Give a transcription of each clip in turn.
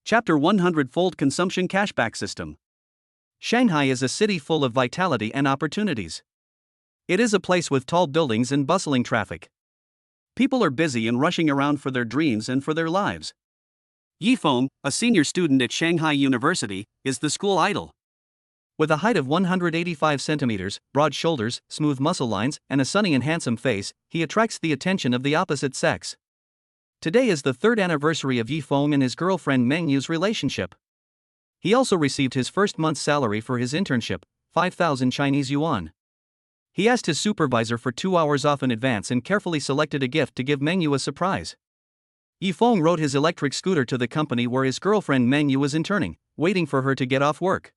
Chapter 100 Consumption Cashback System. Shanghai is a city full of vitality and opportunities. It is a place with tall buildings and bustling traffic. People are busy and rushing around for their dreams and for their lives. Yifeng, a senior student at Shanghai University, is the school idol. With a height of 185 centimeters, broad shoulders, smooth muscle lines, and a sunny and handsome face, he attracts the attention of the opposite sex. Today is the third anniversary of Yifeng and his girlfriend Mengyu's relationship. He also received his first month's salary for his internship, 5,000 Chinese yuan. He asked his supervisor for 2 hours off in advance and carefully selected a gift to give Mengyu a surprise. Yifeng rode his electric scooter to the company where his girlfriend Mengyu was interning, waiting for her to get off work.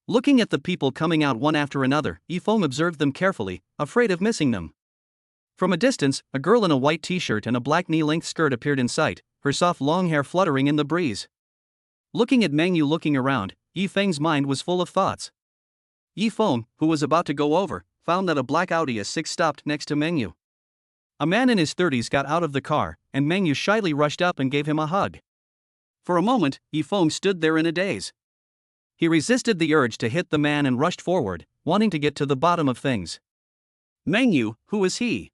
Looking at the people coming out one after another, Yifeng observed them carefully, afraid of missing them. From a distance, a girl in a white t-shirt and a black knee-length skirt appeared in sight, her soft long hair fluttering in the breeze. Looking at Mengyu looking around, Yifeng's mind was full of thoughts. Yifeng, who was about to go over, found that a black Audi S6 stopped next to Mengyu. A man in his 30s got out of the car, and Mengyu shyly rushed up and gave him a hug. For a moment, Yifeng stood there in a daze. He resisted the urge to hit the man and rushed forward, wanting to get to the bottom of things. Mengyu, who is he?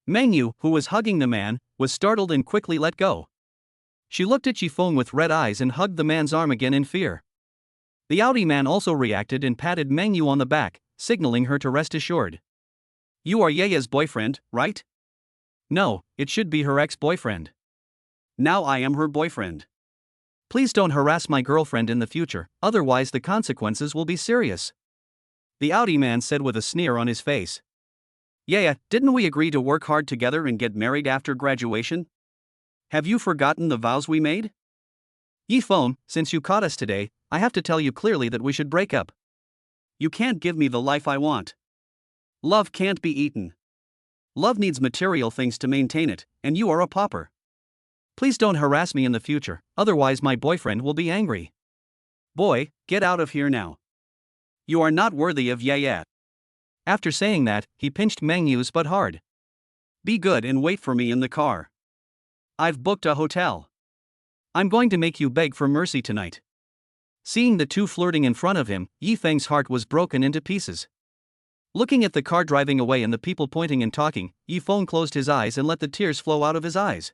Mengyu, who was hugging the man, was startled and quickly let go. She looked at Yifeng with red eyes and hugged the man's arm again in fear. The Audi man also reacted and patted Mengyu on the back, signaling her to rest assured. You are Yaya's boyfriend, right? No, it should be her ex-boyfriend. Now I am her boyfriend. Please don't harass my girlfriend in the future, otherwise the consequences will be serious. The Audi man said with a sneer on his face. Yeah, didn't we agree to work hard together and get married after graduation? Have you forgotten the vows we made? Yifeng, since you caught us today, I have to tell you clearly that we should break up. You can't give me the life I want. Love can't be eaten. Love needs material things to maintain it, and you are a pauper. Please don't harass me in the future, otherwise my boyfriend will be angry. Boy, get out of here now. You are not worthy of Yaya. After saying that, he pinched Mengyu's butt hard. Be good and wait for me in the car. I've booked a hotel. I'm going to make you beg for mercy tonight. Seeing the two flirting in front of him, Yifeng's heart was broken into pieces. Looking at the car driving away and the people pointing and talking, Yifeng closed his eyes and let the tears flow out of his eyes.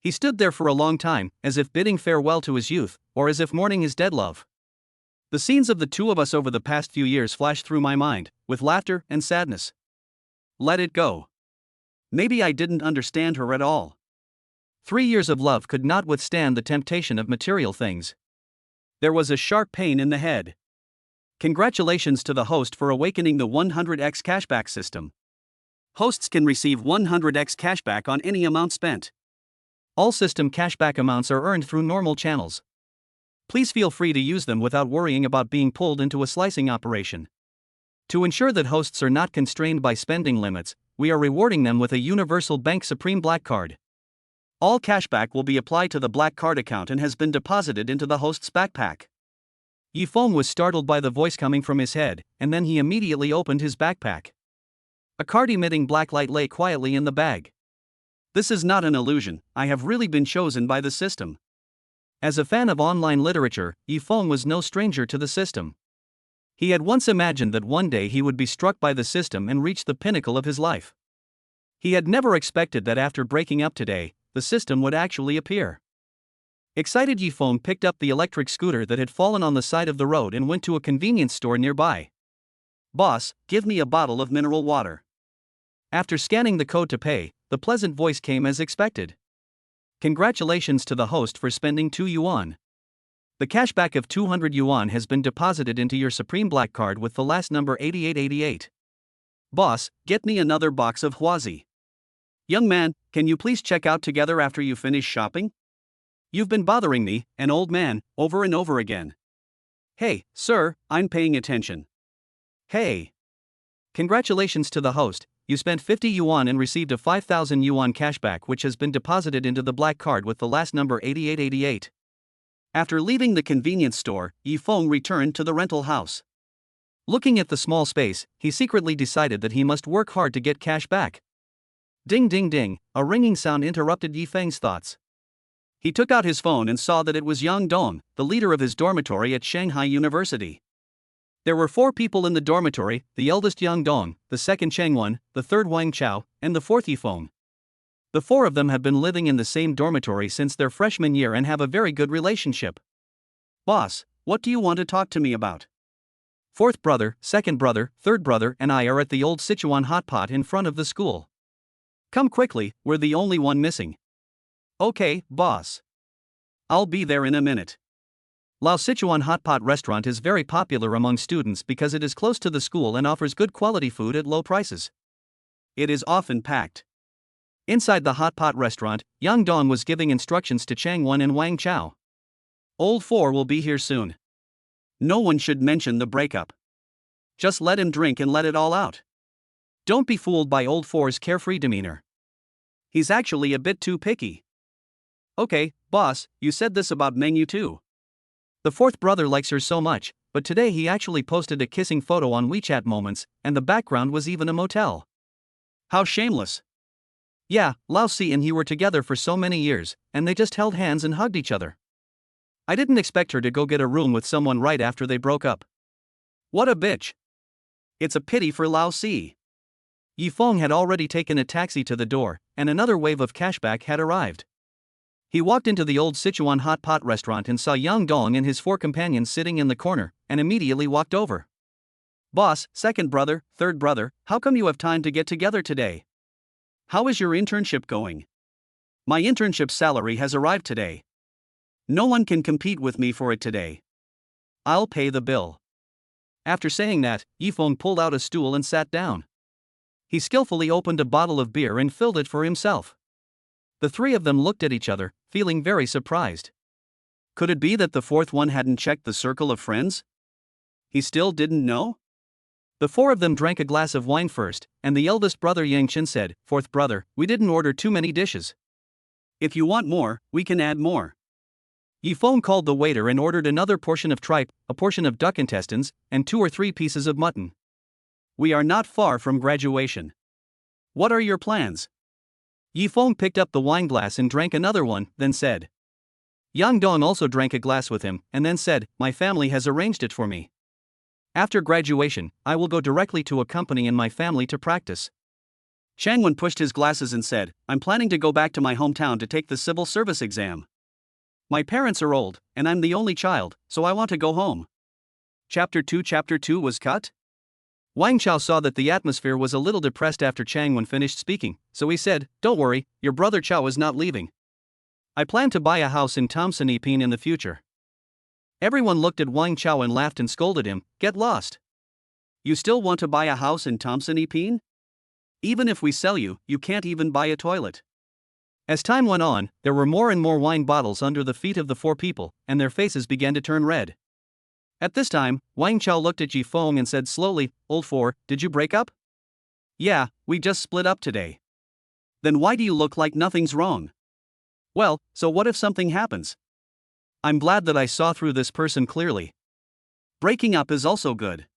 He stood there for a long time, as if bidding farewell to his youth, or as if mourning his dead love. The scenes of the two of us over the past few years flashed through my mind, with laughter and sadness. Let it go. Maybe I didn't understand her at all. 3 years of love could not withstand the temptation of material things. There was a sharp pain in the head. Congratulations to the host for awakening the 100x cashback system. Hosts can receive 100x cashback on any amount spent. All system cashback amounts are earned through normal channels. Please feel free to use them without worrying about being pulled into a slicing operation. To ensure that hosts are not constrained by spending limits, we are rewarding them with a Universal Bank Supreme Black Card. All cashback will be applied to the Black Card account and has been deposited into the host's backpack. Yifeng was startled by the voice coming from his head, and then he immediately opened his backpack. A card-emitting black light lay quietly in the bag. This is not an illusion, I have really been chosen by the system. As a fan of online literature, Yifeng was no stranger to the system. He had once imagined that one day he would be struck by the system and reach the pinnacle of his life. He had never expected that after breaking up today, the system would actually appear. Excited, Yifeng picked up the electric scooter that had fallen on the side of the road and went to a convenience store nearby. Boss, give me a bottle of mineral water. After scanning the code to pay, the pleasant voice came as expected. Congratulations to the host for spending 2 yuan. The cashback of 200 yuan has been deposited into your Supreme Black Card with the last number 8888. Boss, get me another box of Huazi. Young man, can you please check out together after you finish shopping? You've been bothering me, an old man, over and over again. Hey, sir, I'm paying attention. Hey. Congratulations to the host, you spent 50 yuan and received a 5,000 yuan cashback which has been deposited into the black card with the last number 8888. After leaving the convenience store, Yifeng returned to the rental house. Looking at the small space, he secretly decided that he must work hard to get cash back. Ding ding ding, a ringing sound interrupted Yifeng's thoughts. He took out his phone and saw that it was Yang Dong, the leader of his dormitory at Shanghai University. There were 4 people in the dormitory, the eldest Yang Dong, the second Cheng Wen, the third Wang Chao, and the fourth Yifeng. The 4 of them have been living in the same dormitory since their freshman year and have a very good relationship. "Boss, what do you want to talk to me about?" Fourth brother, second brother, third brother, and I are at the old Sichuan hot pot in front of the school. Come quickly, we're the only one missing. Okay, boss. I'll be there in a minute. Lao Sichuan hot pot restaurant is very popular among students because it is close to the school and offers good quality food at low prices. It is often packed. Inside the hot pot restaurant, Yang Dong was giving instructions to Chang Wen and Wang Chao. Old 4 will be here soon. No one should mention the breakup. Just let him drink and let it all out. Don't be fooled by old 4's carefree demeanor. He's actually a bit too picky. Okay, boss, you said this about Mengyu too. The fourth brother likes her so much, but today he actually posted a kissing photo on WeChat Moments, and the background was even a motel. How shameless. Yeah, Lao Si and he were together for so many years, and they just held hands and hugged each other. I didn't expect her to go get a room with someone right after they broke up. What a bitch. It's a pity for Lao Si. Yifeng had already taken a taxi to the door, and another wave of cashback had arrived. He walked into the old Sichuan hot pot restaurant and saw Yang Dong and his 4 companions sitting in the corner, and immediately walked over. Boss, second brother, third brother, how come you have time to get together today? How is your internship going? My internship salary has arrived today. No one can compete with me for it today. I'll pay the bill. After saying that, Yifeng pulled out a stool and sat down. He skillfully opened a bottle of beer and filled it for himself. The 3 of them looked at each other, feeling very surprised. Could it be that the 4th one hadn't checked the circle of friends? He still didn't know? The 4 of them drank a glass of wine first, and the eldest brother Yang Chen said, "Fourth brother, we didn't order too many dishes. If you want more, we can add more." Yifeng called the waiter and ordered another portion of tripe, a portion of duck intestines, and 2 or 3 pieces of mutton. We are not far from graduation. What are your plans? Yifeng picked up the wine glass and drank another one, then said. Yang Dong also drank a glass with him, and then said, "My family has arranged it for me. After graduation, I will go directly to a company and my family to practice." Chang Wen pushed his glasses and said, "I'm planning to go back to my hometown to take the civil service exam. My parents are old, and I'm the only child, so I want to go home." Chapter 2 was cut? Wang Chao saw that the atmosphere was a little depressed after Chang Wen finished speaking, so he said, "Don't worry, your brother Chao is not leaving. I plan to buy a house in Tomsanipin in the future." Everyone looked at Wang Chao and laughed and scolded him, "Get lost. You still want to buy a house in Tomsanipin? Even if we sell you, you can't even buy a toilet." As time went on, there were more and more wine bottles under the feet of the 4 people, and their faces began to turn red. At this time, Wang Chao looked at Yifeng and said slowly, "Old 4, did you break up?" "Yeah, we just split up today." "Then why do you look like nothing's wrong?" "Well, so what if something happens?" "I'm glad that I saw through this person clearly. Breaking up is also good.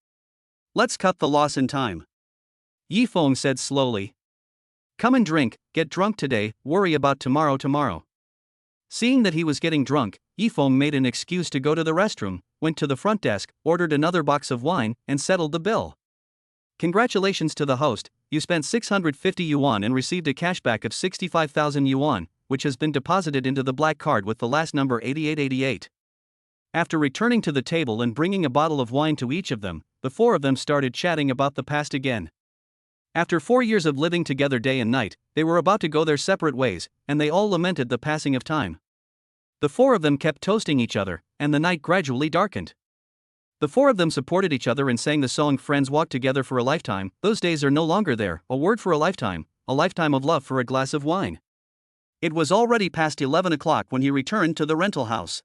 Let's cut the loss in time." Yifeng said slowly. "Come and drink, get drunk today, worry about tomorrow. Seeing that he was getting drunk, Yifeng made an excuse to go to the restroom, went to the front desk, ordered another box of wine, and settled the bill. Congratulations to the host, you spent 650 yuan and received a cashback of 65,000 yuan, which has been deposited into the black card with the last number 8888. After returning to the table and bringing a bottle of wine to each of them, the 4 of them started chatting about the past again. After 4 years of living together day and night, they were about to go their separate ways, and they all lamented the passing of time. The 4 of them kept toasting each other, and the night gradually darkened. The 4 of them supported each other and sang the song "Friends Walk Together for a Lifetime." Those days are no longer there, a word for a lifetime of love for a glass of wine. It was already past 11 o'clock when he returned to the rental house.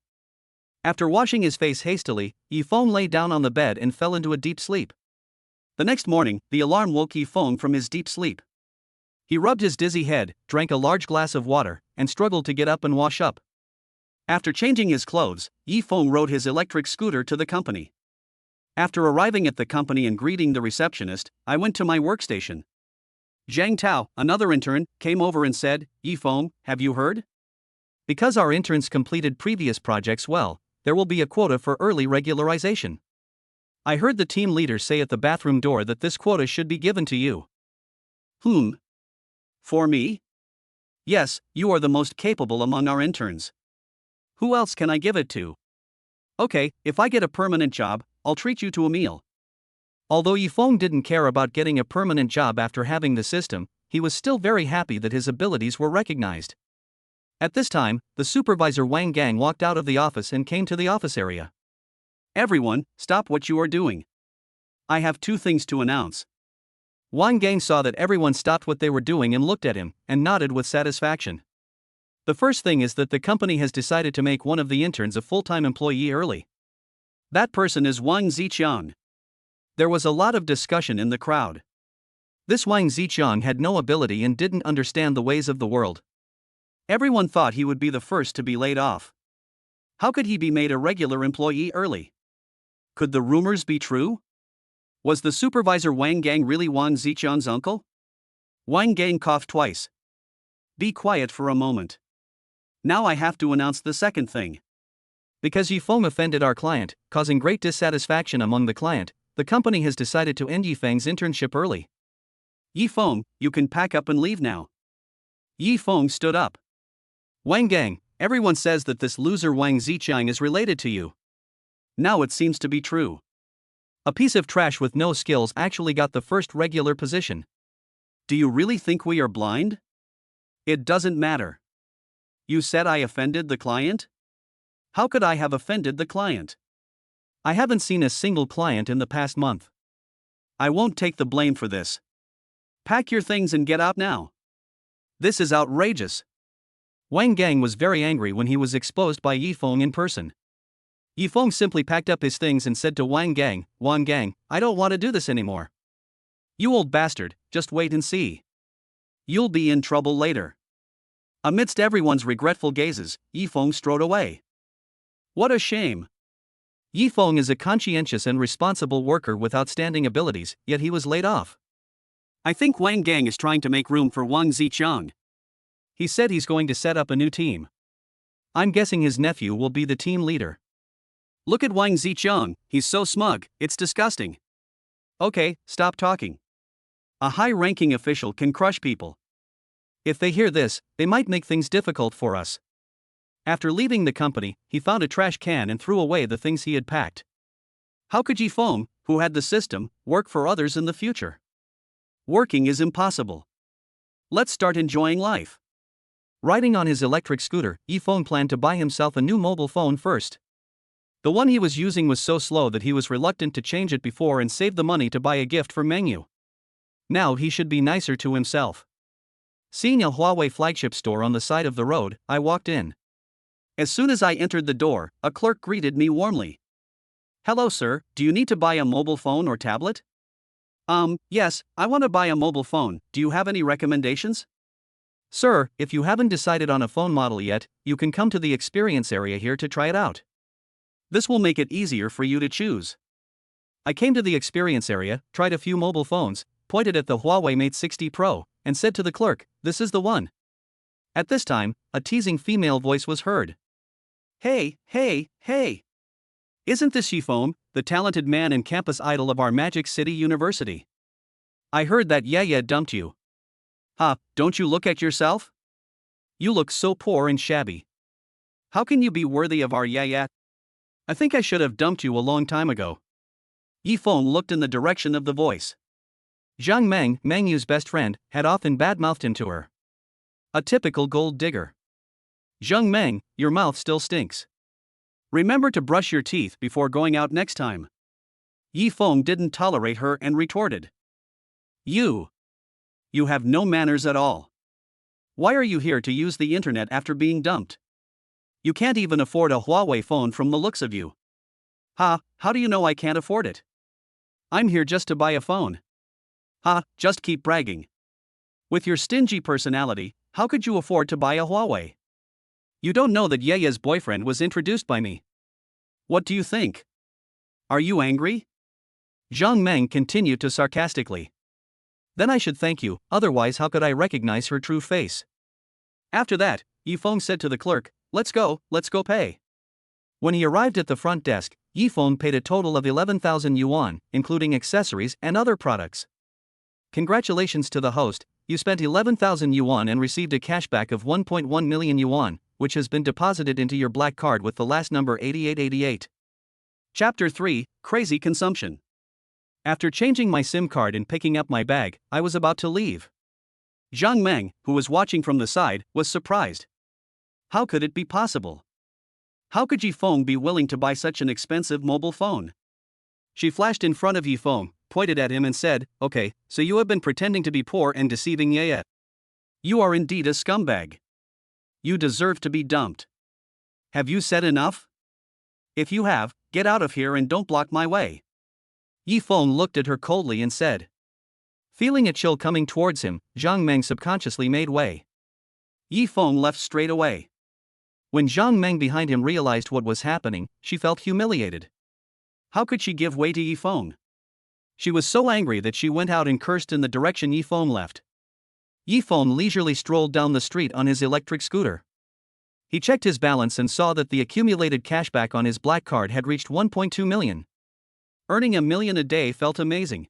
After washing his face hastily, Yifeng lay down on the bed and fell into a deep sleep. The next morning, the alarm woke Yifeng from his deep sleep. He rubbed his dizzy head, drank a large glass of water, and struggled to get up and wash up. After changing his clothes, Yifeng rode his electric scooter to the company. After arriving at the company and greeting the receptionist, I went to my workstation. Zhang Tao, another intern, came over and said, "Yifeng, have you heard? Because our interns completed previous projects well, there will be a quota for early regularization. I heard the team leader say at the bathroom door that this quota should be given to you. For me? Yes, you are the most capable among our interns. Who else can I give it to? Okay, if I get a permanent job, I'll treat you to a meal. Although Yifeng didn't care about getting a permanent job after having the system, he was still very happy that his abilities were recognized. At this time, the supervisor Wang Gang walked out of the office and came to the office area. Everyone, stop what you are doing. I have two things to announce. Wang Gang saw that everyone stopped what they were doing and looked at him, and nodded with satisfaction. The first thing is that the company has decided to make one of the interns a full-time employee early. That person is Wang Ziqiang. There was a lot of discussion in the crowd. This Wang Ziqiang had no ability and didn't understand the ways of the world. Everyone thought he would be the first to be laid off. How could he be made a regular employee early? Could the rumors be true? Was the supervisor Wang Gang really Wang Ziqiang's uncle? Wang Gang coughed twice. Be quiet for a moment. Now I have to announce the second thing. Because Yifeng offended our client, causing great dissatisfaction among the client, the company has decided to end Yifeng's internship early. Yifeng, you can pack up and leave now. Yifeng stood up. Wang Gang, everyone says that this loser Wang Ziqiang is related to you. Now it seems to be true. A piece of trash with no skills actually got the first regular position. Do you really think we are blind? It doesn't matter. You said I offended the client? How could I have offended the client? I haven't seen a single client in the past month. I won't take the blame for this. Pack your things and get out now. This is outrageous. Wang Gang was very angry when he was exposed by Yifeng in person. Yifeng simply packed up his things and said to Wang Gang, I don't want to do this anymore. You old bastard, just wait and see. You'll be in trouble later. Amidst everyone's regretful gazes, Yifeng strode away. What a shame. Yifeng is a conscientious and responsible worker with outstanding abilities, yet he was laid off. I think Wang Gang is trying to make room for Wang Ziqiang. He said he's going to set up a new team. I'm guessing his nephew will be the team leader. Look at Wang Ziqiang, he's so smug, it's disgusting. Okay, stop talking. A high-ranking official can crush people. If they hear this, they might make things difficult for us. After leaving the company, he found a trash can and threw away the things he had packed. How could Yifeng, who had the system, work for others in the future? Working is impossible. Let's start enjoying life. Riding on his electric scooter, Yifeng planned to buy himself a new mobile phone first. The one he was using was so slow that he was reluctant to change it before and save the money to buy a gift for Mengyu. Now he should be nicer to himself. Seeing a Huawei flagship store on the side of the road, I walked in. As soon as I entered the door, a clerk greeted me warmly. Hello sir, do you need to buy a mobile phone or tablet? Yes, I want to buy a mobile phone, do you have any recommendations? Sir, if you haven't decided on a phone model yet, you can come to the experience area here to try it out. This will make it easier for you to choose. I came to the experience area, tried a few mobile phones, pointed at the Huawei Mate 60 Pro, and said to the clerk, this is the one. At this time, a teasing female voice was heard. Hey! Isn't this Yifeng, the talented man and campus idol of our Magic City University? I heard that Yaya dumped you. Don't you look at yourself? You look so poor and shabby. How can you be worthy of our Yaya? I think I should have dumped you a long time ago. Yifeng looked in the direction of the voice. Zhang Meng, Mengyu's best friend, had often badmouthed him to her. A typical gold digger. Zhang Meng, your mouth still stinks. Remember to brush your teeth before going out next time. Yifeng didn't tolerate her and retorted. You have no manners at all. Why are you here to use the internet after being dumped? You can't even afford a Huawei phone from the looks of you. How do you know I can't afford it? I'm here just to buy a phone. Just keep bragging. With your stingy personality, how could you afford to buy a Huawei? You don't know that Yaya's boyfriend was introduced by me. What do you think? Are you angry? Zhang Meng continued to sarcastically. Then I should thank you, otherwise how could I recognize her true face? After that, Yifeng said to the clerk, let's go pay. When he arrived at the front desk, Yifeng paid a total of 11,000 yuan, including accessories and other products. Congratulations to the host, you spent 11,000 yuan and received a cashback of 1.1 million yuan, which has been deposited into your black card with the last number 8888. Chapter 3, Crazy Consumption. After changing my SIM card and picking up my bag, I was about to leave. Zhang Meng, who was watching from the side, was surprised. How could it be possible? How could Yifeng be willing to buy such an expensive mobile phone? She flashed in front of Yifeng, pointed at him and said, "Okay, so you have been pretending to be poor and deceiving Yaya. You are indeed a scumbag. You deserve to be dumped. Have you said enough? If you have, get out of here and don't block my way." Yifeng looked at her coldly and said. Feeling a chill coming towards him, Zhang Meng subconsciously made way. Yifeng left straight away. When Zhang Meng behind him realized what was happening, she felt humiliated. How could she give way to Yifeng? She was so angry that she went out and cursed in the direction Yifeng left. Yifeng leisurely strolled down the street on his electric scooter. He checked his balance and saw that the accumulated cashback on his black card had reached 1.2 million. Earning $1 million a day felt amazing.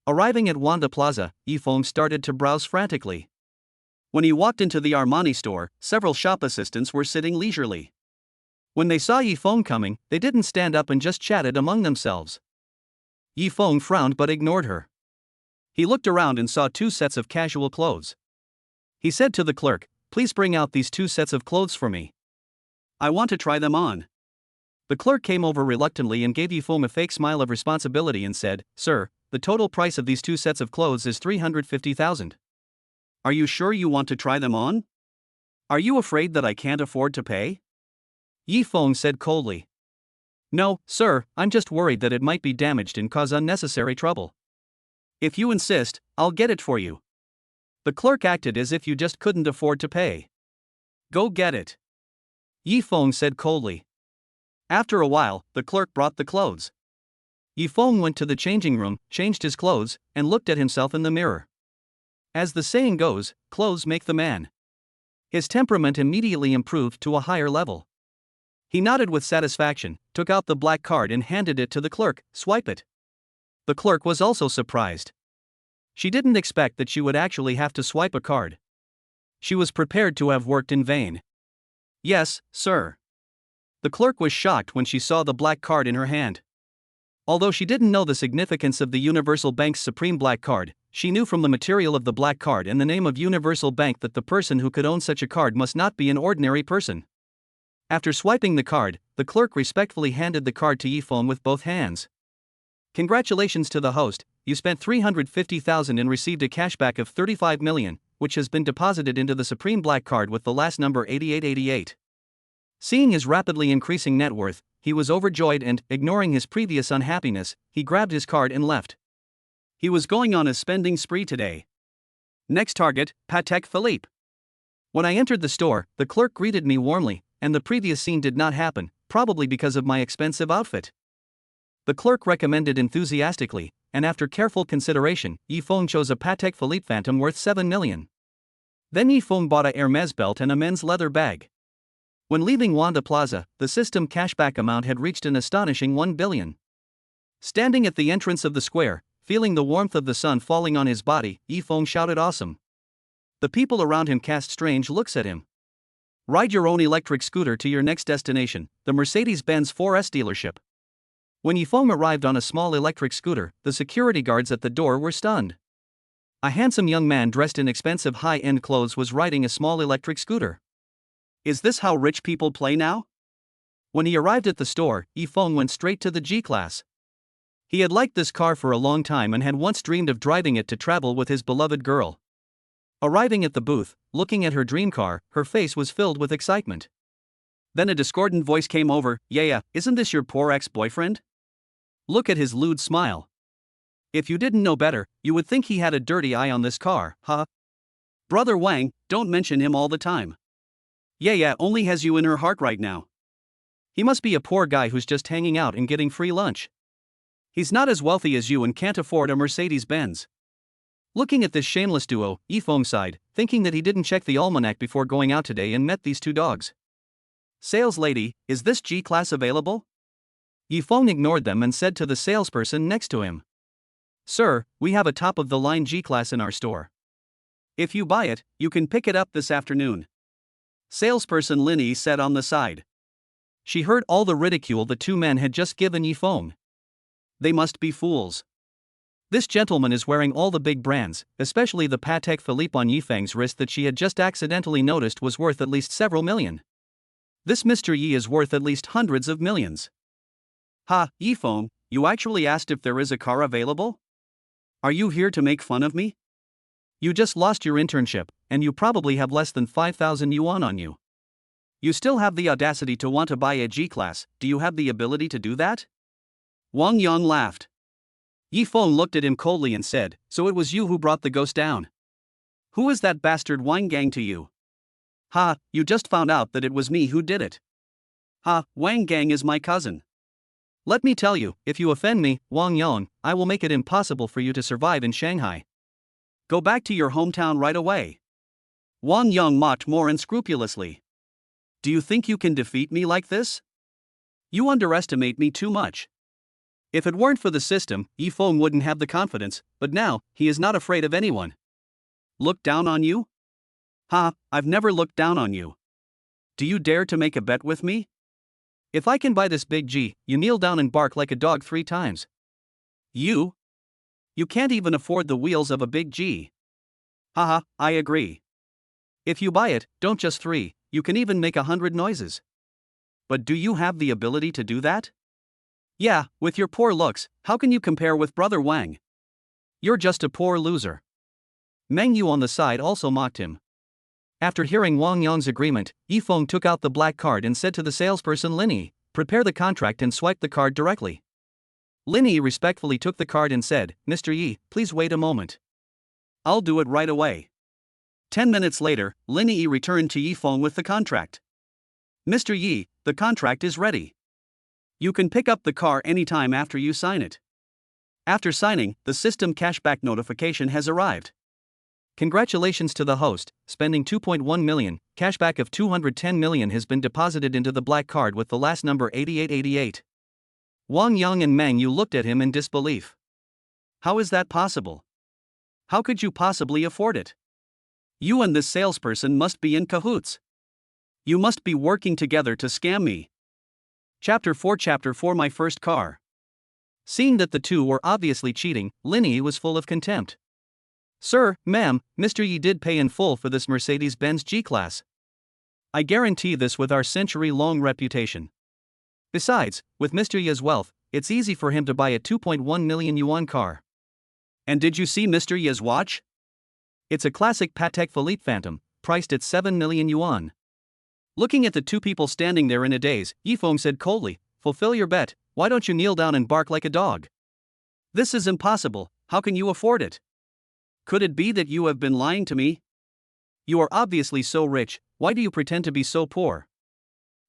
Arriving at Wanda Plaza, Yifeng started to browse frantically. When he walked into the Armani store, several shop assistants were sitting leisurely. When they saw Yifeng coming, they didn't stand up and just chatted among themselves. Yifeng frowned but ignored her. He looked around and saw 2 sets of casual clothes. He said to the clerk, "Please bring out these 2 sets of clothes for me. I want to try them on." The clerk came over reluctantly and gave Yifeng a fake smile of responsibility and said, "Sir, the total price of these 2 sets of clothes is 350,000. Are you sure you want to try them on? Are you afraid that I can't afford to pay?" Yifeng said coldly. "No, sir, I'm just worried that it might be damaged and cause unnecessary trouble. If you insist, I'll get it for you." The clerk acted as if you just couldn't afford to pay. "Go get it," Yifeng said coldly. After a while, the clerk brought the clothes. Yifeng went to the changing room, changed his clothes, and looked at himself in the mirror. As the saying goes, clothes make the man. His temperament immediately improved to a higher level. He nodded with satisfaction, took out the black card and handed it to the clerk. "Swipe it." The clerk was also surprised. She didn't expect that she would actually have to swipe a card. She was prepared to have worked in vain. "Yes, sir." The clerk was shocked when she saw the black card in her hand. Although she didn't know the significance of the Universal Bank's Supreme Black Card, she knew from the material of the black card and the name of Universal Bank that the person who could own such a card must not be an ordinary person. After swiping the card, the clerk respectfully handed the card to Yifeng with both hands. "Congratulations to the host, you spent 350,000 and received a cashback of 35 million, which has been deposited into the Supreme Black Card with the last number 8888. Seeing his rapidly increasing net worth, he was overjoyed and, ignoring his previous unhappiness, he grabbed his card and left. He was going on a spending spree today. Next target, Patek Philippe. When I entered the store, the clerk greeted me warmly, and the previous scene did not happen, probably because of my expensive outfit. The clerk recommended enthusiastically, and after careful consideration, Yifeng chose a Patek Philippe Phantom worth 7 million. Then Yifeng bought a Hermès belt and a men's leather bag. When leaving Wanda Plaza, the system cashback amount had reached an astonishing 1 billion. Standing at the entrance of the square, feeling the warmth of the sun falling on his body, Yifeng shouted awesome. The people around him cast strange looks at him. Ride your own electric scooter to your next destination, the Mercedes-Benz 4S dealership. When Yifeng arrived on a small electric scooter, the security guards at the door were stunned. A handsome young man dressed in expensive high-end clothes was riding a small electric scooter. Is this how rich people play now? When he arrived at the store, Yifeng went straight to the G-Class. He had liked this car for a long time and had once dreamed of driving it to travel with his beloved girl. Arriving at the booth, looking at her dream car, her face was filled with excitement. Then a discordant voice came over, "Yeah, isn't this your poor ex-boyfriend? Look at his lewd smile. If you didn't know better, you would think he had a dirty eye on this car, huh? Brother Wang, don't mention him all the time. Yeah only has you in her heart right now. He must be a poor guy who's just hanging out and getting free lunch. He's not as wealthy as you and can't afford a Mercedes-Benz." Looking at this shameless duo, Yifeng sighed, thinking that he didn't check the almanac before going out today and met these 2 dogs. Sales lady, is this G-Class available? Yifeng ignored them and said to the salesperson next to him, Sir, we have a top-of-the-line G-Class in our store. If you buy it, you can pick it up this afternoon. Salesperson Linny said on the side. She heard all the ridicule the two men had just given Yifeng. They must be fools. This gentleman is wearing all the big brands, especially the Patek Philippe on Yifeng's wrist that she had just accidentally noticed was worth at least several million. This Mr. Yi is worth at least hundreds of millions. Ha, Yifeng, you actually asked if there is a car available? Are you here to make fun of me? You just lost your internship, and you probably have less than 5,000 yuan on you. You still have the audacity to want to buy a G-Class, do you have the ability to do that? Wang Yang laughed. Yifeng looked at him coldly and said, So it was you who brought the ghost down? Who is that bastard Wang Gang to you? Ha, you just found out that it was me who did it. Ha, Wang Gang is my cousin. Let me tell you, if you offend me, Wang Yang, I will make it impossible for you to survive in Shanghai. Go back to your hometown right away. Wang Yang mocked more unscrupulously. Do you think you can defeat me like this? You underestimate me too much. If it weren't for the system, Yifeng wouldn't have the confidence, but now, he is not afraid of anyone. Look down on you? Ha, I've never looked down on you. Do you dare to make a bet with me? If I can buy this big G, you kneel down and bark like a dog 3 times. You? You can't even afford the wheels of a big G. Haha, I agree. If you buy it, don't just 3, you can even make 100 noises. But do you have the ability to do that? Yeah, with your poor looks, how can you compare with Brother Wang? You're just a poor loser. Meng Yu on the side also mocked him. After hearing Wang Yang's agreement, Yifeng took out the black card and said to the salesperson Linny, Prepare the contract and swipe the card directly. Linny respectfully took the card and said, Mr. Yi, please wait a moment. I'll do it right away. 10 minutes later, Linny returned to Yifeng with the contract. Mr. Yi, the contract is ready. You can pick up the car anytime after you sign it. After signing, the system cashback notification has arrived. Congratulations to the host, spending 2.1 million, cashback of 210 million has been deposited into the black card with the last number 8888. Wang Yang and Meng Yu looked at him in disbelief. How is that possible? How could you possibly afford it? You and this salesperson must be in cahoots. You must be working together to scam me. Chapter 4 My First Car. Seeing that the two were obviously cheating, Linny was full of contempt. Sir, ma'am, Mr. Yi did pay in full for this Mercedes-Benz G-Class. I guarantee this with our century-long reputation. Besides, with Mr. Yi's wealth, it's easy for him to buy a 2.1 million yuan car. And did you see Mr. Yi's watch? It's a classic Patek Philippe Phantom, priced at 7 million yuan. Looking at the two people standing there in a daze, Yifeng said coldly, Fulfill your bet, why don't you kneel down and bark like a dog? This is impossible, how can you afford it? Could it be that you have been lying to me? You are obviously so rich, why do you pretend to be so poor?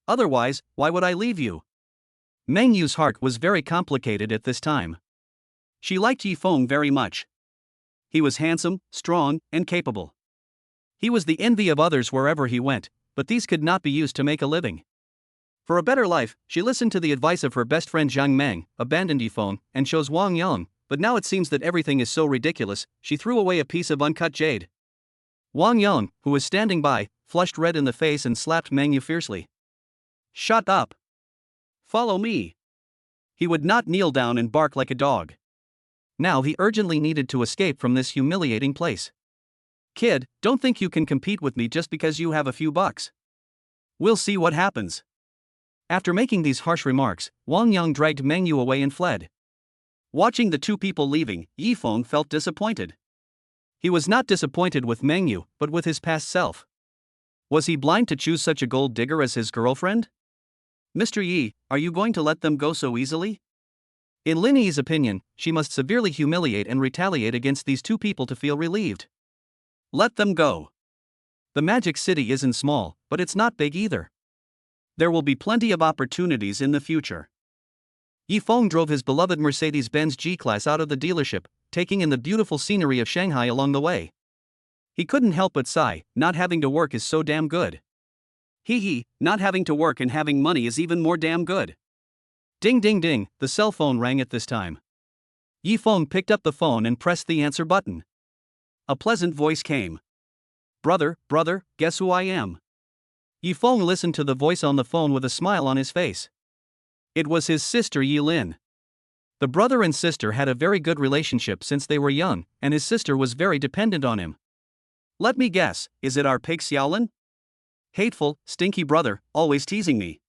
Otherwise, why would I leave you? Meng Yu's heart was very complicated at this time. She liked Yifeng very much. He was handsome, strong, and capable. He was the envy of others wherever he went, but these could not be used to make a living. For a better life, she listened to the advice of her best friend Zhang Meng, abandoned Yifeng, and chose Wang Yang, but now it seems that everything is so ridiculous, she threw away a piece of uncut jade. Wang Yang, who was standing by, flushed red in the face and slapped Meng Yu fiercely. Shut up! Follow me! He would not kneel down and bark like a dog. Now he urgently needed to escape from this humiliating place. Kid, don't think you can compete with me just because you have a few bucks. We'll see what happens. After making these harsh remarks, Wang Yang dragged Meng Yu away and fled. Watching the two people leaving, Yifeng felt disappointed. He was not disappointed with Meng Yu, but with his past self. Was he blind to choose such a gold digger as his girlfriend? Mr. Yi, are you going to let them go so easily? In Lin Yi's opinion, she must severely humiliate and retaliate against these two people to feel relieved. Let them go. The Magic City isn't small, but it's not big either. There will be plenty of opportunities in the future. Yifeng drove his beloved Mercedes-Benz G-Class out of the dealership, taking in the beautiful scenery of Shanghai along the way. He couldn't help but sigh, not having to work is so damn good. Hee hee, not having to work and having money is even more damn good. Ding ding ding, the cell phone rang at this time. Yi Feng picked up the phone and pressed the answer button. A pleasant voice came. Brother, guess who I am? Yi Feng listened to the voice on the phone with a smile on his face. It was his sister Yi Lin. The brother and sister had a very good relationship since they were young, and his sister was very dependent on him. Let me guess, is it our pig Xiaolin? Hateful, stinky brother, always teasing me.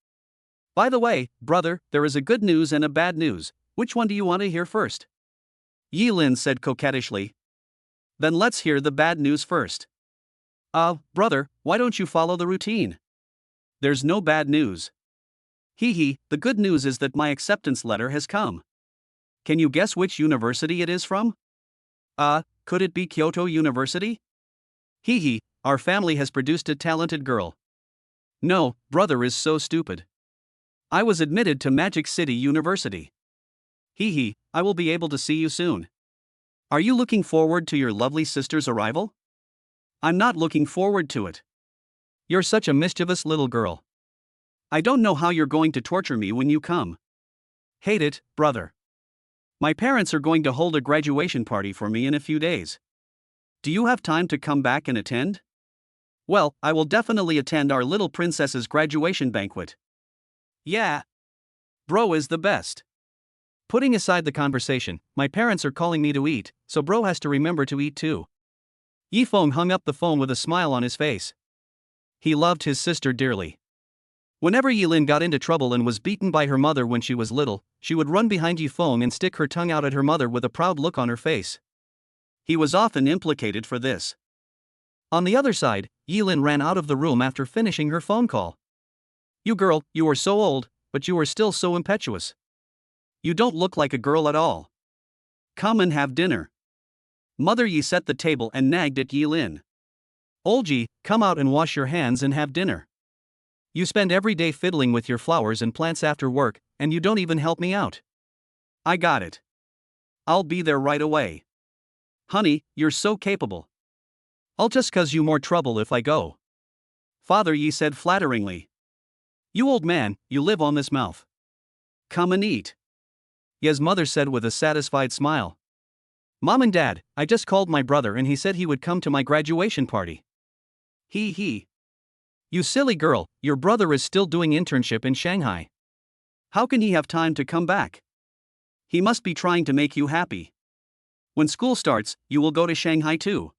By the way, brother, there is a good news and a bad news. Which one do you want to hear first? Yi Lin said coquettishly. Then let's hear the bad news first. Brother, why don't you follow the routine? There's no bad news. Hee hee, the good news is that my acceptance letter has come. Can you guess which university it is from? Could it be Kyoto University? Hee hee, our family has produced a talented girl. No, brother is so stupid. I was admitted to Magic City University. Hee hee, I will be able to see you soon. Are you looking forward to your lovely sister's arrival? I'm not looking forward to it. You're such a mischievous little girl. I don't know how you're going to torture me when you come. Hate it, brother. My parents are going to hold a graduation party for me in a few days. Do you have time to come back and attend? Well, I will definitely attend our little princess's graduation banquet. Yeah. Bro is the best. Putting aside the conversation, my parents are calling me to eat, so bro has to remember to eat too. Yi Feng hung up the phone with a smile on his face. He loved his sister dearly. Whenever Yi Lin got into trouble and was beaten by her mother when she was little, she would run behind Yi Feng and stick her tongue out at her mother with a proud look on her face. He was often implicated for this. On the other side, Yi Lin ran out of the room after finishing her phone call. You girl, you are so old, but you are still so impetuous. You don't look like a girl at all. Come and have dinner. Mother Yi set the table and nagged at Yi Lin. Old Yi, come out and wash your hands and have dinner. You spend every day fiddling with your flowers and plants after work, and you don't even help me out. I got it. I'll be there right away. Honey, you're so capable. I'll just cause you more trouble if I go. Father Yi said flatteringly. You old man, you live on this mouth. Come and eat. Ye's mother said with a satisfied smile. Mom and Dad, I just called my brother and he said he would come to my graduation party. Hee hee. You silly girl, your brother is still doing internship in Shanghai. How can he have time to come back? He must be trying to make you happy. When school starts, you will go to Shanghai too.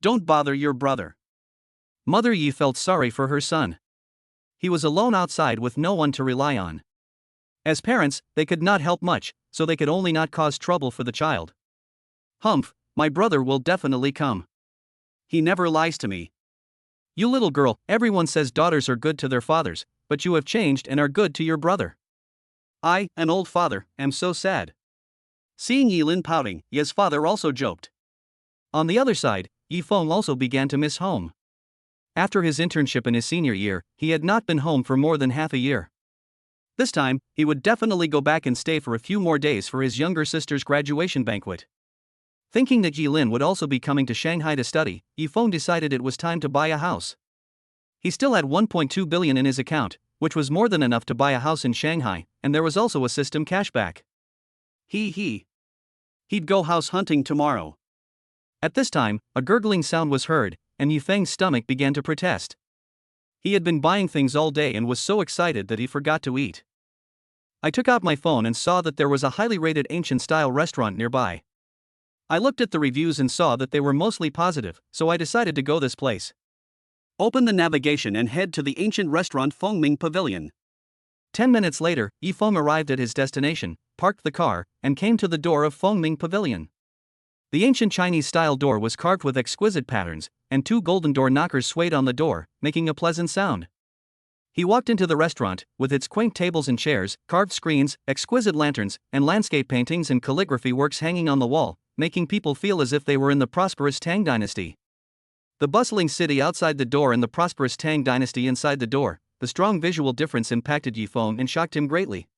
Don't bother your brother. Mother Yi felt sorry for her son. He was alone outside with no one to rely on. As parents, they could not help much, so they could only not cause trouble for the child. Humph, my brother will definitely come. He never lies to me. You little girl, everyone says daughters are good to their fathers, but you have changed and are good to your brother. I, an old father, am so sad. Seeing Yi Lin pouting, Ye's father also joked. On the other side, Yi Feng also began to miss home. After his internship in his senior year, he had not been home for more than half a year. This time, he would definitely go back and stay for a few more days for his younger sister's graduation banquet. Thinking that Yi Lin would also be coming to Shanghai to study, Yi Feng decided it was time to buy a house. He still had 1.2 billion in his account, which was more than enough to buy a house in Shanghai, and there was also a system cashback. Hee hee. He'd go house hunting tomorrow. At this time, a gurgling sound was heard, and Yi Feng's stomach began to protest. He had been buying things all day and was so excited that he forgot to eat. I took out my phone and saw that there was a highly rated ancient-style restaurant nearby. I looked at the reviews and saw that they were mostly positive, so I decided to go this place. Open the navigation and head to the ancient restaurant Fengming Pavilion. 10 minutes later, Yi Feng arrived at his destination, parked the car, and came to the door of Fengming Pavilion. The ancient Chinese-style door was carved with exquisite patterns, and 2 golden door knockers swayed on the door, making a pleasant sound. He walked into the restaurant, with its quaint tables and chairs, carved screens, exquisite lanterns, and landscape paintings and calligraphy works hanging on the wall, making people feel as if they were in the prosperous Tang dynasty. The bustling city outside the door and the prosperous Tang dynasty inside the door, the strong visual difference impacted Yi Feng and shocked him greatly.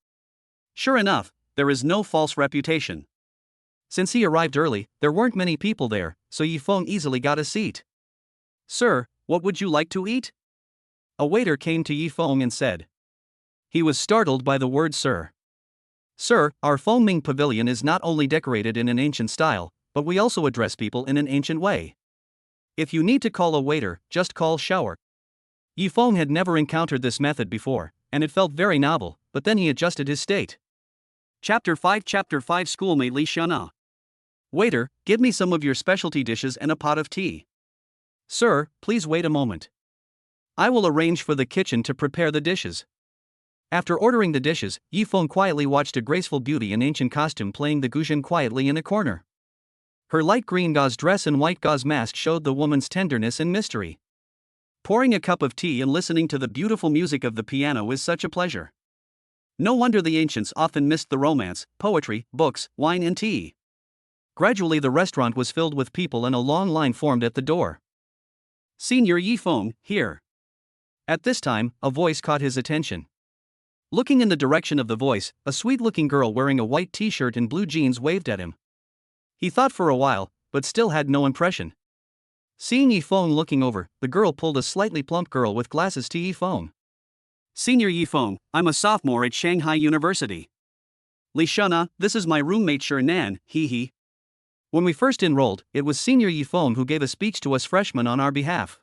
Sure enough, there is no false reputation. Since he arrived early, there weren't many people there, so Yi Feng easily got a seat. Sir, what would you like to eat? A waiter came to Yi Feng and said. He was startled by the word sir. Sir, our Fengming pavilion is not only decorated in an ancient style, but we also address people in an ancient way. If you need to call a waiter, just call shower. Yi Feng had never encountered this method before, and it felt very novel, but then he adjusted his state. Chapter 5 Schoolmate Li Xiana. Waiter, give me some of your specialty dishes and a pot of tea. Sir, please wait a moment. I will arrange for the kitchen to prepare the dishes. After ordering the dishes, Yi Feng quietly watched a graceful beauty in ancient costume playing the guzheng quietly in a corner. Her light green gauze dress and white gauze mask showed the woman's tenderness and mystery. Pouring a cup of tea and listening to the beautiful music of the piano is such a pleasure. No wonder the ancients often missed the romance, poetry, books, wine and tea. Gradually the restaurant was filled with people and a long line formed at the door. Senior Yi Feng, here. At this time, a voice caught his attention. Looking in the direction of the voice, a sweet-looking girl wearing a white t-shirt and blue jeans waved at him. He thought for a while, but still had no impression. Seeing Yi Feng looking over, the girl pulled a slightly plump girl with glasses to Yi Feng. Senior Yi Feng, I'm a sophomore at Shanghai University. Li Xiana, this is my roommate Nan, he. When we first enrolled, it was Senior Yi Feng who gave a speech to us freshmen on our behalf.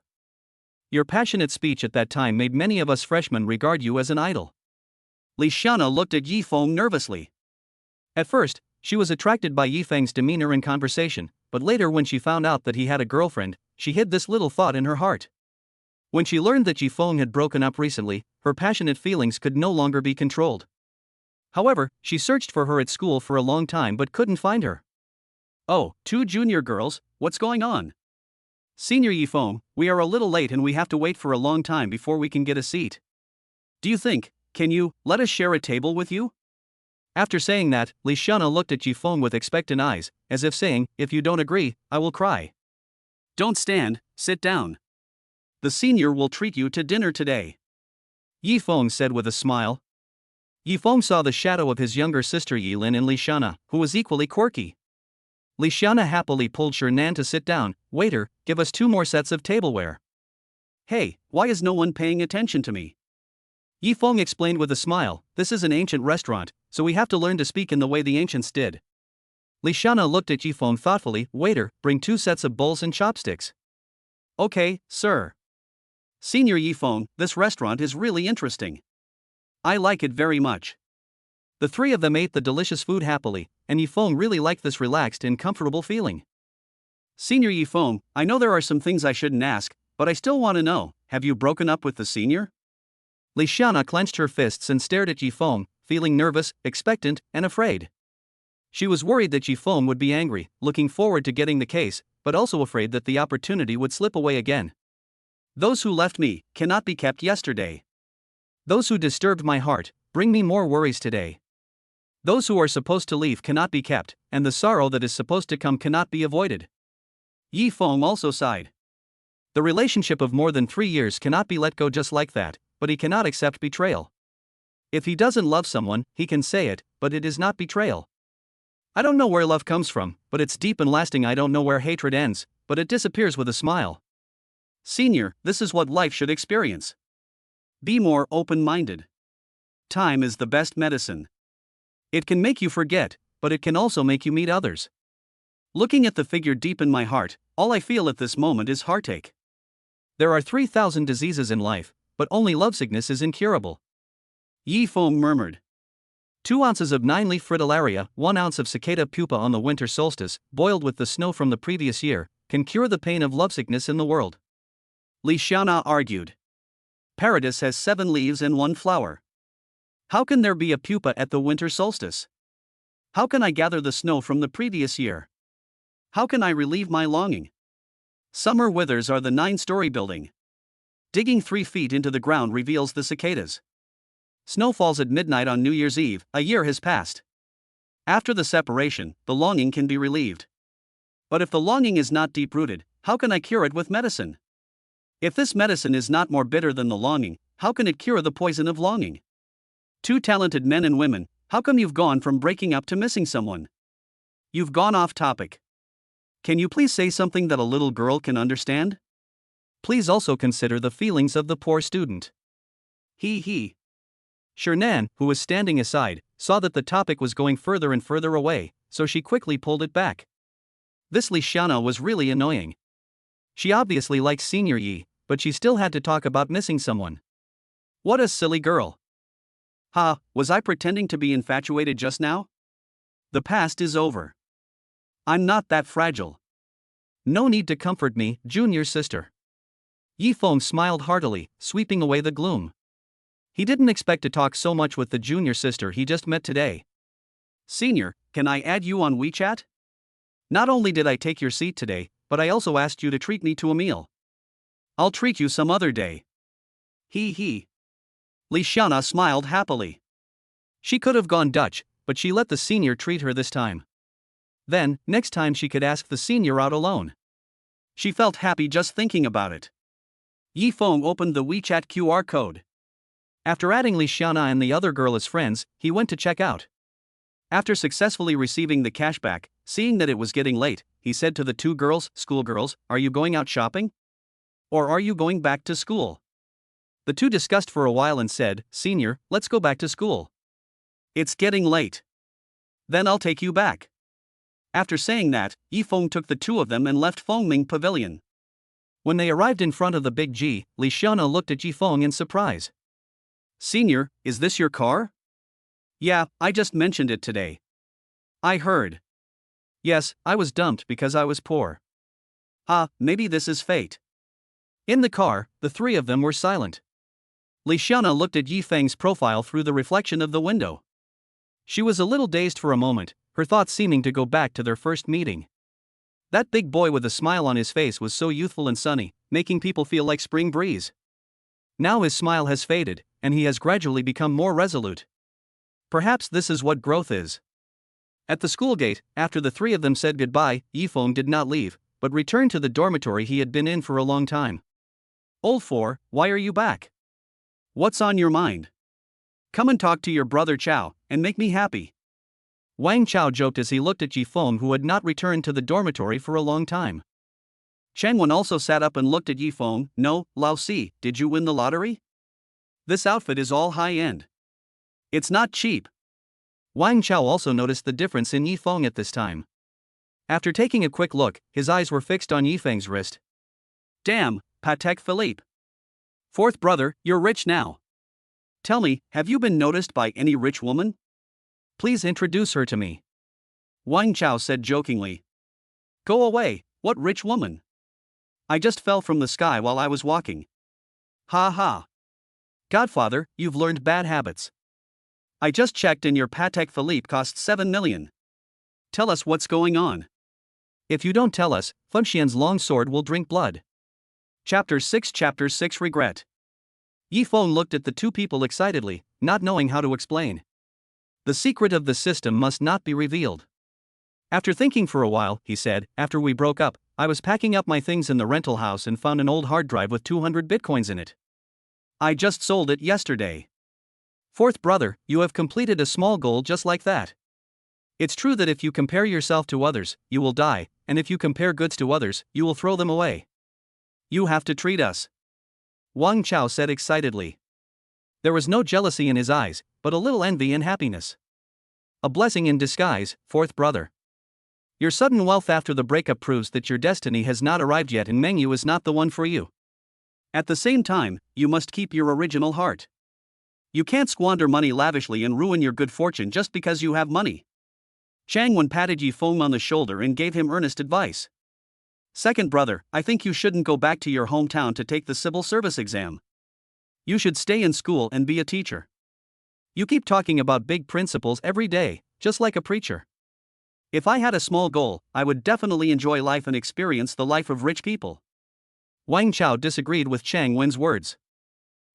Your passionate speech at that time made many of us freshmen regard you as an idol. Li Xiana looked at Yi Feng nervously. At first, she was attracted by Yi Feng's demeanor and conversation, but later when she found out that he had a girlfriend, she hid this little thought in her heart. When she learned that Yi Feng had broken up recently, her passionate feelings could no longer be controlled. However, she searched for her at school for a long time but couldn't find her. Oh, two junior girls, what's going on? Senior Yi Feng, we are a little late and we have to wait for a long time before we can get a seat. Do you think, can you, let us share a table with you? After saying that, Li Xiana looked at Yi Feng with expectant eyes, as if saying, if you don't agree, I will cry. Don't stand, sit down. The senior will treat you to dinner today. Yi Feng said with a smile. Yi Feng saw the shadow of his younger sister Yi Lin in Li Xiana, who was equally quirky. Li Xiana happily pulled Nan to sit down. Waiter, give us 2 more sets of tableware. Hey, why is no one paying attention to me? Yi Feng explained with a smile, this is an ancient restaurant, so we have to learn to speak in the way the ancients did. Li Xiana looked at Yi Feng thoughtfully. Waiter, bring 2 sets of bowls and chopsticks. Okay, sir. Senior Yi Feng, this restaurant is really interesting. I like it very much. The 3 of them ate the delicious food happily, and Yi Feng really liked this relaxed and comfortable feeling. Senior Yi Feng, I know there are some things I shouldn't ask, but I still want to know, have you broken up with the senior? Li Xiana clenched her fists and stared at Yi Feng, feeling nervous, expectant, and afraid. She was worried that Yi Feng would be angry, looking forward to getting the case, but also afraid that the opportunity would slip away again. Those who left me cannot be kept yesterday. Those who disturbed my heart bring me more worries today. Those who are supposed to leave cannot be kept, and the sorrow that is supposed to come cannot be avoided. Yi Feng also sighed. The relationship of more than 3 years cannot be let go just like that, but he cannot accept betrayal. If he doesn't love someone, he can say it, but it is not betrayal. I don't know where love comes from, but it's deep and lasting. I don't know where hatred ends, but it disappears with a smile. Senior, this is what life should experience. Be more open-minded. Time is the best medicine. It can make you forget, but it can also make you meet others. Looking at the figure deep in my heart, all I feel at this moment is heartache. There are 3,000 diseases in life, but only lovesickness is incurable. Yi Feng murmured. 2 ounces of 9-leaf fritillaria, 1 ounce of cicada pupa on the winter solstice, boiled with the snow from the previous year, can cure the pain of lovesickness in the world. Li Xiana argued. Paradise has 7 leaves and 1 flower. How can there be a pupa at the winter solstice? How can I gather the snow from the previous year? How can I relieve my longing? Summer withers are the 9-story building. Digging 3 feet into the ground reveals the cicadas. Snow falls at midnight on New Year's Eve, a year has passed. After the separation, the longing can be relieved. But if the longing is not deep-rooted, how can I cure it with medicine? If this medicine is not more bitter than the longing, how can it cure the poison of longing? 2 talented men and women, how come you've gone from breaking up to missing someone? You've gone off topic. Can you please say something that a little girl can understand? Please also consider the feelings of the poor student. He. Shernan, who was standing aside, saw that the topic was going further and further away, so she quickly pulled it back. This Lixiana was really annoying. She obviously liked Senior Yi, but she still had to talk about missing someone. What a silly girl. Ha, was I pretending to be infatuated just now? The past is over. I'm not that fragile. No need to comfort me, junior sister. Yi Feng smiled heartily, sweeping away the gloom. He didn't expect to talk so much with the junior sister he just met today. Senior, can I add you on WeChat? Not only did I take your seat today, but I also asked you to treat me to a meal. I'll treat you some other day. He. Lixiana smiled happily. She could have gone Dutch, but she let the senior treat her this time. Then, next time she could ask the senior out alone. She felt happy just thinking about it. Yi Feng opened the WeChat QR code. After adding Lixiana and the other girl as friends, he went to check out. After successfully receiving the cashback, seeing that it was getting late, he said to the two girls, "Schoolgirls, are you going out shopping? Or are you going back to school?" The two discussed for a while and said, "Senior, let's go back to school. It's getting late. Then I'll take you back." After saying that, Yi Feng took the two of them and left Fengming Pavilion. When they arrived in front of the big G, Lixiana looked at Yi Feng in surprise. "Senior, is this your car?" "Yeah, I just mentioned it today." "I heard." "Yes, I was dumped because I was poor." Maybe this is fate." In the car, the three of them were silent. Lixiana looked at Yi Feng's profile through the reflection of the window. She was a little dazed for a moment, her thoughts seeming to go back to their first meeting. That big boy with a smile on his face was so youthful and sunny, making people feel like spring breeze. Now his smile has faded, and he has gradually become more resolute. Perhaps this is what growth is. At the school gate, after the three of them said goodbye, Yi Feng did not leave, but returned to the dormitory he had been in for a long time. "Old four, why are you back? What's on your mind? Come and talk to your brother Chow, and make me happy." Wang Chao joked as he looked at Yi Feng, who had not returned to the dormitory for a long time. Changwen also sat up and looked at Yi Feng. "No, Lao Si, did you win the lottery? This outfit is all high-end. It's not cheap." Wang Chao also noticed the difference in Yi Feng at this time. After taking a quick look, his eyes were fixed on Yi Feng's wrist. "Damn, Patek Philippe. Fourth brother, you're rich now. Tell me, have you been noticed by any rich woman? Please introduce her to me." Wang Chao said jokingly. "Go away, what rich woman? I just fell from the sky while I was walking. Ha. Godfather, you've learned bad habits. I just checked and your Patek Philippe costs 7 million. Tell us what's going on. If you don't tell us, Funxian's long sword will drink blood." Chapter 6 Regret. Yi Feng looked at the two people excitedly, not knowing how to explain. The secret of the system must not be revealed. After thinking for a while, he said, "After we broke up, I was packing up my things in the rental house and found an old hard drive with 200 bitcoins in it. I just sold it yesterday. Fourth brother, you have completed a small goal just like that. It's true that if you compare yourself to others, you will die, and if you compare goods to others, you will throw them away. You have to treat us." Wang Chao said excitedly. There was no jealousy in his eyes, but a little envy and happiness. "A blessing in disguise, fourth brother. Your sudden wealth after the breakup proves that your destiny has not arrived yet and Mengyu is not the one for you. At the same time, you must keep your original heart. You can't squander money lavishly and ruin your good fortune just because you have money." Changwen patted Yi Feng on the shoulder and gave him earnest advice. "Second brother, I think you shouldn't go back to your hometown to take the civil service exam. You should stay in school and be a teacher. You keep talking about big principles every day, just like a preacher. If I had a small goal, I would definitely enjoy life and experience the life of rich people." Wang Chao disagreed with Chang Wen's words.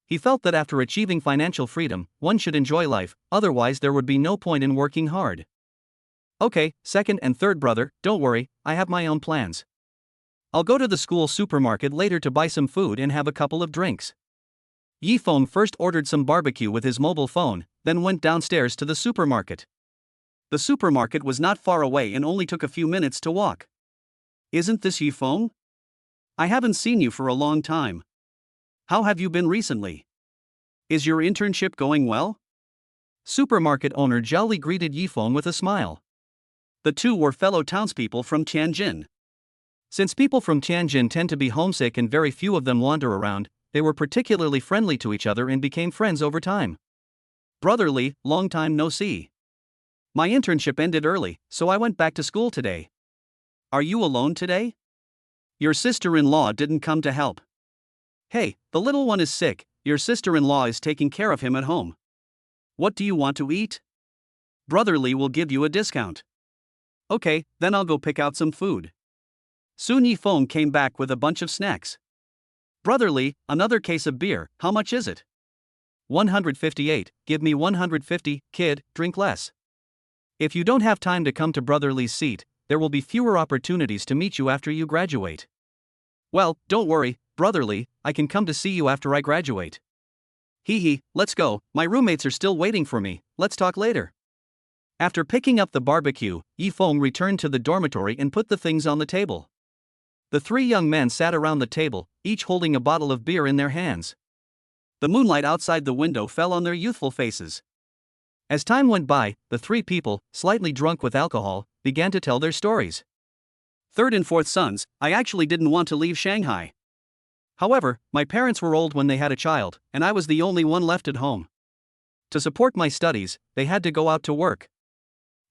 He felt that after achieving financial freedom, one should enjoy life, otherwise there would be no point in working hard. "Okay, second and third brother, don't worry, I have my own plans. I'll go to the school supermarket later to buy some food and have a couple of drinks." Yi Feng first ordered some barbecue with his mobile phone, then went downstairs to the supermarket. The supermarket was not far away and only took a few minutes to walk. "Isn't this Yi Feng?" I haven't seen you for a long time. How have you been recently? Is your internship going well? Supermarket owner jolly greeted Yifeng with a smile. The two were fellow townspeople from Tianjin. Since people from Tianjin tend to be homesick and very few of them wander around, they were particularly friendly to each other and became friends over time. Brotherly, long time no see. My internship ended early, so I went back to school today. Are you alone today? Your sister-in-law didn't come to help. Hey, the little one is sick, your sister-in-law is taking care of him at home. What do you want to eat? Brotherly will give you a discount. Okay, then I'll go pick out some food. Soon Yifeng came back with a bunch of snacks. Brotherly, another case of beer, how much is it? 158, give me 150, kid, drink less. If you don't have time to come to Brotherly's seat, there will be fewer opportunities to meet you after you graduate. Well, don't worry, Brotherly, I can come to see you after I graduate. Hee hee, let's go, my roommates are still waiting for me, let's talk later. After picking up the barbecue, Yifeng returned to the dormitory and put the things on the table. The three young men sat around the table, each holding a bottle of beer in their hands. The moonlight outside the window fell on their youthful faces. As time went by, the three people, slightly drunk with alcohol, began to tell their stories. Third and fourth sons, I actually didn't want to leave Shanghai. However, my parents were old when they had a child, and I was the only one left at home. To support my studies, they had to go out to work.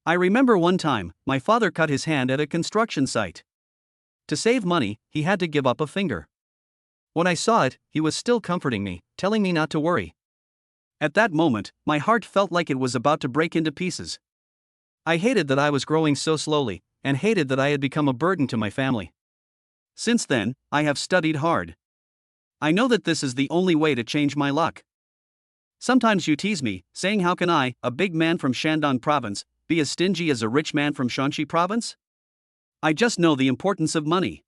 I remember one time, my father cut his hand at a construction site. To save money, he had to give up a finger. When I saw it, he was still comforting me, telling me not to worry. At that moment, my heart felt like it was about to break into pieces. I hated that I was growing so slowly, and hated that I had become a burden to my family. Since then, I have studied hard. I know that this is the only way to change my luck. Sometimes you tease me, saying how can I, a big man from Shandong province, be as stingy as a rich man from Shanxi province? I just know the importance of money.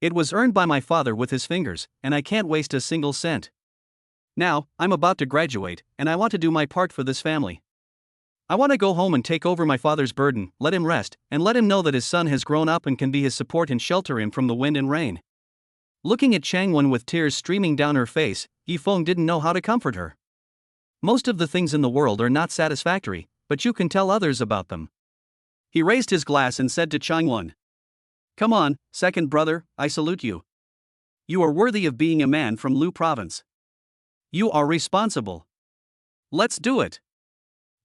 It was earned by my father with his fingers, and I can't waste a single cent. Now, I'm about to graduate, and I want to do my part for this family. I want to go home and take over my father's burden, let him rest, and let him know that his son has grown up and can be his support and shelter him from the wind and rain. Looking at Changwen with tears streaming down her face, Yifeng didn't know how to comfort her. Most of the things in the world are not satisfactory, but you can tell others about them. He raised his glass and said to Changwen, "Come on, second brother, I salute you. You are worthy of being a man from Lu province. You are responsible. Let's do it.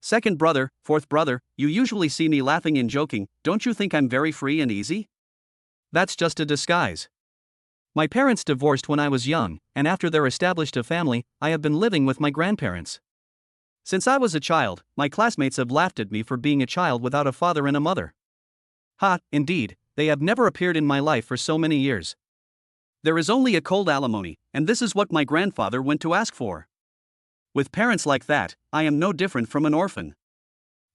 Second brother, fourth brother, you usually see me laughing and joking, don't you think I'm very free and easy? That's just a disguise. My parents divorced when I was young, and after they're established a family, I have been living with my grandparents. Since I was a child, my classmates have laughed at me for being a child without a father and a mother. Ha, indeed, they have never appeared in my life for so many years. There is only a cold alimony, and this is what my grandfather went to ask for. With parents like that, I am no different from an orphan.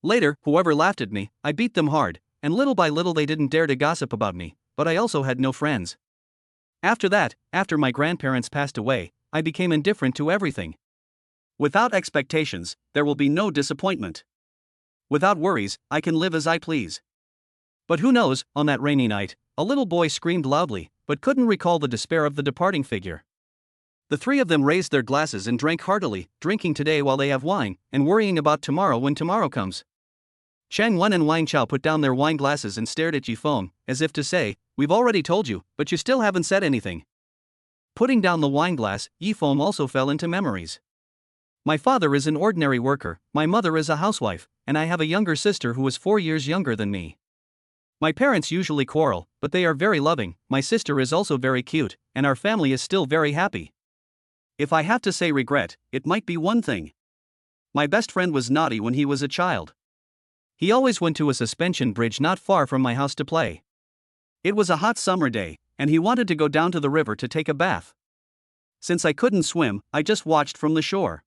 Later, whoever laughed at me, I beat them hard, and little by little they didn't dare to gossip about me, but I also had no friends. After that, after my grandparents passed away, I became indifferent to everything. Without expectations, there will be no disappointment. Without worries, I can live as I please. But who knows, on that rainy night, a little boy screamed loudly, but couldn't recall the despair of the departing figure. The three of them raised their glasses and drank heartily, drinking today while they have wine, and worrying about tomorrow when tomorrow comes. Chang Wen and Wang Chao put down their wine glasses and stared at Yifeng, as if to say, "We've already told you, but you still haven't said anything." Putting down the wine glass, Yifeng also fell into memories. My father is an ordinary worker, my mother is a housewife, and I have a younger sister who is 4 years younger than me. My parents usually quarrel, but they are very loving, my sister is also very cute, and our family is still very happy. If I have to say regret, it might be one thing. My best friend was naughty when he was a child. He always went to a suspension bridge not far from my house to play. It was a hot summer day, and he wanted to go down to the river to take a bath. Since I couldn't swim, I just watched from the shore.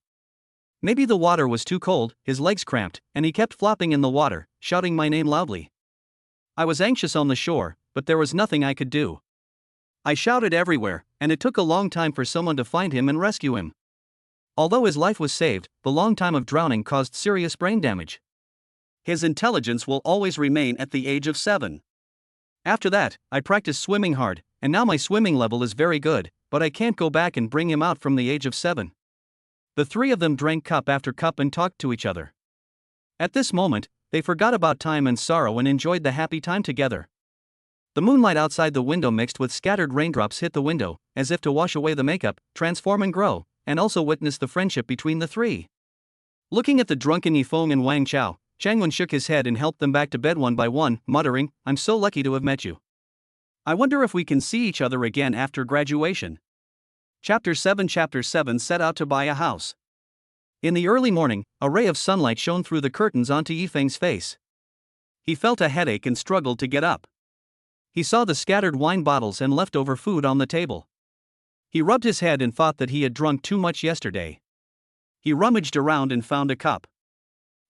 Maybe the water was too cold, his legs cramped, and he kept flopping in the water, shouting my name loudly. I was anxious on the shore, but there was nothing I could do. I shouted everywhere, and it took a long time for someone to find him and rescue him. Although his life was saved, the long time of drowning caused serious brain damage. His intelligence will always remain at the age of 7. After that, I practiced swimming hard, and now my swimming level is very good, but I can't go back and bring him out from the age of 7. The three of them drank cup after cup and talked to each other. At this moment, they forgot about time and sorrow and enjoyed the happy time together. The moonlight outside the window mixed with scattered raindrops hit the window, as if to wash away the makeup, transform and grow, and also witness the friendship between the three. Looking at the drunken Yifeng and Wang Chao, Changwen shook his head and helped them back to bed one by one, muttering, "I'm so lucky to have met you. I wonder if we can see each other again after graduation." Chapter 7 set out to buy a house. In the early morning, a ray of sunlight shone through the curtains onto Yifeng's face. He felt a headache and struggled to get up. He saw the scattered wine bottles and leftover food on the table. He rubbed his head and thought that he had drunk too much yesterday. He rummaged around and found a cup.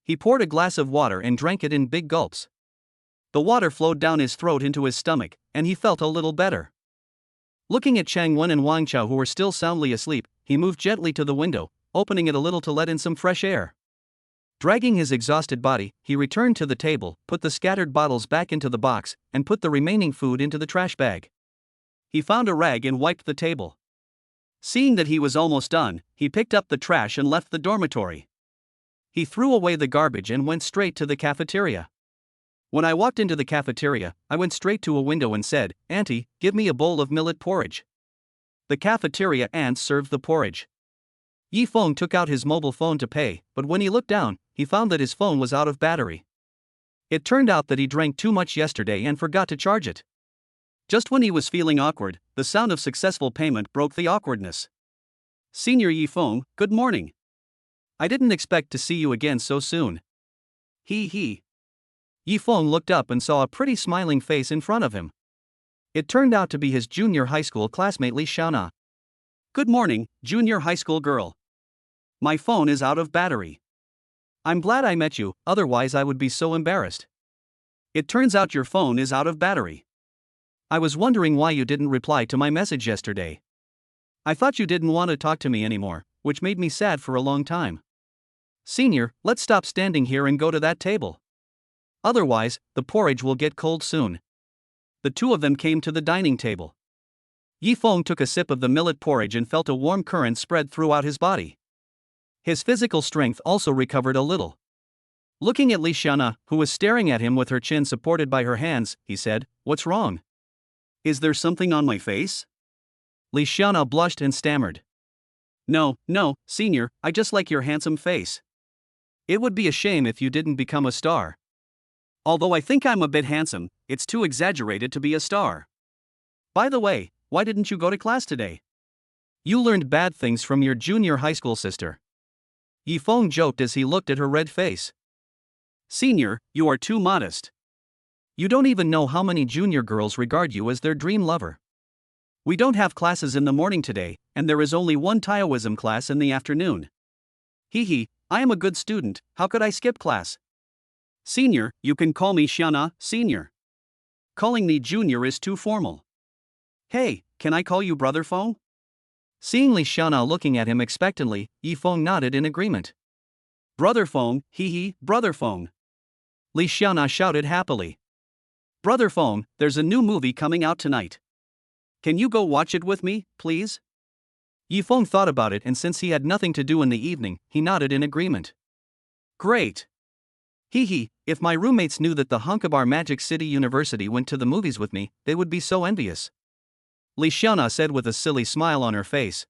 He poured a glass of water and drank it in big gulps. The water flowed down his throat into his stomach, and he felt a little better. Looking at Chang Wen and Wang Chao, who were still soundly asleep, he moved gently to the window, opening it a little to let in some fresh air. Dragging his exhausted body, he returned to the table, put the scattered bottles back into the box, and put the remaining food into the trash bag. He found a rag and wiped the table. Seeing that he was almost done, he picked up the trash and left the dormitory. He threw away the garbage and went straight to the cafeteria. When I walked into the cafeteria, I went straight to a window and said, "Auntie, give me a bowl of millet porridge." The cafeteria aunt served the porridge. Yifeng took out his mobile phone to pay, but when he looked down, he found that his phone was out of battery. It turned out that he drank too much yesterday and forgot to charge it. Just when he was feeling awkward, the sound of successful payment broke the awkwardness. "Senior Yifeng, good morning. I didn't expect to see you again so soon." He. Yifeng looked up and saw a pretty smiling face in front of him. It turned out to be his junior high school classmate Li Xiaona. "Good morning, junior high school girl. My phone is out of battery. I'm glad I met you, otherwise I would be so embarrassed. It turns out your phone is out of battery. I was wondering why you didn't reply to my message yesterday. I thought you didn't want to talk to me anymore, which made me sad for a long time. Senior, let's stop standing here and go to that table. Otherwise, the porridge will get cold soon." The two of them came to the dining table. Yifeng took a sip of the millet porridge and felt a warm current spread throughout his body. His physical strength also recovered a little. Looking at Li Xiaona, who was staring at him with her chin supported by her hands, he said, "What's wrong? Is there something on my face?" Li Xiaona blushed and stammered. No, senior, I just like your handsome face. It would be a shame if you didn't become a star. Although I think I'm a bit handsome, it's too exaggerated to be a star. By the way, why didn't you go to class today? You learned bad things from your junior high school sister." Yifeng joked as he looked at her red face. "Senior, you are too modest. You don't even know how many junior girls regard you as their dream lover. We don't have classes in the morning today, and there is only one Taoism class in the afternoon. I am a good student, how could I skip class? Senior, you can call me Xiaona, senior. Calling me junior is too formal. Hey, can I call you brother Feng?" Seeing Li Xiaona looking at him expectantly, Yifeng nodded in agreement. "Brother Feng, brother Feng." Li Xiaona shouted happily. "Brother Feng, there's a new movie coming out tonight. Can you go watch it with me, please?" Yifeng thought about it, and since he had nothing to do in the evening, he nodded in agreement. "Great. If my roommates knew that the hunk of our Magic City University went to the movies with me, they would be so envious," Li Xiaona said with a silly smile on her face.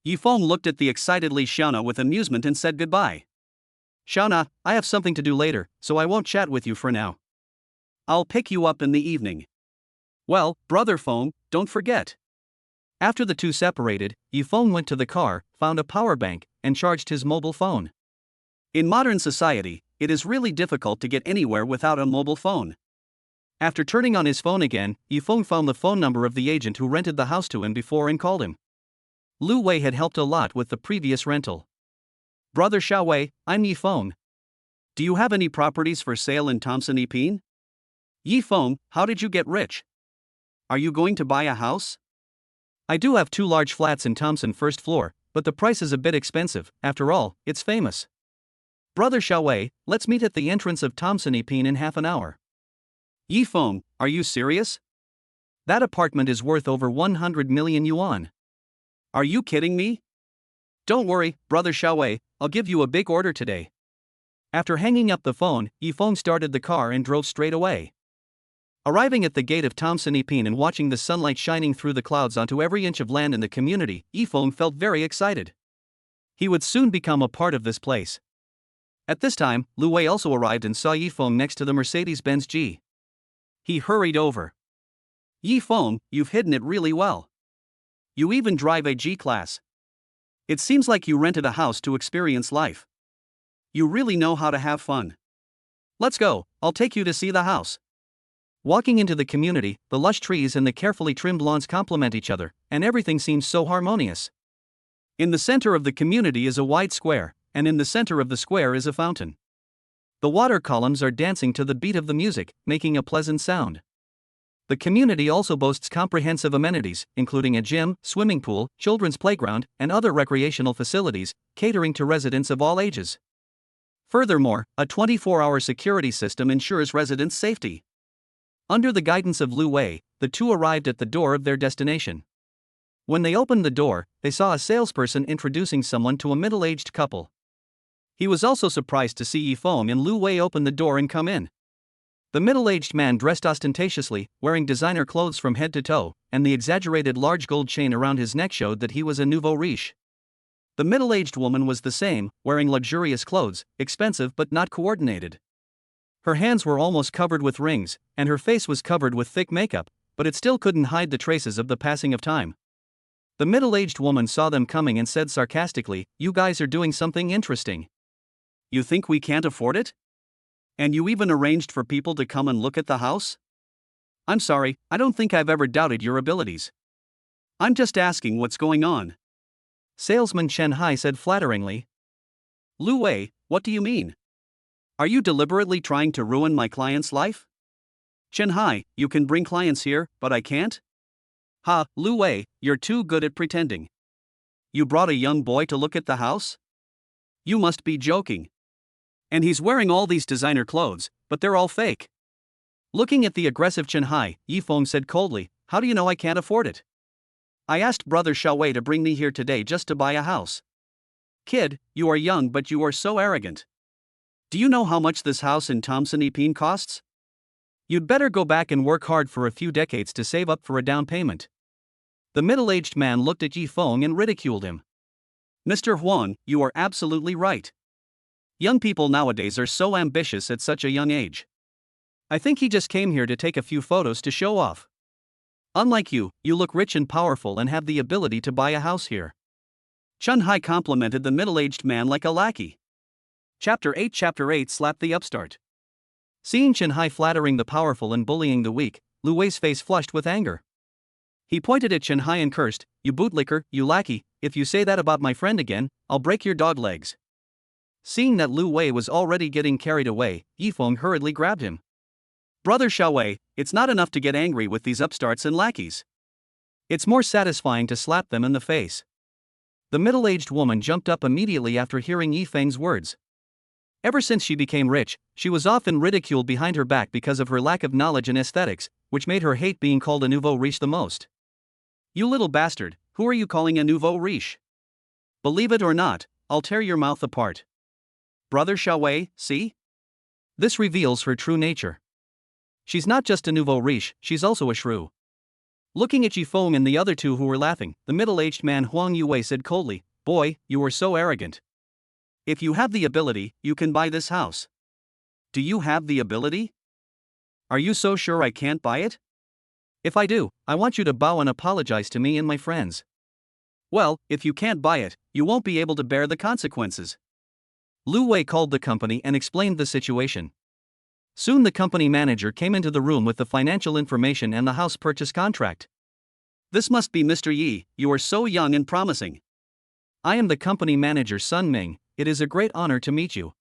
Yifeng looked at the excited Li Xiaona with amusement and said goodbye. "Xiaona, I have something to do later, so I won't chat with you for now. I'll pick you up in the evening. Well, brother Feng, don't forget." After the two separated, Yifeng went to the car, found a power bank, and charged his mobile phone. In modern society, it is really difficult to get anywhere without a mobile phone. After turning on his phone again, Yifeng found the phone number of the agent who rented the house to him before and called him. Lu Wei had helped a lot with the previous rental. "Brother Xiao Wei, I'm Yifeng. Do you have any properties for sale in Thompson Epine? Yifeng, how did you get rich? Are you going to buy a house?" "I do have 2 large flats in Thompson first floor, but the price is a bit expensive, after all, it's famous. Brother Xiao Wei, let's meet at the entrance of Thompson Epine in half an hour." "Yifeng, are you serious? That apartment is worth over 100 million yuan. Are you kidding me? Don't worry, brother Xiaowei, I'll give you a big order today. After hanging up the phone, Yifeng started the car and drove straight away. Arriving at the gate of Thompson Epine and watching the sunlight shining through the clouds onto every inch of land in the community, Yifeng felt very excited. He would soon become a part of this place. At this time, Lu Wei also arrived and saw Yifeng next to the Mercedes-Benz G. He hurried over. Yifeng, you've hidden it really well. You even drive a G-Class. It seems like you rented a house to experience life. You really know how to have fun. Let's go, I'll take you to see the house. Walking into the community, the lush trees and the carefully trimmed lawns complement each other, and everything seems so harmonious. In the center of the community is a wide square, and in the center of the square is a fountain. The water columns are dancing to the beat of the music, making a pleasant sound. The community also boasts comprehensive amenities, including a gym, swimming pool, children's playground, and other recreational facilities, catering to residents of all ages. Furthermore, a 24-hour security system ensures residents' safety. Under the guidance of Lu Wei, the two arrived at the door of their destination. When they opened the door, they saw a salesperson introducing someone to a middle-aged couple. He was also surprised to see Yifeng and Lu Wei open the door and come in. The middle-aged man dressed ostentatiously, wearing designer clothes from head to toe, and the exaggerated large gold chain around his neck showed that he was a nouveau riche. The middle-aged woman was the same, wearing luxurious clothes, expensive but not coordinated. Her hands were almost covered with rings, and her face was covered with thick makeup, but it still couldn't hide the traces of the passing of time. The middle-aged woman saw them coming and said sarcastically, "You guys are doing something interesting. You think we can't afford it? And you even arranged for people to come and look at the house? I'm sorry, I don't think I've ever doubted your abilities. I'm just asking what's going on." Salesman Chen Hai said flatteringly. "Lu Wei, what do you mean? Are you deliberately trying to ruin my client's life? Chen Hai, you can bring clients here, but I can't? Ha, Lu Wei, you're too good at pretending. You brought a young boy to look at the house? You must be joking. And he's wearing all these designer clothes, but they're all fake." Looking at the aggressive Chen Hai, Yifeng said coldly, "How do you know I can't afford it? I asked brother Xiaowei to bring me here today just to buy a house. Kid, you are young but you are so arrogant. Do you know how much this house in Thompson Epine costs? You'd better go back and work hard for a few decades to save up for a down payment." The middle-aged man looked at Yifeng and ridiculed him. "Mr. Huang, you are absolutely right. Young people nowadays are so ambitious at such a young age. I think he just came here to take a few photos to show off. Unlike you, you look rich and powerful and have the ability to buy a house here." Chen Hai complimented the middle-aged man like a lackey. Chapter 8 Slap the Upstart. Seeing Chen Hai flattering the powerful and bullying the weak, Lu Wei's face flushed with anger. He pointed at Chen Hai and cursed, "You bootlicker, you lackey, if you say that about my friend again, I'll break your dog legs." Seeing that Lu Wei was already getting carried away, Yifeng hurriedly grabbed him. "Brother Xiaowei, it's not enough to get angry with these upstarts and lackeys. It's more satisfying to slap them in the face." The middle-aged woman jumped up immediately after hearing Yifeng's words. Ever since she became rich, she was often ridiculed behind her back because of her lack of knowledge in aesthetics, which made her hate being called a nouveau riche the most. "You little bastard, who are you calling a nouveau riche? Believe it or not, I'll tear your mouth apart. Brother Xiaowei, see? This reveals her true nature. She's not just a nouveau riche, she's also a shrew." Looking at Yifeng and the other two who were laughing, the middle-aged man Huang Yue said coldly, "Boy, you are so arrogant. If you have the ability, you can buy this house. Do you have the ability? Are you so sure I can't buy it? If I do, I want you to bow and apologize to me and my friends. Well, if you can't buy it, you won't be able to bear the consequences." Lu Wei called the company and explained the situation. Soon the company manager came into the room with the financial information and the house purchase contract. "This must be Mr. Yi, you are so young and promising. I am the company manager Sun Ming, it is a great honor to meet you.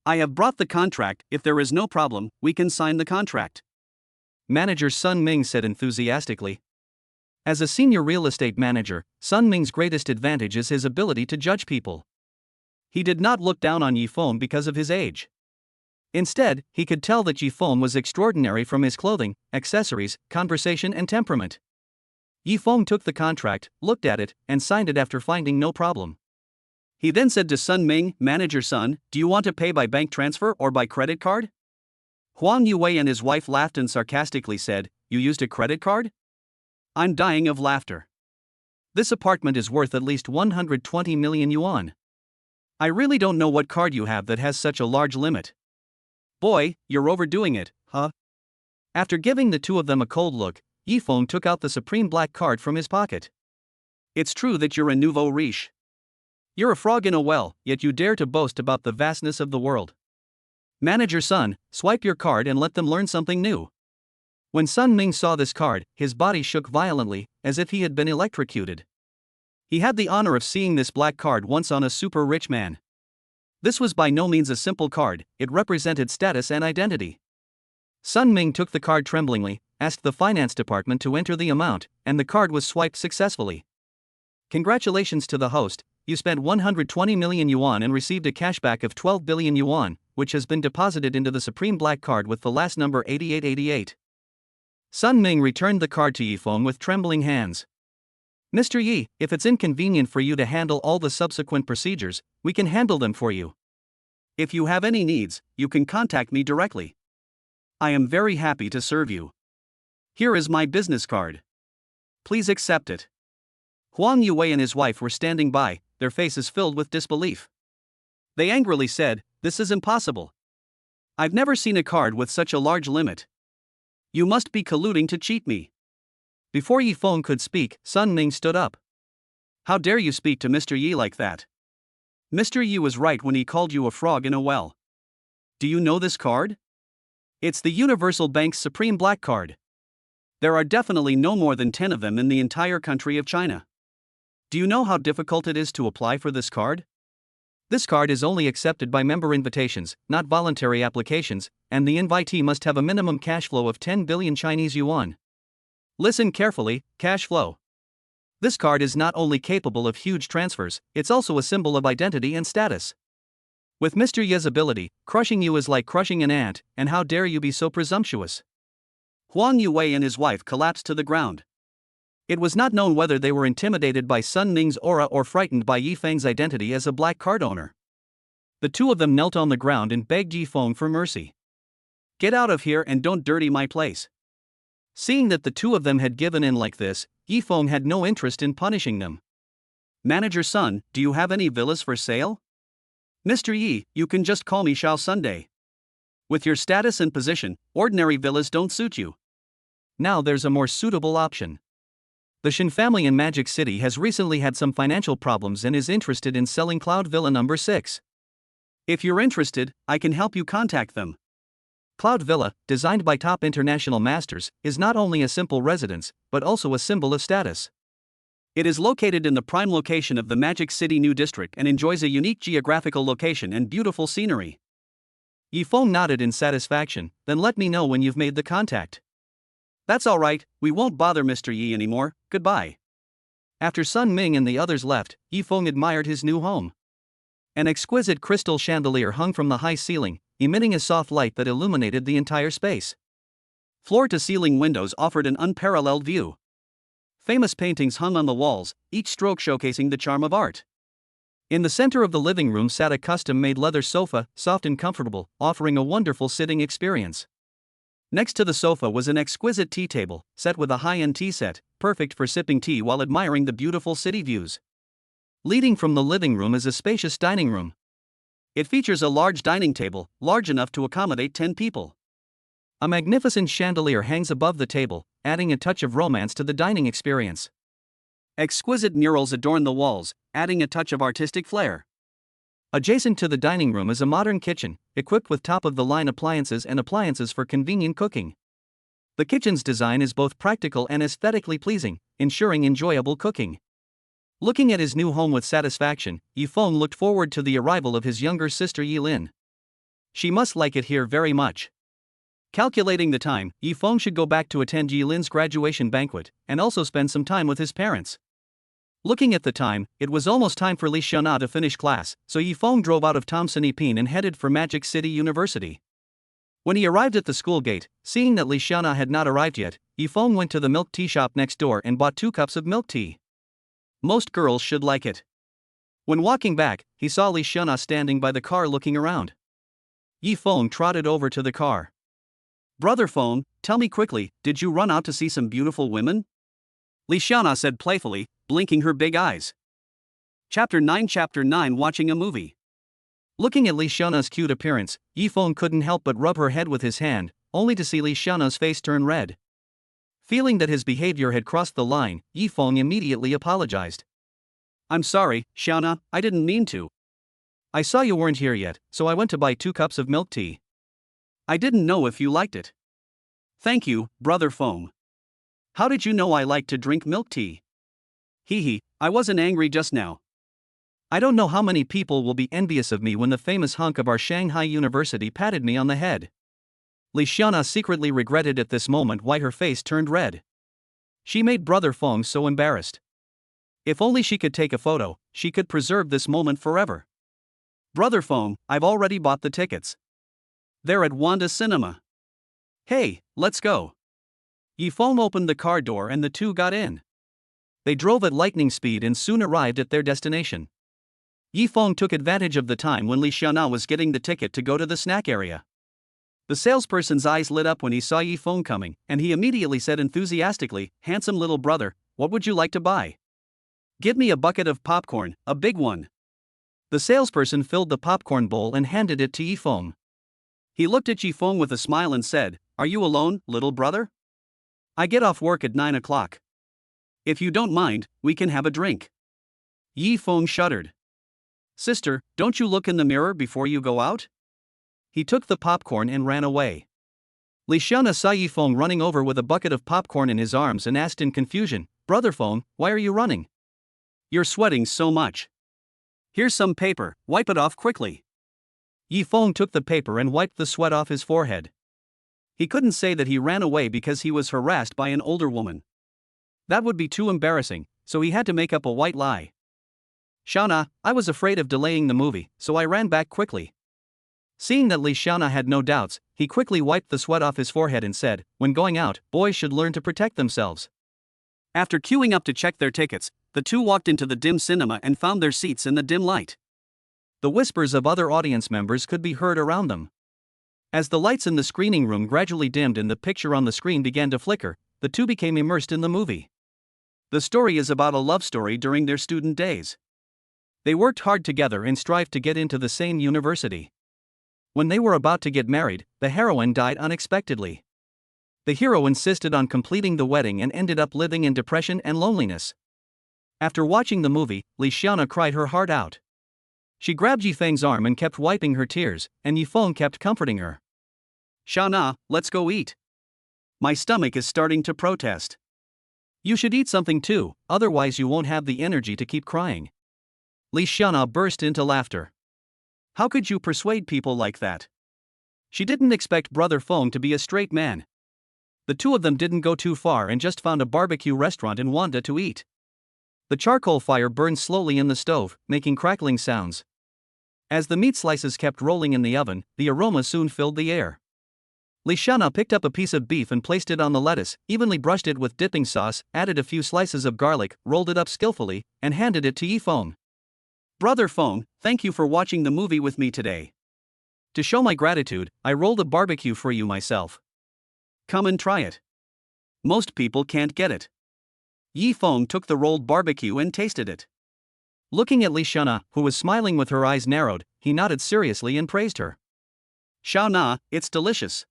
I have brought the contract, if there is no problem, we can sign the contract." Manager Sun Ming said enthusiastically. As a senior real estate manager, Sun Ming's greatest advantage is his ability to judge people. He did not look down on Yifeng because of his age. Instead, he could tell that Yifeng was extraordinary from his clothing, accessories, conversation and temperament. Yifeng took the contract, looked at it, and signed it after finding no problem. He then said to Sun Ming, "Manager Sun, do you want to pay by bank transfer or by credit card?" Huang Yue and his wife laughed and sarcastically said, "You used a credit card?" I'm dying of laughter. This apartment is worth at least 120 million yuan. I really don't know what card you have that has such a large limit. Boy, you're overdoing it, huh? After giving the two of them a cold look, Yifeng took out the supreme black card from his pocket. It's true that you're a nouveau riche. You're a frog in a well, yet you dare to boast about the vastness of the world. Manager Sun, swipe your card and let them learn something new. When Sun Ming saw this card, his body shook violently, as if he had been electrocuted. He had the honor of seeing this black card once on a super rich man. This was by no means a simple card, it represented status and identity. Sun Ming took the card tremblingly, asked the finance department to enter the amount, and the card was swiped successfully. Congratulations to the host, you spent 120 million yuan and received a cashback of 12 billion yuan, which has been deposited into the supreme black card with the last number 8888. Sun Ming returned the card to Yifeng with trembling hands. Mr. Yi, if it's inconvenient for you to handle all the subsequent procedures, we can handle them for you. If you have any needs, you can contact me directly. I am very happy to serve you. Here is my business card. Please accept it. Huang Yue and his wife were standing by, their faces filled with disbelief. They angrily said, "This is impossible. I've never seen a card with such a large limit. You must be colluding to cheat me." Before Yifeng could speak, Sun Ming stood up. "How dare you speak to Mr. Yi like that? Mr. Yi was right when he called you a frog in a well. Do you know this card? It's the Universal Bank's Supreme Black Card. There are definitely no more than 10 of them in the entire country of China. Do you know how difficult it is to apply for this card? This card is only accepted by member invitations, not voluntary applications, and the invitee must have a minimum cash flow of 10 billion Chinese yuan. Listen carefully, cash flow. This card is not only capable of huge transfers, it's also a symbol of identity and status. With Mr. Ye's ability, crushing you is like crushing an ant, and how dare you be so presumptuous?" Huang Yue and his wife collapsed to the ground. It was not known whether they were intimidated by Sun Ming's aura or frightened by Yifeng's identity as a black card owner. The two of them knelt on the ground and begged Yifeng for mercy. "Get out of here and don't dirty my place." Seeing that the two of them had given in like this, Yifeng had no interest in punishing them. "Manager Sun, do you have any villas for sale?" "Mr. Yi, you can just call me Xiao Sunday. With your status and position, ordinary villas don't suit you. Now there's a more suitable option. The Shin family in Magic City has recently had some financial problems and is interested in selling Cloud Villa number 6. If you're interested, I can help you contact them. Cloud Villa, designed by top international masters, is not only a simple residence, but also a symbol of status. It is located in the prime location of the Magic City New District and enjoys a unique geographical location and beautiful scenery. Yifeng nodded in satisfaction, "Then let me know when you've made the contact." "That's all right, we won't bother Mr. Yi anymore, goodbye." After Sun Ming and the others left, Yifeng admired his new home. An exquisite crystal chandelier hung from the high ceiling, emitting a soft light that illuminated the entire space. Floor-to-ceiling windows offered an unparalleled view. Famous paintings hung on the walls, each stroke showcasing the charm of art. In the center of the living room sat a custom-made leather sofa, soft and comfortable, offering a wonderful sitting experience. Next to the sofa was an exquisite tea table, set with a high-end tea set, perfect for sipping tea while admiring the beautiful city views. Leading from the living room is a spacious dining room. It features a large dining table, large enough to accommodate 10 people. A magnificent chandelier hangs above the table, adding a touch of romance to the dining experience. Exquisite murals adorn the walls, adding a touch of artistic flair. Adjacent to the dining room is a modern kitchen, equipped with top-of-the-line appliances and appliances for convenient cooking. The kitchen's design is both practical and aesthetically pleasing, ensuring enjoyable cooking. Looking at his new home with satisfaction, Yifeng looked forward to the arrival of his younger sister Yilin. She must like it here very much. Calculating the time, Yifeng should go back to attend Yilin's graduation banquet, and also spend some time with his parents. Looking at the time, it was almost time for Li Xiaona to finish class, so Yifeng drove out of Tomson Ipin and headed for Magic City University. When he arrived at the school gate, seeing that Li Xiana had not arrived yet, Yifeng went to the milk tea shop next door and bought 2 cups of milk tea. Most girls should like it. When walking back, he saw Li Xiana standing by the car looking around. Yifeng trotted over to the car. "Brother Feng, tell me quickly, did you run out to see some beautiful women?" Li Xiana said playfully, blinking her big eyes. Chapter 9 Watching a movie. Looking at Li Xiana's cute appearance, Yifeng couldn't help but rub her head with his hand, only to see Li Xiana's face turn red. Feeling that his behavior had crossed the line, Yifeng immediately apologized. "I'm sorry, Xiana, I didn't mean to. I saw you weren't here yet, so I went to buy 2 cups of milk tea. I didn't know if you liked it." "Thank you, Brother Feng. How did you know I like to drink milk tea?" "Hee, I wasn't angry just now. I don't know how many people will be envious of me when the famous hunk of our Shanghai University patted me on the head." Li Xiana secretly regretted at this moment why her face turned red. She made Brother Feng so embarrassed. If only she could take a photo, she could preserve this moment forever. "Brother Feng, I've already bought the tickets. They're at Wanda Cinema. Hey, let's go." Yifeng opened the car door and the two got in. They drove at lightning speed and soon arrived at their destination. Yifeng took advantage of the time when Li Xiana was getting the ticket to go to the snack area. The salesperson's eyes lit up when he saw Yifeng coming, and he immediately said enthusiastically, "Handsome little brother, what would you like to buy?" "Give me a bucket of popcorn, a big one." The salesperson filled the popcorn bowl and handed it to Yifeng. He looked at Yifeng with a smile and said, "Are you alone, little brother? I get off work at 9 o'clock. If you don't mind, we can have a drink." Yifeng shuddered. "Sister, don't you look in the mirror before you go out?" He took the popcorn and ran away. Li Xiana saw Yifeng running over with a bucket of popcorn in his arms and asked in confusion, "Brother Feng, why are you running? You're sweating so much. Here's some paper, wipe it off quickly." Yifeng took the paper and wiped the sweat off his forehead. He couldn't say that he ran away because he was harassed by an older woman. That would be too embarrassing, so he had to make up a white lie. "Xiana, I was afraid of delaying the movie, so I ran back quickly." Seeing that Li Xiana had no doubts, he quickly wiped the sweat off his forehead and said, "When going out, boys should learn to protect themselves." After queuing up to check their tickets, the two walked into the dim cinema and found their seats in the dim light. The whispers of other audience members could be heard around them. As the lights in the screening room gradually dimmed and the picture on the screen began to flicker, the two became immersed in the movie. The story is about a love story during their student days. They worked hard together and strived to get into the same university. When they were about to get married, the heroine died unexpectedly. The hero insisted on completing the wedding and ended up living in depression and loneliness. After watching the movie, Li Xiana cried her heart out. She grabbed Yifeng's arm and kept wiping her tears, and Yifeng kept comforting her. "Xiana, let's go eat. My stomach is starting to protest." "You should eat something too, otherwise you won't have the energy to keep crying." Li Xiana burst into laughter. How could you persuade people like that? She didn't expect Brother Feng to be a straight man. The two of them didn't go too far and just found a barbecue restaurant in Wanda to eat. The charcoal fire burned slowly in the stove, making crackling sounds. As the meat slices kept rolling in the oven, the aroma soon filled the air. Li Xiana picked up a piece of beef and placed it on the lettuce, evenly brushed it with dipping sauce, added a few slices of garlic, rolled it up skillfully, and handed it to Yifeng. "Brother Feng, thank you for watching the movie with me today. To show my gratitude, I rolled a barbecue for you myself. Come and try it. Most people can't get it." Yifeng took the rolled barbecue and tasted it. Looking at Li Xiana, who was smiling with her eyes narrowed, he nodded seriously and praised her. "Xiana, it's delicious.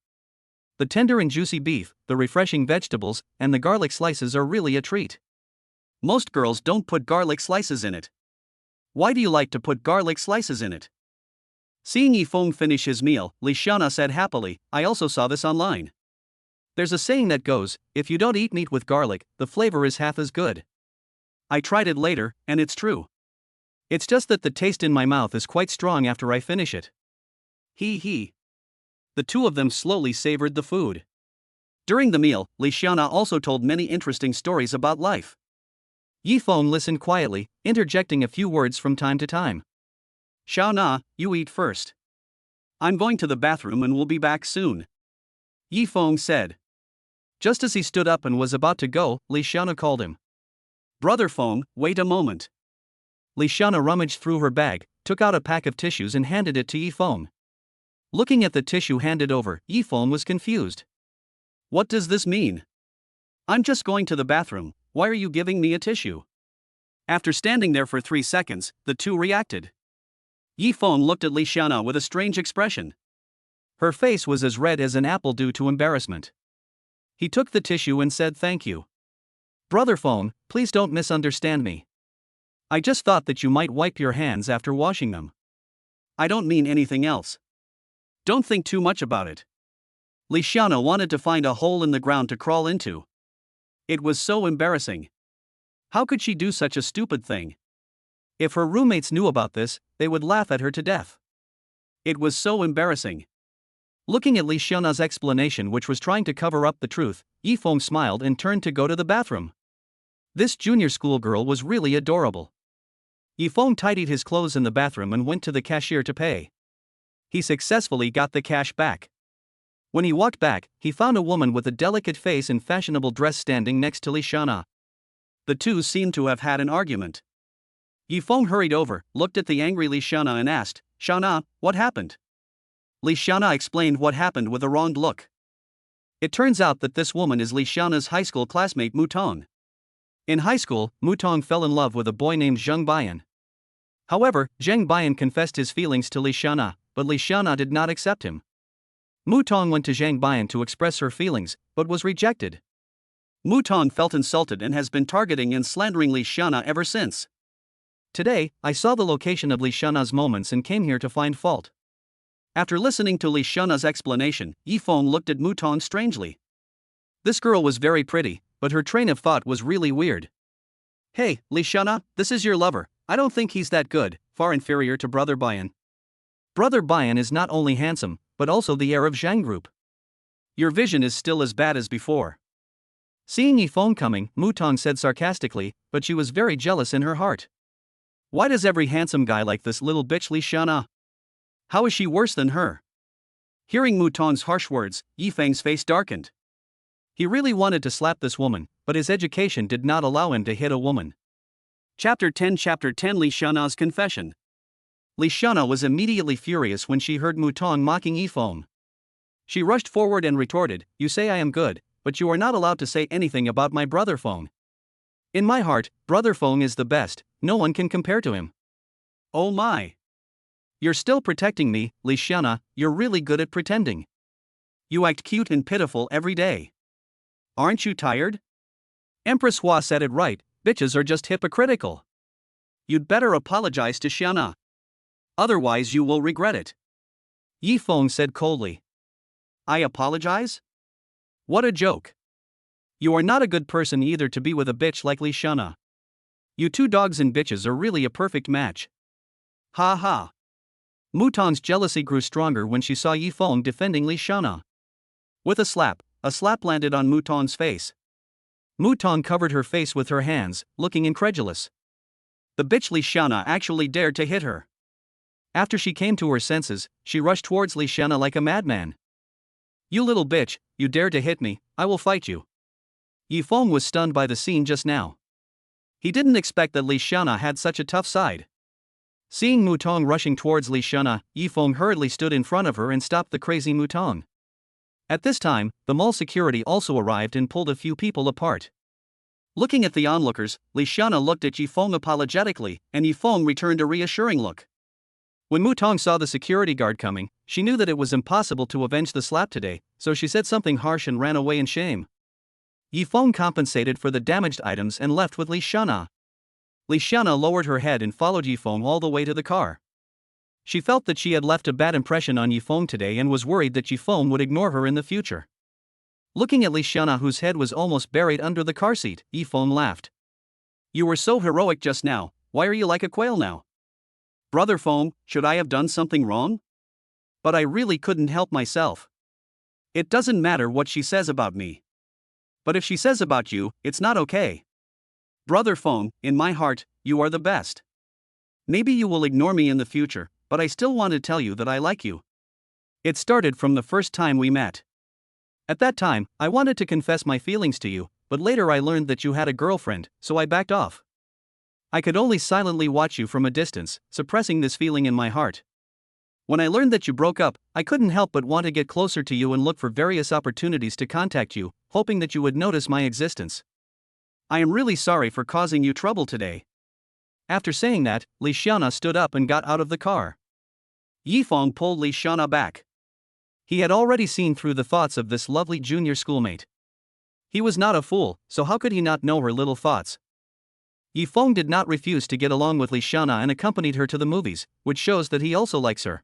The tender and juicy beef, the refreshing vegetables, and the garlic slices are really a treat. Most girls don't put garlic slices in it. Why do you like to put garlic slices in it?" Seeing Yifeng finish his meal, Li Xiana said happily, "I also saw this online. There's a saying that goes, if you don't eat meat with garlic, the flavor is half as good. I tried it later, and it's true. It's just that the taste in my mouth is quite strong after I finish it." He. The two of them slowly savored the food. During the meal, Li Xiana also told many interesting stories about life. Yifeng listened quietly, interjecting a few words from time to time. "Xiana, you eat first. I'm going to the bathroom and will be back soon, Yi Feng said. Just as he stood up and was about to go, Li Xiana called him. Brother Feng, wait a moment. Li Xiana rummaged through her bag, took out a pack of tissues and handed it to Yi Feng. Looking at the tissue handed over, Yi Feng was confused. What does this mean? I'm just going to the bathroom, why are you giving me a tissue? After standing there for 3 seconds, the two reacted. Yi Feng looked at Li Xiana with a strange expression. Her face was as red as an apple due to embarrassment. He took the tissue and said thank you. Brother Feng, please don't misunderstand me. I just thought that you might wipe your hands after washing them. I don't mean anything else. Don't think too much about it. Li Xiana wanted to find a hole in the ground to crawl into. It was so embarrassing. How could she do such a stupid thing? If her roommates knew about this, they would laugh at her to death. It was so embarrassing. Looking at Li Xiana's explanation, which was trying to cover up the truth, Yi Feng smiled and turned to go to the bathroom. This junior school girl was really adorable. Yi Feng tidied his clothes in the bathroom and went to the cashier to pay. He successfully got the cash back. When he walked back, he found a woman with a delicate face and fashionable dress standing next to Li Xiana. The two seemed to have had an argument. Yi Feng hurried over, looked at the angry Li Xiana and asked, Xiana, what happened? Li Xiana explained what happened with a wronged look. It turns out that this woman is Li Xiana's high school classmate Mu Tong. In high school, Mu Tong fell in love with a boy named Zheng Bian. However, Zheng Bian confessed his feelings to Li Xiana, but Li Xiana did not accept him. Mu Tong went to Zheng Bian to express her feelings, but was rejected. Mu Tong felt insulted and has been targeting and slandering Li Xiana ever since. Today, I saw the location of Li Xiana's moments and came here to find fault. After listening to Li Xiana's explanation, Yi Feng looked at Mu Tong strangely. This girl was very pretty, but her train of thought was really weird. Hey, Li Xiana, this is your lover. I don't think he's that good, far inferior to Brother Bian. Brother Bian is not only handsome, but also the heir of Zhang Group. Your vision is still as bad as before. Seeing Yi Feng coming, Mu Tong said sarcastically, but she was very jealous in her heart. Why does every handsome guy like this little bitch Li Xiana? How is she worse than her? Hearing Mu Tong's harsh words, Yi Feng's face darkened. He really wanted to slap this woman, but his education did not allow him to hit a woman. Chapter 10 Li Xiana's confession. Li Xiana was immediately furious when she heard Mu Tong mocking Yi Feng. She rushed forward and retorted, You say I am good, but you are not allowed to say anything about my brother Feng. In my heart, Brother Feng is the best, no one can compare to him. Oh my! You're still protecting me, Li Xiana, you're really good at pretending. You act cute and pitiful every day. Aren't you tired? Empress Hua said it right, bitches are just hypocritical. You'd better apologize to Xiana. Otherwise you will regret it. Yi Feng said coldly. I apologize? What a joke. You are not a good person either to be with a bitch like Li Xiana. You two dogs and bitches are really a perfect match. Ha ha. Mu Tong's jealousy grew stronger when she saw Yi Feng defending Li Xiana. With a slap landed on Mu Tong's face. Mu Tong covered her face with her hands, looking incredulous. The bitch Li Xiana actually dared to hit her. After she came to her senses, she rushed towards Li Xiana like a madman. You little bitch, you dare to hit me, I will fight you. Yi Feng was stunned by the scene just now. He didn't expect that Li Xiana had such a tough side. Seeing Mu Tong rushing towards Li Xiana, Yi Feng hurriedly stood in front of her and stopped the crazy Mu Tong. At this time, the mall security also arrived and pulled a few people apart. Looking at the onlookers, Li Xiana looked at Yi Feng apologetically, and Yi Feng returned a reassuring look. When Mu Tong saw the security guard coming, she knew that it was impossible to avenge the slap today, so she said something harsh and ran away in shame. Yi Feng compensated for the damaged items and left with Li Xiana. Li Xiana lowered her head and followed Yi Feng all the way to the car. She felt that she had left a bad impression on Yi Feng today and was worried that Yi Feng would ignore her in the future. Looking at Li Xiana, whose head was almost buried under the car seat, Yi Feng laughed. You were so heroic just now, why are you like a quail now? Brother Feng, should I have done something wrong? But I really couldn't help myself. It doesn't matter what she says about me. But if she says about you, it's not okay. Brother Feng, in my heart, you are the best. Maybe you will ignore me in the future, but I still want to tell you that I like you. It started from the first time we met. At that time, I wanted to confess my feelings to you, but later I learned that you had a girlfriend, so I backed off. I could only silently watch you from a distance, suppressing this feeling in my heart. When I learned that you broke up, I couldn't help but want to get closer to you and look for various opportunities to contact you, hoping that you would notice my existence. I am really sorry for causing you trouble today. After saying that, Li Xiana stood up and got out of the car. Yifeng pulled Li Xiana back. He had already seen through the thoughts of this lovely junior schoolmate. He was not a fool, so how could he not know her little thoughts? Yifeng did not refuse to get along with Li Xiana and accompanied her to the movies, which shows that he also likes her.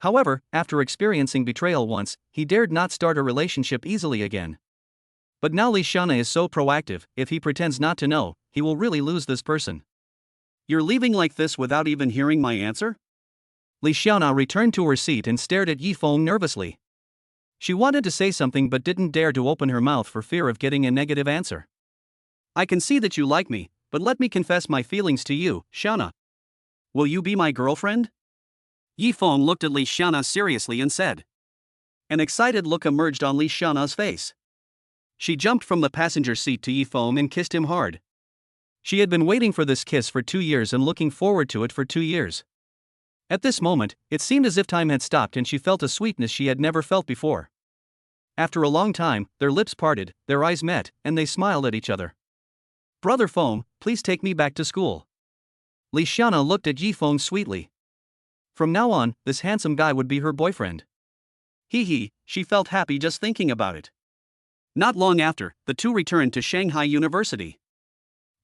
However, after experiencing betrayal once, he dared not start a relationship easily again. But now Li Xiana is so proactive, if he pretends not to know, he will really lose this person. You're leaving like this without even hearing my answer? Li Xiana returned to her seat and stared at Yifeng nervously. She wanted to say something but didn't dare to open her mouth for fear of getting a negative answer. I can see that you like me, but let me confess my feelings to you, Xiana. Will you be my girlfriend? Yifeng looked at Li Xiana seriously and said. An excited look emerged on Li Xiana's face. She jumped from the passenger seat to Yifeng and kissed him hard. She had been waiting for this kiss for 2 years and looking forward to it for 2 years. At this moment, it seemed as if time had stopped and she felt a sweetness she had never felt before. After a long time, their lips parted, their eyes met, and they smiled at each other. Brother Feng, please take me back to school. Li Xiana looked at Yifeng sweetly. From now on, this handsome guy would be her boyfriend. Hee, she felt happy just thinking about it. Not long after, the two returned to Shanghai University.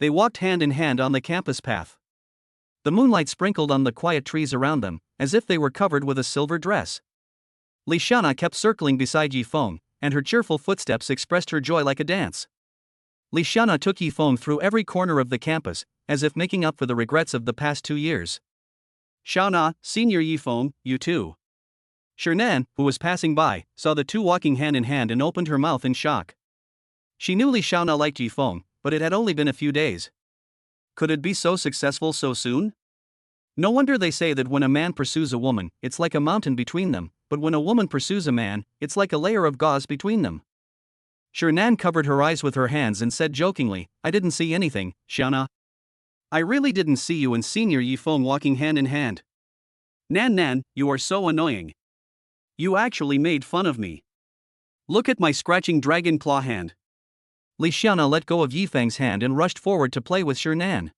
They walked hand in hand on the campus path. The moonlight sprinkled on the quiet trees around them, as if they were covered with a silver dress. Li Xiana kept circling beside Yifeng, and her cheerful footsteps expressed her joy like a dance. Li Xiana took Yifeng through every corner of the campus, as if making up for the regrets of the past 2 years. Xiana, Senior Yifeng, you too. Shernan, who was passing by, saw the two walking hand in hand and opened her mouth in shock. She knew Li Xiana liked Yifeng, but it had only been a few days. Could it be so successful so soon? No wonder they say that when a man pursues a woman, it's like a mountain between them, but when a woman pursues a man, it's like a layer of gauze between them. Shernan covered her eyes with her hands and said jokingly, I didn't see anything, Xiana. I really didn't see you and Senior Yifeng walking hand in hand. Nan, you are so annoying. You actually made fun of me. Look at my scratching dragon claw hand. Li Xiana let go of Yifeng's hand and rushed forward to play with Shernan.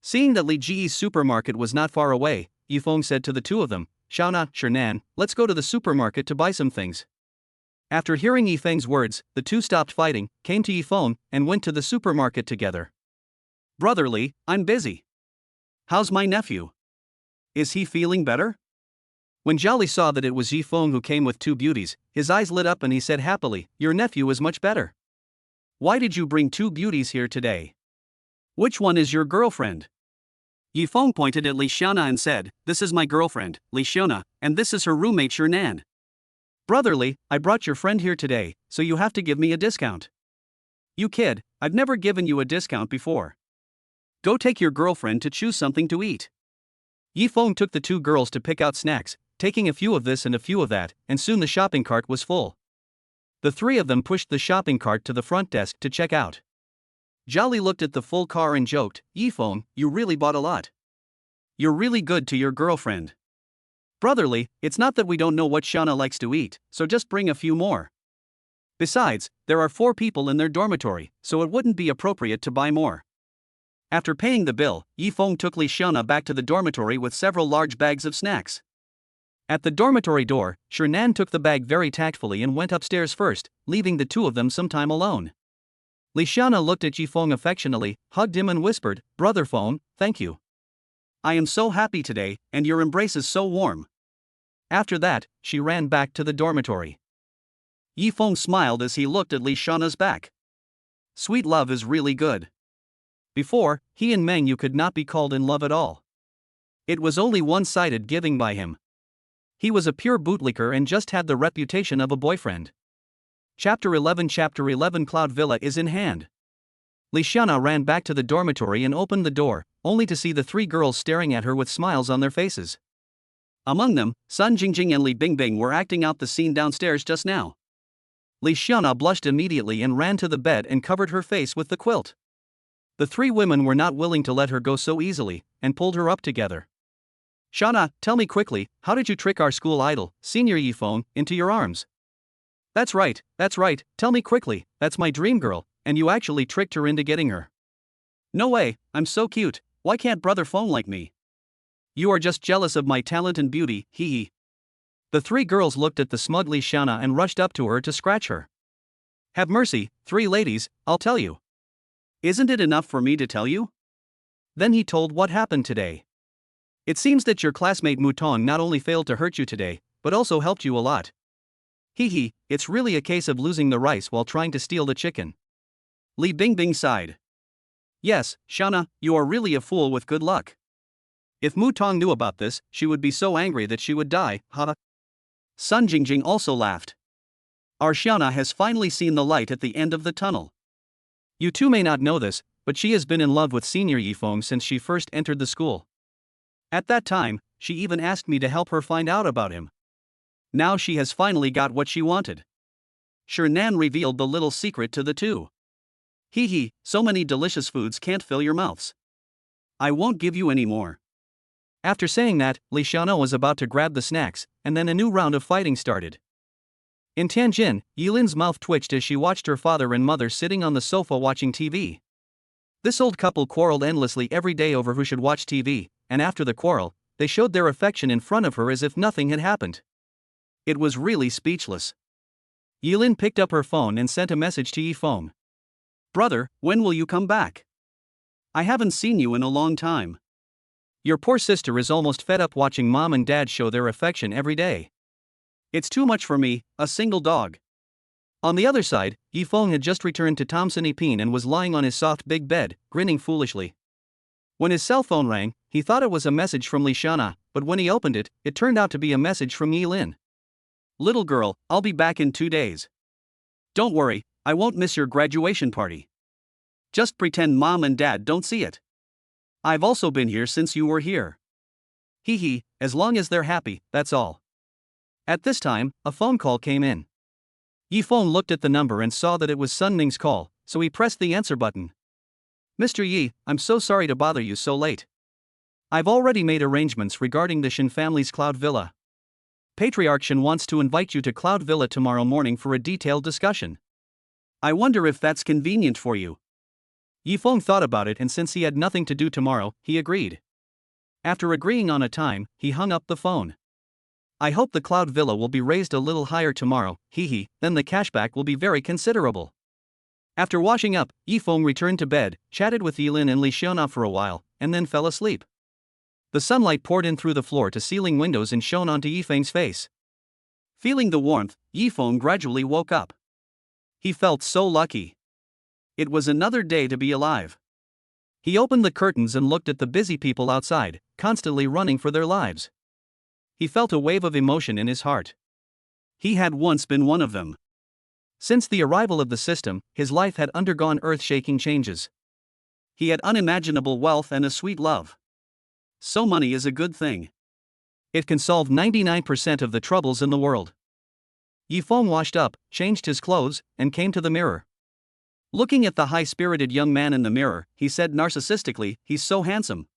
Seeing that Li Ji's supermarket was not far away, Yifeng said to the two of them, Xiana, Shernan, let's go to the supermarket to buy some things. After hearing Yifeng's words, the two stopped fighting, came to Yifeng, and went to the supermarket together. Brother Li, I'm busy. How's my nephew? Is he feeling better? When Jolly saw that it was Yifeng who came with two beauties, his eyes lit up and he said happily, Your nephew is much better. Why did you bring two beauties here today? Which one is your girlfriend? Yifeng pointed at Li Xiana and said, This is my girlfriend, Li Xiana, and this is her roommate Shernan. Brother Li, I brought your friend here today, so you have to give me a discount. You kid, I've never given you a discount before. Go take your girlfriend to choose something to eat. Yifeng took the two girls to pick out snacks, taking a few of this and a few of that, and soon the shopping cart was full. The three of them pushed the shopping cart to the front desk to check out. Jolly looked at the full car and joked, Yifeng, you really bought a lot. You're really good to your girlfriend. Brother Li, it's not that we don't know what Xiana likes to eat, so just bring a few more. Besides, there are 4 people in their dormitory, so it wouldn't be appropriate to buy more. After paying the bill, Yifeng took Li Xiana back to the dormitory with several large bags of snacks. At the dormitory door, Shernan took the bag very tactfully and went upstairs first, leaving the two of them some time alone. Li Xiana looked at Yifeng affectionately, hugged him and whispered, Brother Feng, thank you. I am so happy today, and your embrace is so warm. After that, she ran back to the dormitory. Yifeng smiled as he looked at Li Xiana's back. Sweet love is really good. Before, he and Meng Yu could not be called in love at all. It was only one-sided giving by him. He was a pure bootlicker and just had the reputation of a boyfriend. Chapter 11 Cloud Villa is in hand. Li Xiana ran back to the dormitory and opened the door, only to see the 3 girls staring at her with smiles on their faces. Among them, Sun Jingjing and Li Bingbing were acting out the scene downstairs just now. Li Xiana blushed immediately and ran to the bed and covered her face with the quilt. The three women were not willing to let her go so easily, and pulled her up together. Xiana, tell me quickly, how did you trick our school idol, Senior Yifeng, into your arms? That's right, tell me quickly, that's my dream girl, and you actually tricked her into getting her. No way, I'm so cute, why can't brother Feng like me? You are just jealous of my talent and beauty, hee hee. The three girls looked at the smug Li Xiana and rushed up to her to scratch her. Have mercy, three ladies, I'll tell you. Isn't it enough for me to tell you? Then he told what happened today. It seems that your classmate Mutong not only failed to hurt you today, but also helped you a lot. Hee hee, it's really a case of losing the rice while trying to steal the chicken. Li Bingbing sighed. Yes, Xiana, you are really a fool with good luck. If Mutong knew about this, she would be so angry that she would die, ha. Sun Jingjing also laughed. Our Xiana has finally seen the light at the end of the tunnel. You two may not know this, but she has been in love with Senior Yifeng since she first entered the school. At that time, she even asked me to help her find out about him. Now she has finally got what she wanted. Nan revealed the little secret to the two. Hee hee, so many delicious foods can't fill your mouths. I won't give you any more. After saying that, Li Xiana was about to grab the snacks, and then a new round of fighting started. In Tianjin, Yilin's mouth twitched as she watched her father and mother sitting on the sofa watching TV. This old couple quarreled endlessly every day over who should watch TV, and after the quarrel, they showed their affection in front of her as if nothing had happened. It was really speechless. Yilin picked up her phone and sent a message to Yifeng. Brother, when will you come back? I haven't seen you in a long time. Your poor sister is almost fed up watching mom and dad show their affection every day. It's too much for me, a single dog. On the other side, Yifeng had just returned to Thompson Epine and was lying on his soft big bed, grinning foolishly. When his cell phone rang, he thought it was a message from Li Xiana, but when he opened it, it turned out to be a message from Yilin. Little girl, I'll be back in 2 days. Don't worry, I won't miss your graduation party. Just pretend mom and dad don't see it. I've also been here since you were here. Hee hee, as long as they're happy, that's all. At this time, a phone call came in. Yifeng looked at the number and saw that it was Sun Ming's call, so he pressed the answer button. Mr. Yi, I'm so sorry to bother you so late. I've already made arrangements regarding the Shen family's Cloud Villa. Patriarch Shen wants to invite you to Cloud Villa tomorrow morning for a detailed discussion. I wonder if that's convenient for you. Yifeng thought about it, and since he had nothing to do tomorrow, he agreed. After agreeing on a time, he hung up the phone. I hope the Cloud Villa will be raised a little higher tomorrow, hee hee, then the cashback will be very considerable. After washing up, Yifeng returned to bed, chatted with Yilin and Li Xiana for a while, and then fell asleep. The sunlight poured in through the floor-to-ceiling windows and shone onto Yifeng's face. Feeling the warmth, Yifeng gradually woke up. He felt so lucky. It was another day to be alive. He opened the curtains and looked at the busy people outside, constantly running for their lives. He felt a wave of emotion in his heart. He had once been one of them. Since the arrival of the system, his life had undergone earth-shaking changes. He had unimaginable wealth and a sweet love. So money is a good thing. It can solve 99% of the troubles in the world. Yifeng washed up, changed his clothes, and came to the mirror. Looking at the high-spirited young man in the mirror, he said narcissistically, "He's so handsome."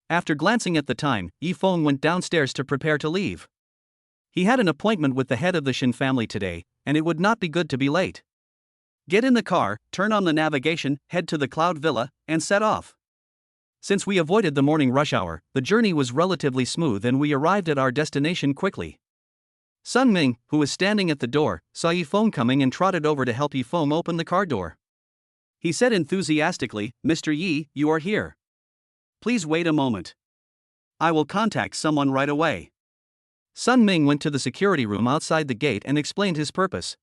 After glancing at the time, Yifeng went downstairs to prepare to leave. He had an appointment with the head of the Shen family today, and it would not be good to be late. Get in the car, turn on the navigation, head to the Cloud Villa, and set off. Since we avoided the morning rush hour, the journey was relatively smooth and we arrived at our destination quickly. Sun Ming, who was standing at the door, saw Yifeng coming and trotted over to help Yifeng open the car door. He said enthusiastically, "Mr. Yi, you are here. Please wait a moment. I will contact someone right away." Sun Ming went to the security room outside the gate and explained his purpose.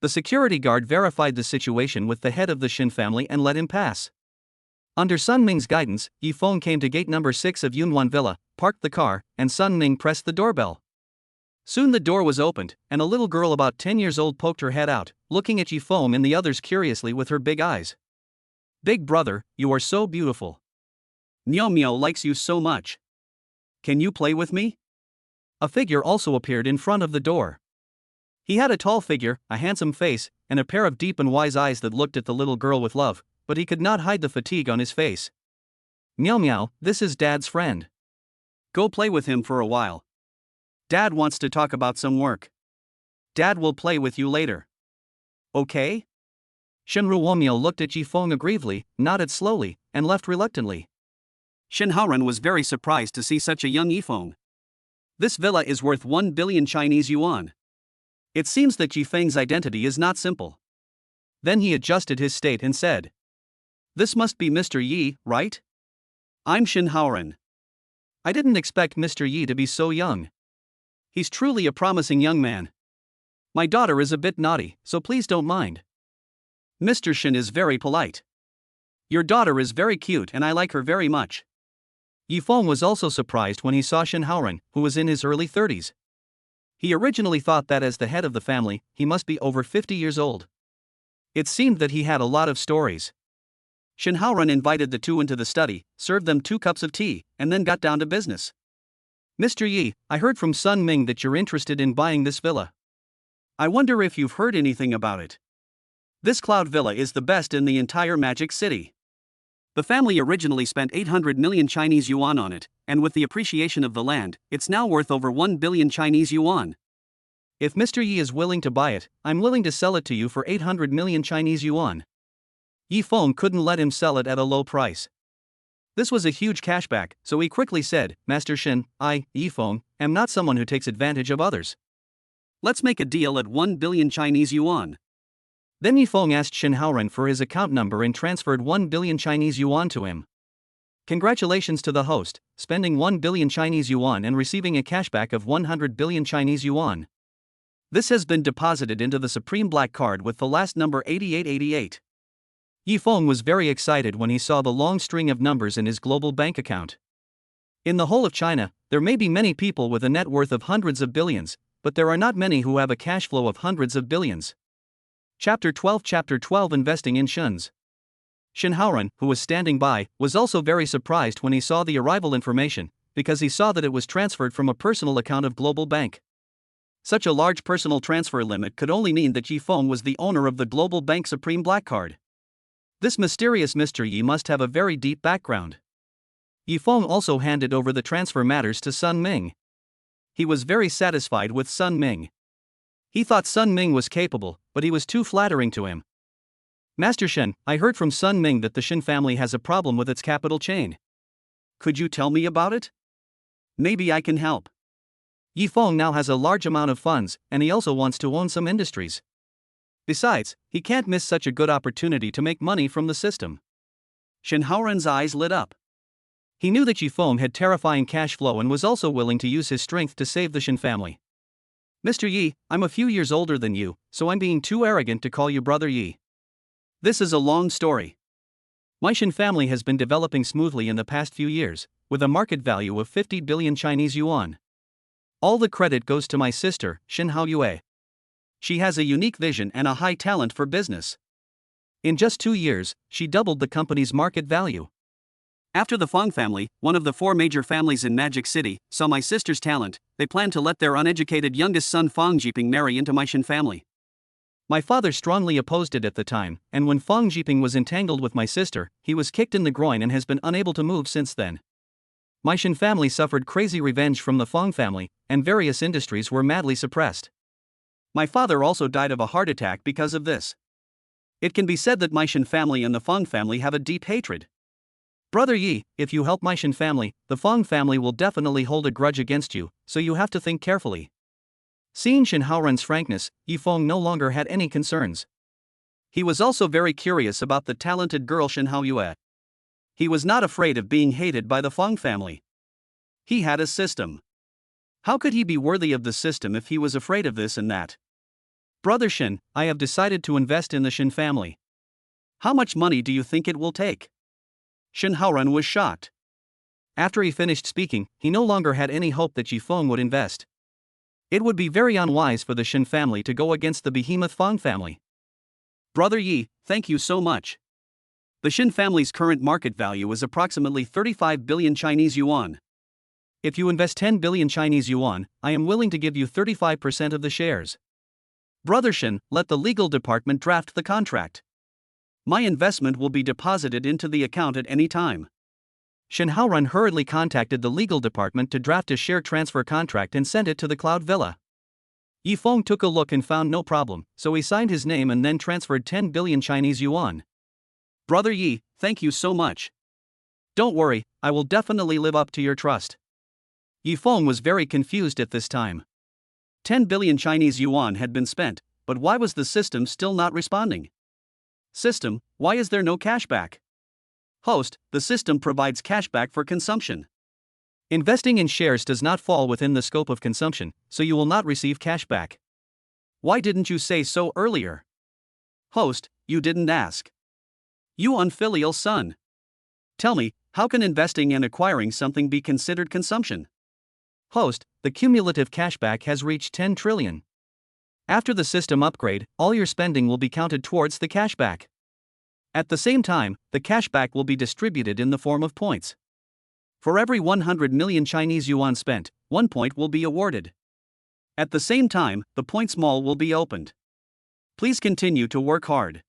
The security guard verified the situation with the head of the Shen family and let him pass. Under Sun Ming's guidance, Yifeng came to gate number 6 of Yunwan Villa, parked the car, and Sun Ming pressed the doorbell. Soon the door was opened, and a little girl about 10 years old poked her head out, looking at Yifeng and the others curiously with her big eyes. "Big brother, you are so beautiful. Miao Miao likes you so much. Can you play with me?" A figure also appeared in front of the door. He had a tall figure, a handsome face, and a pair of deep and wise eyes that looked at the little girl with love, but he could not hide the fatigue on his face. Meow meow, this is Dad's friend. Go play with him for a while. Dad wants to talk about some work. Dad will play with you later. Okay? Shenru Womiao looked at Yifeng aggressively, nodded slowly, and left reluctantly. Shen Haoren was very surprised to see such a young Yifeng. This villa is worth 1 billion Chinese yuan. It seems that Yifeng's identity is not simple. Then he adjusted his state and said, "This must be Mr. Yi, right? I'm Shen Haoren. I didn't expect Mr. Yi to be so young. He's truly a promising young man. My daughter is a bit naughty, so please don't mind. Mr. Shen is very polite. Your daughter is very cute and I like her very much." Yifeng was also surprised when he saw Shen Haoren, who was in his early 30s. He originally thought that as the head of the family, he must be over 50 years old. It seemed that he had a lot of stories. Shen Haoren invited the two into the study, served them 2 cups of tea, and then got down to business. "Mr. Yi, I heard from Sun Ming that you're interested in buying this villa. I wonder if you've heard anything about it. This cloud villa is the best in the entire Magic City. The family originally spent 800 million Chinese yuan on it, and with the appreciation of the land, it's now worth over 1 billion Chinese yuan. If Mr. Yi is willing to buy it, I'm willing to sell it to you for 800 million Chinese yuan." Yifeng couldn't let him sell it at a low price. This was a huge cashback, so he quickly said, "Master Shen, I, Yifeng, am not someone who takes advantage of others. Let's make a deal at 1 billion Chinese yuan." Then Yifeng asked Shen Haoren for his account number and transferred 1 billion Chinese yuan to him. Congratulations to the host, spending 1 billion Chinese yuan and receiving a cashback of 100 billion Chinese yuan. This has been deposited into the Supreme Black Card with the last number 8888. Yifeng was very excited when he saw the long string of numbers in his global bank account. In the whole of China, there may be many people with a net worth of hundreds of billions, but there are not many who have a cash flow of hundreds of billions. Chapter 12 Investing in Shuns. Shen Haoren, who was standing by, was also very surprised when he saw the arrival information, because he saw that it was transferred from a personal account of Global Bank. Such a large personal transfer limit could only mean that Yifeng was the owner of the Global Bank Supreme Black Card. This mysterious Mr. Yi must have a very deep background. Yifeng also handed over the transfer matters to Sun Ming. He was very satisfied with Sun Ming. He thought Sun Ming was capable, but he was too flattering to him. "Master Shen, I heard from Sun Ming that the Shen family has a problem with its capital chain. Could you tell me about it? Maybe I can help." Yifeng now has a large amount of funds, and he also wants to own some industries. Besides, he can't miss such a good opportunity to make money from the system. Shen Haoren's eyes lit up. He knew that Yifeng had terrifying cash flow and was also willing to use his strength to save the Shen family. "Mr. Yi, I'm a few years older than you, so I'm being too arrogant to call you Brother Yi. This is a long story. My Shen family has been developing smoothly in the past few years, with a market value of 50 billion Chinese yuan. All the credit goes to my sister, Shen Haoyue. She has a unique vision and a high talent for business. In just 2 years, she doubled the company's market value. After the Fong family, one of the 4 major families in Magic City, saw my sister's talent, they planned to let their uneducated youngest son Fong Jiping marry into my Shen family. My father strongly opposed it at the time, and when Fong Jiping was entangled with my sister, he was kicked in the groin and has been unable to move since then. My Shen family suffered crazy revenge from the Fong family, and various industries were madly suppressed. My father also died of a heart attack because of this. It can be said that my Shen family and the Fong family have a deep hatred. Brother Yi, if you help my Shen family, the Fong family will definitely hold a grudge against you, so you have to think carefully." Seeing Shen Haoren's frankness, Yifeng no longer had any concerns. He was also very curious about the talented girl Shen Haoyue. He was not afraid of being hated by the Fong family. He had a system. How could he be worthy of the system if he was afraid of this and that? "Brother Shen, I have decided to invest in the Shen family. How much money do you think it will take?" Shen Haoren was shocked. After he finished speaking, he no longer had any hope that Yifeng would invest. It would be very unwise for the Shen family to go against the behemoth Fong family. "Brother Yi, thank you so much. The Shen family's current market value is approximately 35 billion Chinese yuan. If you invest 10 billion Chinese yuan, I am willing to give you 35% of the shares. Brother Shen, let the legal department draft the contract. My investment will be deposited into the account at any time. Shen Haoran hurriedly contacted the legal department to draft a share transfer contract and sent it to the Cloud Villa. Yifeng took a look and found no problem, so he signed his name and then transferred 10 billion Chinese yuan. Brother Yi, thank you so much. Don't worry, I will definitely live up to your trust. Yifeng was very confused at this time. 10 billion Chinese yuan had been spent, but why was the system still not responding? System, why is there no cashback? Host, the system provides cashback for consumption. Investing in shares does not fall within the scope of consumption, so you will not receive cashback. Why didn't you say so earlier? Host, you didn't ask. You unfilial son. Tell me, how can investing and acquiring something be considered consumption? Host, the cumulative cashback has reached 10 trillion. After the system upgrade, all your spending will be counted towards the cashback. At the same time, the cashback will be distributed in the form of points. For every 100 million Chinese yuan spent, 1 point will be awarded. At the same time, the points mall will be opened. Please continue to work hard.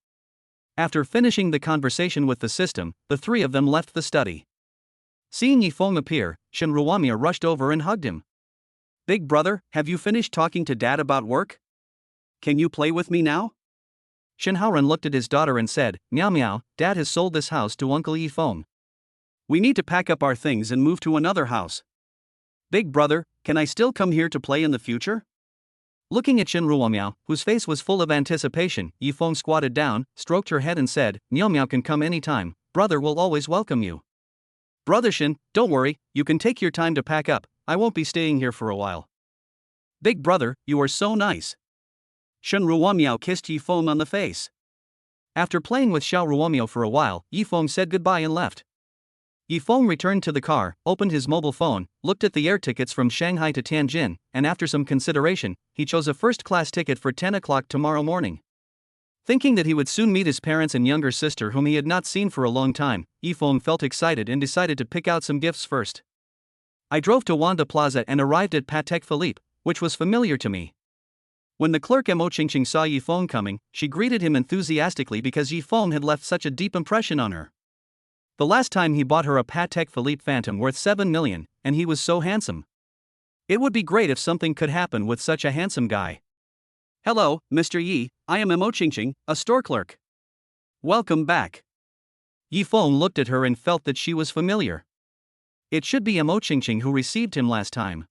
After finishing the conversation with the system, the three of them left the study. Seeing Yifeng appear, Shen Ruomia rushed over and hugged him. Big brother, have you finished talking to dad about work? Can you play with me now? Shen Haoran looked at his daughter and said, Meow meow, dad has sold this house to Uncle Yifeng. We need to pack up our things and move to another house. Big brother, can I still come here to play in the future? Looking at Shen Ruomiao, whose face was full of anticipation, Yifeng squatted down, stroked her head and said, Miao Miao can come anytime, brother will always welcome you. Brother Shen, don't worry, you can take your time to pack up, I won't be staying here for a while. Big brother, you are so nice. Shen Ruomiao kissed Yifeng on the face. After playing with Xiao Ruomiao for a while, Yifeng said goodbye and left. Yifeng returned to the car, opened his mobile phone, looked at the air tickets from Shanghai to Tianjin, and after some consideration, he chose a first-class ticket for 10 o'clock tomorrow morning. Thinking that he would soon meet his parents and younger sister whom he had not seen for a long time, Yifeng felt excited and decided to pick out some gifts first. I drove to Wanda Plaza and arrived at Patek Philippe, which was familiar to me. When the clerk Mo Qingqing saw Yifeng coming, she greeted him enthusiastically because Yifeng had left such a deep impression on her. The last time he bought her a Patek Philippe Phantom worth 7 million, and he was so handsome. It would be great if something could happen with such a handsome guy. Hello, Mr. Yi, I am Mo Qingqing, a store clerk. Welcome back. Yifeng looked at her and felt that she was familiar. It should be Mo Qingqing who received him last time.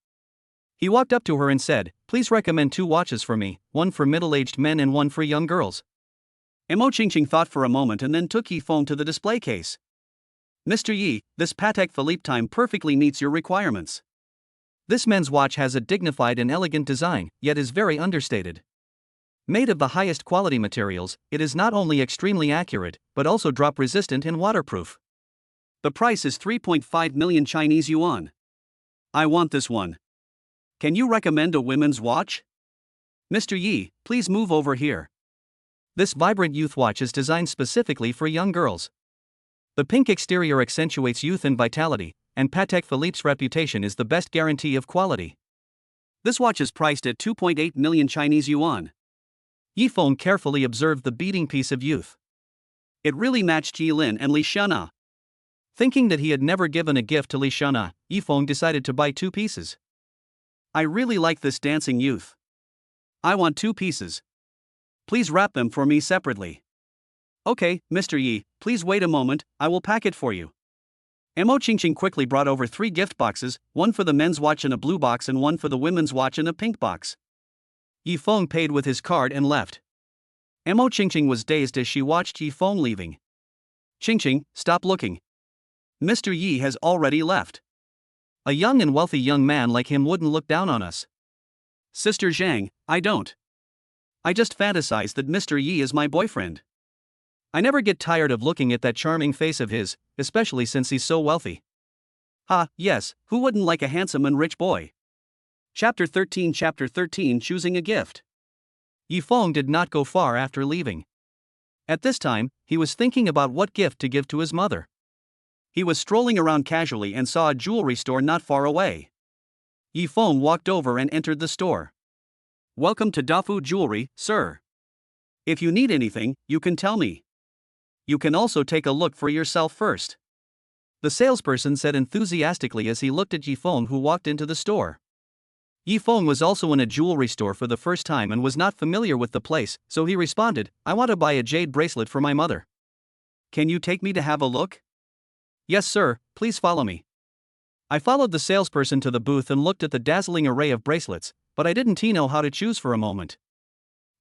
He walked up to her and said, Please recommend 2 watches for me, one for middle-aged men and one for young girls. Mo Qingqing thought for a moment and then took Yifeng to the display case. Mr. Yi, this Patek Philippe time perfectly meets your requirements. This men's watch has a dignified and elegant design, yet is very understated. Made of the highest quality materials, it is not only extremely accurate, but also drop-resistant and waterproof. The price is 3.5 million Chinese yuan. I want this one. Can you recommend a women's watch? Mr. Yi, please move over here. This vibrant youth watch is designed specifically for young girls. The pink exterior accentuates youth and vitality, and Patek Philippe's reputation is the best guarantee of quality. This watch is priced at 2.8 million Chinese yuan. Yifeng carefully observed the beating piece of youth. It really matched Jilin and Li Shana. Thinking that he had never given a gift to Li Shana, Yifeng decided to buy 2 pieces. I really like this dancing youth. I want 2 pieces. Please wrap them for me separately. Okay, Mr. Yi, please wait a moment, I will pack it for you. Mo Qingqing quickly brought over 3 gift boxes, one for the men's watch in a blue box and one for the women's watch in a pink box. Yifeng paid with his card and left. Mo Qingqing was dazed as she watched Yifeng leaving. Qingqing, stop looking. Mr. Yi has already left. A young and wealthy young man like him wouldn't look down on us. Sister Zhang, I don't. I just fantasize that Mr. Yi is my boyfriend. I never get tired of looking at that charming face of his, especially since he's so wealthy. Ha, yes, who wouldn't like a handsome and rich boy? Chapter 13 Choosing a gift. Yifeng did not go far after leaving. At this time, he was thinking about what gift to give to his mother. He was strolling around casually and saw a jewelry store not far away. Yi Feng walked over and entered the store. "Welcome to Dafu Jewelry, sir. If you need anything, you can tell me. You can also take a look for yourself first," the salesperson said enthusiastically as he looked at Yi Feng, who walked into the store. Yi Feng was also in a jewelry store for the first time and was not familiar with the place, so he responded, "I want to buy a jade bracelet for my mother. Can you take me to have a look?" "Yes, sir, please follow me." I followed the salesperson to the booth and looked at the dazzling array of bracelets, but I didn't know how to choose for a moment.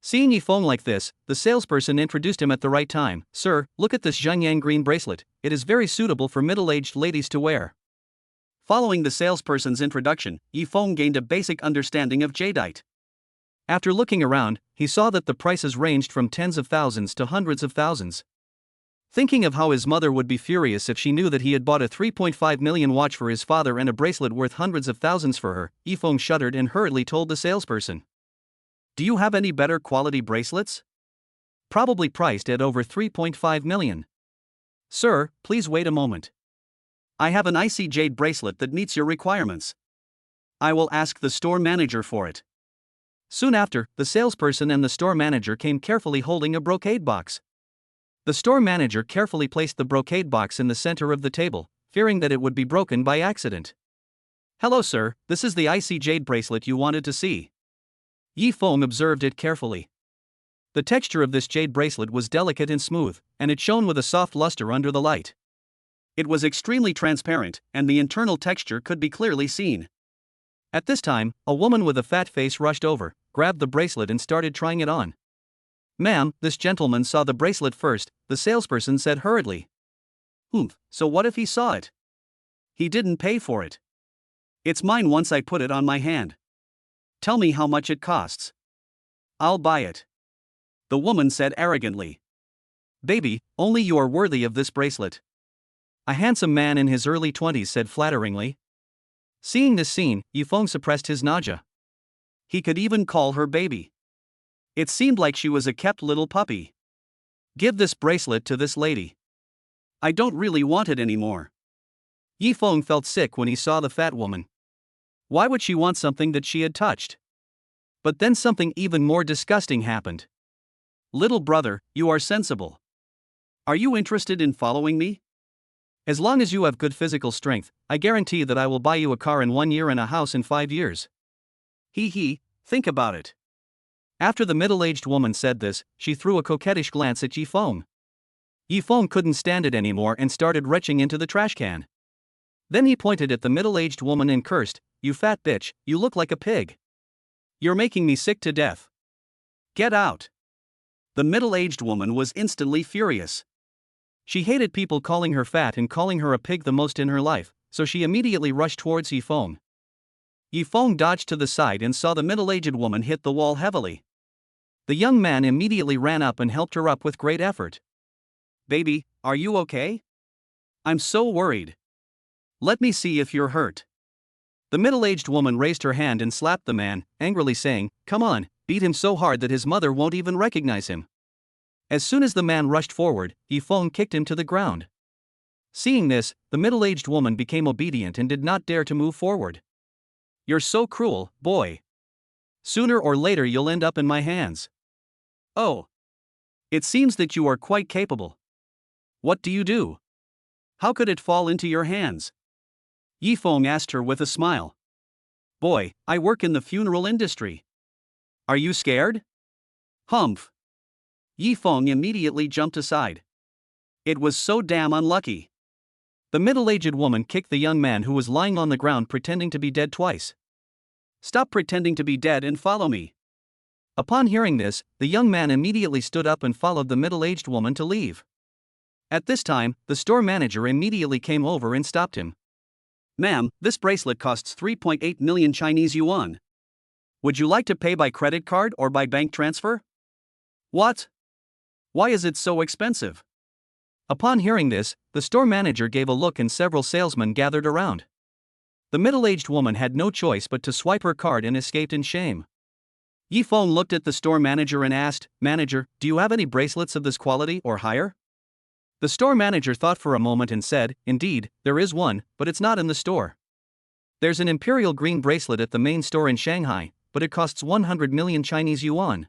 Seeing Yi Feng like this, the salesperson introduced him at the right time. "Sir, look at this Zhengyang green bracelet, it is very suitable for middle-aged ladies to wear." Following the salesperson's introduction, Yi Feng gained a basic understanding of jadeite. After looking around, he saw that the prices ranged from tens of thousands to hundreds of thousands. Thinking of how his mother would be furious if she knew that he had bought a 3.5 million watch for his father and a bracelet worth hundreds of thousands for her, Yi Feng shuddered and hurriedly told the salesperson, "Do you have any better quality bracelets? Probably priced at over 3.5 million. Sir, please wait a moment. I have an icy jade bracelet that meets your requirements. I will ask the store manager for it." Soon after, the salesperson and the store manager came carefully holding a brocade box. The store manager carefully placed the brocade box in the center of the table, fearing that it would be broken by accident. "Hello, sir, this is the icy jade bracelet you wanted to see." Yi Feng observed it carefully. The texture of this jade bracelet was delicate and smooth, and it shone with a soft luster under the light. It was extremely transparent, and the internal texture could be clearly seen. At this time, a woman with a fat face rushed over, grabbed the bracelet and started trying it on. "Ma'am, this gentleman saw the bracelet first," the salesperson said hurriedly. So what if he saw it? He didn't pay for it. It's mine once I put it on my hand. Tell me how much it costs. I'll buy it," the woman said arrogantly. "Baby, only you are worthy of this bracelet," a handsome man in his early 20s said flatteringly. Seeing this scene, Yi Feng suppressed his nausea. He could even call her baby. It seemed like she was a kept little puppy. "Give this bracelet to this lady. I don't really want it anymore." Yi Feng felt sick when he saw the fat woman. Why would she want something that she had touched? But then something even more disgusting happened. "Little brother, you are sensible. Are you interested in following me? As long as you have good physical strength, I guarantee that I will buy you a car in 1 year and a house in 5 years. Think about it." After the middle-aged woman said this, she threw a coquettish glance at Yi Feng. Yi Feng couldn't stand it anymore and started retching into the trash can. Then he pointed at the middle-aged woman and cursed, "You fat bitch, you look like a pig. You're making me sick to death. Get out." The middle-aged woman was instantly furious. She hated people calling her fat and calling her a pig the most in her life, so she immediately rushed towards Yi Feng. Yi Feng dodged to the side and saw the middle-aged woman hit the wall heavily. The young man immediately ran up and helped her up with great effort. "Baby, are you okay? I'm so worried. Let me see if you're hurt." The middle-aged woman raised her hand and slapped the man, angrily saying, "Come on, beat him so hard that his mother won't even recognize him." As soon as the man rushed forward, Yi Feng kicked him to the ground. Seeing this, the middle-aged woman became obedient and did not dare to move forward. "You're so cruel, boy. Sooner or later you'll end up in my hands." "Oh. It seems that you are quite capable. What do you do? How could it fall into your hands?" Yi Feng asked her with a smile. "Boy, I work in the funeral industry. Are you scared?" "Humph." Yi Feng immediately jumped aside. It was so damn unlucky. The middle-aged woman kicked the young man who was lying on the ground pretending to be dead twice. "Stop pretending to be dead and follow me." Upon hearing this, the young man immediately stood up and followed the middle-aged woman to leave. At this time, the store manager immediately came over and stopped him. "Ma'am, this bracelet costs 3.8 million Chinese yuan. Would you like to pay by credit card or by bank transfer?" "What? Why is it so expensive?" Upon hearing this, the store manager gave a look and several salesmen gathered around. The middle-aged woman had no choice but to swipe her card and escaped in shame. Yi Feng looked at the store manager and asked, "Manager, do you have any bracelets of this quality or higher?" The store manager thought for a moment and said, "Indeed, there is one, but it's not in the store." There's an imperial green bracelet at the main store in Shanghai, but it costs 100 million Chinese yuan.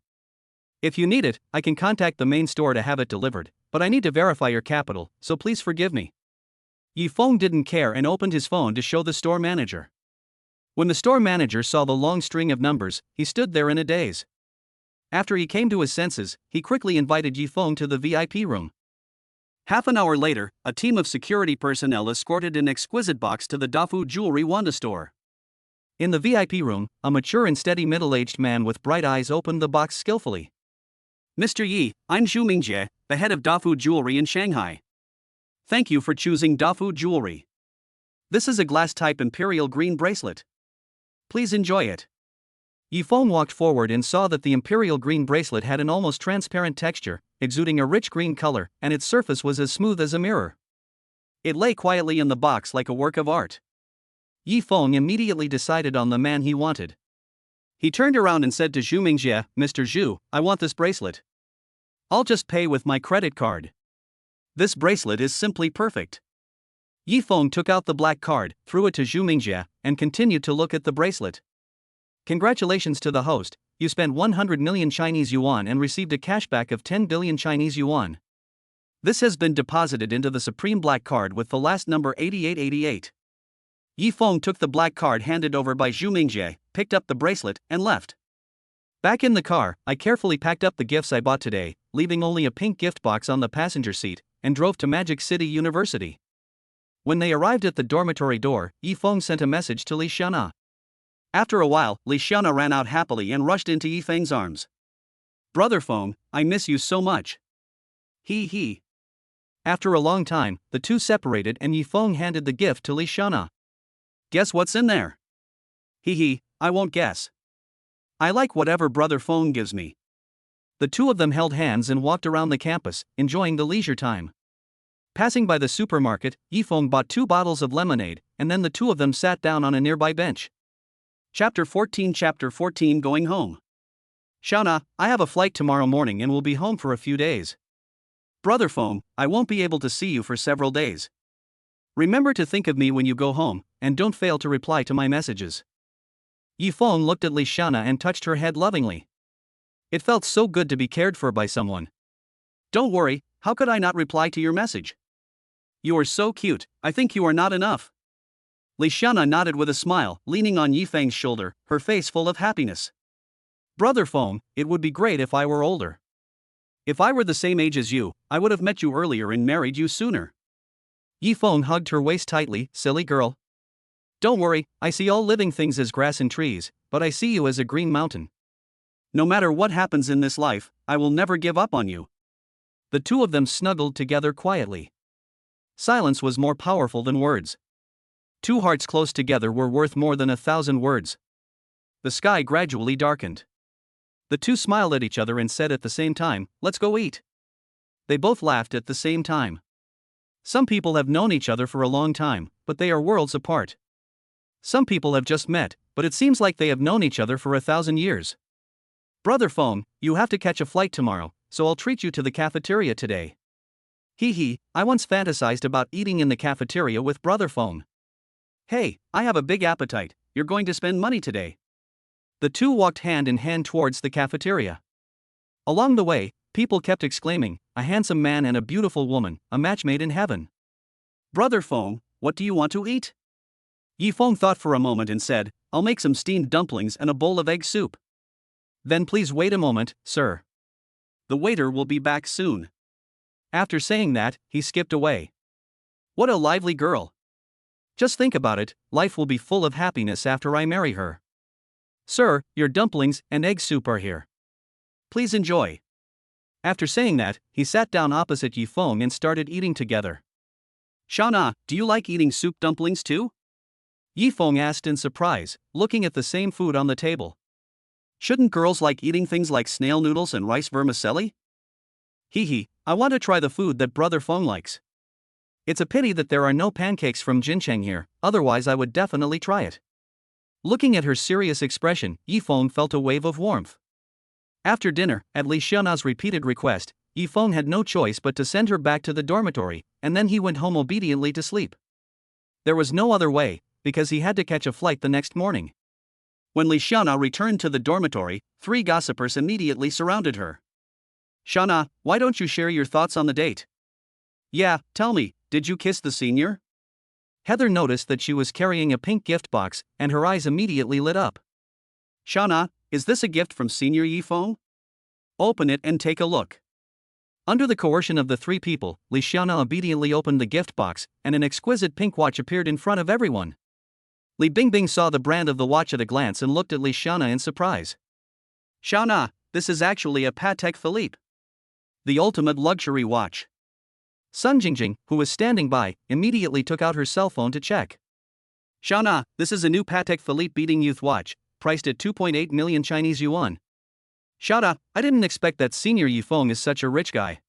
If you need it, I can contact the main store to have it delivered, but I need to verify your capital, so please forgive me. Yi Feng didn't care and opened his phone to show the store manager. When the store manager saw the long string of numbers, he stood there in a daze. After he came to his senses, he quickly invited Yi Feng to the VIP room. Half an hour later, a team of security personnel escorted an exquisite box to the Dafu Jewelry Wanda store. In the VIP room, a mature and steady middle-aged man with bright eyes opened the box skillfully. Mr. Yi, I'm Zhu Mingjie, the head of Dafu Jewelry in Shanghai. Thank you for choosing Dafu Jewelry. This is a glass-type imperial green bracelet. Please enjoy it. Yi Feng walked forward and saw that the imperial green bracelet had an almost transparent texture, exuding a rich green color, and its surface was as smooth as a mirror. It lay quietly in the box like a work of art. Yi Feng immediately decided on the man he wanted. He turned around and said to Zhu Mingjie, Mr. Zhu, I want this bracelet. I'll just pay with my credit card. This bracelet is simply perfect. Yi Feng took out the black card, threw it to Zhu Mingjie, and continued to look at the bracelet. Congratulations to the host, you spent 100 million Chinese yuan and received a cashback of 10 billion Chinese yuan. This has been deposited into the Supreme Black Card with the last number 8888. Yi Feng took the black card handed over by Zhu Mingjie, picked up the bracelet, and left. Back in the car, I carefully packed up the gifts I bought today, leaving only a pink gift box on the passenger seat, and drove to Magic City University. When they arrived at the dormitory door, Yi Feng sent a message to Li Xiana. After a while, Li Xiana ran out happily and rushed into Yi Feng's arms. Brother Feng, I miss you so much. He. After a long time, the two separated and Yi Feng handed the gift to Li Xiana. Guess what's in there? I won't guess. I like whatever Brother Feng gives me. The two of them held hands and walked around the campus, enjoying the leisure time. Passing by the supermarket, Yi Feng bought 2 bottles of lemonade, and then the two of them sat down on a nearby bench. Chapter 14 Going Home. Xiana, I have a flight tomorrow morning and will be home for a few days. Brother Feng, I won't be able to see you for several days. Remember to think of me when you go home, and don't fail to reply to my messages. Yi Feng looked at Li Xiana and touched her head lovingly. It felt so good to be cared for by someone. Don't worry, how could I not reply to your message? You are so cute, I think you are not enough. Li Xiana nodded with a smile, leaning on Yi Feng's shoulder, her face full of happiness. Brother Feng, it would be great if I were older. If I were the same age as you, I would have met you earlier and married you sooner. Yi Feng hugged her waist tightly, silly girl. Don't worry, I see all living things as grass and trees, but I see you as a green mountain. No matter what happens in this life, I will never give up on you. The two of them snuggled together quietly. Silence was more powerful than words. 2 hearts close together were worth more than 1,000 words. The sky gradually darkened. The two smiled at each other and said at the same time, let's go eat. They both laughed at the same time. Some people have known each other for a long time, but they are worlds apart. Some people have just met, but it seems like they have known each other for 1,000 years. Brother Feng, you have to catch a flight tomorrow, so I'll treat you to the cafeteria today. I once fantasized about eating in the cafeteria with Brother Feng. Hey, I have a big appetite, you're going to spend money today. The two walked hand in hand towards the cafeteria. Along the way, people kept exclaiming, a handsome man and a beautiful woman, a match made in heaven. Brother Feng, what do you want to eat? Yi Feng thought for a moment and said, I'll make some steamed dumplings and a bowl of egg soup. Then please wait a moment, sir. The waiter will be back soon. After saying that, he skipped away. What a lively girl. Just think about it, life will be full of happiness after I marry her. Sir, your dumplings and egg soup are here. Please enjoy. After saying that, he sat down opposite Yi Feng and started eating together. Xiana, do you like eating soup dumplings too? Yi Feng asked in surprise, looking at the same food on the table. Shouldn't girls like eating things like snail noodles and rice vermicelli? I want to try the food that Brother Feng likes. It's a pity that there are no pancakes from Jincheng here, otherwise I would definitely try it. Looking at her serious expression, Yi Feng felt a wave of warmth. After dinner, at Li Xiana's repeated request, Yi Feng had no choice but to send her back to the dormitory, and then he went home obediently to sleep. There was no other way, because he had to catch a flight the next morning. When Li Xiana returned to the dormitory, 3 gossipers immediately surrounded her. "Xiana, why don't you share your thoughts on the date?" "Yeah, tell me, did you kiss the senior?" Heather noticed that she was carrying a pink gift box, and her eyes immediately lit up. "Xiana, is this a gift from Senior Yifeng? Open it and take a look." Under the coercion of the 3 people, Li Xiana obediently opened the gift box, and an exquisite pink watch appeared in front of everyone. Li Bingbing saw the brand of the watch at a glance and looked at Li Xiana in surprise. "Xiana, this is actually a Patek Philippe. The ultimate luxury watch." Sun Jingjing, who was standing by, immediately took out her cell phone to check. "Xiana, this is a new Patek Philippe beating youth watch, priced at 2.8 million Chinese yuan. Xiana, I didn't expect that Senior Yifeng is such a rich guy.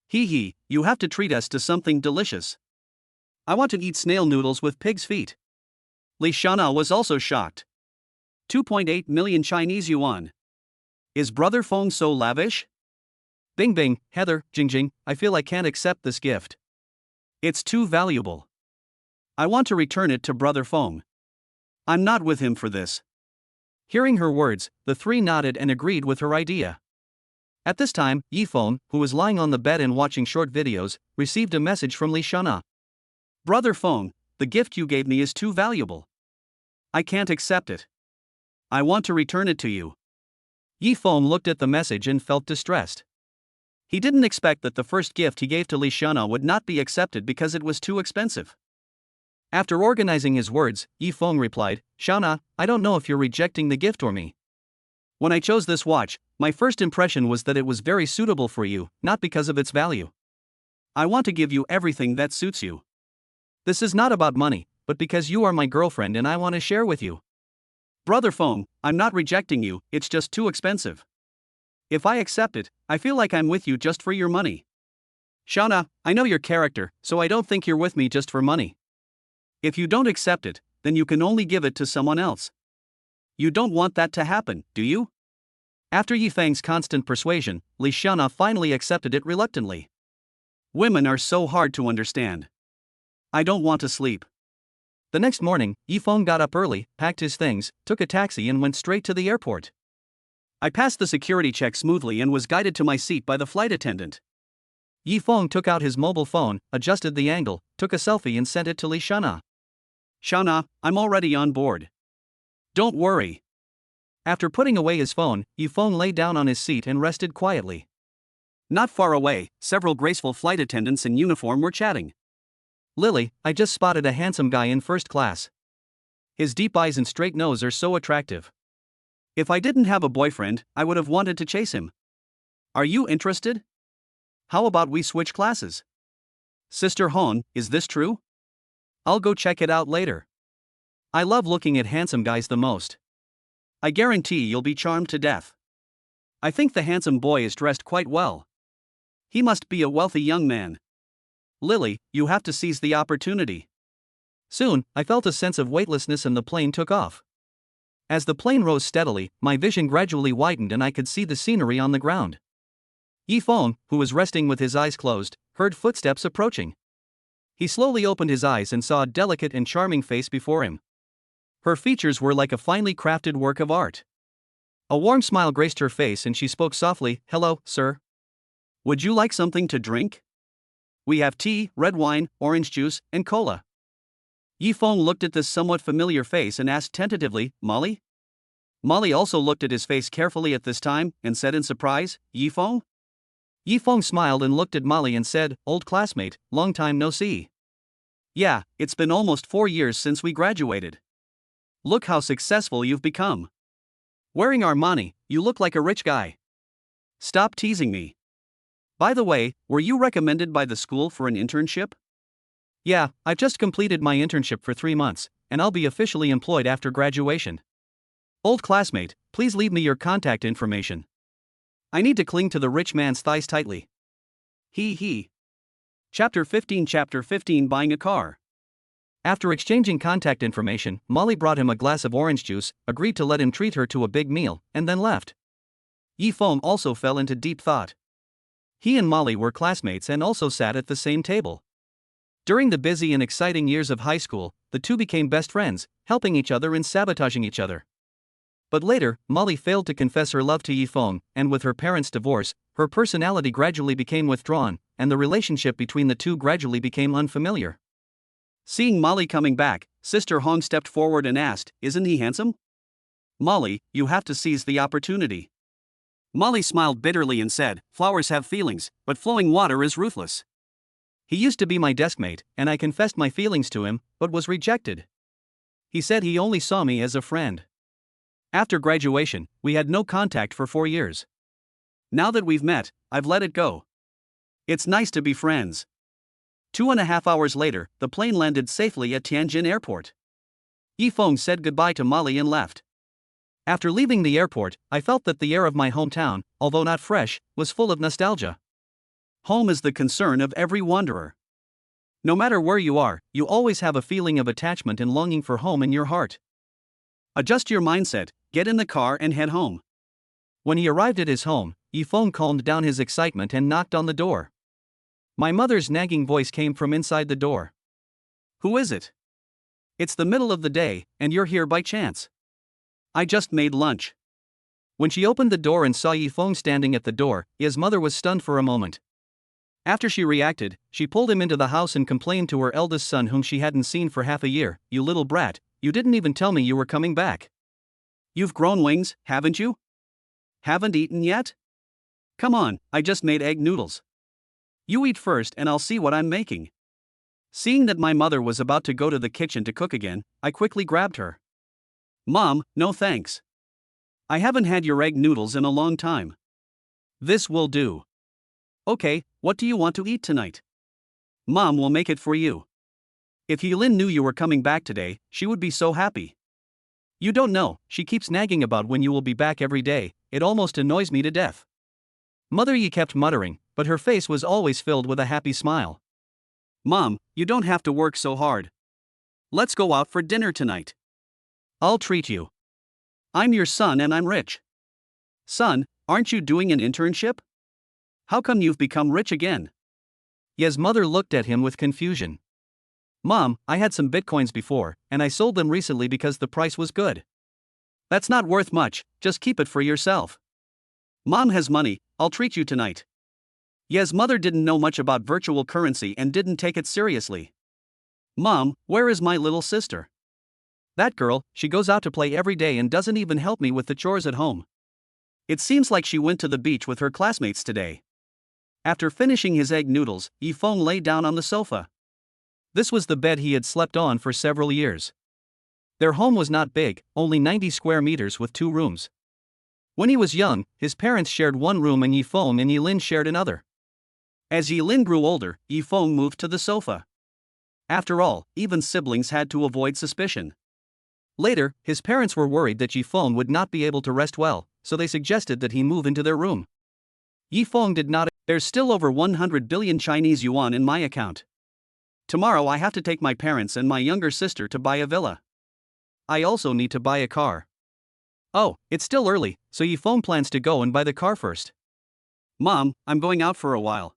Hee, you have to treat us to something delicious. I want to eat snail noodles with pig's feet." Li Xiana was also shocked. 2.8 million Chinese yuan. Is Brother Feng so lavish? Bingbing, Heather, Jingjing, I feel I can't accept this gift. It's too valuable. I want to return it to Brother Feng. I'm not with him for this. Hearing her words, the 3 nodded and agreed with her idea. At this time, Yifeng, who was lying on the bed and watching short videos, received a message from Li Xiana. "Brother Feng, the gift you gave me is too valuable. I can't accept it. I want to return it to you." Yifeng looked at the message and felt distressed. He didn't expect that the first gift he gave to Li Xiana would not be accepted because it was too expensive. After organizing his words, Yifeng replied, "Xiana, I don't know if you're rejecting the gift or me. When I chose this watch, my first impression was that it was very suitable for you, not because of its value. I want to give you everything that suits you. This is not about money, but because you are my girlfriend and I want to share with you. Brother Feng, I'm not rejecting you, it's just too expensive. If I accept it, I feel like I'm with you just for your money. Xiana, I know your character, so I don't think you're with me just for money. If you don't accept it, then you can only give it to someone else. You don't want that to happen, do you?" After Yifeng's constant persuasion, Li Xiana finally accepted it reluctantly. Women are so hard to understand. I don't want to sleep. The next morning, Yifeng got up early, packed his things, took a taxi and went straight to the airport. I passed the security check smoothly and was guided to my seat by the flight attendant. Yifeng took out his mobile phone, adjusted the angle, took a selfie and sent it to Li Xiana. "Xiana, I'm already on board. Don't worry." After putting away his phone, Yifeng lay down on his seat and rested quietly. Not far away, several graceful flight attendants in uniform were chatting. "Lily, I just spotted a handsome guy in first class. His deep eyes and straight nose are so attractive. If I didn't have a boyfriend, I would have wanted to chase him. Are you interested? How about we switch classes? Sister Hon, is this true? I'll go check it out later. I love looking at handsome guys the most. I guarantee you'll be charmed to death. I think the handsome boy is dressed quite well. He must be a wealthy young man. Lily, you have to seize the opportunity." Soon, I felt a sense of weightlessness and the plane took off. As the plane rose steadily, my vision gradually widened and I could see the scenery on the ground. Yifeng, who was resting with his eyes closed, heard footsteps approaching. He slowly opened his eyes and saw a delicate and charming face before him. Her features were like a finely crafted work of art. A warm smile graced her face and she spoke softly, "Hello, sir. Would you like something to drink? We have tea, red wine, orange juice, and cola." Yifeng looked at this somewhat familiar face and asked tentatively, "Molly?" Molly also looked at his face carefully at this time and said in surprise, "Yifeng?" Yifeng smiled and looked at Molly and said, "Old classmate, long time no see." "Yeah, it's been almost 4 years since we graduated. Look how successful you've become. Wearing Armani, you look like a rich guy. Stop teasing me. By the way, were you recommended by the school for an internship?" "Yeah, I've just completed my internship for 3 months, and I'll be officially employed after graduation. Old classmate, please leave me your contact information. I need to cling to the rich man's thighs tightly." He. Chapter 15 Buying a car. After exchanging contact information, Molly brought him a glass of orange juice, agreed to let him treat her to a big meal, and then left. Yifeng also fell into deep thought. He and Molly were classmates and also sat at the same table. During the busy and exciting years of high school, the two became best friends, helping each other and sabotaging each other. But later, Molly failed to confess her love to Yifeng, and with her parents' divorce, her personality gradually became withdrawn, and the relationship between the two gradually became unfamiliar. Seeing Molly coming back, Sister Hong stepped forward and asked, "Isn't he handsome?" "Molly, you have to seize the opportunity." Molly smiled bitterly and said, "Flowers have feelings, but flowing water is ruthless. He used to be my deskmate, and I confessed my feelings to him, but was rejected. He said he only saw me as a friend. After graduation, we had no contact for 4 years. Now that we've met, I've let it go. It's nice to be friends." 2.5 hours later, the plane landed safely at Tianjin Airport. Yifeng said goodbye to Molly and left. After leaving the airport, I felt that the air of my hometown, although not fresh, was full of nostalgia. Home is the concern of every wanderer. No matter where you are, you always have a feeling of attachment and longing for home in your heart. Adjust your mindset, get in the car and head home. When he arrived at his home, Yifeng calmed down his excitement and knocked on the door. My mother's nagging voice came from inside the door. "Who is it? It's the middle of the day, and you're here by chance. I just made lunch." When she opened the door and saw Yifeng standing at the door, his mother was stunned for a moment. After she reacted, she pulled him into the house and complained to her eldest son, whom she hadn't seen for half a year, "You little brat, you didn't even tell me you were coming back. You've grown wings, haven't you? Haven't eaten yet? Come on, I just made egg noodles. You eat first and I'll see what I'm making." Seeing that my mother was about to go to the kitchen to cook again, I quickly grabbed her. "Mom, no thanks. I haven't had your egg noodles in a long time. This will do." "Okay, what do you want to eat tonight?" "Mom will make it for you. If Yilin knew you were coming back today, she would be so happy. You don't know, she keeps nagging about when you will be back every day, it almost annoys me to death." Mother Yi kept muttering, but her face was always filled with a happy smile. "Mom, you don't have to work so hard. Let's go out for dinner tonight. I'll treat you. I'm your son and I'm rich." "Son, aren't you doing an internship? How come you've become rich again?" Ye's mother looked at him with confusion. "Mom, I had some bitcoins before, and I sold them recently because the price was good." "That's not worth much, just keep it for yourself. Mom has money, I'll treat you tonight." Ye's mother didn't know much about virtual currency and didn't take it seriously. "Mom, where is my little sister? That girl, she goes out to play every day and doesn't even help me with the chores at home. It seems like she went to the beach with her classmates today." After finishing his egg noodles, Yifeng lay down on the sofa. This was the bed he had slept on for several years. Their home was not big, only 90 square meters with 2 rooms. When he was young, his parents shared one room and Yifeng and Yilin shared another. As Yilin grew older, Yifeng moved to the sofa. After all, even siblings had to avoid suspicion. Later, his parents were worried that Yifeng would not be able to rest well, so they suggested that he move into their room. Yifeng did not. "There's still over 100 billion Chinese yuan in my account. Tomorrow I have to take my parents and my younger sister to buy a villa. I also need to buy a car." "Oh, it's still early, so Yifeng plans to go and buy the car first." "Mom, I'm going out for a while.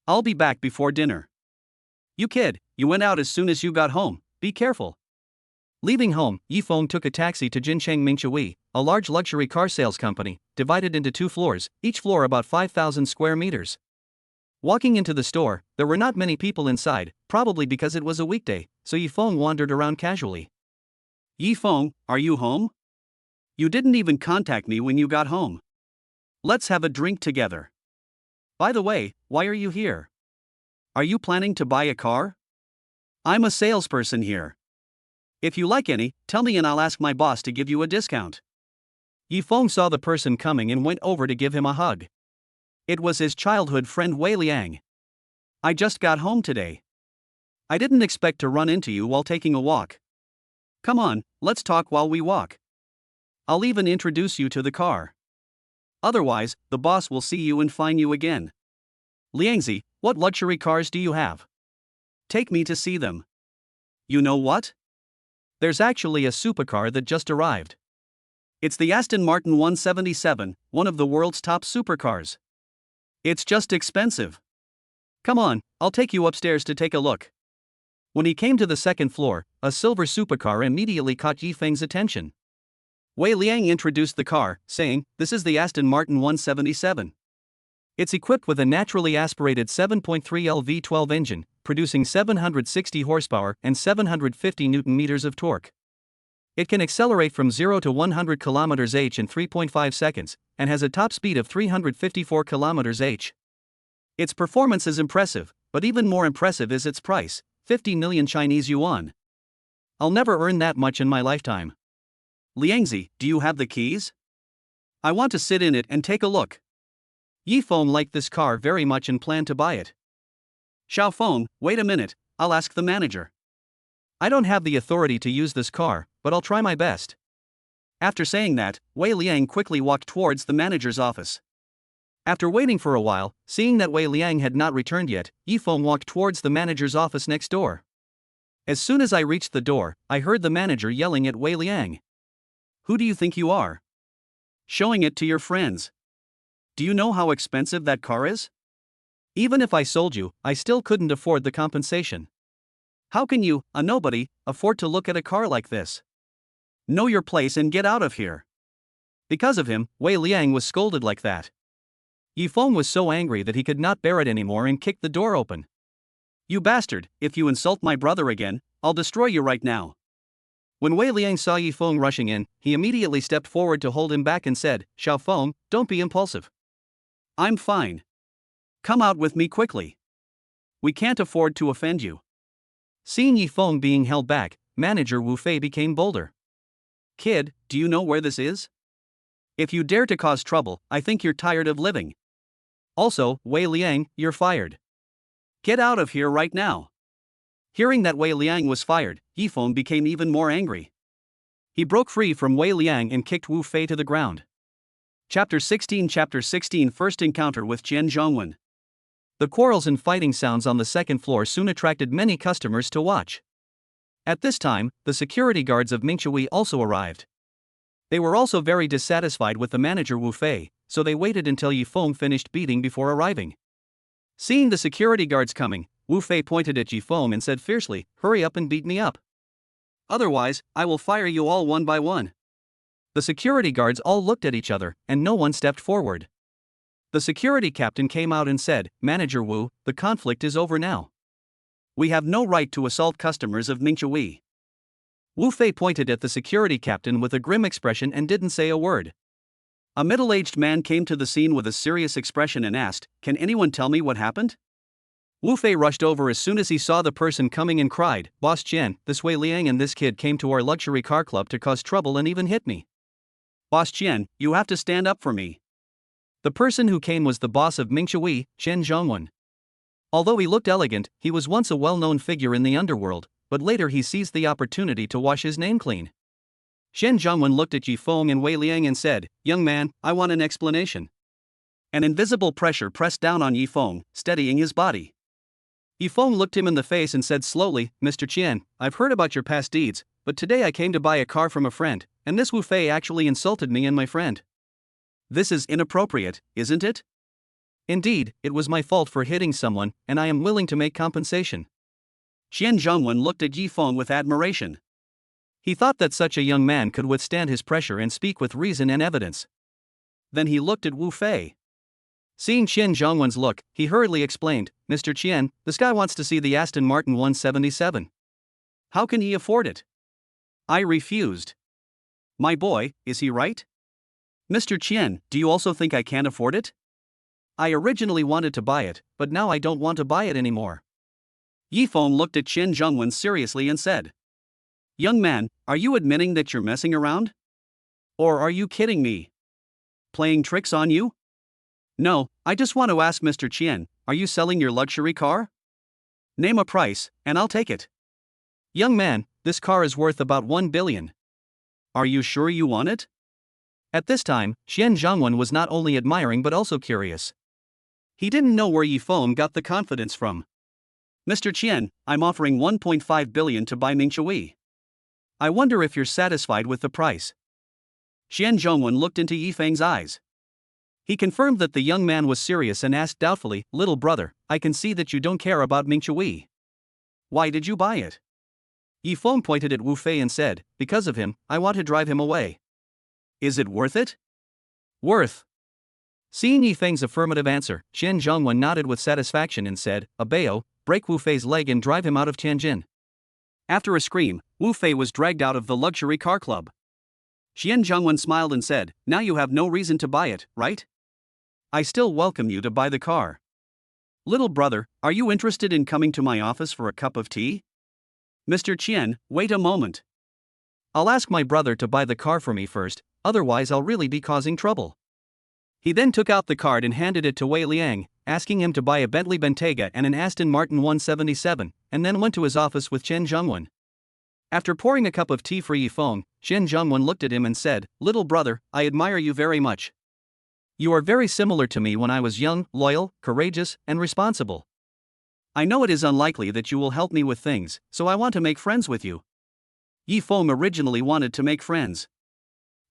I'll be back before dinner." "You kid, you went out as soon as you got home, be careful." Leaving home, Yifeng took a taxi to Jincheng Mingchui, a large luxury car sales company, divided into 2 floors, each floor about 5,000 square meters. Walking into the store, there were not many people inside, probably because it was a weekday, so Yifeng wandered around casually. "Yifeng, are you home? You didn't even contact me when you got home. Let's have a drink together. By the way, why are you here? Are you planning to buy a car? I'm a salesperson here. If you like any, tell me and I'll ask my boss to give you a discount." Yifeng saw the person coming and went over to give him a hug. It was his childhood friend Wei Liang. "I just got home today. I didn't expect to run into you while taking a walk. Come on, let's talk while we walk. I'll even introduce you to the car. Otherwise, the boss will see you and fine you again. Liangzi, what luxury cars do you have? Take me to see them." "You know what? There's actually a supercar that just arrived. It's the Aston Martin 177, one of the world's top supercars. It's just expensive. Come on, I'll take you upstairs to take a look." When he came to the second floor, a silver supercar immediately caught Yifeng's attention. Wei Liang introduced the car, saying, "This is the Aston Martin 177. It's equipped with a naturally aspirated 7.3L V12 engine, producing 760 horsepower and 750 Nm of torque. It can accelerate from 0 to 100 km/h in 3.5 seconds, and has a top speed of 354 km/h. Its performance is impressive, but even more impressive is its price, 50 million Chinese yuan. I'll never earn that much in my lifetime. Liangzi, do you have the keys? I want to sit in it and take a look." Yifeng liked this car very much and planned to buy it. "Xiaofeng, wait a minute, I'll ask the manager. I don't have the authority to use this car, but I'll try my best." After saying that, Wei Liang quickly walked towards the manager's office. After waiting for a while, seeing that Wei Liang had not returned yet, Yifeng walked towards the manager's office next door. As soon as I reached the door, I heard the manager yelling at Wei Liang. "Who do you think you are? Showing it to your friends. Do you know how expensive that car is? Even if I sold you, I still couldn't afford the compensation. How can you, a nobody, afford to look at a car like this? Know your place and get out of here." Because of him, Wei Liang was scolded like that. Yifeng was so angry that he could not bear it anymore and kicked the door open. "You bastard, if you insult my brother again, I'll destroy you right now." When Wei Liang saw Yifeng rushing in, he immediately stepped forward to hold him back and said, "Xiaofeng, don't be impulsive. I'm fine. Come out with me quickly. We can't afford to offend you." Seeing Yifeng being held back, manager Wu Fei became bolder. "Kid, do you know where this is? If you dare to cause trouble, I think you're tired of living. Also, Wei Liang, you're fired. Get out of here right now." Hearing that Wei Liang was fired, Yifeng became even more angry. He broke free from Wei Liang and kicked Wu Fei to the ground. Chapter 16 First Encounter with Chen Zhongwen. The quarrels and fighting sounds on the second floor soon attracted many customers to watch. At this time, the security guards of Mingchui also arrived. They were also very dissatisfied with the manager Wu Fei, so they waited until Yifeng finished beating before arriving. Seeing the security guards coming, Wu Fei pointed at Yifeng and said fiercely, "Hurry up and beat me up. Otherwise, I will fire you all one by one." The security guards all looked at each other, and no one stepped forward. The security captain came out and said, "Manager Wu, the conflict is over now. We have no right to assault customers of Mingchui." Wu Fei pointed at the security captain with a grim expression and didn't say a word. A middle-aged man came to the scene with a serious expression and asked, "Can anyone tell me what happened?" Wu Fei rushed over as soon as he saw the person coming and cried, "Boss Chen, this Wei Liang and this kid came to our luxury car club to cause trouble and even hit me. Boss Chen, you have to stand up for me." The person who came was the boss of Mingchui, Chen Zhongwen. Although he looked elegant, he was once a well-known figure in the underworld, but later he seized the opportunity to wash his name clean. Chen Zhongwen looked at Yifeng and Wei Liang and said, "Young man, I want an explanation." An invisible pressure pressed down on Yifeng, steadying his body. Yifeng looked him in the face and said slowly, "Mr. Chen, I've heard about your past deeds, but today I came to buy a car from a friend, and this Wu Fei actually insulted me and my friend. This is inappropriate, isn't it?" "Indeed, it was my fault for hitting someone, and I am willing to make compensation." Chen Zhongwen looked at Yifeng with admiration. He thought that such a young man could withstand his pressure and speak with reason and evidence. Then he looked at Wu Fei. Seeing Chen Zhongwen's look, he hurriedly explained, "Mr. Chen, this guy wants to see the Aston Martin 177. How can he afford it?" I refused. "My boy, is he right? Mr. Chen, do you also think I can't afford it? I originally wanted to buy it, but now I don't want to buy it anymore." Yifeng looked at Chen Zhongwen seriously and said, "Young man, are you admitting that you're messing around? Or are you kidding me? Playing tricks on you? No, I just want to ask Mr. Chen, are you selling your luxury car? Name a price, and I'll take it." "Young man, this car is worth about 1 billion. Are you sure you want it?" At this time, Chen Zhongwen was not only admiring but also curious. He didn't know where Yifeng got the confidence from. "Mr. Chen, I'm offering 1.5 billion to buy Mingchui. I wonder if you're satisfied with the price." Chen Zhongwen looked into Yifeng's eyes. He confirmed that the young man was serious and asked doubtfully, "Little brother, I can see that you don't care about Mingchui. Why did you buy it? Yi Feng pointed at Wu Fei and said, because of him, I want to drive him away. Is it worth it? Worth. Seeing Yi Feng's affirmative answer, Qian Zhongwen nodded with satisfaction and said, Abeo, break Wu Fei's leg and drive him out of Tianjin. After a scream, Wu Fei was dragged out of the luxury car club. Qian Zhongwen smiled and said, now you have no reason to buy it, right? I still welcome you to buy the car. Little brother, are you interested in coming to my office for a cup of tea? Mr. Qian, wait a moment. I'll ask my brother to buy the car for me first, otherwise I'll really be causing trouble. He then took out the card and handed it to Wei Liang, asking him to buy a Bentley Bentayga and an Aston Martin 177, and then went to his office with Chen Zhongwen. After pouring a cup of tea for Yi Feng, Chen Zhongwen looked at him and said, little brother, I admire you very much. You are very similar to me when I was young, loyal, courageous, and responsible. I know it is unlikely that you will help me with things, so I want to make friends with you. Yi Feng originally wanted to make friends.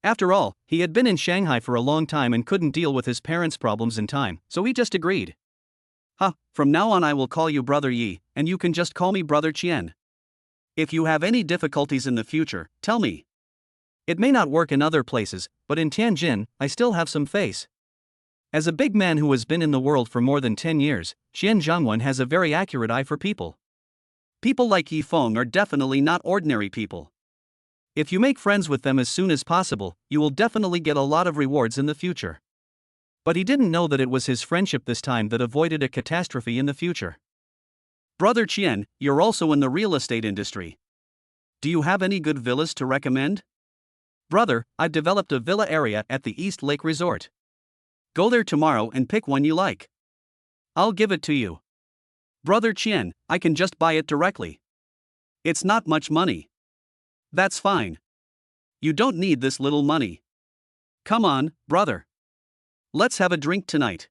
After all, he had been in Shanghai for a long time and couldn't deal with his parents' problems in time, so he just agreed. From now on I will call you Brother Yi, and you can just call me Brother Qian. If you have any difficulties in the future, tell me. It may not work in other places, but in Tianjin, I still have some face. As a big man who has been in the world for more than 10 years, Qian Zhongwen has a very accurate eye for people. People like Yi Feng are definitely not ordinary people. If you make friends with them as soon as possible, you will definitely get a lot of rewards in the future. But he didn't know that it was his friendship this time that avoided a catastrophe in the future. Brother Qian, you're also in the real estate industry. Do you have any good villas to recommend? Brother, I've developed a villa area at the East Lake Resort. Go there tomorrow and pick one you like. I'll give it to you. Brother Qian, I can just buy it directly. It's not much money. That's fine. You don't need this little money. Come on, brother. Let's have a drink tonight.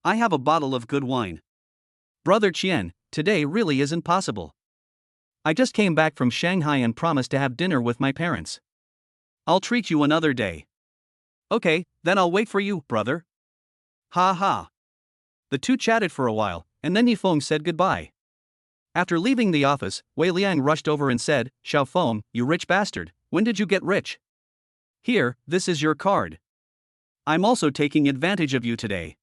I have a bottle of good wine. Brother Qian, today really isn't possible. I just came back from Shanghai and promised to have dinner with my parents. I'll treat you another day. Okay, then I'll wait for you, brother. Ha ha. The two chatted for a while, and then Yi Feng said goodbye. After leaving the office, Wei Liang rushed over and said, Xiao Feng, you rich bastard, when did you get rich? Here, this is your card. I'm also taking advantage of you today.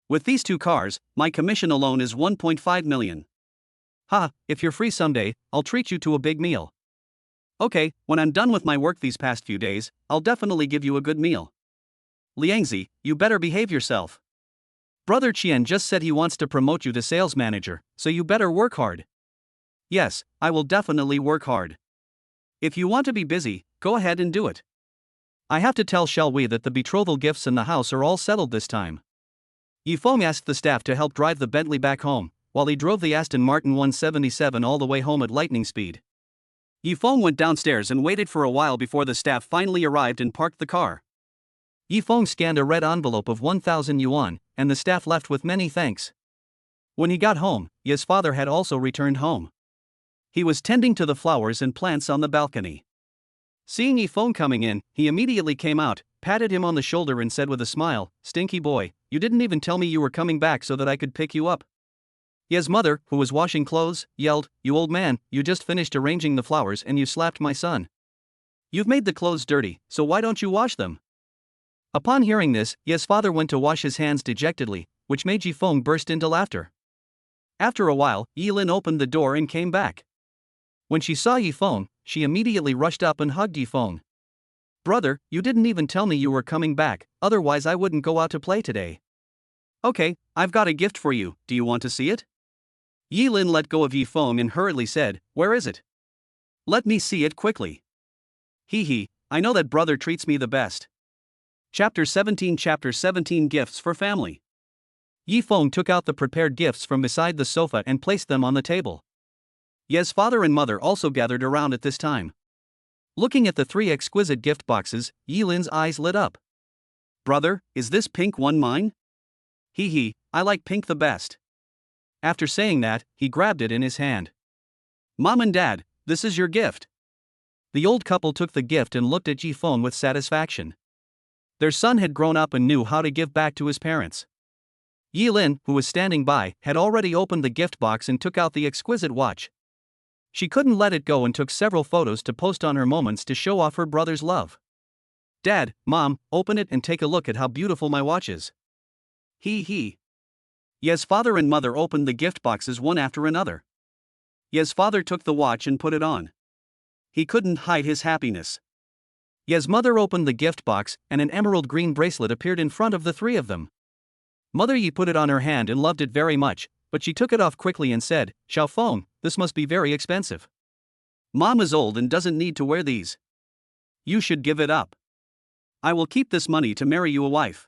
With these two cars, my commission alone is 1.5 million. If you're free someday, I'll treat you to a big meal. Okay, when I'm done with my work these past few days, I'll definitely give you a good meal. Liangzi, you better behave yourself. Brother Qian just said he wants to promote you to sales manager, so you better work hard. Yes, I will definitely work hard. If you want to be busy, go ahead and do it. I have to tell Xiaowei that the betrothal gifts in the house are all settled this time. Yi Feng asked the staff to help drive the Bentley back home, while he drove the Aston Martin 177 all the way home at lightning speed. Yi Feng went downstairs and waited for a while before the staff finally arrived and parked the car. Yi Feng scanned a red envelope of 1,000 yuan, and the staff left with many thanks. When he got home, Yi's father had also returned home. He was tending to the flowers and plants on the balcony. Seeing Yi Feng coming in, he immediately came out, patted him on the shoulder and said with a smile, Stinky boy, you didn't even tell me you were coming back so that I could pick you up. Yi's mother, who was washing clothes, yelled, You old man, you just finished arranging the flowers and you slapped my son. You've made the clothes dirty, so why don't you wash them? Upon hearing this, Yi's father went to wash his hands dejectedly, which made Yi Feng burst into laughter. After a while, Yi Lin opened the door and came back. When she saw Yi Feng, she immediately rushed up and hugged Yi Feng. Brother, you didn't even tell me you were coming back, otherwise I wouldn't go out to play today. Okay, I've got a gift for you, do you want to see it? Yi Lin let go of Yi Feng and hurriedly said, Where is it? Let me see it quickly. Hee, I know that brother treats me the best. Chapter 17 Gifts for Family. Yi Feng took out the prepared gifts from beside the sofa and placed them on the table. Yi's father and mother also gathered around at this time. Looking at the three exquisite gift boxes, Yi Lin's eyes lit up. Brother, is this pink one mine? Hee, I like pink the best. After saying that, he grabbed it in his hand. Mom and Dad, this is your gift. The old couple took the gift and looked at Yi Feng with satisfaction. Their son had grown up and knew how to give back to his parents. Yilin, who was standing by, had already opened the gift box and took out the exquisite watch. She couldn't let it go and took several photos to post on her moments to show off her brother's love. Dad, Mom, open it and take a look at how beautiful my watch is. He. Ye's father and mother opened the gift boxes one after another. Ye's father took the watch and put it on. He couldn't hide his happiness. Ye's mother opened the gift box and an emerald green bracelet appeared in front of the three of them. Mother Yi put it on her hand and loved it very much, but she took it off quickly and said, Xiaofeng, this must be very expensive. Mom is old and doesn't need to wear these. You should give it up. I will keep this money to marry you a wife.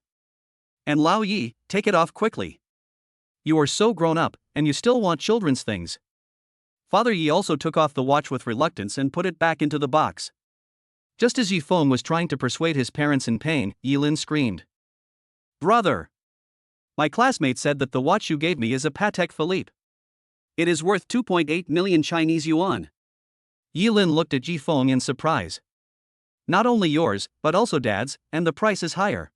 And Lao Yi, take it off quickly. You are so grown up, and you still want children's things. Father Yi also took off the watch with reluctance and put it back into the box. Just as Yifeng was trying to persuade his parents in pain, Yilin screamed. Brother! My classmate said that the watch you gave me is a Patek Philippe. It is worth 2.8 million Chinese yuan. Yilin looked at Yifeng in surprise. Not only yours, but also Dad's, and the price is higher.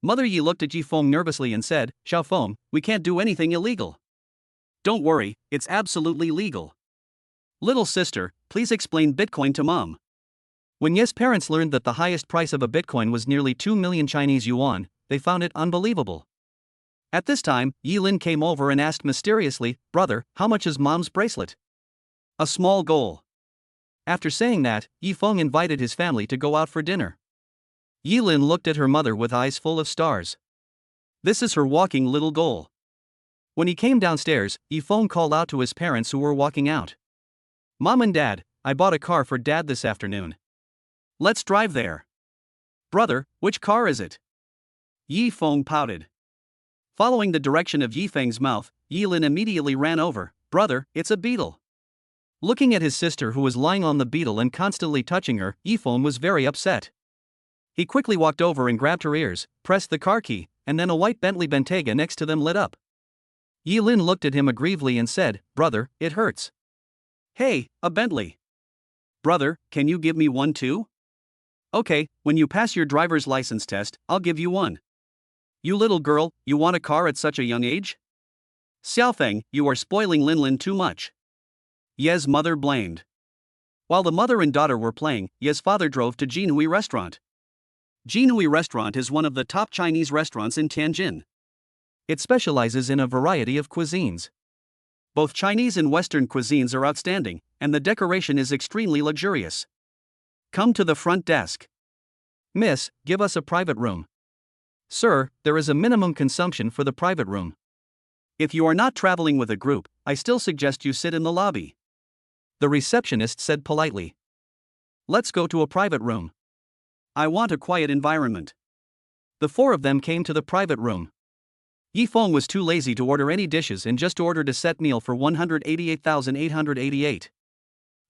Mother Yi looked at Yifeng nervously and said, Xiaofeng, we can't do anything illegal. Don't worry, it's absolutely legal. Little sister, please explain Bitcoin to Mom. When Ye's parents learned that the highest price of a Bitcoin was nearly 2 million Chinese yuan, they found it unbelievable. At this time, Yilin came over and asked mysteriously, Brother, how much is Mom's bracelet? A small goal. After saying that, Yifeng invited his family to go out for dinner. Yilin looked at her mother with eyes full of stars. This is her walking little goal. When he came downstairs, Yifeng called out to his parents who were walking out. Mom and Dad, I bought a car for Dad this afternoon. Let's drive there. Brother, which car is it? Yifeng pouted. Following the direction of Yifeng's mouth, Yilin immediately ran over. Brother, it's a beetle. Looking at his sister who was lying on the beetle and constantly touching her, Yifeng was very upset. He quickly walked over and grabbed her ears, pressed the car key, and then a white Bentley Bentayga next to them lit up. Yilin looked at him aggrievely and said, Brother, it hurts. Hey, a Bentley. Brother, can you give me one too? Okay, when you pass your driver's license test, I'll give you one. You little girl, you want a car at such a young age? Xiaofeng, you are spoiling Linlin too much. Ye's mother blamed. While the mother and daughter were playing, Ye's father drove to Jinhui Restaurant. Jinhui Restaurant is one of the top Chinese restaurants in Tianjin. It specializes in a variety of cuisines. Both Chinese and Western cuisines are outstanding, and the decoration is extremely luxurious. Come to the front desk. Miss, give us a private room. Sir, there is a minimum consumption for the private room. If you are not traveling with a group, I still suggest you sit in the lobby. The receptionist said politely. Let's go to a private room. I want a quiet environment. The four of them came to the private room. Yifeng was too lazy to order any dishes and just ordered a set meal for 188,888.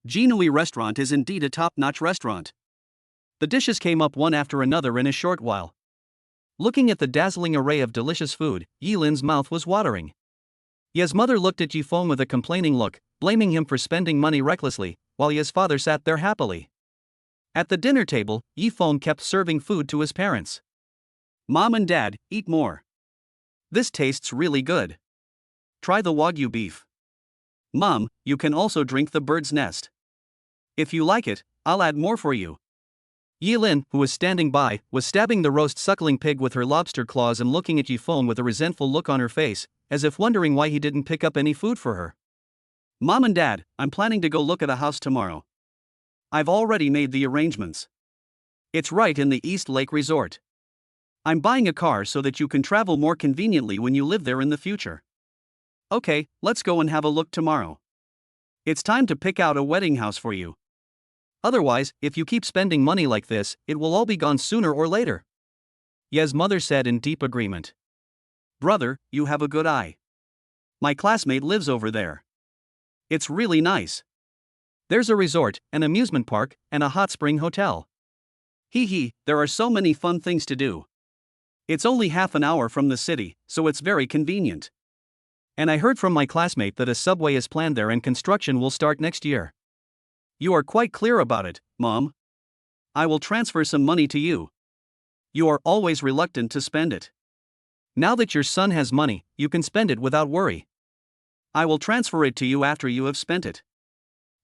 Jinhui Restaurant is indeed a top-notch restaurant. The dishes came up one after another in a short while. Looking at the dazzling array of delicious food, Yilin's mouth was watering. Ye's mother looked at Yifeng with a complaining look, blaming him for spending money recklessly, while Ye's father sat there happily. At the dinner table, Yifeng kept serving food to his parents. Mom and Dad, eat more. This tastes really good. Try the Wagyu beef. Mom, you can also drink the bird's nest. If you like it, I'll add more for you. Yilin, who was standing by, was stabbing the roast suckling pig with her lobster claws and looking at Yifeng with a resentful look on her face, as if wondering why he didn't pick up any food for her. Mom and Dad, I'm planning to go look at a house tomorrow. I've already made the arrangements. It's right in the East Lake Resort. I'm buying a car so that you can travel more conveniently when you live there in the future. Okay, let's go and have a look tomorrow. It's time to pick out a wedding house for you. Otherwise, if you keep spending money like this, it will all be gone sooner or later. Ye's mother said in deep agreement. Brother, you have a good eye. My classmate lives over there. It's really nice. There's a resort, an amusement park, and a hot spring hotel. There are so many fun things to do. It's only half an hour from the city, so it's very convenient. And I heard from my classmate that a subway is planned there and construction will start next year. You are quite clear about it, Mom. I will transfer some money to you. You are always reluctant to spend it. Now that your son has money, you can spend it without worry. I will transfer it to you after you have spent it.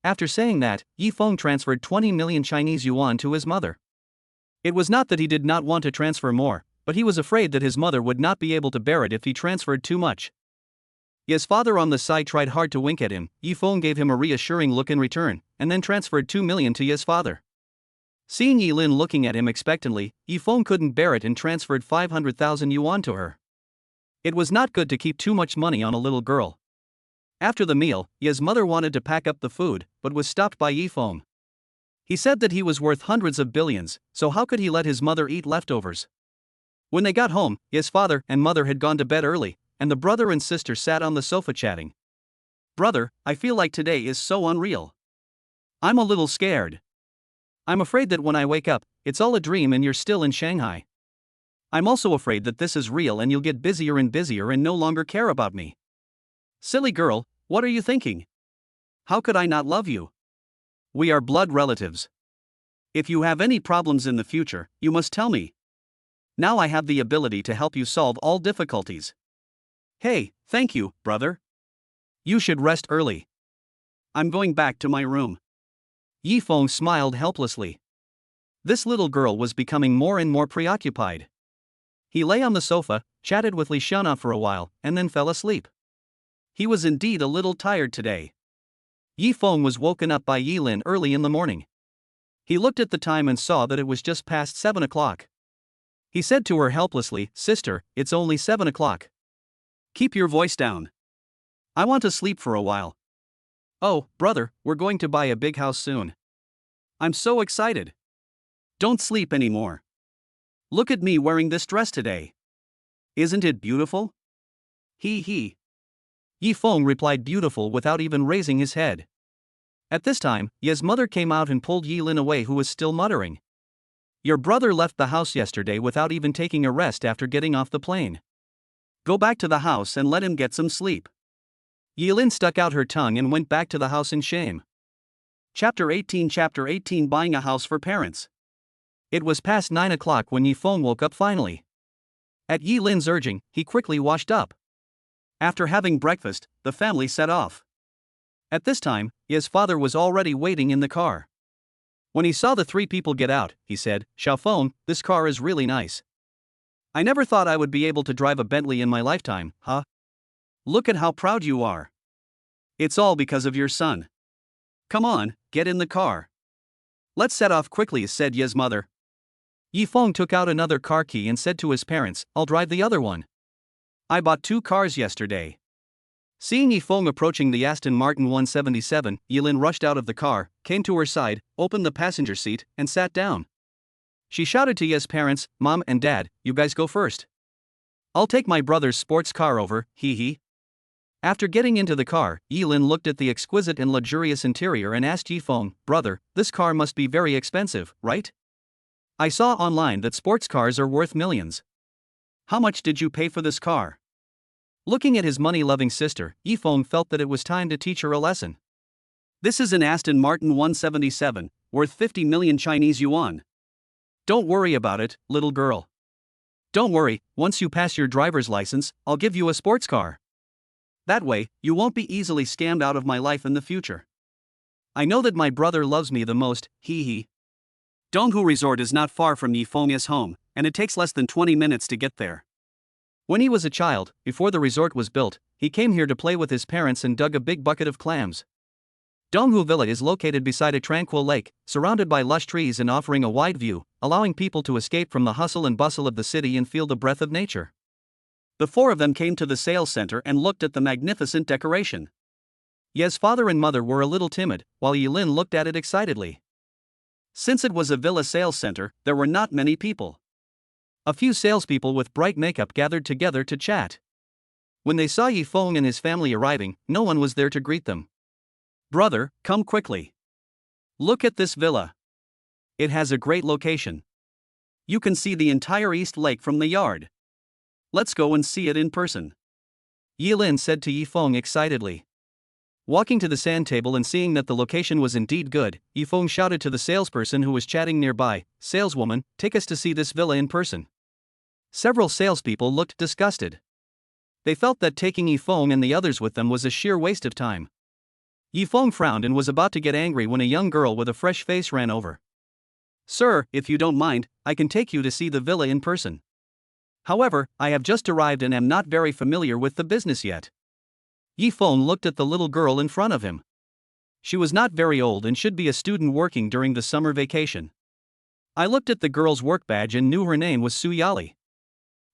After saying that, Yi Feng transferred 20 million Chinese yuan to his mother. It was not that he did not want to transfer more, but he was afraid that his mother would not be able to bear it if he transferred too much. Ye's father on the side tried hard to wink at him. Yi Feng gave him a reassuring look in return, and then transferred 2 million to Ye's father. Seeing Yi Lin looking at him expectantly, Yi Feng couldn't bear it and transferred 500,000 yuan to her. It was not good to keep too much money on a little girl. After the meal, Ye's mother wanted to pack up the food, but was stopped by Yi Feng. He said that he was worth hundreds of billions, so how could he let his mother eat leftovers? When they got home, Ye's father and mother had gone to bed early, and the brother and sister sat on the sofa chatting. Brother, I feel like today is so unreal. I'm a little scared. I'm afraid that when I wake up, it's all a dream and you're still in Shanghai. I'm also afraid that this is real and you'll get busier and no longer care about me. Silly girl, what are you thinking? How could I not love you? We are blood relatives. If you have any problems in the future, you must tell me. Now I have the ability to help you solve all difficulties. Hey, thank you, brother. You should rest early. I'm going back to my room. Yi Feng smiled helplessly. This little girl was becoming more and more preoccupied. He lay on the sofa, chatted with Li Xiana for a while, and then fell asleep. He was indeed a little tired today. Yi Feng was woken up by Yi Lin early in the morning. He looked at the time and saw that it was just past 7 o'clock. He said to her helplessly, "Sister, it's only 7 o'clock. Keep your voice down. I want to sleep for a while." "Oh, brother, we're going to buy a big house soon. I'm so excited. Don't sleep anymore. Look at me wearing this dress today. Isn't it beautiful?" He. Yi Feng replied beautiful without even raising his head. At this time, Ye's mother came out and pulled Yi Lin away, who was still muttering. "Your brother left the house yesterday without even taking a rest after getting off the plane. Go back to the house and let him get some sleep." Yi Lin stuck out her tongue and went back to the house in shame. Chapter 18 Buying a House for Parents. It was past 9 o'clock when Yi Feng woke up finally. At Yi Lin's urging, he quickly washed up. After having breakfast, the family set off. At this time, Ye's father was already waiting in the car. When he saw the 3 people get out, he said, "Xiao Feng, this car is really nice. I never thought I would be able to drive a Bentley in my lifetime, huh? Look at how proud you are. It's all because of your son. Come on, get in the car. Let's set off quickly," said Ye's mother. Yi Feng took out another car key and said to his parents, "I'll drive the other one. I bought 2 cars yesterday." Seeing Yi Feng approaching the Aston Martin 177, Yi Lin rushed out of the car, came to her side, opened the passenger seat, and sat down. She shouted to Ye's parents, "Mom and Dad, you guys go first. I'll take my brother's sports car over, he." After getting into the car, Yi Lin looked at the exquisite and luxurious interior and asked Yi Feng, "Brother, this car must be very expensive, right? I saw online that sports cars are worth millions. How much did you pay for this car?" Looking at his money-loving sister, Yi Feng felt that it was time to teach her a lesson. "This is an Aston Martin 177, worth 50 million Chinese yuan. Don't worry about it, little girl. Don't worry, once you pass your driver's license, I'll give you a sports car. That way, you won't be easily scammed out of my life in the future. I know that my brother loves me the most, he. Donghu Resort is not far from Yi Feng's home, and it takes less than 20 minutes to get there. When he was a child, before the resort was built, he came here to play with his parents and dug a big bucket of clams. Donghu Villa is located beside a tranquil lake, surrounded by lush trees and offering a wide view, allowing people to escape from the hustle and bustle of the city and feel the breath of nature. The 4 of them came to the sales center and looked at the magnificent decoration. Ye's father and mother were a little timid, while Yi Lin looked at it excitedly. Since it was a villa sales center, there were not many people. A few salespeople with bright makeup gathered together to chat. When they saw Yi Feng and his family arriving, no one was there to greet them. "Brother, come quickly. Look at this villa. It has a great location. You can see the entire East Lake from the yard. Let's go and see it in person," Yi Lin said to Yi Feng excitedly. Walking to the sand table and seeing that the location was indeed good, Yi Feng shouted to the salesperson who was chatting nearby, "Saleswoman, take us to see this villa in person." Several salespeople looked disgusted. They felt that taking Yifeng and the others with them was a sheer waste of time. Yifeng frowned and was about to get angry when a young girl with a fresh face ran over. "Sir, if you don't mind, I can take you to see the villa in person. However, I have just arrived and am not very familiar with the business yet." Yifeng looked at the little girl in front of him. She was not very old and should be a student working during the summer vacation. I looked at the girl's work badge and knew her name was Su Yali.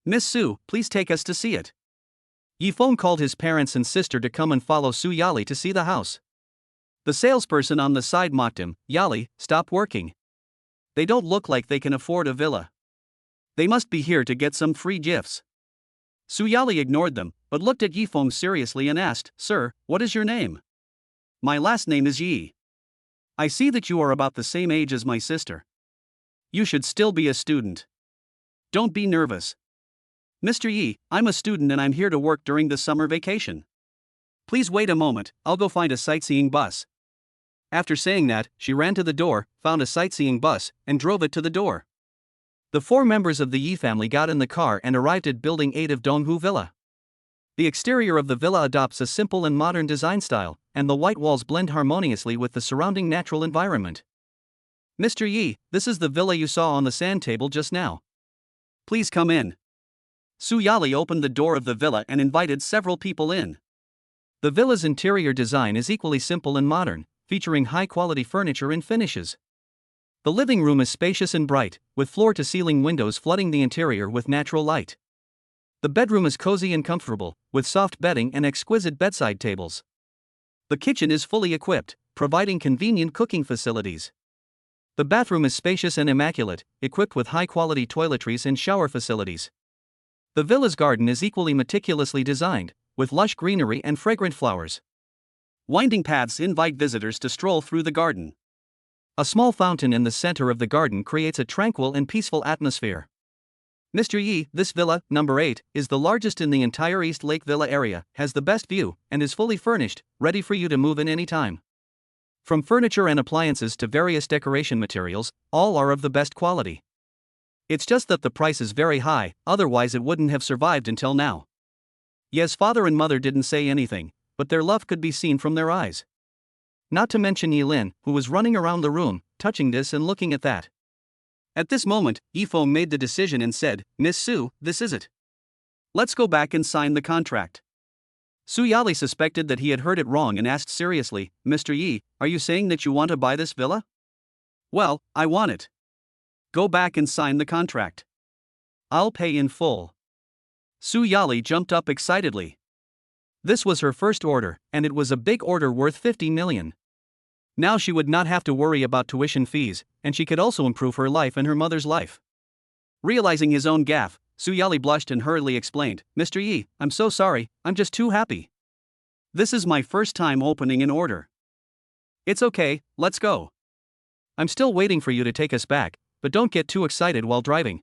"Miss Su, please take us to see it." Yifeng called his parents and sister to come and follow Su Yali to see the house. The salesperson on the side mocked him. "Yali, stop working. They don't look like they can afford a villa. They must be here to get some free gifts." Su Yali ignored them, but looked at Yifeng seriously and asked, "Sir, what is your name?" "My last name is Yi. I see that you are about the same age as my sister. You should still be a student. Don't be nervous." "Mr. Yi, I'm a student and I'm here to work during the summer vacation. Please wait a moment, I'll go find a sightseeing bus." After saying that, she ran to the door, found a sightseeing bus, and drove it to the door. The 4 members of the Yi family got in the car and arrived at Building 8 of Donghu Villa. The exterior of the villa adopts a simple and modern design style, and the white walls blend harmoniously with the surrounding natural environment. "Mr. Yi, this is the villa you saw on the sand table just now. Please come in." Su Yali opened the door of the villa and invited several people in. The villa's interior design is equally simple and modern, featuring high-quality furniture and finishes. The living room is spacious and bright, with floor-to-ceiling windows flooding the interior with natural light. The bedroom is cozy and comfortable, with soft bedding and exquisite bedside tables. The kitchen is fully equipped, providing convenient cooking facilities. The bathroom is spacious and immaculate, equipped with high-quality toiletries and shower facilities. The villa's garden is equally meticulously designed, with lush greenery and fragrant flowers. Winding paths invite visitors to stroll through the garden. A small fountain in the center of the garden creates a tranquil and peaceful atmosphere. "Mr. Yi, this villa, number 8, is the largest in the entire East Lake Villa area, has the best view, and is fully furnished, ready for you to move in any time. From furniture and appliances to various decoration materials, all are of the best quality. It's just that the price is very high, otherwise it wouldn't have survived until now." Ye's father and mother didn't say anything, but their love could be seen from their eyes. Not to mention Yilin, who was running around the room, touching this and looking at that. At this moment, Yifeng made the decision and said, "Miss Su, this is it. Let's go back and sign the contract." Su Yali suspected that he had heard it wrong and asked seriously, "Mr. Yi, are you saying that you want to buy this villa?" "Well, I want it. Go back and sign the contract. I'll pay in full." Su Yali jumped up excitedly. This was her first order, and it was a big order worth 50 million. Now she would not have to worry about tuition fees, and she could also improve her life and her mother's life. Realizing his own gaffe, Su Yali blushed and hurriedly explained, "Mr. Yi, I'm so sorry, I'm just too happy. This is my first time opening an order." "It's okay, let's go. I'm still waiting for you to take us back, but don't get too excited while driving.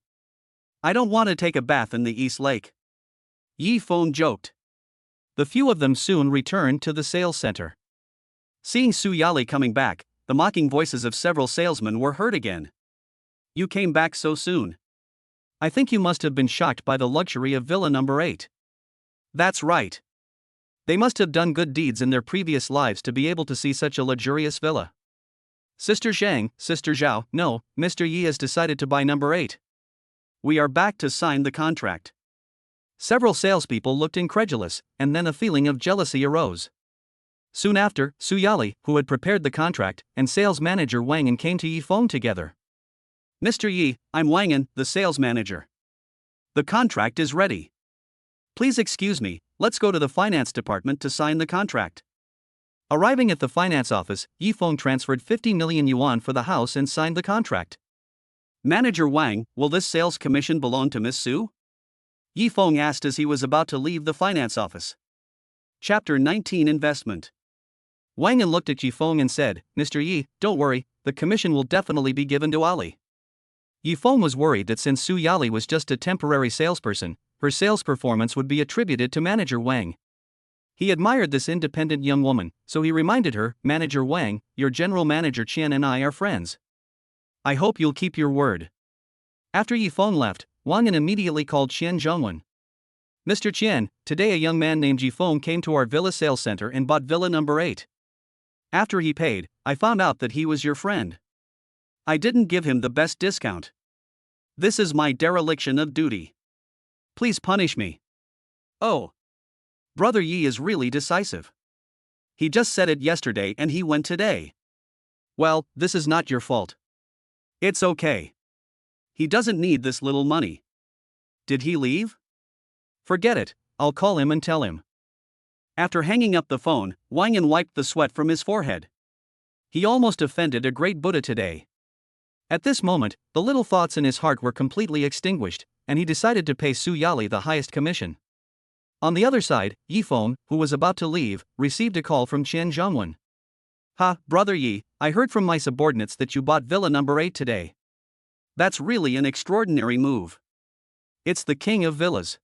I don't want to take a bath in the East Lake." Yifeng joked. The few of them soon returned to the sales center. Seeing Su Yali coming back, the mocking voices of several salesmen were heard again. "You came back so soon. I think you must have been shocked by the luxury of villa number 8. "That's right. They must have done good deeds in their previous lives to be able to see such a luxurious villa." "Sister Zhang, Sister Zhao, no, Mr. Yi has decided to buy number 8. We are back to sign the contract." Several salespeople looked incredulous, and then a feeling of jealousy arose. Soon after, Su Yali, who had prepared the contract, and sales manager Wang An came to Yifeng together. "Mr. Yi, I'm Wang An, the sales manager. The contract is ready. Please excuse me, let's go to the finance department to sign the contract." Arriving at the finance office, Yifeng transferred 50 million yuan for the house and signed the contract. "Manager Wang, will this sales commission belong to Miss Su?" Yifeng asked as he was about to leave the finance office. Chapter 19 Investment. Wang An looked at Yifeng and said, "Mr. Yi, don't worry, the commission will definitely be given to Ali." Yifeng was worried that since Su Yali was just a temporary salesperson, her sales performance would be attributed to Manager Wang. He admired this independent young woman, so he reminded her, "Manager Wang, your general manager Qian and I are friends. I hope you'll keep your word." After Yifeng left, Wang Yan immediately called Qian Zhongwen. Mr. Qian, today a young man named Yifeng came to our villa sales center and bought villa number 8. After he paid, I found out that he was your friend. I didn't give him the best discount. This is my dereliction of duty. Please punish me. Oh. Brother Yi is really decisive. He just said it yesterday and he went today. Well, this is not your fault. It's okay. He doesn't need this little money. Did he leave? Forget it, I'll call him and tell him. After hanging up the phone, Wang Yan wiped the sweat from his forehead. He almost offended a great Buddha today. At this moment, the little thoughts in his heart were completely extinguished, and he decided to pay Su Yali the highest commission. On the other side, Yifeng, who was about to leave, received a call from Qian Zhongwen. Brother Yi, I heard from my subordinates that you bought villa number 8 today. That's really an extraordinary move. It's the king of villas.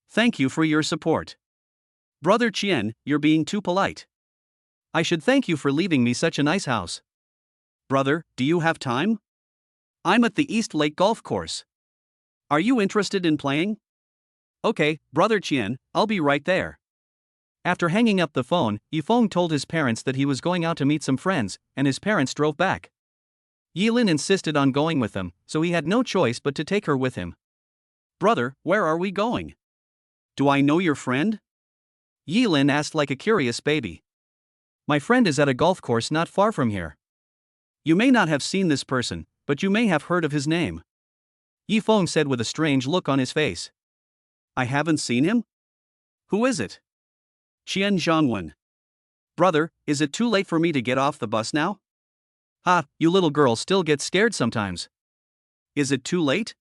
Thank you for your support. Brother Qian, you're being too polite. I should thank you for leaving me such a nice house. Brother, do you have time? I'm at the East Lake Golf Course. Are you interested in playing? Okay, Brother Qian, I'll be right there. After hanging up the phone, Yifeng told his parents that he was going out to meet some friends, and his parents drove back. Yilin insisted on going with them, so he had no choice but to take her with him. Brother, where are we going? Do I know your friend? Yilin asked like a curious baby. My friend is at a golf course not far from here. You may not have seen this person, but you may have heard of his name. Yifeng said with a strange look on his face. I haven't seen him? Who is it? Qian Zhongwen. Brother, is it too late for me to get off the bus now? You little girls still get scared sometimes. Is it too late?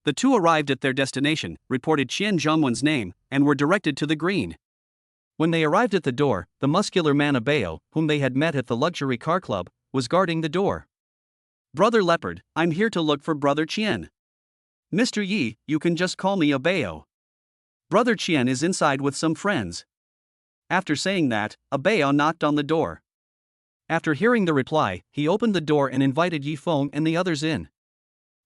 The two arrived at their destination, reported Qian Zhongwen's name, and were directed to the green. When they arrived at the door, the muscular man Abeo, whom they had met at the luxury car club, was guarding the door. Brother Leopard, I'm here to look for Brother Qian. Mr. Yi, you can just call me Abeo. Brother Qian is inside with some friends. After saying that, Abeo knocked on the door. After hearing the reply, he opened the door and invited Yifeng and the others in.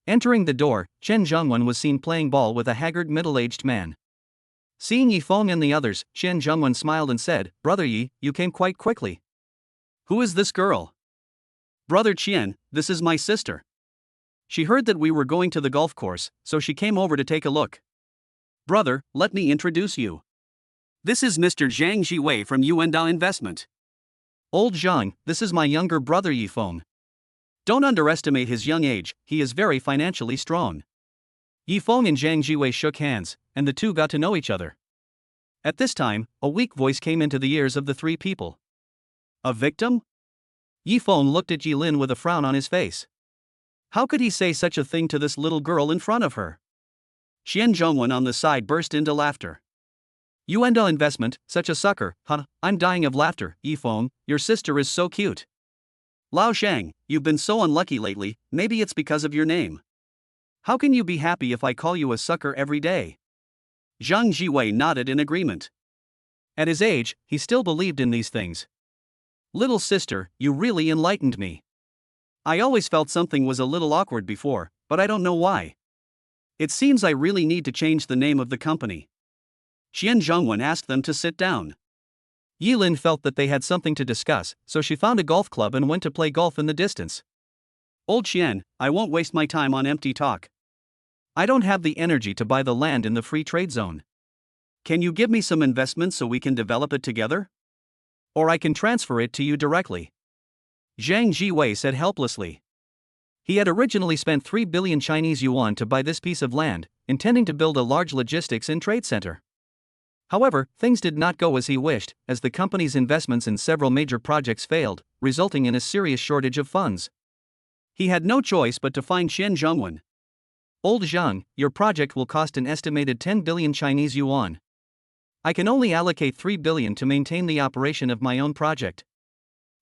Entering the door, Chen Zhongwen was seen playing ball with a haggard middle-aged man. Seeing Yifeng and the others, Chen Zhongwen smiled and said, Brother Yi, you came quite quickly. Who is this girl? Brother Qian, this is my sister. She heard that we were going to the golf course, so she came over to take a look. Brother, let me introduce you. This is Mr. Zhang Jiwei from Yuanda Investment. Old Zhang, this is my younger brother Yifeng. Don't underestimate his young age, he is very financially strong. Yifeng and Zhang Jiwei shook hands, and the two got to know each other. At this time, a weak voice came into the ears of the three people. A victim? Yifeng looked at Yilin with a frown on his face. How could he say such a thing to this little girl in front of her? Qian Zhongwen on the side burst into laughter. Yuanda Investment, such a sucker, I'm dying of laughter. Yifeng, your sister is so cute. Lao Shang, you've been so unlucky lately, maybe it's because of your name. How can you be happy if I call you a sucker every day? Zhang Jiwei nodded in agreement. At his age, he still believed in these things. Little sister, you really enlightened me. I always felt something was a little awkward before, but I don't know why. It seems I really need to change the name of the company. Qian Zhongwen asked them to sit down. Yilin felt that they had something to discuss, so she found a golf club and went to play golf in the distance. Old Qian, I won't waste my time on empty talk. I don't have the energy to buy the land in the free trade zone. Can you give me some investments so we can develop it together? Or I can transfer it to you directly. Zhang Jiwei said helplessly. He had originally spent 3 billion Chinese yuan to buy this piece of land, intending to build a large logistics and trade center. However, things did not go as he wished, as the company's investments in several major projects failed, resulting in a serious shortage of funds. He had no choice but to find Qian Zhongwen. Old Zhang, your project will cost an estimated 10 billion Chinese yuan. I can only allocate 3 billion to maintain the operation of my own project.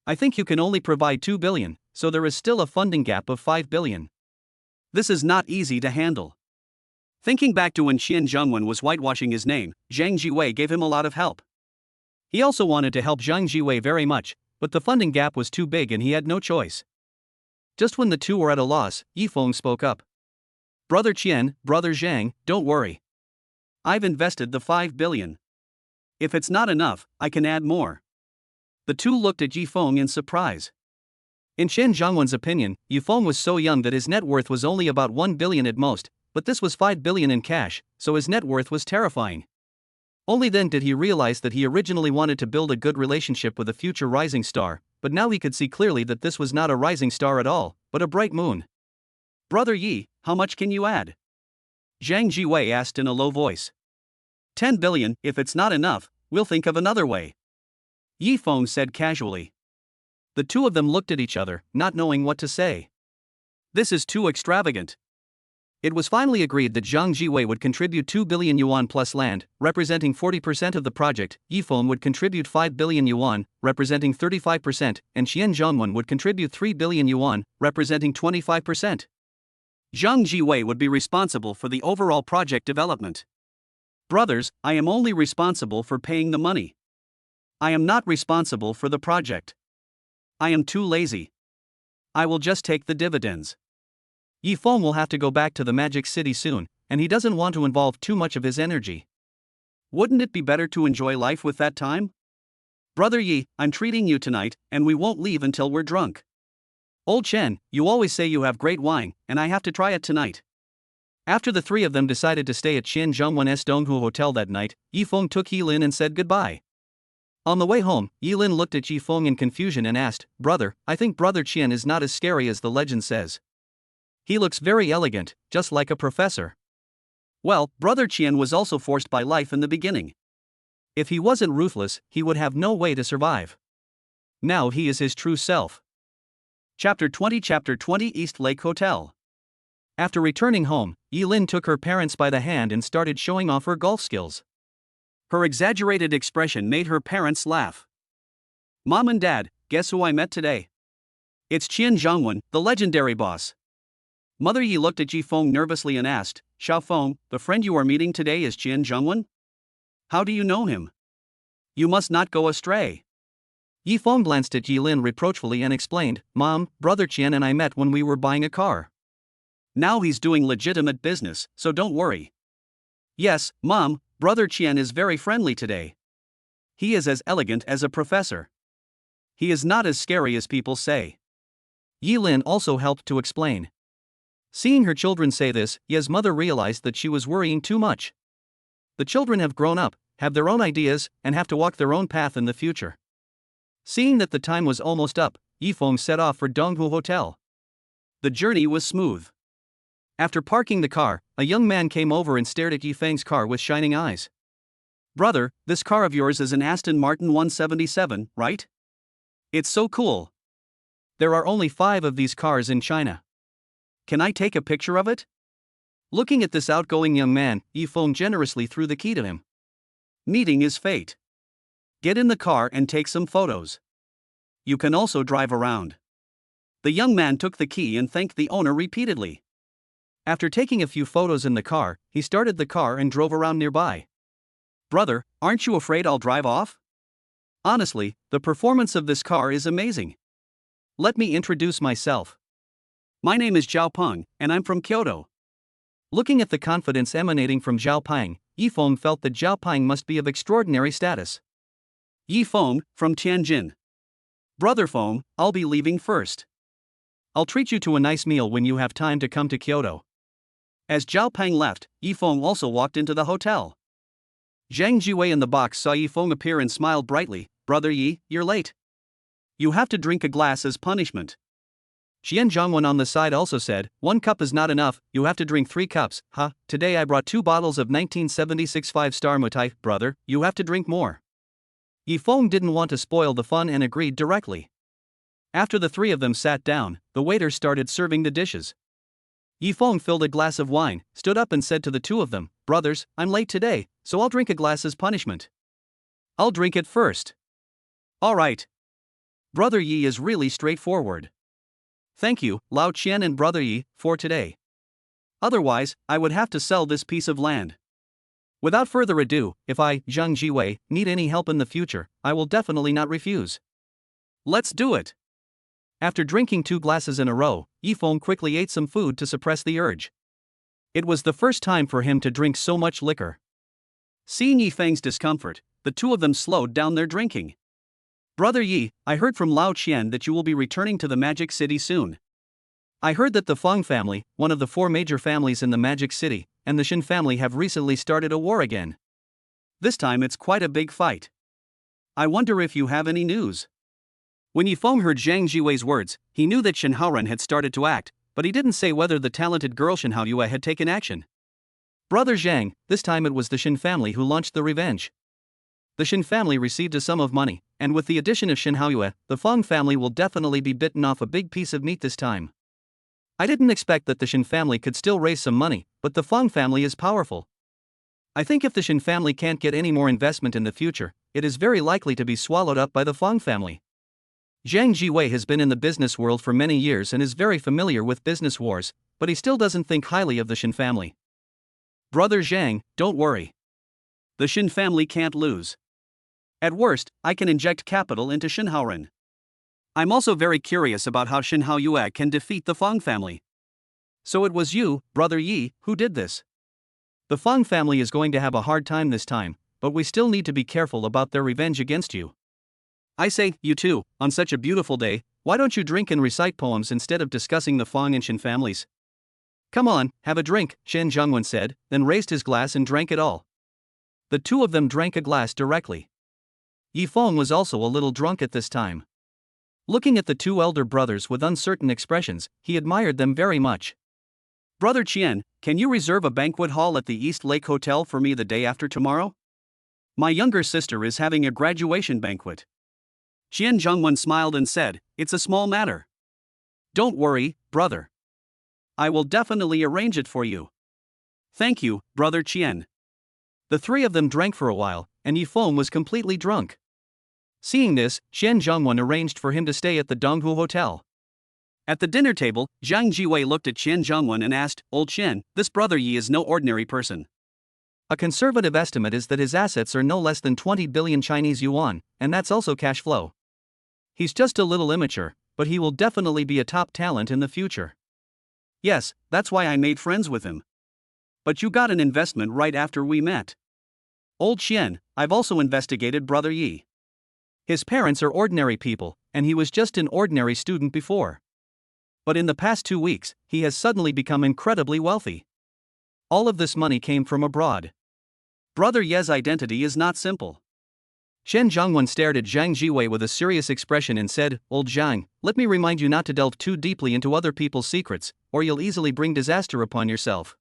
I think you can only provide 2 billion, so there is still a funding gap of 5 billion. This is not easy to handle. Thinking back to when Qian Zhongwen was whitewashing his name, Zhang Jiwei gave him a lot of help. He also wanted to help Zhang Jiwei very much, but the funding gap was too big and he had no choice. Just when the two were at a loss, Yifeng spoke up. Brother Qian, Brother Zhang, don't worry. I've invested the 5 billion. If it's not enough, I can add more. The two looked at Yifeng in surprise. In Chen Zhongwen's opinion, Yifeng was so young that his net worth was only about 1 billion at most, but this was 5 billion in cash, so his net worth was terrifying. Only then did he realize that he originally wanted to build a good relationship with a future rising star, but now he could see clearly that this was not a rising star at all, but a bright moon. Brother Yi, how much can you add? Zhang Jiwei asked in a low voice. 10 billion, if it's not enough, we'll think of another way. Yifeng said casually. The two of them looked at each other, not knowing what to say. This is too extravagant. It was finally agreed that Zhang Jiwei would contribute 2 billion yuan plus land, representing 40% of the project, Yifeng would contribute 5 billion yuan, representing 35%, and Qian Zhongwen would contribute 3 billion yuan, representing 25%. Zhang Jiwei would be responsible for the overall project development. Brothers, I am only responsible for paying the money. I am not responsible for the project. I am too lazy. I will just take the dividends. Yifeng will have to go back to the Magic City soon, and he doesn't want to involve too much of his energy. Wouldn't it be better to enjoy life with that time? Brother Yi, I'm treating you tonight, and we won't leave until we're drunk. Old Chen, you always say you have great wine, and I have to try it tonight. After the three of them decided to stay at Qian Zhongwen's Donghu Hotel that night, Yifeng took Yilin and said goodbye. On the way home, Yilin looked at Yifeng in confusion and asked, Brother, I think Brother Qian is not as scary as the legend says. He looks very elegant, just like a professor. Well, Brother Qian was also forced by life in the beginning. If he wasn't ruthless, he would have no way to survive. Now he is his true self. Chapter 20 East Lake Hotel. After returning home, Yilin took her parents by the hand and started showing off her golf skills. Her exaggerated expression made her parents laugh. Mom and Dad, guess who I met today? It's Qian Zhongwen, the legendary boss. Mother Yi looked at Yifeng nervously and asked, Xiaofeng, the friend you are meeting today is Qian Zhongwen? How do you know him? You must not go astray. Yifeng glanced at Yilin reproachfully and explained, Mom, Brother Qian and I met when we were buying a car. Now he's doing legitimate business, so don't worry. Yes, Mom, Brother Qian is very friendly today. He is as elegant as a professor. He is not as scary as people say. Yilin also helped to explain. Seeing her children say this, Ye's mother realized that she was worrying too much. The children have grown up, have their own ideas, and have to walk their own path in the future. Seeing that the time was almost up, Yifeng set off for Donghu Hotel. The journey was smooth. After parking the car, a young man came over and stared at Yifeng's car with shining eyes. Brother, this car of yours is an Aston Martin 177, right? It's so cool. There are only 5 of these cars in China. Can I take a picture of it? Looking at this outgoing young man, Yifeng generously threw the key to him. Meeting is fate. Get in the car and take some photos. You can also drive around. The young man took the key and thanked the owner repeatedly. After taking a few photos in the car, he started the car and drove around nearby. Brother, aren't you afraid I'll drive off? Honestly, the performance of this car is amazing. Let me introduce myself. My name is Zhao Peng, and I'm from Kyoto. Looking at the confidence emanating from Zhao Peng, Yifeng felt that Zhao Peng must be of extraordinary status. Yifeng, from Tianjin. Brother Feng, I'll be leaving first. I'll treat you to a nice meal when you have time to come to Kyoto. As Zhao Peng left, Yifeng also walked into the hotel. Zhang Jiwei in the box saw Yifeng appear and smiled brightly. Brother Yi, you're late. You have to drink a glass as punishment. Qian Zhongwen on the side also said, 1 cup is not enough, you have to drink 3 cups. Today I brought 2 bottles of 1976 5-star Mutai. Brother, you have to drink more. Yifeng didn't want to spoil the fun and agreed directly. After the 3 of them sat down, the waiter started serving the dishes. Yifeng filled a glass of wine, stood up and said to the 2 of them, Brothers, I'm late today, so I'll drink a glass as punishment. I'll drink it first. Alright. Brother Yi is really straightforward. Thank you, Lao Qian and Brother Yi, for today. Otherwise, I would have to sell this piece of land. Without further ado, if I, Zhang Jiwei, need any help in the future, I will definitely not refuse. Let's do it. After drinking 2 glasses in a row, Yifeng quickly ate some food to suppress the urge. It was the first time for him to drink so much liquor. Seeing Yi Feng's discomfort, the two of them slowed down their drinking. Brother Yi, I heard from Lao Qian that you will be returning to the Magic City soon. I heard that the Feng family, one of the four major families in the Magic City, and the Shin family have recently started a war again. This time it's quite a big fight. I wonder if you have any news. When Yi Feng heard Zhang Jiwei's words, he knew that Shin Haoren had started to act, but he didn't say whether the talented girl Shin Haoyue had taken action. Brother Zhang, this time it was the Shin family who launched the revenge. The Shin family received a sum of money, and with the addition of Shin Haoyue, the Feng family will definitely be bitten off a big piece of meat this time. I didn't expect that the Shin family could still raise some money, but the Feng family is powerful. I think if the Shin family can't get any more investment in the future, it is very likely to be swallowed up by the Feng family. Zhang Jiwei has been in the business world for many years and is very familiar with business wars, but he still doesn't think highly of the Shin family. Brother Zhang, don't worry. The Shin family can't lose. At worst, I can inject capital into Shin Haoren. I'm also very curious about how Shin Haoyue can defeat the Feng family. So it was you, Brother Yi, who did this. The Feng family is going to have a hard time this time, but we still need to be careful about their revenge against you. I say, you too, on such a beautiful day, why don't you drink and recite poems instead of discussing the Feng and Shin families? Come on, have a drink, Shen Zhongwen said, then raised his glass and drank it all. The two of them drank a glass directly. Yi Feng was also a little drunk at this time. Looking at the two elder brothers with uncertain expressions, he admired them very much. Brother Qian, can you reserve a banquet hall at the East Lake Hotel for me the day after tomorrow? My younger sister is having a graduation banquet. Qian Zhongwen smiled and said, it's a small matter. Don't worry, brother. I will definitely arrange it for you. Thank you, Brother Qian. The three of them drank for a while, and Yi Feng was completely drunk. Seeing this, Shen Zhongwen arranged for him to stay at the Donghu Hotel. At the dinner table, Zhang Jiwei looked at Shen Zhongwen and asked, Old Shen, this Brother Yi is no ordinary person. A conservative estimate is that his assets are no less than 20 billion Chinese yuan, and that's also cash flow. He's just a little immature, but he will definitely be a top talent in the future. Yes, that's why I made friends with him. But you got an investment right after we met. Old Shen, I've also investigated Brother Yi. His parents are ordinary people, and he was just an ordinary student before. But in the past 2 weeks, he has suddenly become incredibly wealthy. All of this money came from abroad. Brother Ye's identity is not simple. Shen Zhongwen stared at Zhang Jiwei with a serious expression and said, Old Zhang, let me remind you not to delve too deeply into other people's secrets, or you'll easily bring disaster upon yourself.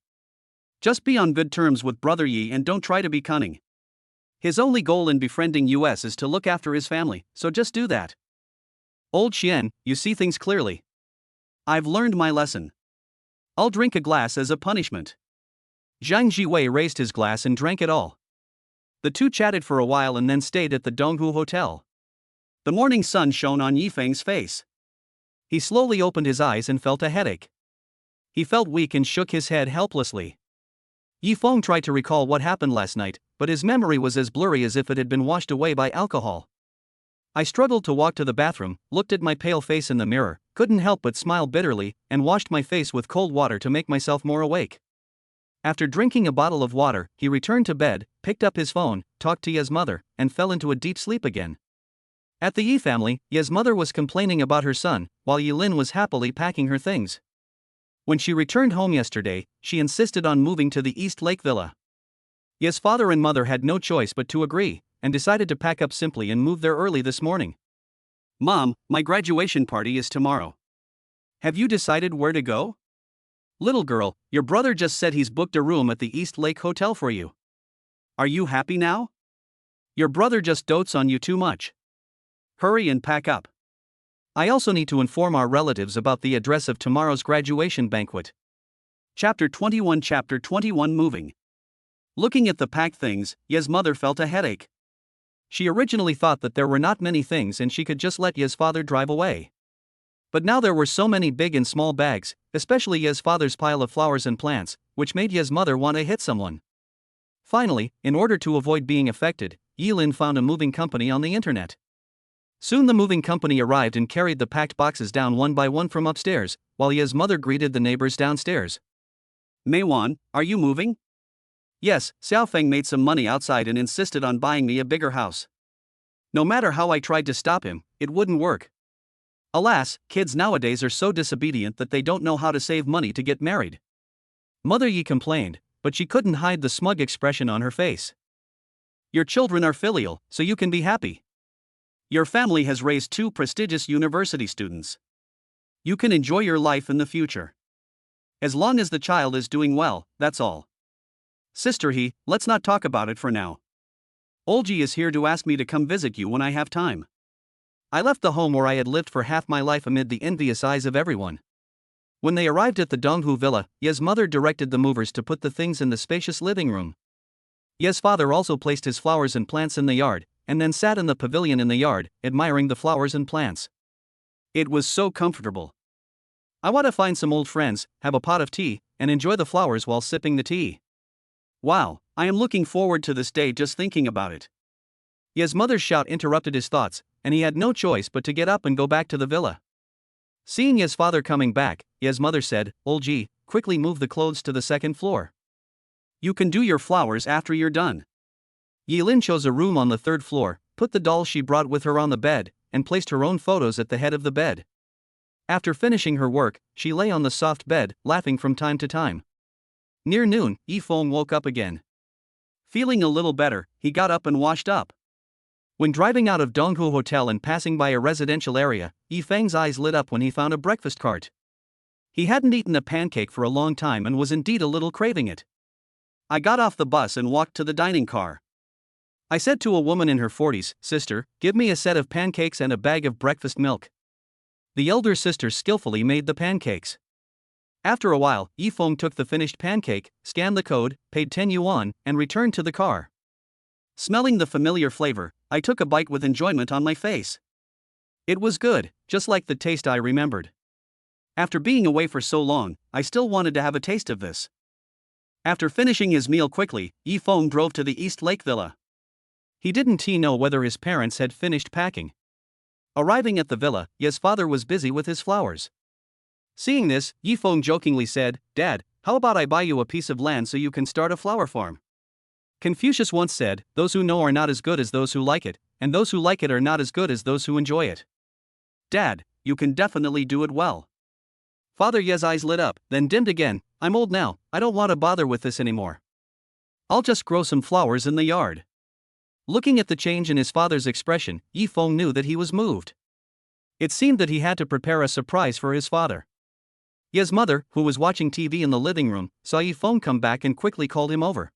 Just be on good terms with Brother Yi and don't try to be cunning. His only goal in befriending us is to look after his family, so just do that. Old Qian, you see things clearly. I've learned my lesson. I'll drink a glass as a punishment. Zhang Jiwei raised his glass and drank it all. The two chatted for a while and then stayed at the Donghu Hotel. The morning sun shone on Yi Feng's face. He slowly opened his eyes and felt a headache. He felt weak and shook his head helplessly. Yi Feng tried to recall what happened last night, but his memory was as blurry as if it had been washed away by alcohol. I struggled to walk to the bathroom, looked at my pale face in the mirror, couldn't help but smile bitterly, and washed my face with cold water to make myself more awake. After drinking a bottle of water, he returned to bed, picked up his phone, talked to Ye's mother, and fell into a deep sleep again. At the Yi family, Ye's mother was complaining about her son, while Yi Lin was happily packing her things. When she returned home yesterday, she insisted on moving to the East Lake Villa. Ye's father and mother had no choice but to agree, and decided to pack up simply and move there early this morning. Mom, my graduation party is tomorrow. Have you decided where to go? Little girl, your brother just said he's booked a room at the East Lake Hotel for you. Are you happy now? Your brother just dotes on you too much. Hurry and pack up. I also need to inform our relatives about the address of tomorrow's graduation banquet. Chapter 21 Moving. Looking at the packed things, Ye's mother felt a headache. She originally thought that there were not many things and she could just let Ye's father drive away. But now there were so many big and small bags, especially Ye's father's pile of flowers and plants, which made Ye's mother want to hit someone. Finally, in order to avoid being affected, Yi Lin found a moving company on the internet. Soon the moving company arrived and carried the packed boxes down one by one from upstairs, while Ye's mother greeted the neighbors downstairs. Meiwan, are you moving? Yes, Xiaofeng made some money outside and insisted on buying me a bigger house. No matter how I tried to stop him, it wouldn't work. Alas, kids nowadays are so disobedient that they don't know how to save money to get married. Mother Yi complained, but she couldn't hide the smug expression on her face. Your children are filial, so you can be happy. Your family has raised two prestigious university students. You can enjoy your life in the future. As long as the child is doing well, that's all. Sister He, let's not talk about it for now. Olji is here to ask me to come visit you when I have time. I left the home where I had lived for half my life amid the envious eyes of everyone. When they arrived at the Donghu villa, Ye's mother directed the movers to put the things in the spacious living room. Ye's father also placed his flowers and plants in the yard, and then sat in the pavilion in the yard, admiring the flowers and plants. It was so comfortable. I want to find some old friends, have a pot of tea, and enjoy the flowers while sipping the tea. Wow, I am looking forward to this day just thinking about it. Ye's mother's shout interrupted his thoughts, and he had no choice but to get up and go back to the villa. Seeing Ye's father coming back, Ye's mother said, Olji, quickly move the clothes to the second floor. You can do your flowers after you're done. Yilin chose a room on the third floor, put the dolls she brought with her on the bed, and placed her own photos at the head of the bed. After finishing her work, she lay on the soft bed, laughing from time to time. Near noon, Yifeng woke up again. Feeling a little better, he got up and washed up. When driving out of Donghu Hotel and passing by a residential area, Yifeng's eyes lit up when he found a breakfast cart. He hadn't eaten a pancake for a long time and was indeed a little craving it. I got off the bus and walked to the dining car. I said to a woman in her 40s, Sister, give me a set of pancakes and a bag of breakfast milk. The elder sister skillfully made the pancakes. After a while, Yifeng took the finished pancake, scanned the code, paid 10 yuan, and returned to the car. Smelling the familiar flavor, I took a bite with enjoyment on my face. It was good, just like the taste I remembered. After being away for so long, I still wanted to have a taste of this. After finishing his meal quickly, Yifeng drove to the East Lake Villa. He didn't know whether his parents had finished packing. Arriving at the villa, Ye's father was busy with his flowers. Seeing this, Yifeng jokingly said, Dad, how about I buy you a piece of land so you can start a flower farm? Confucius once said, those who know are not as good as those who like it, and those who like it are not as good as those who enjoy it. Dad, you can definitely do it well. Father Ye's eyes lit up, then dimmed again. I'm old now, I don't want to bother with this anymore. I'll just grow some flowers in the yard. Looking at the change in his father's expression, Yifeng knew that he was moved. It seemed that he had to prepare a surprise for his father. Ye's mother, who was watching TV in the living room, saw Yifeng come back and quickly called him over.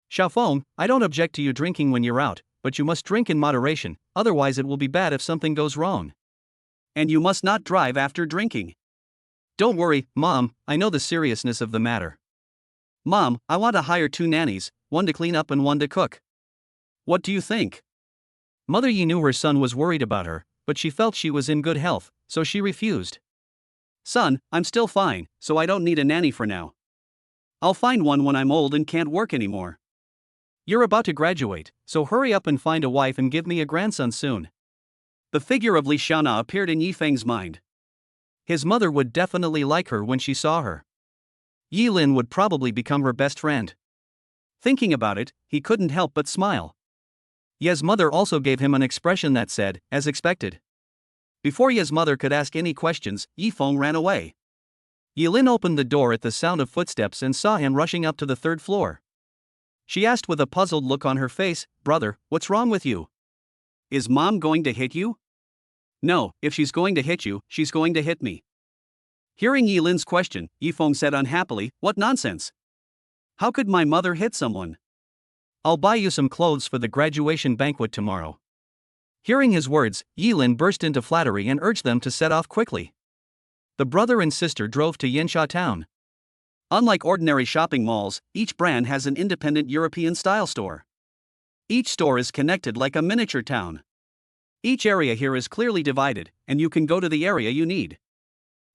Xiaofeng, I don't object to you drinking when you're out, but you must drink in moderation, otherwise it will be bad if something goes wrong. And you must not drive after drinking. Don't worry, Mom, I know the seriousness of the matter. Mom, I want to hire 2 nannies, one to clean up and one to cook. What do you think? Mother Yi knew her son was worried about her, but she felt she was in good health, so she refused. Son, I'm still fine, so I don't need a nanny for now. I'll find one when I'm old and can't work anymore. You're about to graduate, so hurry up and find a wife and give me a grandson soon. The figure of Li Xiaona appeared in Yifeng's mind. His mother would definitely like her when she saw her. Yilin would probably become her best friend. Thinking about it, he couldn't help but smile. Ye's mother also gave him an expression that said, as expected. Before Ye's mother could ask any questions, Yifeng ran away. Yilin opened the door at the sound of footsteps and saw him rushing up to the 3rd floor. She asked with a puzzled look on her face, Brother, what's wrong with you? Is Mom going to hit you? No, if she's going to hit you, she's going to hit me. Hearing Yilin's question, Yifeng said unhappily, What nonsense? How could my mother hit someone? I'll buy you some clothes for the graduation banquet tomorrow. Hearing his words, Yilin burst into flattery and urged them to set off quickly. The brother and sister drove to Yansha town. Unlike ordinary shopping malls, each brand has an independent European-style store. Each store is connected like a miniature town. Each area here is clearly divided, and you can go to the area you need.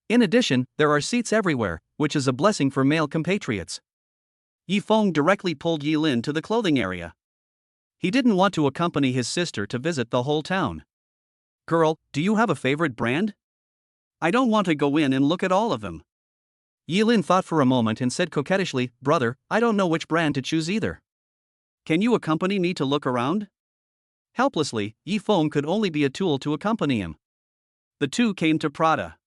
In addition, there are seats everywhere, which is a blessing for male compatriots. Yifeng directly pulled Yilin to the clothing area. He didn't want to accompany his sister to visit the whole town. Girl, do you have a favorite brand? I don't want to go in and look at all of them. Yilin thought for a moment and said coquettishly, "Brother, I don't know which brand to choose either. Can you accompany me to look around?" Helplessly, Yifeng could only be a tool to accompany him. The two came to Prada.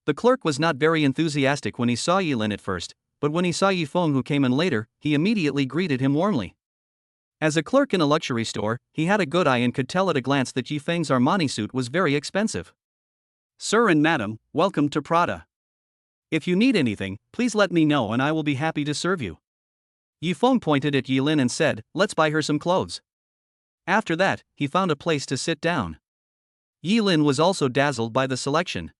The clerk was not very enthusiastic when he saw Yilin at first, but when he saw Yifeng who came in later, he immediately greeted him warmly. As a clerk in a luxury store, he had a good eye and could tell at a glance that Yifeng's Armani suit was very expensive. "Sir and madam, welcome to Prada. If you need anything, please let me know and I will be happy to serve you." Yifeng pointed at Yilin and said, "Let's buy her some clothes." After that, he found a place to sit down. Yilin was also dazzled by the selection.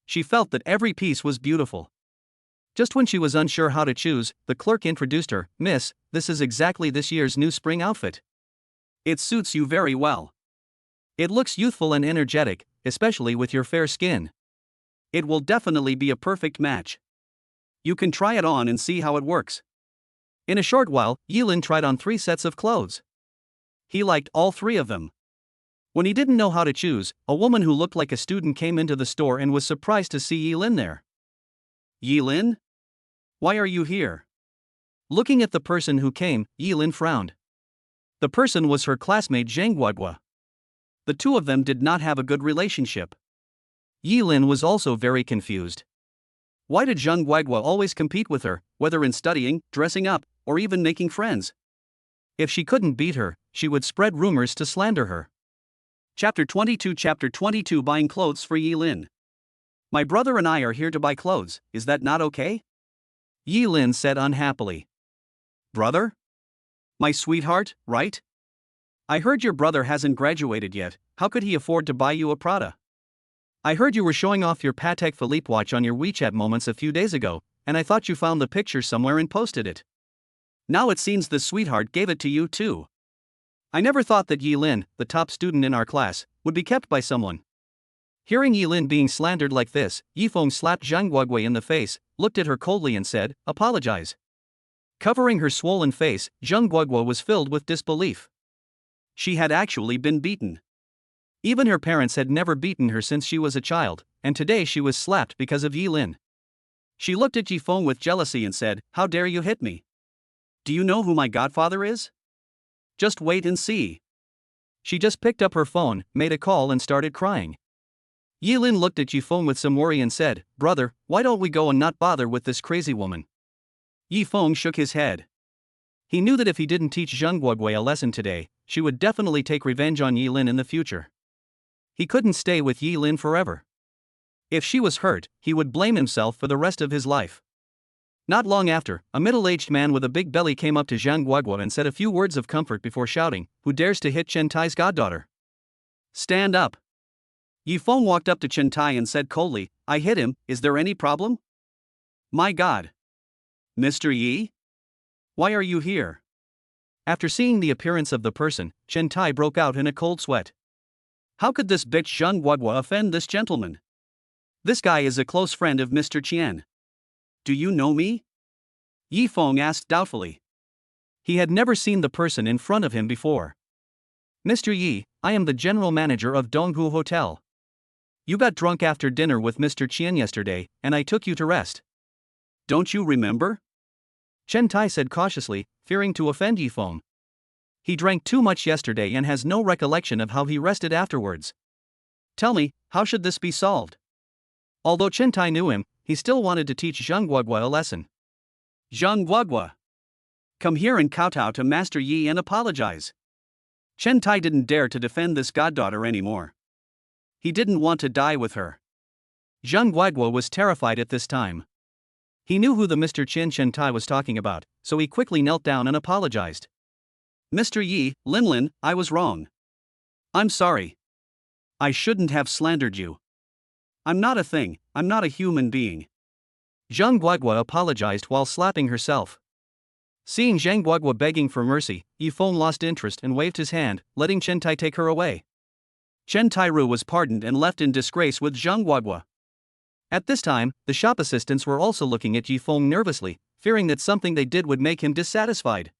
She felt that every piece was beautiful. Just when she was unsure how to choose, the clerk introduced her, "Miss, this is exactly this year's new spring outfit. It suits you very well. It looks youthful and energetic, especially with your fair skin. It will definitely be a perfect match. You can try it on and see how it works." In a short while, Yilin tried on 3 sets of clothes. He liked all 3 of them. When he didn't know how to choose, a woman who looked like a student came into the store and was surprised to see Yilin there. "Yilin? Why are you here?" Looking at the person who came, Yilin frowned. The person was her classmate Zhang Guodua. The two of them did not have a good relationship. Yilin was also very confused. Why did Zhang Guodua always compete with her, whether in studying, dressing up, or even making friends? If she couldn't beat her, she would spread rumors to slander her. Chapter 22 Buying clothes for Yilin. "My brother and I are here to buy clothes, is that not okay?" Yilin said unhappily. "Brother? My sweetheart, right? I heard your brother hasn't graduated yet, how could he afford to buy you a Prada? I heard you were showing off your Patek Philippe watch on your WeChat moments a few days ago, and I thought you found the picture somewhere and posted it. Now it seems the sweetheart gave it to you too. I never thought that Yilin, the top student in our class, would be kept by someone." Hearing Yilin being slandered like this, Yifeng slapped Zhang Guodua in the face, looked at her coldly and said, "Apologize." Covering her swollen face, Zhang Guodua was filled with disbelief. She had actually been beaten. Even her parents had never beaten her since she was a child, and today she was slapped because of Yilin. She looked at Yifeng with jealousy and said, "How dare you hit me? Do you know who my godfather is? Just wait and see." She just picked up her phone, made a call and started crying. Yilin looked at Yifeng with some worry and said, "Brother, why don't we go and not bother with this crazy woman?" Yifeng shook his head. He knew that if he didn't teach Zhang Guodua a lesson today, she would definitely take revenge on Yilin in the future. He couldn't stay with Yilin forever. If she was hurt, he would blame himself for the rest of his life. Not long after, a middle-aged man with a big belly came up to Zhang Guodua and said a few words of comfort before shouting, "Who dares to hit Chen Tai's goddaughter? Stand up." Yifeng walked up to Chen Tai and said coldly, "I hit him, is there any problem?" "My God. Mr. Yi? Why are you here?" After seeing the appearance of the person, Chen Tai broke out in a cold sweat. How could this bitch Zhang Guodua offend this gentleman? This guy is a close friend of Mr. Qian. "Do you know me?" Yifeng asked doubtfully. He had never seen the person in front of him before. "Mr. Yi, I am the general manager of Donghu Hotel. You got drunk after dinner with Mr. Qian yesterday, and I took you to rest. Don't you remember?" Chen Tai said cautiously, fearing to offend Yifeng. He drank too much yesterday and has no recollection of how he rested afterwards. "Tell me, how should this be solved?" Although Chen Tai knew him, he still wanted to teach Zhang Guodua a lesson. "Zhang Guodua, come here and kowtow to Master Yi and apologize." Chen Tai didn't dare to defend this goddaughter anymore. He didn't want to die with her. Zhang Guodua was terrified at this time. He knew who the Mr. Chen Tai was talking about, so he quickly knelt down and apologized. "Mr. Yi, Linlin, I was wrong. I'm sorry. I shouldn't have slandered you. I'm not a thing, I'm not a human being." Zhang Guodua apologized while slapping herself. Seeing Zhang Guodua begging for mercy, Yifeng lost interest and waved his hand, letting Chen Tai take her away. Chen Tairu was pardoned and left in disgrace with Zhang Guodua. At this time, the shop assistants were also looking at Yifeng nervously, fearing that something they did would make him dissatisfied.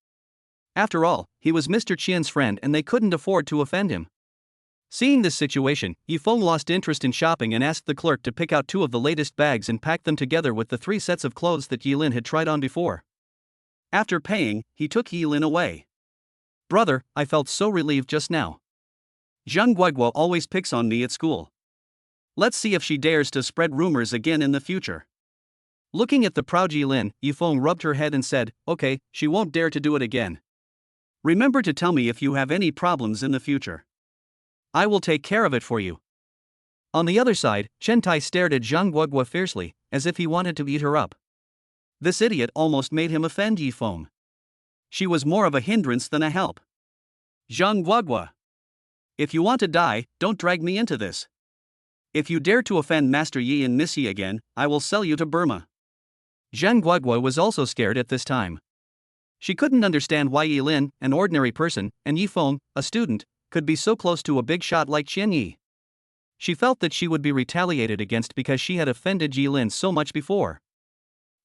After all, he was Mr. Qian's friend and they couldn't afford to offend him. Seeing this situation, Yifeng lost interest in shopping and asked the clerk to pick out 2 of the latest bags and pack them together with the 3 sets of clothes that Yilin had tried on before. After paying, he took Yilin away. Brother, I felt so relieved just now. Zhang Guoguo always picks on me at school. Let's see if she dares to spread rumors again in the future. Looking at the proud Yilin, Yifeng rubbed her head and said, okay, she won't dare to do it again. Remember to tell me if you have any problems in the future. I will take care of it for you. On the other side, Chen Tai stared at Zhang Guoguo fiercely, as if he wanted to eat her up. This idiot almost made him offend Yifeng. She was more of a hindrance than a help. Zhang Guoguo. If you want to die, don't drag me into this. If you dare to offend Master Yi and Miss Yi again, I will sell you to Burma. Zhang Guoguo was also scared at this time. She couldn't understand why Yilin, an ordinary person, and Yifeng, a student, could be so close to a big shot like Qian Yi. She felt that she would be retaliated against because she had offended Yilin so much before.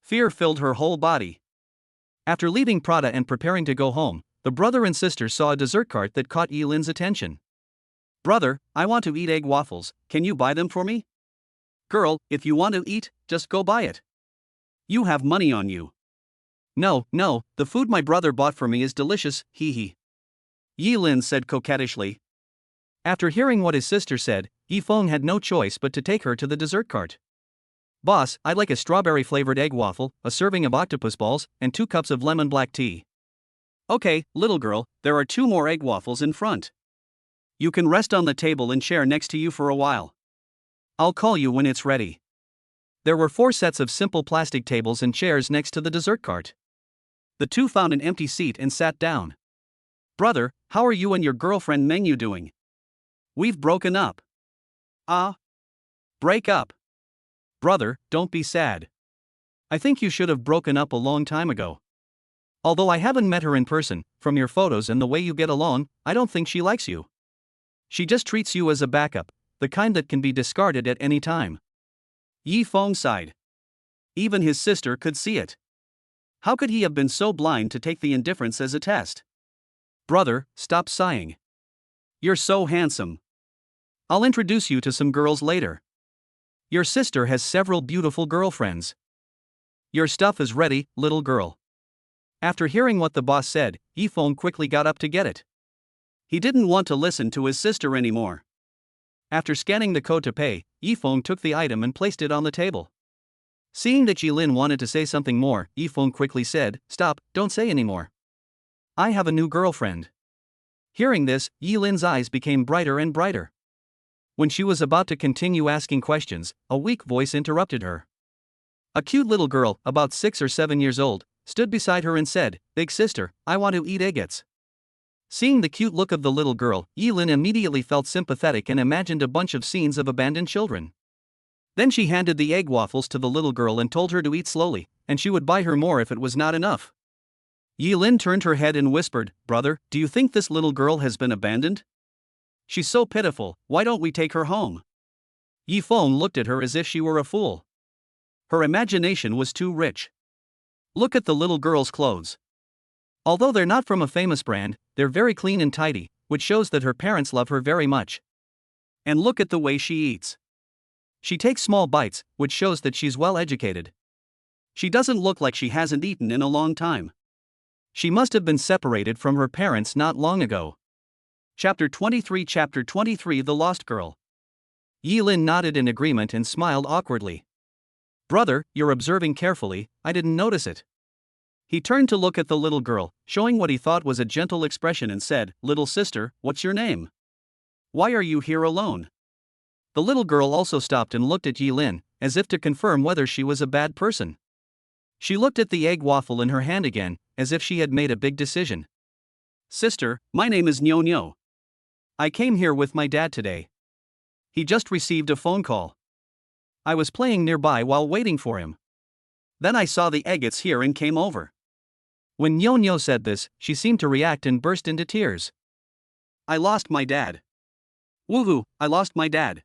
Fear filled her whole body. After leaving Prada and preparing to go home, the brother and sister saw a dessert cart that caught Yilin's attention. Brother, I want to eat egg waffles, can you buy them for me? Girl, if you want to eat, just go buy it. You have money on you. No, the food my brother bought for me is delicious, hee hee. Yilin said coquettishly. After hearing what his sister said, Yifeng had no choice but to take her to the dessert cart. Boss, I'd like a strawberry-flavored egg waffle, a serving of octopus balls, and 2 cups of lemon black tea. Okay, little girl, there are 2 more egg waffles in front. You can rest on the table and chair next to you for a while. I'll call you when it's ready. There were 4 sets of simple plastic tables and chairs next to the dessert cart. The 2 found an empty seat and sat down. Brother, how are you and your girlfriend Meng Yu doing? We've broken up. Break up. Brother, don't be sad. I think you should have broken up a long time ago. Although I haven't met her in person, from your photos and the way you get along, I don't think she likes you. She just treats you as a backup, the kind that can be discarded at any time. Yifeng sighed. Even his sister could see it. How could he have been so blind to take the indifference as a test? Brother, stop sighing. You're so handsome. I'll introduce you to some girls later. Your sister has several beautiful girlfriends. Your stuff is ready, little girl. After hearing what the boss said, Yifeng quickly got up to get it. He didn't want to listen to his sister anymore. After scanning the code to pay, Yifeng took the item and placed it on the table. Seeing that Jilin wanted to say something more, Yifeng quickly said, stop, don't say anymore. I have a new girlfriend. Hearing this, Yilin's eyes became brighter and brighter. When she was about to continue asking questions, a weak voice interrupted her. A cute little girl, about 6 or 7 years old, stood beside her and said, Big sister, I want to eat eggets. Seeing the cute look of the little girl, Yilin immediately felt sympathetic and imagined a bunch of scenes of abandoned children. Then she handed the egg waffles to the little girl and told her to eat slowly, and she would buy her more if it was not enough. Yilin turned her head and whispered, Brother, do you think this little girl has been abandoned? She's so pitiful, why don't we take her home? Yifeng looked at her as if she were a fool. Her imagination was too rich. Look at the little girl's clothes. Although they're not from a famous brand, they're very clean and tidy, which shows that her parents love her very much. And look at the way she eats. She takes small bites, which shows that she's well educated. She doesn't look like she hasn't eaten in a long time. She must have been separated from her parents not long ago. Chapter 23 The Lost Girl. Yilin nodded in agreement and smiled awkwardly. Brother, you're observing carefully, I didn't notice it. He turned to look at the little girl, showing what he thought was a gentle expression and said, Little sister, what's your name? Why are you here alone? The little girl also stopped and looked at Yilin, as if to confirm whether she was a bad person. She looked at the egg waffle in her hand again, as if she had made a big decision. Sister, my name is Nyo Nyo. I came here with my dad today. He just received a phone call. I was playing nearby while waiting for him. Then I saw the eggets here and came over. When Nyo Nyo said this, she seemed to react and burst into tears. I lost my dad. Woohoo, I lost my dad.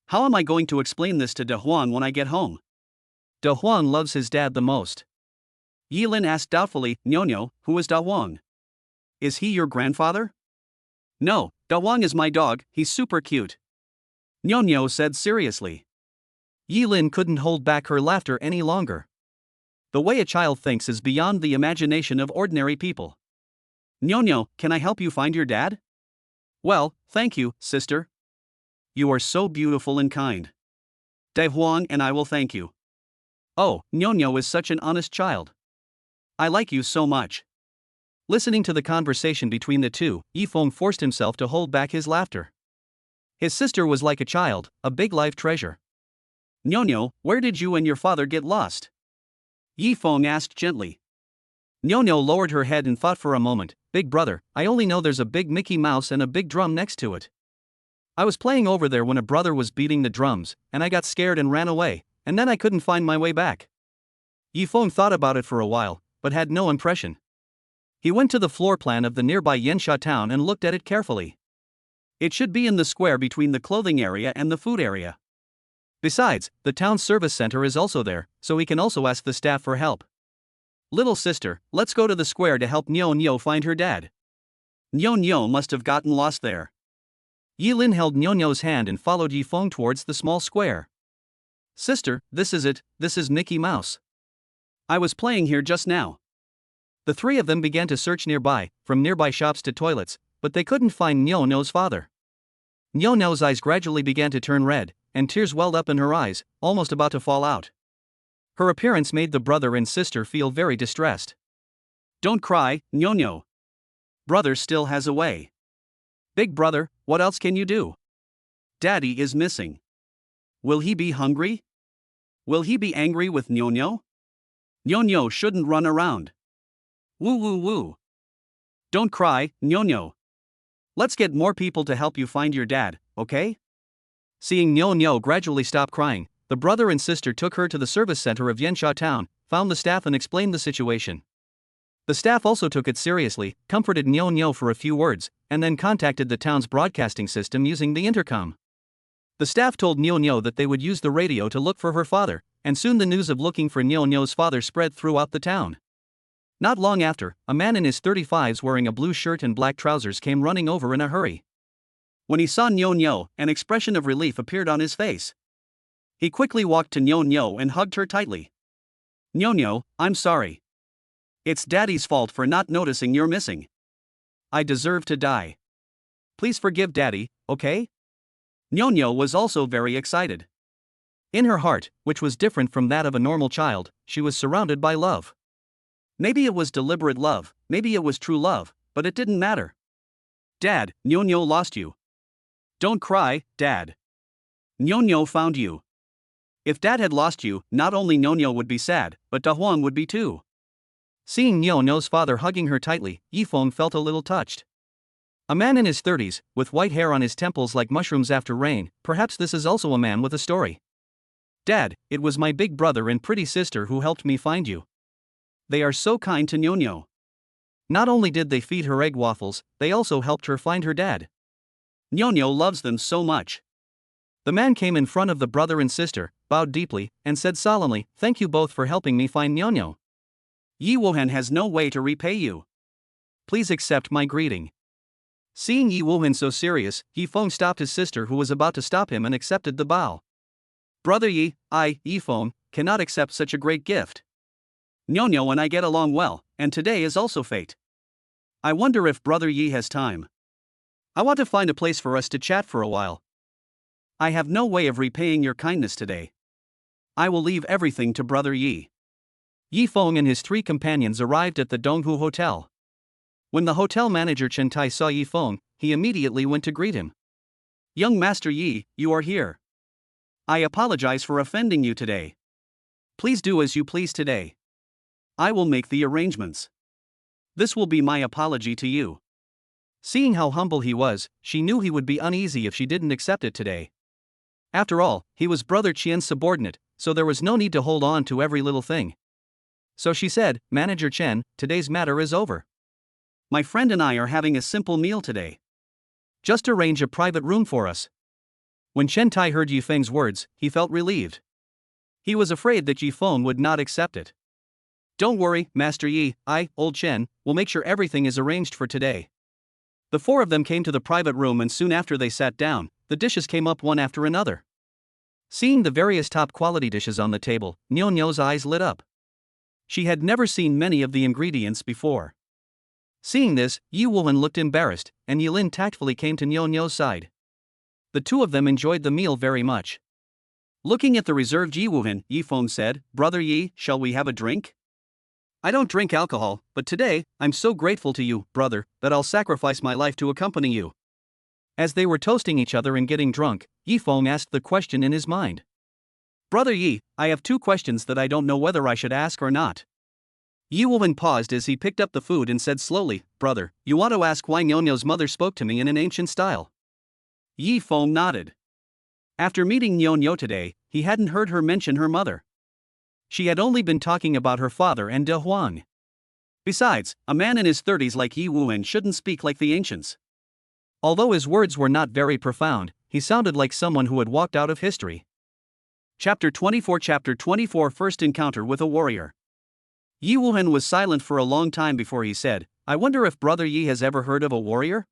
How am I going to explain this to De Huan when I get home? De Huan loves his dad the most. Yilin asked doubtfully, Nyo Nyo, who is Da Huang? Is he your grandfather? No, Dawang is my dog, he's super cute. Nyo said seriously. Yi Lin couldn't hold back her laughter any longer. The way a child thinks is beyond the imagination of ordinary people. Nyo, can I help you find your dad? Well, thank you, sister. You are so beautiful and kind. Dai Huang and I will thank you. Oh, Nyo is such an honest child. I like you so much. Listening to the conversation between the two, Yifeng forced himself to hold back his laughter. His sister was like a child, a big life treasure. Nyo, where did you and your father get lost? Yifeng asked gently. Nyo lowered her head and thought for a moment. Big brother, I only know there's a big Mickey Mouse and a big drum next to it. I was playing over there when a brother was beating the drums, and I got scared and ran away, and then I couldn't find my way back. Yifeng thought about it for a while, but had no impression. He went to the floor plan of the nearby Yensha town and looked at it carefully. It should be in the square between the clothing area and the food area. Besides, the town service center is also there, so he can also ask the staff for help. Little sister, let's go to the square to help Nyo find her dad. Nyo must have gotten lost there. Yi Lin held Nyo's hand and followed Yifeng towards the small square. Sister, this is it, this is Mickey Mouse. I was playing here just now. The three of them began to search nearby, from nearby shops to toilets, but they couldn't find Nyo's father. Nyo's eyes gradually began to turn red, and tears welled up in her eyes, almost about to fall out. Her appearance made the brother and sister feel very distressed. Don't cry, Nyo. Brother still has a way. Big brother, what else can you do? Daddy is missing. Will he be hungry? Will he be angry with Nyo? Nyo shouldn't run around. Woo. Don't cry, Nyo. Let's get more people to help you find your dad, okay? Seeing Nyo gradually stop crying, the brother and sister took her to the service center of Yensha town, found the staff and explained the situation. The staff also took it seriously, comforted Nyo for a few words, and then contacted the town's broadcasting system using the intercom. The staff told Nyo that they would use the radio to look for her father, and soon the news of looking for Nyo's father spread throughout the town. Not long after, a man in his 35s wearing a blue shirt and black trousers came running over in a hurry. When he saw Nyo, an expression of relief appeared on his face. He quickly walked to Nyo and hugged her tightly. Nyo, I'm sorry. It's Daddy's fault for not noticing you're missing. I deserve to die. Please forgive Daddy, okay? Nyo was also very excited. In her heart, which was different from that of a normal child, she was surrounded by love. Maybe it was deliberate love, maybe it was true love, but it didn't matter. Dad, Nyo lost you. Don't cry, Dad. Nyo found you. If Dad had lost you, not only Nyo would be sad, but Dahuang would be too. Seeing Nyo's father hugging her tightly, Yifeng felt a little touched. A man in his 30s, with white hair on his temples like mushrooms after rain, perhaps this is also a man with a story. Dad, it was my big brother and pretty sister who helped me find you. They are so kind to Nyo. Not only did they feed her egg waffles, they also helped her find her dad. Nyo loves them so much. The man came in front of the brother and sister, bowed deeply, and said solemnly, "Thank you both for helping me find Nyo. Yi Wohan has no way to repay you. Please accept my greeting." Seeing Yi Wohan so serious, Yifeng stopped his sister who was about to stop him and accepted the bow. Brother Yi, I, Yifeng, cannot accept such a great gift. Nyo and I get along well, and today is also fate. I wonder if Brother Yi has time. I want to find a place for us to chat for a while. I have no way of repaying your kindness today. I will leave everything to Brother Yi. Yifeng and his three companions arrived at the Donghu Hotel. When the hotel manager Chen Tai saw Yifeng, he immediately went to greet him. Young Master Yi, you are here. I apologize for offending you today. Please do as you please today. I will make the arrangements. This will be my apology to you. Seeing how humble he was, she knew he would be uneasy if she didn't accept it today. After all, he was Brother Qian's subordinate, so there was no need to hold on to every little thing. So she said, "Manager Chen, today's matter is over. My friend and I are having a simple meal today. Just arrange a private room for us." When Chen Tai heard Yifeng's words, he felt relieved. He was afraid that Yifeng would not accept it. Don't worry, Master Yi, I, Old Chen, will make sure everything is arranged for today. The four of them came to the private room, and soon after they sat down, the dishes came up one after another. Seeing the various top-quality dishes on the table, Nyo-Nyo's eyes lit up. She had never seen many of the ingredients before. Seeing this, Yi Woohan looked embarrassed, and Yilin tactfully came to Nyo-Nyo's side. The two of them enjoyed the meal very much. Looking at the reserved Yi Woohan, Yi Feng said, "Brother Yi, shall we have a drink? I don't drink alcohol, but today, I'm so grateful to you, brother, that I'll sacrifice my life to accompany you." As they were toasting each other and getting drunk, Yi Feng asked the question in his mind. "Brother Yi, I have two questions that I don't know whether I should ask or not." Yi Woohan paused as he picked up the food and said slowly, "Brother, you want to ask why Nyo-Nyo's mother spoke to me in an ancient style?" Yi Feng nodded. After meeting Nyo-Nyo today, he hadn't heard her mention her mother. She had only been talking about her father and De Huang. Besides, a man in his 30s like Yi Woohan shouldn't speak like the ancients. Although his words were not very profound, he sounded like someone who had walked out of history. Chapter 24 First Encounter with a Warrior. Yi Woohan was silent for a long time before he said, "I wonder if Brother Yi has ever heard of a warrior?"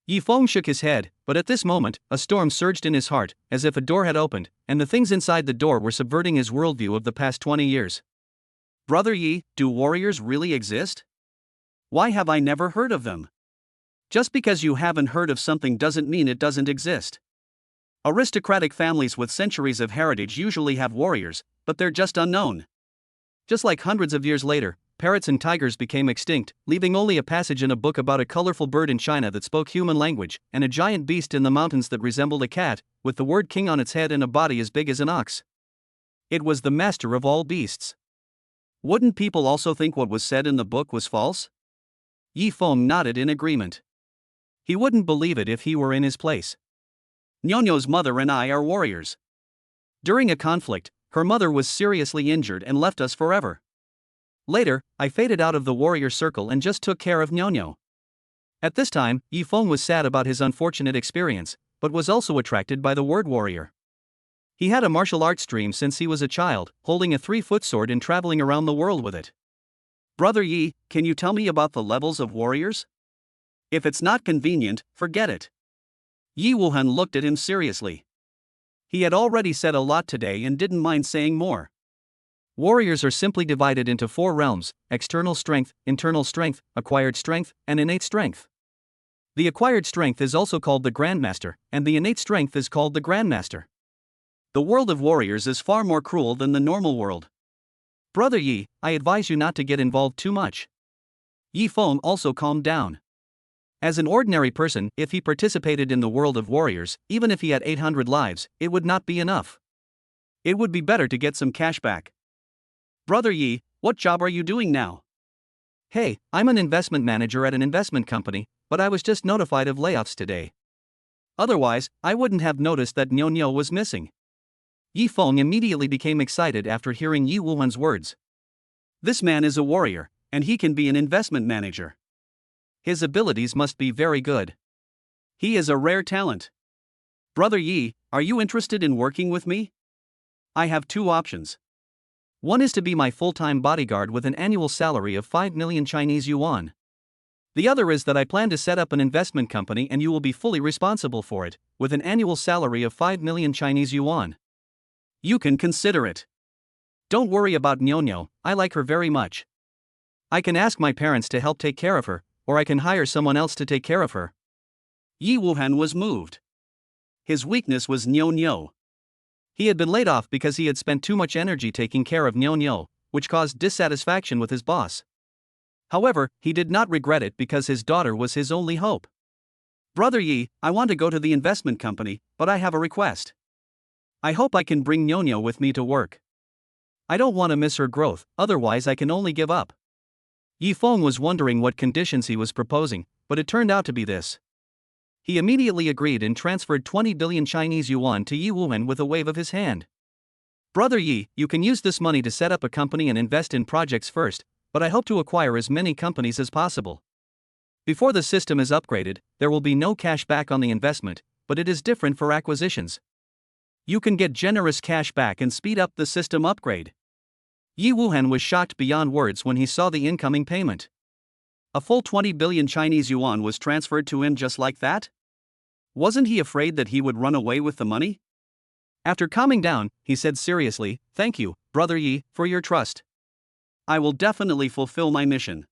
Yi Feng shook his head, but at this moment, a storm surged in his heart, as if a door had opened, and the things inside the door were subverting his worldview of the past 20 years. "Brother Yi, do warriors really exist? Why have I never heard of them?" Just because you haven't heard of something doesn't mean it doesn't exist. Aristocratic families with centuries of heritage usually have warriors, but they're just unknown. Just like hundreds of years later, parrots and tigers became extinct, leaving only a passage in a book about a colorful bird in China that spoke human language, and a giant beast in the mountains that resembled a cat, with the word king on its head and a body as big as an ox. It was the master of all beasts. Wouldn't people also think what was said in the book was false? Yi Feng nodded in agreement. He wouldn't believe it if he were in his place. Nyo-Nyo's mother and I are warriors. During a conflict, her mother was seriously injured and left us forever. Later, I faded out of the warrior circle and just took care of Nyo-Nyo. At this time, Yi Feng was sad about his unfortunate experience, but was also attracted by the word warrior. He had a martial arts dream since he was a child, holding a 3-foot sword and traveling around the world with it. "Brother Yi, can you tell me about the levels of warriors? If it's not convenient, forget it." Yi Woohan looked at him seriously. He had already said a lot today and didn't mind saying more. Warriors are simply divided into 4 realms: external strength, internal strength, acquired strength, and innate strength. The acquired strength is also called the Grandmaster, and the innate strength is called the Grandmaster. The world of warriors is far more cruel than the normal world. Brother Yi, I advise you not to get involved too much. Yi Feng also calmed down. As an ordinary person, if he participated in the world of warriors, even if he had 800 lives, it would not be enough. It would be better to get some cash back. "Brother Yi, what job are you doing now?" "Hey, I'm an investment manager at an investment company, but I was just notified of layoffs today. Otherwise, I wouldn't have noticed that Nyo-Nyo was missing." Yi Feng immediately became excited after hearing Yi Woohan's words. This man is a warrior, and he can be an investment manager. His abilities must be very good. He is a rare talent. "Brother Yi, are you interested in working with me? I have 2 options. One is to be my full-time bodyguard with an annual salary of 5 million Chinese yuan. The other is that I plan to set up an investment company and you will be fully responsible for it, with an annual salary of 5 million Chinese yuan. You can consider it. Don't worry about Nyo-Nyo, I like her very much. I can ask my parents to help take care of her, or I can hire someone else to take care of her." Yi Woohan was moved. His weakness was Nyo-Nyo. He had been laid off because he had spent too much energy taking care of Nyo-Nyo, which caused dissatisfaction with his boss. However, he did not regret it because his daughter was his only hope. "Brother Yi, I want to go to the investment company, but I have a request. I hope I can bring Nyo-Nyo with me to work. I don't want to miss her growth, otherwise I can only give up." Yi Feng was wondering what conditions he was proposing, but it turned out to be this. He immediately agreed and transferred 20 billion Chinese yuan to Yi Woohan with a wave of his hand. "Brother Yi, you can use this money to set up a company and invest in projects first, but I hope to acquire as many companies as possible. Before the system is upgraded, there will be no cash back on the investment, but it is different for acquisitions. You can get generous cash back and speed up the system upgrade." Yi Woohan was shocked beyond words when he saw the incoming payment. A full 20 billion Chinese yuan was transferred to him just like that? Wasn't he afraid that he would run away with the money? After calming down, he said seriously, "Thank you, Brother Yi, for your trust. I will definitely fulfill my mission.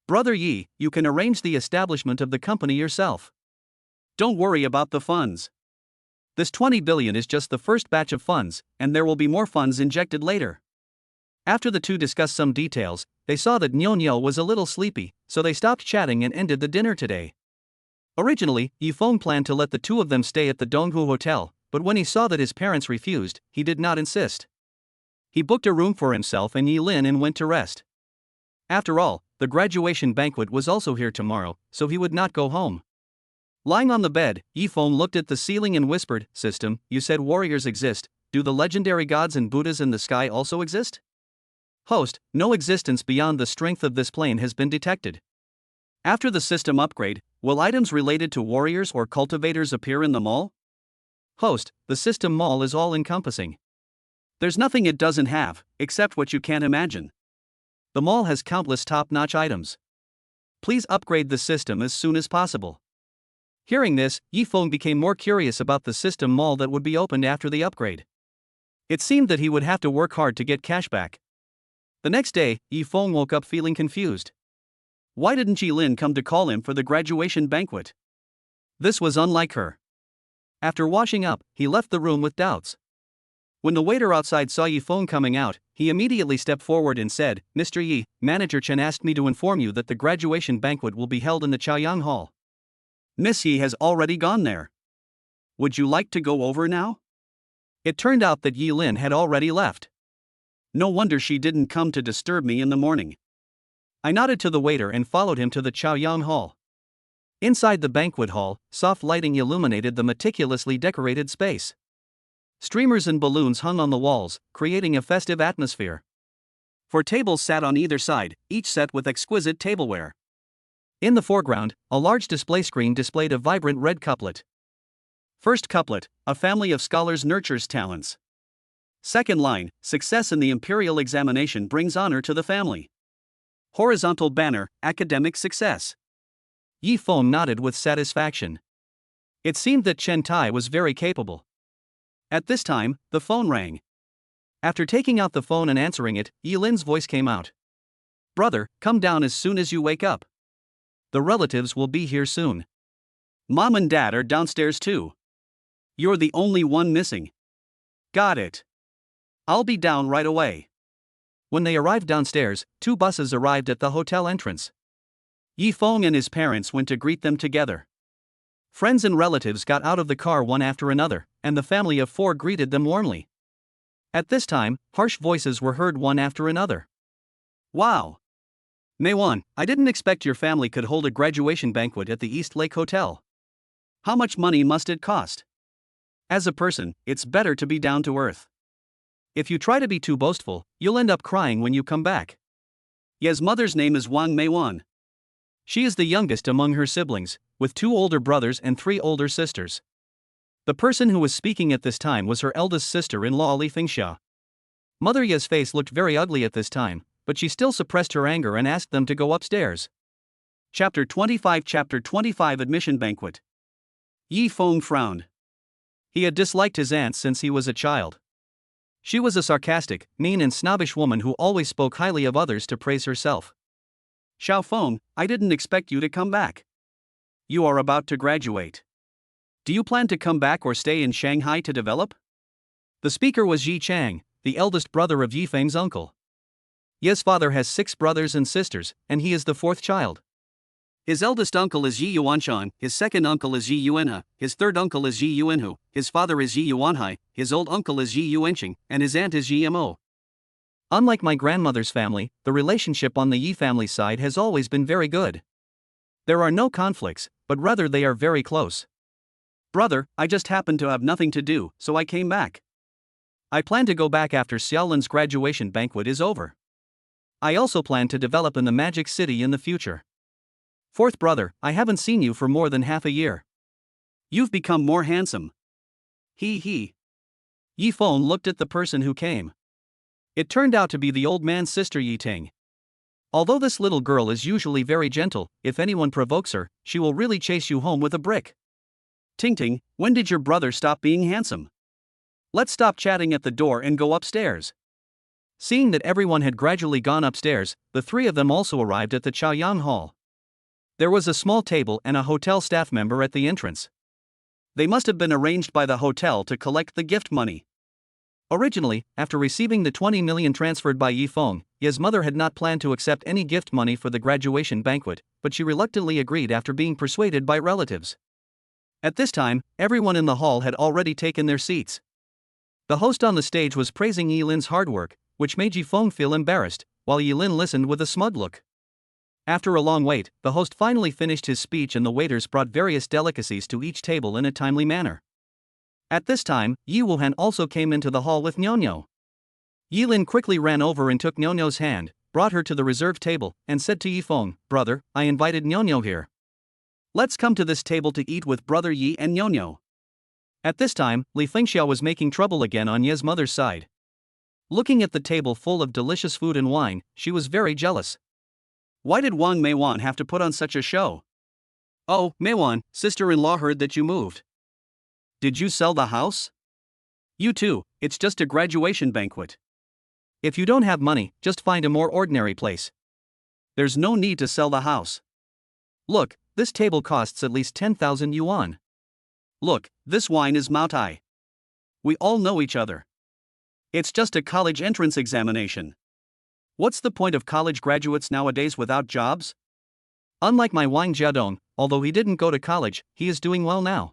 Brother Yi, you can arrange the establishment of the company yourself. Don't worry about the funds. This 20 billion is just the first batch of funds, and there will be more funds injected later." After the two discussed some details, they saw that Nyo was a little sleepy, so they stopped chatting and ended the dinner today. Originally, Yifeng planned to let the two of them stay at the Donghu Hotel, but when he saw that his parents refused, he did not insist. He booked a room for himself and Yilin and went to rest. After all, the graduation banquet was also here tomorrow, so he would not go home. Lying on the bed, Yifeng looked at the ceiling and whispered, "System, you said warriors exist. Do the legendary gods and Buddhas in the sky also exist?" Host, no existence beyond the strength of this plane has been detected. After the system upgrade, will items related to warriors or cultivators appear in the mall? Host, the system mall is all-encompassing. There's nothing it doesn't have, except what you can't imagine. The mall has countless top-notch items. Please upgrade the system as soon as possible. Hearing this, Yifeng became more curious about the system mall that would be opened after the upgrade. It seemed that he would have to work hard to get cashback. The next day, Yifeng woke up feeling confused. Why didn't Jilin come to call him for the graduation banquet? This was unlike her. After washing up, he left the room with doubts. When the waiter outside saw Yifeng coming out, he immediately stepped forward and said, "Mr. Yi, Manager Chen asked me to inform you that the graduation banquet will be held in the Chaoyang Hall. Miss Yi has already gone there. Would you like to go over now?" It turned out that Yilin had already left. No wonder she didn't come to disturb me in the morning. I nodded to the waiter and followed him to the Chaoyang Hall. Inside the banquet hall, soft lighting illuminated the meticulously decorated space. Streamers and balloons hung on the walls, creating a festive atmosphere. 4 tables sat on either side, each set with exquisite tableware. In the foreground, a large display screen displayed a vibrant red couplet. First couplet, "A family of scholars nurtures talents." Second line, "Success in the imperial examination brings honor to the family." Horizontal banner, "Academic success." Yifeng nodded with satisfaction. It seemed that Chen Tai was very capable. At this time, the phone rang. After taking out the phone and answering it, Yilin's voice came out. "Brother, come down as soon as you wake up. The relatives will be here soon. Mom and Dad are downstairs too. You're the only one missing." "Got it. I'll be down right away." When they arrived downstairs, 2 buses arrived at the hotel entrance. Yifeng and his parents went to greet them together. Friends and relatives got out of the car one after another, and the family of 4 greeted them warmly. At this time, harsh voices were heard one after another. "Wow! Meiwan, I didn't expect your family could hold a graduation banquet at the East Lake Hotel. How much money must it cost? As a person, it's better to be down to earth. If you try to be too boastful, you'll end up crying when you come back." Ye's mother's name is Wang Meiwan. She is the youngest among her siblings, with 2 older brothers and 3 older sisters. The person who was speaking at this time was her eldest sister-in-law Li Fengxia. Mother Ye's face looked very ugly at this time, but she still suppressed her anger and asked them to go upstairs. Chapter 25 Admission Banquet. Yifeng frowned. He had disliked his aunt since he was a child. She was a sarcastic, mean and snobbish woman who always spoke highly of others to praise herself. "Xiaofeng, I didn't expect you to come back. You are about to graduate. Do you plan to come back or stay in Shanghai to develop?" The speaker was Yi Chang, the eldest brother of Yifeng's uncle. Ye's father has 6 brothers and sisters, and he is the 4th child. His eldest uncle is Yi Yuanshan, his second uncle is Yi Yuanhe, his third uncle is Yi Yuanhu, his father is Yi Yuanhai, his old uncle is Yi Yuanqing, and his aunt is Yi Mo. Unlike my grandmother's family, the relationship on the Yi family side has always been very good. There are no conflicts, but rather they are very close. "Brother, I just happened to have nothing to do, so I came back. I plan to go back after Xiaolin's graduation banquet is over. I also plan to develop in the Magic City in the future. 4th brother, I haven't seen you for more than half a year. You've become more handsome. He. Yifeng looked at the person who came. It turned out to be the old man's sister Yi Ting. Although this little girl is usually very gentle, if anyone provokes her, she will really chase you home with a brick. Ting Ting, when did your brother stop being handsome? Let's stop chatting at the door and go upstairs. Seeing that everyone had gradually gone upstairs, the three of them also arrived at the Chaoyang Hall. There was a small table and a hotel staff member at the entrance. They must have been arranged by the hotel to collect the gift money. Originally, after receiving the 20 million transferred by Yi Feng, Ye's mother had not planned to accept any gift money for the graduation banquet, but she reluctantly agreed after being persuaded by relatives. At this time, everyone in the hall had already taken their seats. The host on the stage was praising Yilin's hard work, which made Yi Feng feel embarrassed, while Yilin listened with a smug look. After a long wait, the host finally finished his speech and the waiters brought various delicacies to each table in a timely manner. At this time, Yi Wuhan also came into the hall with Nyonyo. Yilin quickly ran over and took Nyonyo's hand, brought her to the reserved table, and said to Yi Feng, "Brother, I invited Nyonyo here. Let's come to this table to eat with Brother Yi and Nyonyo." At this time, Li Fengxiao was making trouble again on Ye's mother's side. Looking at the table full of delicious food and wine, she was very jealous. Why did Wang Meiwan have to put on such a show? Oh, Meiwan, sister-in-law heard that you moved. Did you sell the house? You too, it's just a graduation banquet. If you don't have money, just find a more ordinary place. There's no need to sell the house. Look, this table costs at least 10,000 yuan. Look, this wine is Maotai. We all know each other. It's just a college entrance examination. What's the point of college graduates nowadays without jobs? Unlike my Wang Jiadong, although he didn't go to college, he is doing well now.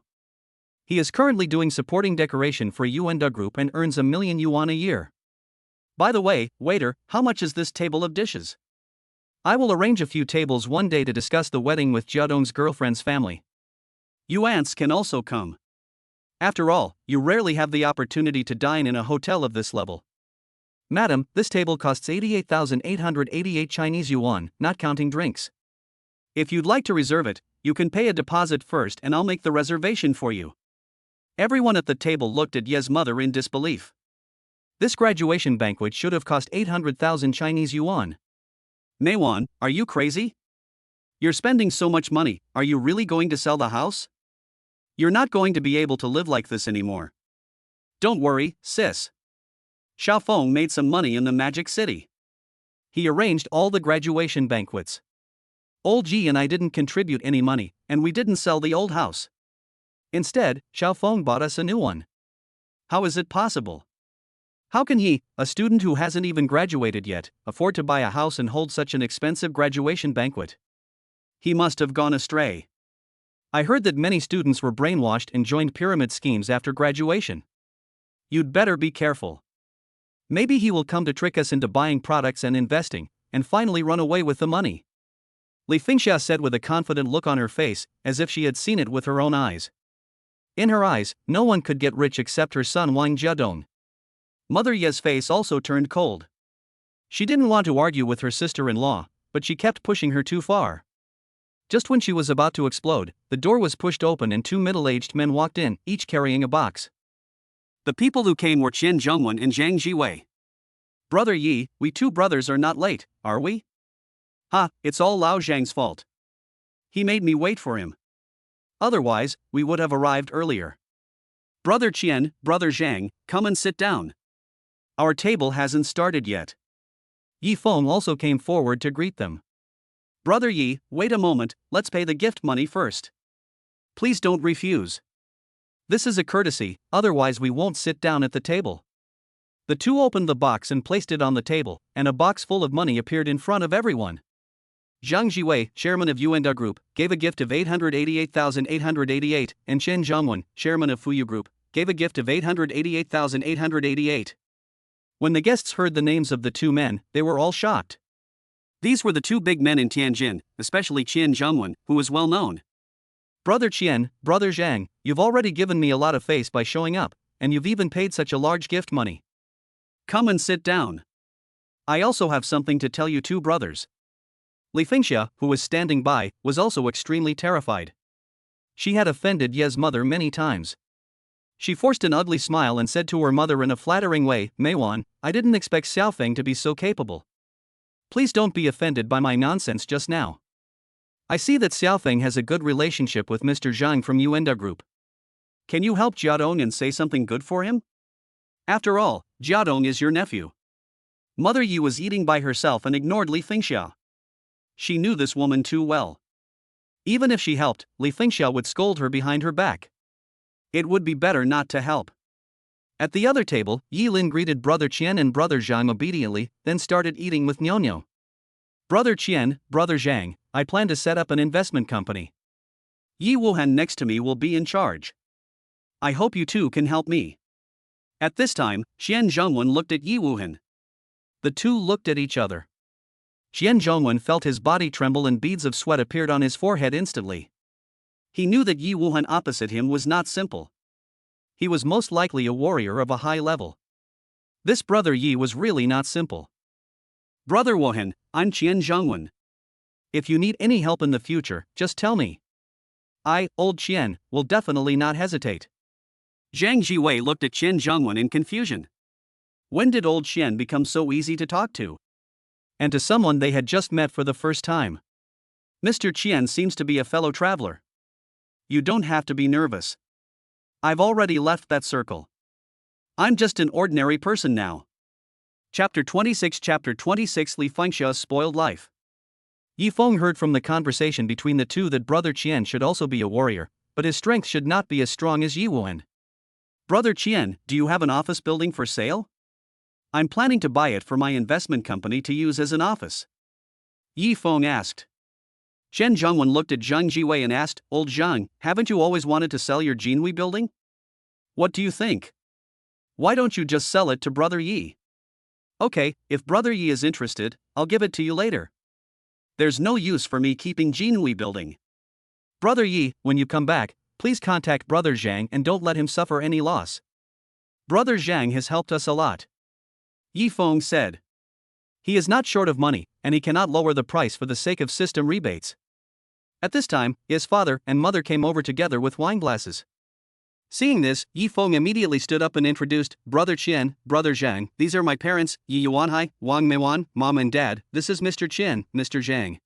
He is currently doing supporting decoration for Yuanda Group and earns 1 million yuan a year. By the way, waiter, how much is this table of dishes? I will arrange a few tables one day to discuss the wedding with Jiadong's girlfriend's family. You aunts can also come. After all, you rarely have the opportunity to dine in a hotel of this level. Madam, this table costs 88,888 Chinese yuan, not counting drinks. If you'd like to reserve it, you can pay a deposit first and I'll make the reservation for you. Everyone at the table looked at Ye's mother in disbelief. This graduation banquet should have cost 800,000 Chinese yuan. Meiwan, are you crazy? You're spending so much money, are you really going to sell the house? You're not going to be able to live like this anymore. Don't worry, sis. Xiaofeng made some money in the Magic City. He arranged all the graduation banquets. Old Ji and I didn't contribute any money, and we didn't sell the old house. Instead, Xiaofeng bought us a new one. How is it possible? How can he, a student who hasn't even graduated yet, afford to buy a house and hold such an expensive graduation banquet? He must have gone astray. I heard that many students were brainwashed and joined pyramid schemes after graduation. You'd better be careful. Maybe he will come to trick us into buying products and investing, and finally run away with the money. Li Fengxia said with a confident look on her face, as if she had seen it with her own eyes. In her eyes, no one could get rich except her son Wang Jiadong. Mother Ye's face also turned cold. She didn't want to argue with her sister-in-law, but she kept pushing her too far. Just when she was about to explode, the door was pushed open and two middle-aged men walked in, each carrying a box. The people who came were Qian Zhengwen and Zhang Jiwei. Brother Yi, we two brothers are not late, are we? Ha, it's all Lao Zhang's fault. He made me wait for him. Otherwise, we would have arrived earlier. Brother Qian, Brother Zhang, come and sit down. Our table hasn't started yet. Yi Feng also came forward to greet them. Brother Yi, wait a moment, let's pay the gift money first. Please don't refuse. This is a courtesy, otherwise we won't sit down at the table. The two opened the box and placed it on the table, and a box full of money appeared in front of everyone. Zhang Jiwei, chairman of Yuanda Group, gave a gift of 888,888, and Chen Zhongwen, chairman of Fuyu Group, gave a gift of 888,888. When the guests heard the names of the two men, they were all shocked. These were the two big men in Tianjin, especially Qian Zhongwen, who was well known. Brother Qian, Brother Zhang, you've already given me a lot of face by showing up, and you've even paid such a large gift money. Come and sit down. I also have something to tell you two brothers. Li Fengxia, who was standing by, was also extremely terrified. She had offended Ye's mother many times. She forced an ugly smile and said to her mother in a flattering way, Meiwan, I didn't expect Xiaofeng to be so capable. Please don't be offended by my nonsense just now. I see that Xiaofeng has a good relationship with Mr. Zhang from Yuanda Group. Can you help Jiadong and say something good for him? After all, Jiadong is your nephew. Mother Yi was eating by herself and ignored Li Fengxiao. She knew this woman too well. Even if she helped, Li Fengxiao would scold her behind her back. It would be better not to help. At the other table, Yi Lin greeted Brother Qian and Brother Zhang obediently, then started eating with Nyonyo. Brother Qian, Brother Zhang, I plan to set up an investment company. Yi Wuhan next to me will be in charge. I hope you two can help me. At this time, Xian Zhongwen looked at Yi Wuhan. The two looked at each other. Xian Zhongwen felt his body tremble and beads of sweat appeared on his forehead instantly. He knew that Yi Wuhan opposite him was not simple. He was most likely a warrior of a high level. This Brother Yi was really not simple. Brother Wuhan, I'm Qian Zhongwen. If you need any help in the future, just tell me. I, old Qian, will definitely not hesitate. Zhang Jiwei looked at Qian Zhongwen in confusion. When did old Qian become so easy to talk to? And to someone they had just met for the first time. Mr. Qian seems to be a fellow traveler. You don't have to be nervous. I've already left that circle. I'm just an ordinary person now. Chapter 26 Li Fengxiao's spoiled life. Yi Feng heard from the conversation between the two that Brother Qian should also be a warrior, but his strength should not be as strong as Yi Wuhan. Brother Qian, do you have an office building for sale? I'm planning to buy it for my investment company to use as an office. Yi Feng asked. Chen Zhongwen looked at Zhang Jiwei and asked, Old Zhang, haven't you always wanted to sell your Jinhui building? What do you think? Why don't you just sell it to Brother Yi? Okay, if Brother Yi is interested, I'll give it to you later. There's no use for me keeping Jinhui building. Brother Yi, when you come back, please contact Brother Zhang and don't let him suffer any loss. Brother Zhang has helped us a lot. Yi Feng said. He is not short of money, and he cannot lower the price for the sake of system rebates. At this time, his father and mother came over together with wine glasses. Seeing this, Yi Feng immediately stood up and introduced, Brother Qian, Brother Zhang, these are my parents, Yi Yuanhai, Wang Meiwan, Mom and Dad, this is Mr. Qian, Mr. Zhang.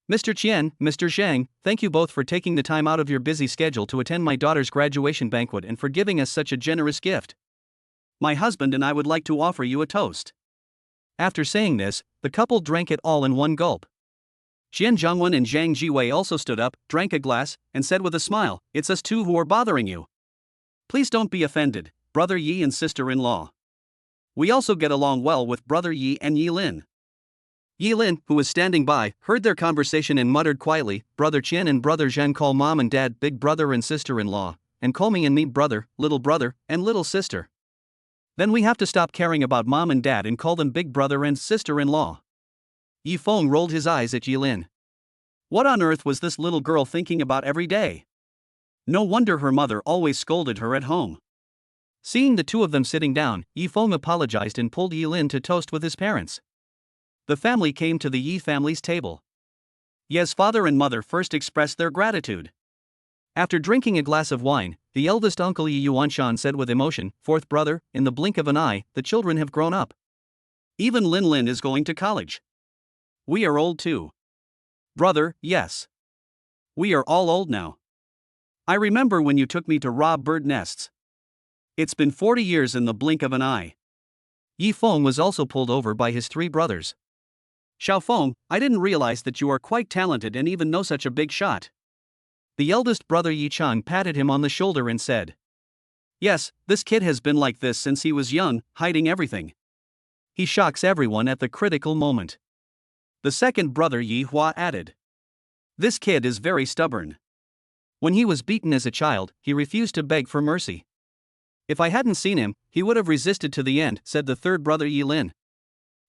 Mr. Qian, Mr. Zhang, thank you both for taking the time out of your busy schedule to attend my daughter's graduation banquet and for giving us such a generous gift. My husband and I would like to offer you a toast. After saying this, the couple drank it all in one gulp. Qian Zhongwen and Zhang Jiwei also stood up, drank a glass, and said with a smile, It's us two who are bothering you. Please don't be offended, Brother Yi and sister-in-law. We also get along well with Brother Yi and Yi Lin. Yi Lin, who was standing by, heard their conversation and muttered quietly, Brother Qian and Brother Zhang call Mom and Dad big brother and sister-in-law, and call me and me brother, and little sister. Then we have to stop caring about Mom and Dad and call them big brother and sister-in-law. Yi Feng rolled his eyes at Yi Lin. What on earth was this little girl thinking about every day? No wonder her mother always scolded her at home. Seeing the two of them sitting down, Yi Feng apologized and pulled Yi Lin to toast with his parents. The family came to the Yi family's table. Ye's father and mother first expressed their gratitude. After drinking a glass of wine, the eldest uncle Yi Yuanshan said with emotion, Fourth brother, in the blink of an eye, the children have grown up. Even Lin Lin is going to college. We are old too. Brother, yes. We are all old now. I remember when you took me to rob bird nests. It's been 40 years in the blink of an eye. Yi Feng was also pulled over by his three brothers. Xiaofeng, I didn't realize that you are quite talented and even know such a big shot. The eldest brother Yi Chang patted him on the shoulder and said. Yes, this kid has been like this since he was young, hiding everything. He shocks everyone at the critical moment. The second brother Yi Hua added. This kid is very stubborn. When he was beaten as a child, he refused to beg for mercy. If I hadn't seen him, he would have resisted to the end, said the third brother Yi Lin.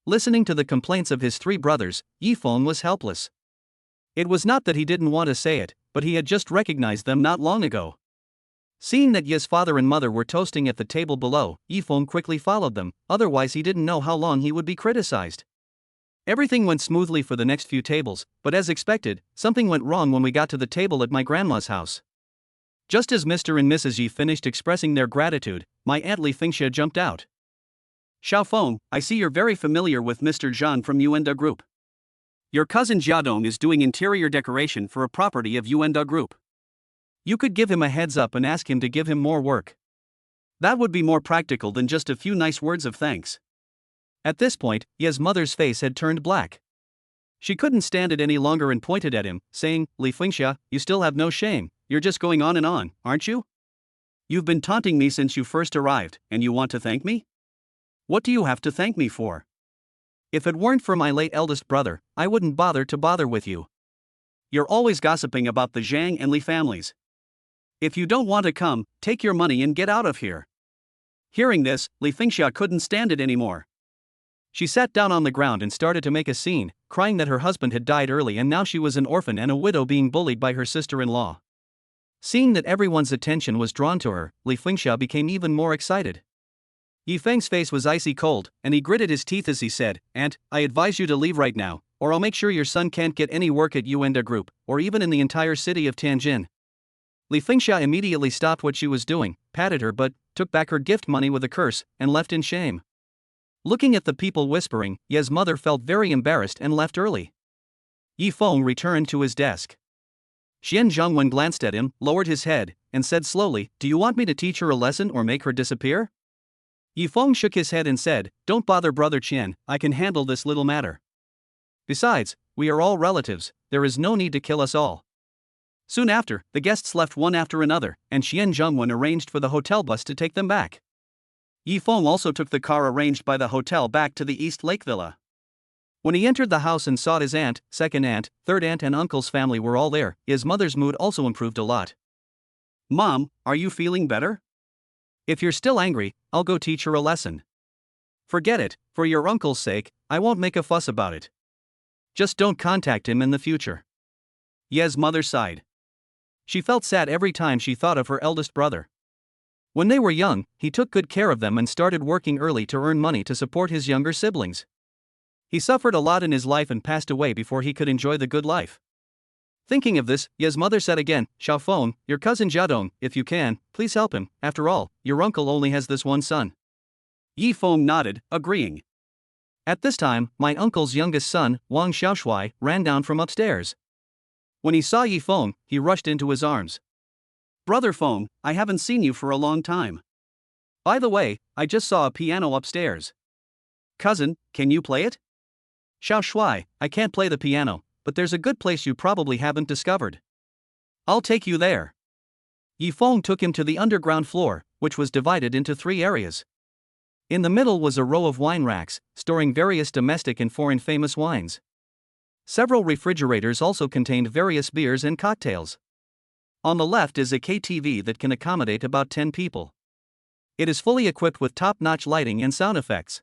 Listening to the complaints of his three brothers, Yi Feng was helpless. It was not that he didn't want to say it, but he had just recognized them not long ago. Seeing that Yi's father and mother were toasting at the table below, Yi Feng quickly followed them, otherwise he didn't know how long he would be criticized. Everything went smoothly for the next few tables, but as expected, something went wrong when we got to the table at my grandma's house. Just as Mr. and Mrs. Yi finished expressing their gratitude, my Aunt Li Fengxia jumped out. Xiaofeng, I see you're very familiar with Mr. Zhang from Yuanda Group. Your cousin Jiadong is doing interior decoration for a property of Yuanda Group. You could give him a heads up and ask him to give him more work. That would be more practical than just a few nice words of thanks. At this point, Ye's mother's face had turned black. She couldn't stand it any longer and pointed at him, saying, Li Fengxia, you still have no shame, you're just going on, aren't you? You've been taunting me since you first arrived, and you want to thank me? What do you have to thank me for? If it weren't for my late eldest brother, I wouldn't bother with you. You're always gossiping about the Zhang and Li families. If you don't want to come, take your money and get out of here. Hearing this, Li Fengxia couldn't stand it anymore. She sat down on the ground and started to make a scene, crying that her husband had died early and now she was an orphan and a widow being bullied by her sister-in-law. Seeing that everyone's attention was drawn to her, Li Fengxia became even more excited. Yi Feng's face was icy cold, and he gritted his teeth as he said, Aunt, I advise you to leave right now, or I'll make sure your son can't get any work at Yuanda Group, or even in the entire city of Tianjin. Li Fengxia immediately stopped what she was doing, patted her butt, took back her gift money with a curse, and left in shame. Looking at the people whispering, Ye's mother felt very embarrassed and left early. Yi Feng returned to his desk. Xian Zhongwen glanced at him, lowered his head, and said slowly, Do you want me to teach her a lesson or make her disappear? Yi Feng shook his head and said, Don't bother Brother Qian, I can handle this little matter. Besides, we are all relatives, there is no need to kill us all. Soon after, the guests left one after another, and Xian Zhongwen arranged for the hotel bus to take them back. Yi Feng also took the car arranged by the hotel back to the East Lake Villa. When he entered the house and saw his aunt, second aunt, third aunt and uncle's family were all there, his mother's mood also improved a lot. Mom, are you feeling better? If you're still angry, I'll go teach her a lesson. Forget it, for your uncle's sake, I won't make a fuss about it. Just don't contact him in the future. Ye's mother sighed. She felt sad every time she thought of her eldest brother. When they were young, he took good care of them and started working early to earn money to support his younger siblings. He suffered a lot in his life and passed away before he could enjoy the good life. Thinking of this, Ye's mother said again, Xiaofeng, your cousin Jiadong, if you can, please help him, after all, your uncle only has this one son. Yi Feng nodded, agreeing. At this time, my uncle's youngest son, Wang Xiaoshui, ran down from upstairs. When he saw Yi Feng, he rushed into his arms. Brother Feng, I haven't seen you for a long time. By the way, I just saw a piano upstairs. Cousin, can you play it? Xiaoshui, I can't play the piano, but there's a good place you probably haven't discovered. I'll take you there. Yi Feng took him to the underground floor, which was divided into 3 areas. In the middle was a row of wine racks, storing various domestic and foreign famous wines. Several refrigerators also contained various beers and cocktails. On the left is a KTV that can accommodate about 10 people. It is fully equipped with top-notch lighting and sound effects.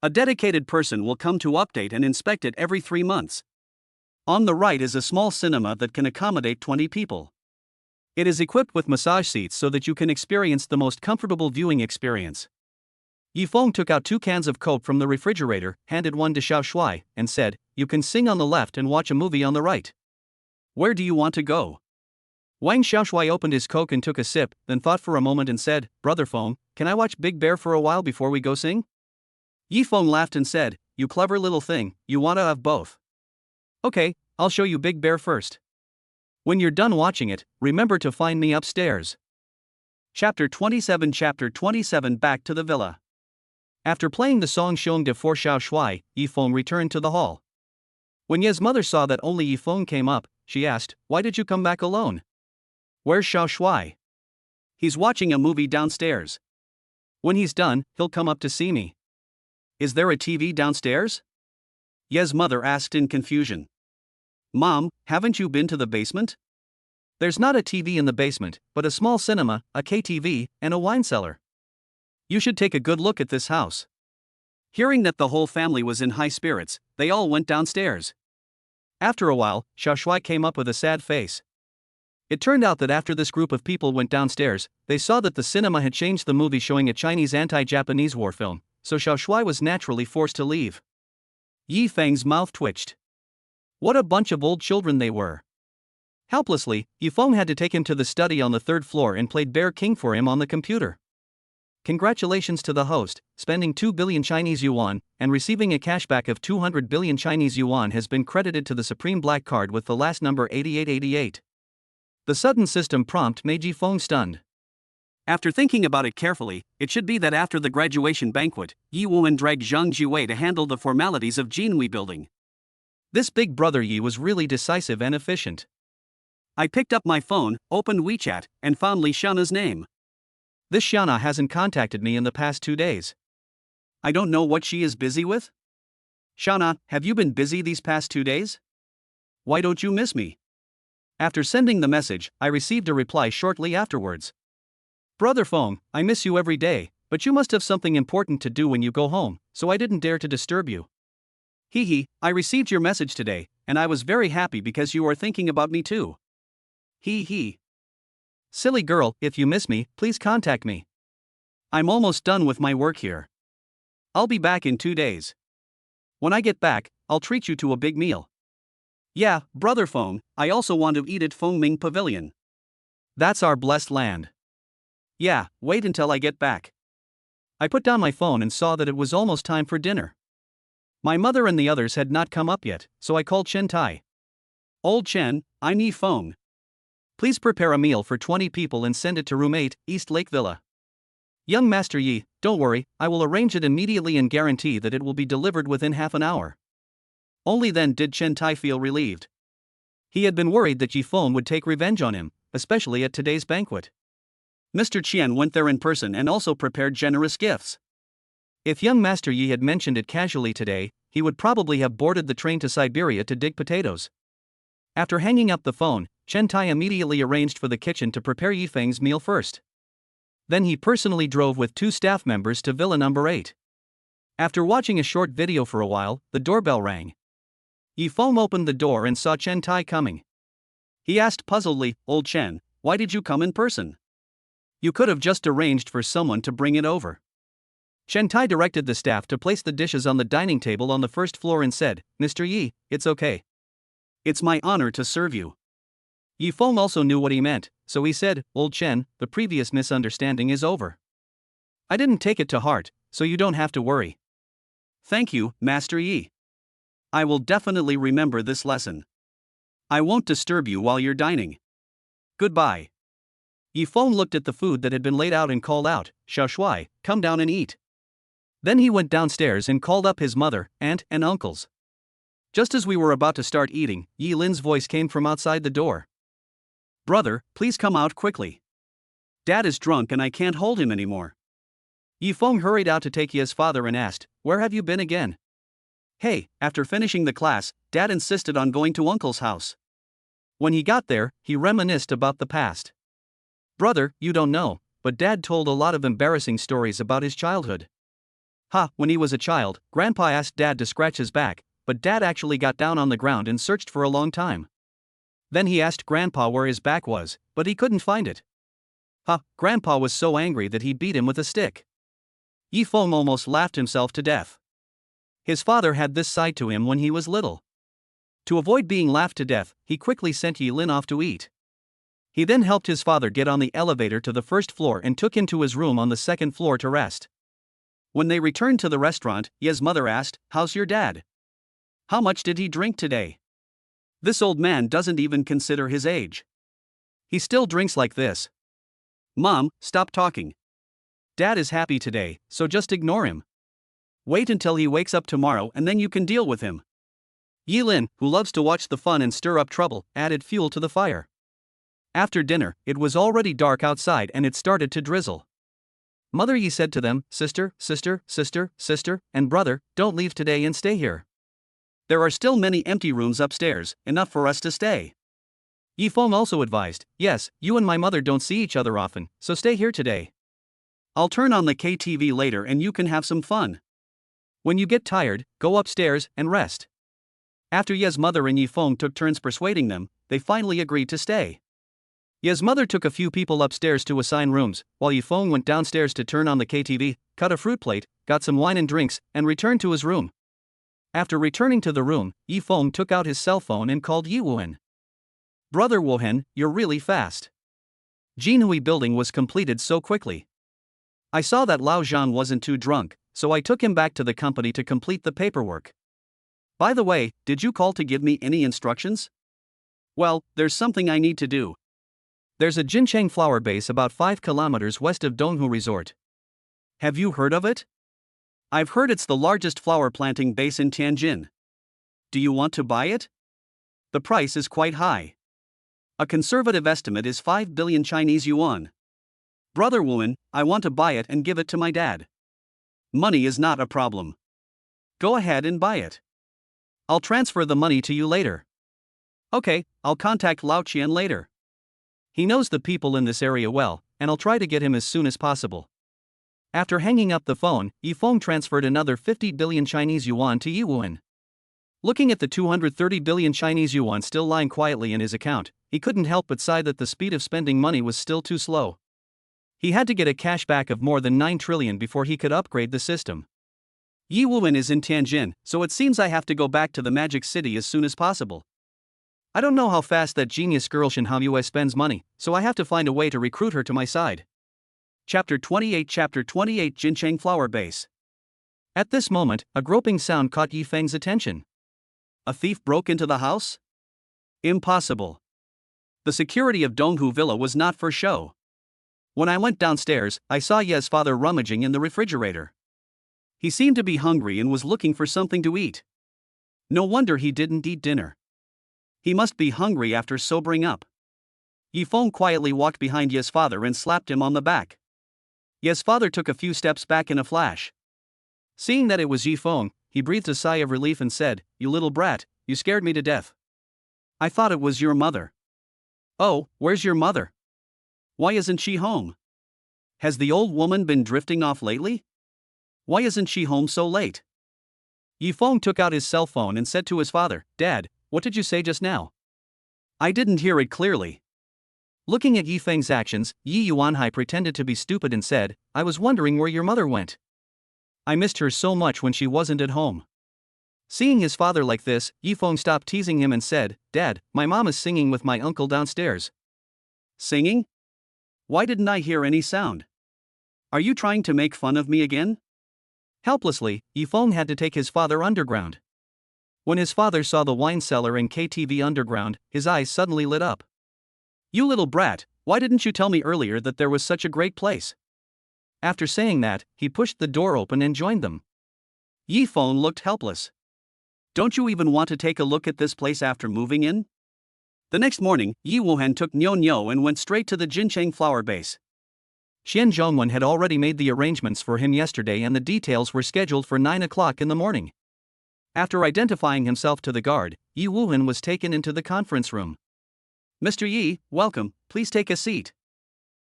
A dedicated person will come to update and inspect it every 3 months. On the right is a small cinema that can accommodate 20 people. It is equipped with massage seats so that you can experience the most comfortable viewing experience. Yi Feng took out 2 cans of Coke from the refrigerator, handed one to Xiaoshui, and said, You can sing on the left and watch a movie on the right. Where do you want to go? Wang Xiaoshui opened his Coke and took a sip, then thought for a moment and said, Brother Feng, can I watch Big Bear for a while before we go sing? Yi Feng laughed and said, You clever little thing, you want to have both. Okay, I'll show you Big Bear first. When you're done watching it, remember to find me upstairs. Chapter 27 Back to the Villa. After playing the song Xiong de for Xiaoshui, Yi Feng returned to the hall. When Ye's mother saw that only Yi Feng came up, she asked, Why did you come back alone? Where's Xiaoshui? He's watching a movie downstairs. When he's done, he'll come up to see me. Is there a TV downstairs? Ye's mother asked in confusion. Mom, haven't you been to the basement? There's not a TV in the basement, but a small cinema, a KTV, and a wine cellar. You should take a good look at this house. Hearing that the whole family was in high spirits, they all went downstairs. After a while, Xiaoshui came up with a sad face. It turned out that after this group of people went downstairs, they saw that the cinema had changed the movie showing a Chinese anti-Japanese war film, so Xiaoshui was naturally forced to leave. Yi Feng's mouth twitched. What a bunch of old children they were. Helplessly, Yi Feng had to take him to the study on the 3rd floor and played Bear King for him on the computer. Congratulations to the host, spending 2 billion Chinese yuan and receiving a cashback of 200 billion Chinese yuan has been credited to the Supreme Black Card with the last number 8888. The sudden system prompt made Yi Feng stunned. After thinking about it carefully, it should be that after the graduation banquet, Yi Wuan dragged Zhang Jiwei to handle the formalities of Jinhui building. This big brother Yi was really decisive and efficient. I picked up my phone, opened WeChat, and found Li Xiana's name. This Xiana hasn't contacted me in the past 2 days. I don't know what she is busy with. Xiana, have you been busy these past 2 days? Why don't you miss me? After sending the message, I received a reply shortly afterwards. Brother Feng, I miss you every day, but you must have something important to do when you go home, so I didn't dare to disturb you. Hee, I received your message today, and I was very happy because you are thinking about me too. Hee. Silly girl, if you miss me, please contact me. I'm almost done with my work here. I'll be back in 2 days. When I get back, I'll treat you to a big meal. Yeah, Brother Feng, I also want to eat at Fengming Pavilion. That's our blessed land. Yeah, wait until I get back. I put down my phone and saw that it was almost time for dinner. My mother and the others had not come up yet, so I called Chen Tai. Old Chen, I'm Yi Feng. Please prepare a meal for 20 people and send it to room 8, East Lake Villa. Young Master Yi, don't worry, I will arrange it immediately and guarantee that it will be delivered within half an hour. Only then did Chen Tai feel relieved. He had been worried that Yi Feng would take revenge on him, especially at today's banquet. Mr. Qian went there in person and also prepared generous gifts. If young Master Yi had mentioned it casually today, he would probably have boarded the train to Siberia to dig potatoes. After hanging up the phone, Chen Tai immediately arranged for the kitchen to prepare Yi Feng's meal first. Then he personally drove with 2 staff members to Villa number 8. After watching a short video for a while, the doorbell rang. Yi Feng opened the door and saw Chen Tai coming. He asked puzzledly, Old Chen, why did you come in person? You could have just arranged for someone to bring it over. Chen Tai directed the staff to place the dishes on the dining table on the first floor and said, Mr. Yi, it's okay. It's my honor to serve you. Yi Feng also knew what he meant, so he said, Old Chen, the previous misunderstanding is over. I didn't take it to heart, so you don't have to worry. Thank you, Master Yi. I will definitely remember this lesson. I won't disturb you while you're dining. Goodbye. Yi Feng looked at the food that had been laid out and called out, Xiao Shuai, come down and eat. Then he went downstairs and called up his mother, aunt, and uncles. Just as we were about to start eating, Yi Lin's voice came from outside the door. Brother, please come out quickly. Dad is drunk and I can't hold him anymore. Yi Feng hurried out to take Yi's father and asked, Where have you been again? Hey, after finishing the class, Dad insisted on going to Uncle's house. When he got there, he reminisced about the past. Brother, you don't know, but Dad told a lot of embarrassing stories about his childhood. When he was a child, Grandpa asked Dad to scratch his back, but Dad actually got down on the ground and searched for a long time. Then he asked Grandpa where his back was, but he couldn't find it. Grandpa was so angry that he beat him with a stick. Yi Feng almost laughed himself to death. His father had this side to him when he was little. To avoid being laughed to death, he quickly sent Yi Lin off to eat. He then helped his father get on the elevator to the first floor and took him to his room on the second floor to rest. When they returned to the restaurant, Ye's mother asked, How's your dad? How much did he drink today? This old man doesn't even consider his age. He still drinks like this. Mom, stop talking. Dad is happy today, so just ignore him. Wait until he wakes up tomorrow and then you can deal with him. Yi Lin, who loves to watch the fun and stir up trouble, added fuel to the fire. After dinner, it was already dark outside and it started to drizzle. Mother Yi said to them, Sister, and brother, don't leave today and stay here. There are still many empty rooms upstairs, enough for us to stay. Yi Feng also advised, Yes, you and my mother don't see each other often, so stay here today. I'll turn on the KTV later and you can have some fun. When you get tired, go upstairs and rest. After Ye's mother and Yi Feng took turns persuading them, they finally agreed to stay. Ye's mother took a few people upstairs to assign rooms, while Yi Feng went downstairs to turn on the KTV, cut a fruit plate, got some wine and drinks, and returned to his room. After returning to the room, Yi Feng took out his cell phone and called Yi Wuhan. Brother Wuhan, you're really fast. Jinhui building was completed so quickly. I saw that Lao Zhan wasn't too drunk, so I took him back to the company to complete the paperwork. By the way, did you call to give me any instructions? Well, there's something I need to do. There's a Jincheng flower base about 5 kilometers west of Donghu Resort. Have you heard of it? I've heard it's the largest flower planting base in Tianjin. Do you want to buy it? The price is quite high. A conservative estimate is 5 billion Chinese yuan. Brother Wuan, I want to buy it and give it to my dad. Money is not a problem. Go ahead and buy it. I'll transfer the money to you later. Okay, I'll contact Lao Qian later. He knows the people in this area well, and I'll try to get him as soon as possible. After hanging up the phone, Yifeng transferred another 50 billion Chinese yuan to Yi Wuan. Looking at the 230 billion Chinese yuan still lying quietly in his account, he couldn't help but sigh that the speed of spending money was still too slow. He had to get a cashback of more than 9 trillion before he could upgrade the system. Yi Wuan is in Tianjin, so it seems I have to go back to the Magic City as soon as possible. I don't know how fast that genius girl Shen Haoyue spends money, so I have to find a way to recruit her to my side. Chapter 28 Jincheng Flower Base. At this moment, a groping sound caught Yi Feng's attention. A thief broke into the house? Impossible. The security of Donghu Villa was not for show. When I went downstairs, I saw Ye's father rummaging in the refrigerator. He seemed to be hungry and was looking for something to eat. No wonder he didn't eat dinner. He must be hungry after sobering up. Yifeng quietly walked behind Ye's father and slapped him on the back. Ye's father took a few steps back in a flash. Seeing that it was Yifeng, he breathed a sigh of relief and said, "You little brat, you scared me to death. I thought it was your mother." "Oh, where's your mother? Why isn't she home? Has the old woman been drifting off lately? Why isn't she home so late?" Yifeng took out his cell phone and said to his father, "Dad, what did you say just now?" "I didn't hear it clearly." Looking at Yifeng's actions, Yi Yuanhai pretended to be stupid and said, "I was wondering where your mother went. I missed her so much when she wasn't at home." Seeing his father like this, Yifeng stopped teasing him and said, "Dad, my mom is singing with my uncle downstairs." "Singing? Why didn't I hear any sound? Are you trying to make fun of me again?" Helplessly, Yifeng had to take his father underground. When his father saw the wine cellar and KTV underground, his eyes suddenly lit up. "You little brat, why didn't you tell me earlier that there was such a great place?" After saying that, he pushed the door open and joined them. Yifeng looked helpless. "Don't you even want to take a look at this place after moving in?" The next morning, Yi Wuhan took Nyo and went straight to the Jincheng flower base. Xian Zhongwen had already made the arrangements for him yesterday and the details were scheduled for 9 o'clock in the morning. After identifying himself to the guard, Yi Wuhan was taken into the conference room. "Mr. Yi, welcome, please take a seat.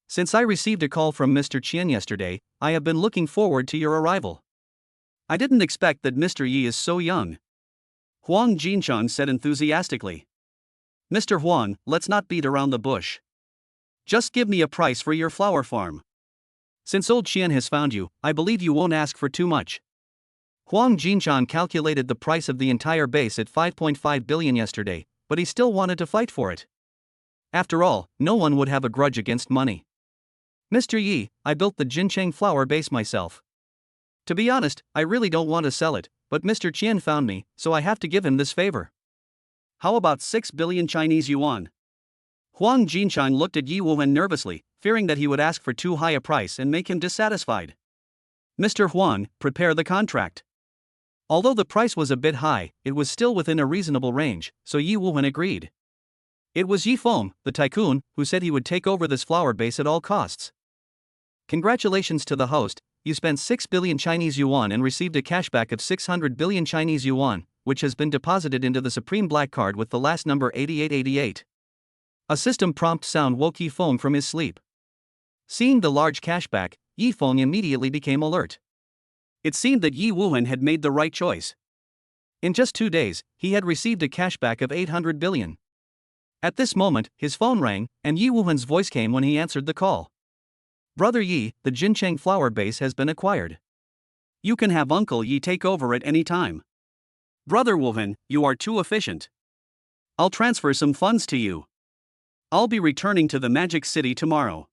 Since I received a call from Mr. Qian yesterday, I have been looking forward to your arrival. I didn't expect that Mr. Yi is so young." Huang Jinchang said enthusiastically. "Mr. Huang, let's not beat around the bush. Just give me a price for your flower farm. Since old Qian has found you, I believe you won't ask for too much." Huang Jinchang calculated the price of the entire base at 5.5 billion yesterday, but he still wanted to fight for it. After all, no one would have a grudge against money. "Mr. Yi, I built the Jincheng flower base myself. To be honest, I really don't want to sell it, but Mr. Qian found me, so I have to give him this favor." "How about 6 billion Chinese yuan?" Huang Jinchang looked at Yi Wuhan nervously, fearing that he would ask for too high a price and make him dissatisfied. "Mr. Huang, prepare the contract." Although the price was a bit high, it was still within a reasonable range, so Yi Wuhan agreed. It was Yifeng, the tycoon, who said he would take over this flower base at all costs. "Congratulations to the host, you spent 6 billion Chinese yuan and received a cashback of 600 billion Chinese yuan, which has been deposited into the Supreme Black Card with the last number 8888. A system prompt sound woke Yifeng from his sleep. Seeing the large cashback, Yifeng immediately became alert. It seemed that Yi Wuhan had made the right choice. In just 2 days, he had received a cashback of 800 billion. At this moment, his phone rang, and Yi Wuhan's voice came when he answered the call. "Brother Yi, the Jincheng flower base has been acquired. You can have Uncle Yi take over at any time." "Brother Wuhan, you are too efficient. I'll transfer some funds to you. I'll be returning to the Magic City tomorrow.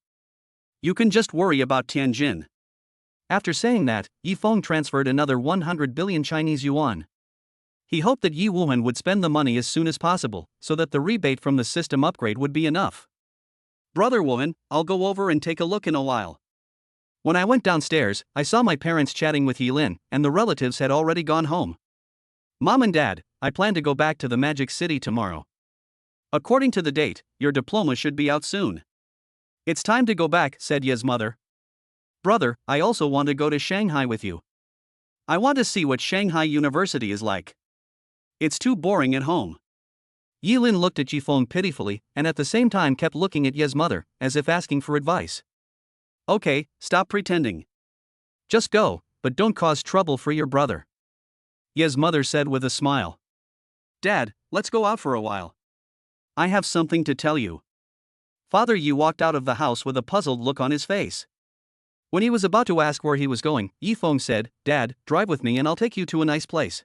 You can just worry about Tianjin." After saying that, Yi Feng transferred another 100 billion Chinese yuan. He hoped that Yi Wuhan would spend the money as soon as possible, so that the rebate from the system upgrade would be enough. Brother Wuhan, I'll go over and take a look in a while. When I went downstairs, I saw my parents chatting with Yi Lin, and the relatives had already gone home. Mom and Dad, I plan to go back to the Magic City tomorrow. According to the date, your diploma should be out soon. It's time to go back, said Ye's mother. Brother, I also want to go to Shanghai with you. I want to see what Shanghai University is like. It's too boring at home. Yi Lin looked at Yi Feng pitifully, and at the same time kept looking at Ye's mother, as if asking for advice. Okay, stop pretending. Just go, but don't cause trouble for your brother. Ye's mother said with a smile. Dad, let's go out for a while. I have something to tell you. Father Yi walked out of the house with a puzzled look on his face. When he was about to ask where he was going, Yi Feng said, Dad, drive with me and I'll take you to a nice place.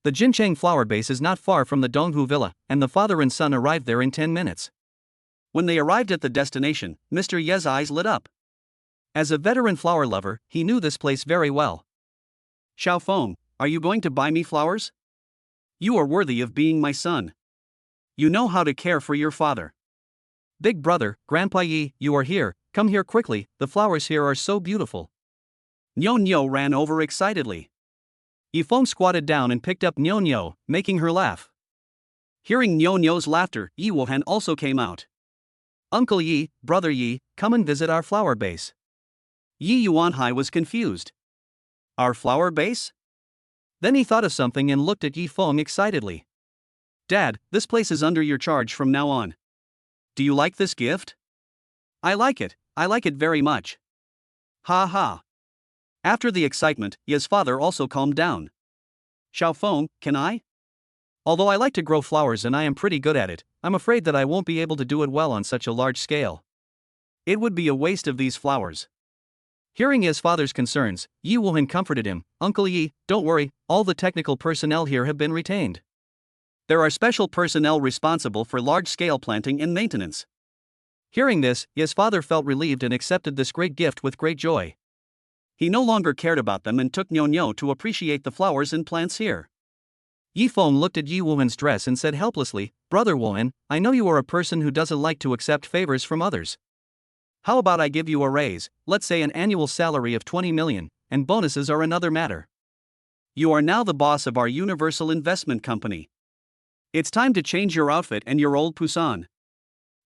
The Jincheng flower base is not far from the Donghu Villa, and the father and son arrived there in 10 minutes. When they arrived at the destination, Mr. Ye's eyes lit up. As a veteran flower lover, he knew this place very well. Xiao Feng, are you going to buy me flowers? You are worthy of being my son. You know how to care for your father. Big brother, Grandpa Yi, you are here, come here quickly, the flowers here are so beautiful. Nyo ran over excitedly. Yi Feng squatted down and picked up Nyo, making her laugh. Hearing Nyo's laughter, Yi Wuhan also came out. Uncle Yi, Brother Yi, come and visit our flower base. Yi Yuanhai was confused. Our flower base? Then he thought of something and looked at Yi Feng excitedly. Dad, this place is under your charge from now on. Do you like this gift? I like it very much. Ha ha. After the excitement, Ye's father also calmed down. Xiao Feng, can I? Although I like to grow flowers and I am pretty good at it, I'm afraid that I won't be able to do it well on such a large scale. It would be a waste of these flowers. Hearing Ye's father's concerns, Yi Wuhan comforted him. Uncle Yi, don't worry, all the technical personnel here have been retained. There are special personnel responsible for large-scale planting and maintenance. Hearing this, Ye's father felt relieved and accepted this great gift with great joy. He no longer cared about them and took Nyo to appreciate the flowers and plants here. Yi Feng looked at Yi Wuhan's dress and said helplessly, Brother Wuhan, I know you are a person who doesn't like to accept favors from others. How about I give you a raise, let's say an annual salary of 20 million, and bonuses are another matter. You are now the boss of our Universal Investment Company. It's time to change your outfit and your old Pusan.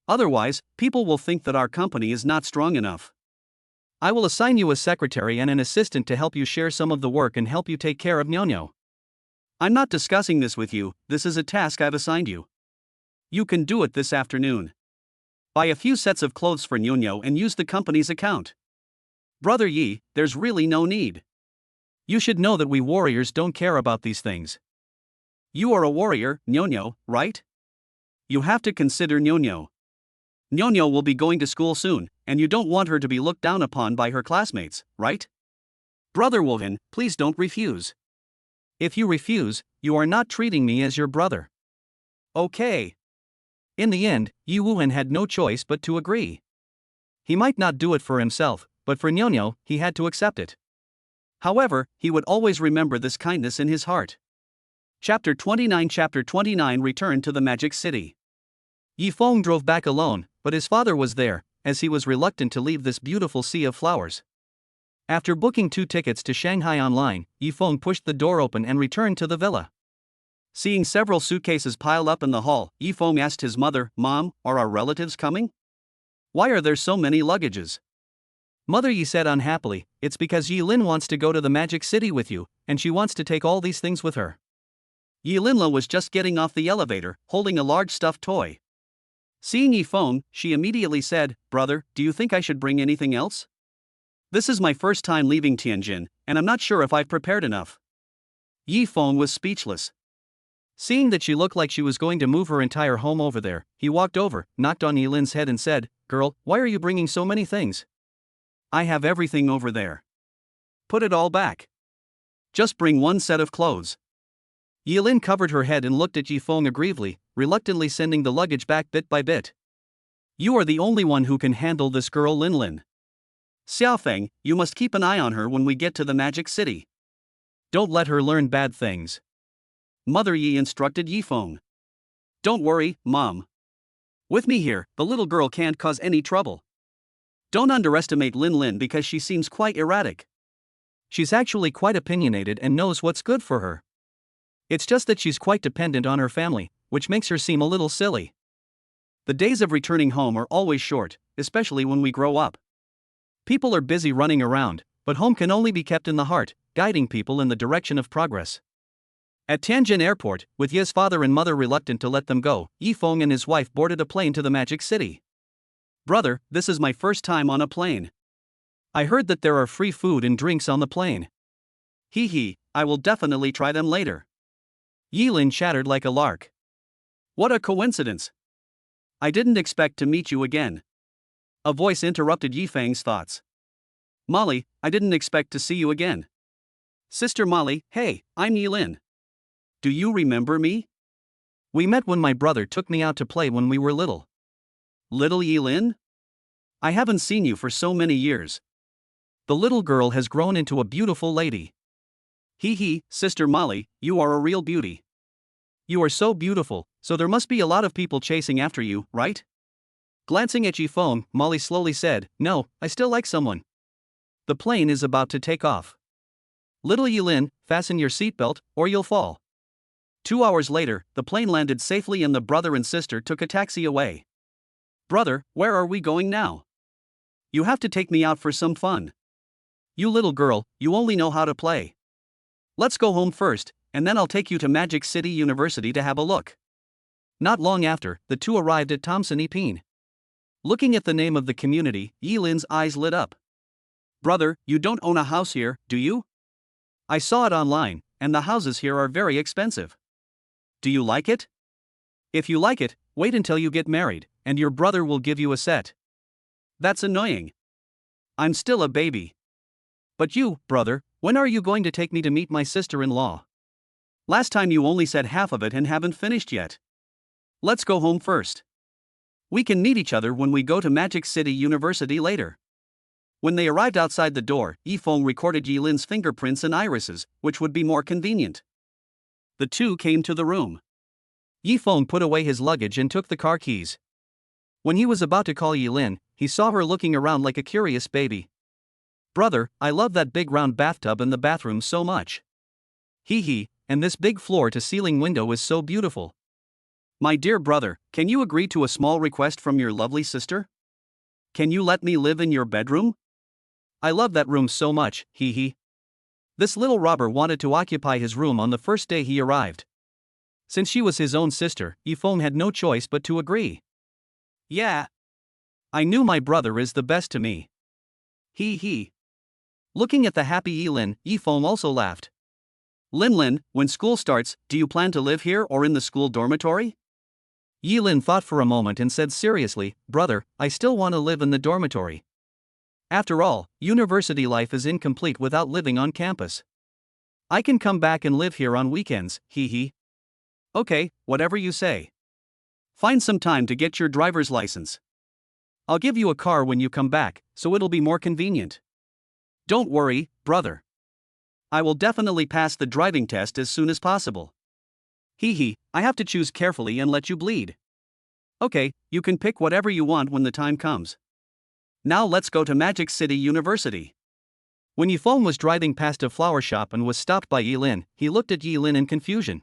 Otherwise, people will think that our company is not strong enough. I will assign you a secretary and an assistant to help you share some of the work and help you take care of Nyo. I'm not discussing this with you, this is a task I've assigned you. You can do it this afternoon. Buy a few sets of clothes for Nyo and use the company's account. Brother Yi, there's really no need. You should know that we warriors don't care about these things. You are a warrior, Nyo, right? You have to consider Nyo. Nyo will be going to school soon, and you don't want her to be looked down upon by her classmates, right? Brother Wuhan, please don't refuse. If you refuse, you are not treating me as your brother. Okay. In the end, Yi Wuhan had no choice but to agree. He might not do it for himself, but for Nyo, he had to accept it. However, he would always remember this kindness in his heart. Chapter 29 Return to the Magic City. Yi Feng drove back alone, but his father was there, as he was reluctant to leave this beautiful sea of flowers. After booking 2 tickets to Shanghai online, Yi Feng pushed the door open and returned to the villa. Seeing several suitcases piled up in the hall, Yi Feng asked his mother, Mom, are our relatives coming? Why are there so many luggages? Mother Yi said unhappily, it's because Yi Lin wants to go to the Magic City with you, and she wants to take all these things with her. Yi Linla was just getting off the elevator, holding a large stuffed toy. Seeing Yi Feng, she immediately said, Brother, do you think I should bring anything else? This is my first time leaving Tianjin, and I'm not sure if I've prepared enough. Yi Feng was speechless. Seeing that she looked like she was going to move her entire home over there, he walked over, knocked on Yi Lin's head and said, Girl, why are you bringing so many things? I have everything over there. Put it all back. Just bring 1 set of clothes. Yi Lin covered her head and looked at Yi Feng aggrievedly, reluctantly sending the luggage back bit by bit. You are the only one who can handle this girl, Lin. Xiaofeng, you must keep an eye on her when we get to the Magic City. Don't let her learn bad things. Mother Yi instructed Yifeng. Don't worry, Mom. With me here, the little girl can't cause any trouble. Don't underestimate Lin Lin because she seems quite erratic. She's actually quite opinionated and knows what's good for her. It's just that she's quite dependent on her family, which makes her seem a little silly. The days of returning home are always short, especially when we grow up. People are busy running around, but home can only be kept in the heart, guiding people in the direction of progress. At Tianjin Airport, with Ye's father and mother reluctant to let them go, Yifeng and his wife boarded a plane to the Magic City. Brother, this is my first time on a plane. I heard that there are free food and drinks on the plane. Hee hee, I will definitely try them later. Yilin chattered like a lark. What a coincidence! I didn't expect to meet you again. A voice interrupted Yifeng's thoughts. Molly, I didn't expect to see you again. Sister Molly, hey, I'm Yilin. Do you remember me? We met when my brother took me out to play when we were little. Little Yilin? I haven't seen you for so many years. The little girl has grown into a beautiful lady. Hee hee, Sister Molly, you are a real beauty. You are so beautiful, so there must be a lot of people chasing after you, right? Glancing at Yifeng, Molly slowly said, No, I still like someone. The plane is about to take off. Little Yilin, fasten your seatbelt, or you'll fall. 2 hours later, the plane landed safely and the brother and sister took a taxi away. Brother, where are we going now? You have to take me out for some fun. You little girl, you only know how to play. Let's go home first, and then I'll take you to Magic City University to have a look. Not long after, the two arrived at Thompson Epine. Looking at the name of the community, Yilin's eyes lit up. Brother, you don't own a house here, do you? I saw it online, and the houses here are very expensive. Do you like it? If you like it, wait until you get married, and your brother will give you a set. That's annoying. I'm still a baby. But you, brother, when are you going to take me to meet my sister-in-law? Last time you only said half of it and haven't finished yet. Let's go home first. We can meet each other when we go to Magic City University later. When they arrived outside the door, Yifeng recorded Yilin's fingerprints and irises, which would be more convenient. The two came to the room. Yifeng put away his luggage and took the car keys. When he was about to call Yilin, he saw her looking around like a curious baby. Brother, I love that big round bathtub in the bathroom so much. Hee hee, and this big floor-to-ceiling window is so beautiful. My dear brother, can you agree to a small request from your lovely sister? Can you let me live in your bedroom? I love that room so much, hee hee. This little robber wanted to occupy his room on the first day he arrived. Since she was his own sister, Yifeng had no choice but to agree. Yeah. I knew my brother is the best to me. Hee hee. Looking at the happy Yilin, Yifeng also laughed. Lin Lin, when school starts, do you plan to live here or in the school dormitory? Yilin thought for a moment and said seriously, Brother, I still want to live in the dormitory. After all, university life is incomplete without living on campus. I can come back and live here on weekends, hee hee. Okay, whatever you say. Find some time to get your driver's license. I'll give you a car when you come back, so it'll be more convenient. Don't worry, brother. I will definitely pass the driving test as soon as possible. Hee hee, I have to choose carefully and let you bleed. Okay, you can pick whatever you want when the time comes. Now let's go to Magic City University. When Yifeng was driving past a flower shop and was stopped by Yilin, he looked at Yilin in confusion.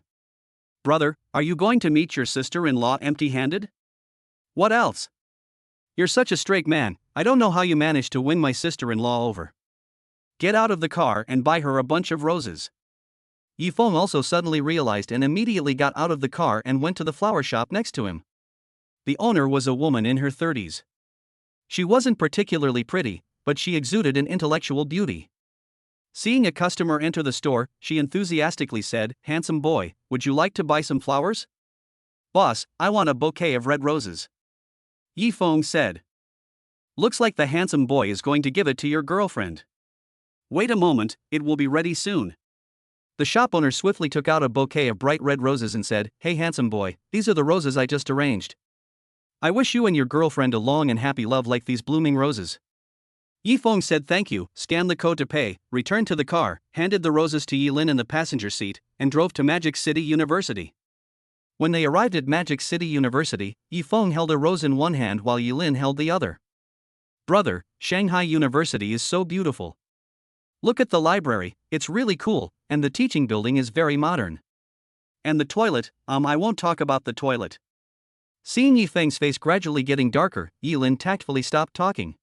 Brother, are you going to meet your sister-in-law empty-handed? What else? You're such a straight man, I don't know how you managed to win my sister-in-law over. Get out of the car and buy her a bunch of roses. Yifeng also suddenly realized and immediately got out of the car and went to the flower shop next to him. The owner was a woman in her 30s. She wasn't particularly pretty, but she exuded an intellectual beauty. Seeing a customer enter the store, she enthusiastically said, Handsome boy, would you like to buy some flowers? Boss, I want a bouquet of red roses. Yifeng said. Looks like the handsome boy is going to give it to your girlfriend. Wait a moment, it will be ready soon. The shop owner swiftly took out a bouquet of bright red roses and said, Hey handsome boy, these are the roses I just arranged. I wish you and your girlfriend a long and happy love like these blooming roses. Yifeng said thank you, scanned the code to pay, returned to the car, handed the roses to Yilin in the passenger seat, and drove to Magic City University. When they arrived at Magic City University, Yifeng held a rose in one hand while Yilin held the other. Brother, Shanghai University is so beautiful. Look at the library, it's really cool, and the teaching building is very modern. And the toilet, I won't talk about the toilet. Seeing Yifeng's face gradually getting darker, Yilin tactfully stopped talking.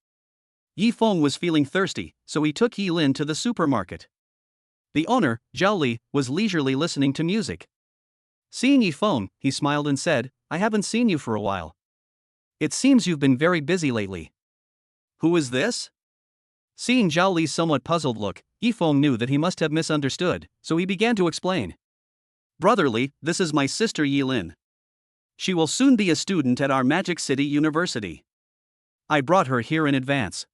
Yifeng was feeling thirsty, so he took Yilin to the supermarket. The owner, Zhao Li, was leisurely listening to music. Seeing Yifeng, he smiled and said, I haven't seen you for a while. It seems you've been very busy lately. Who is this? Seeing Zhao Li's somewhat puzzled look, Yifeng knew that he must have misunderstood, so he began to explain. Brother Li, this is my sister Yilin. She will soon be a student at our Magic City University. I brought her here in advance.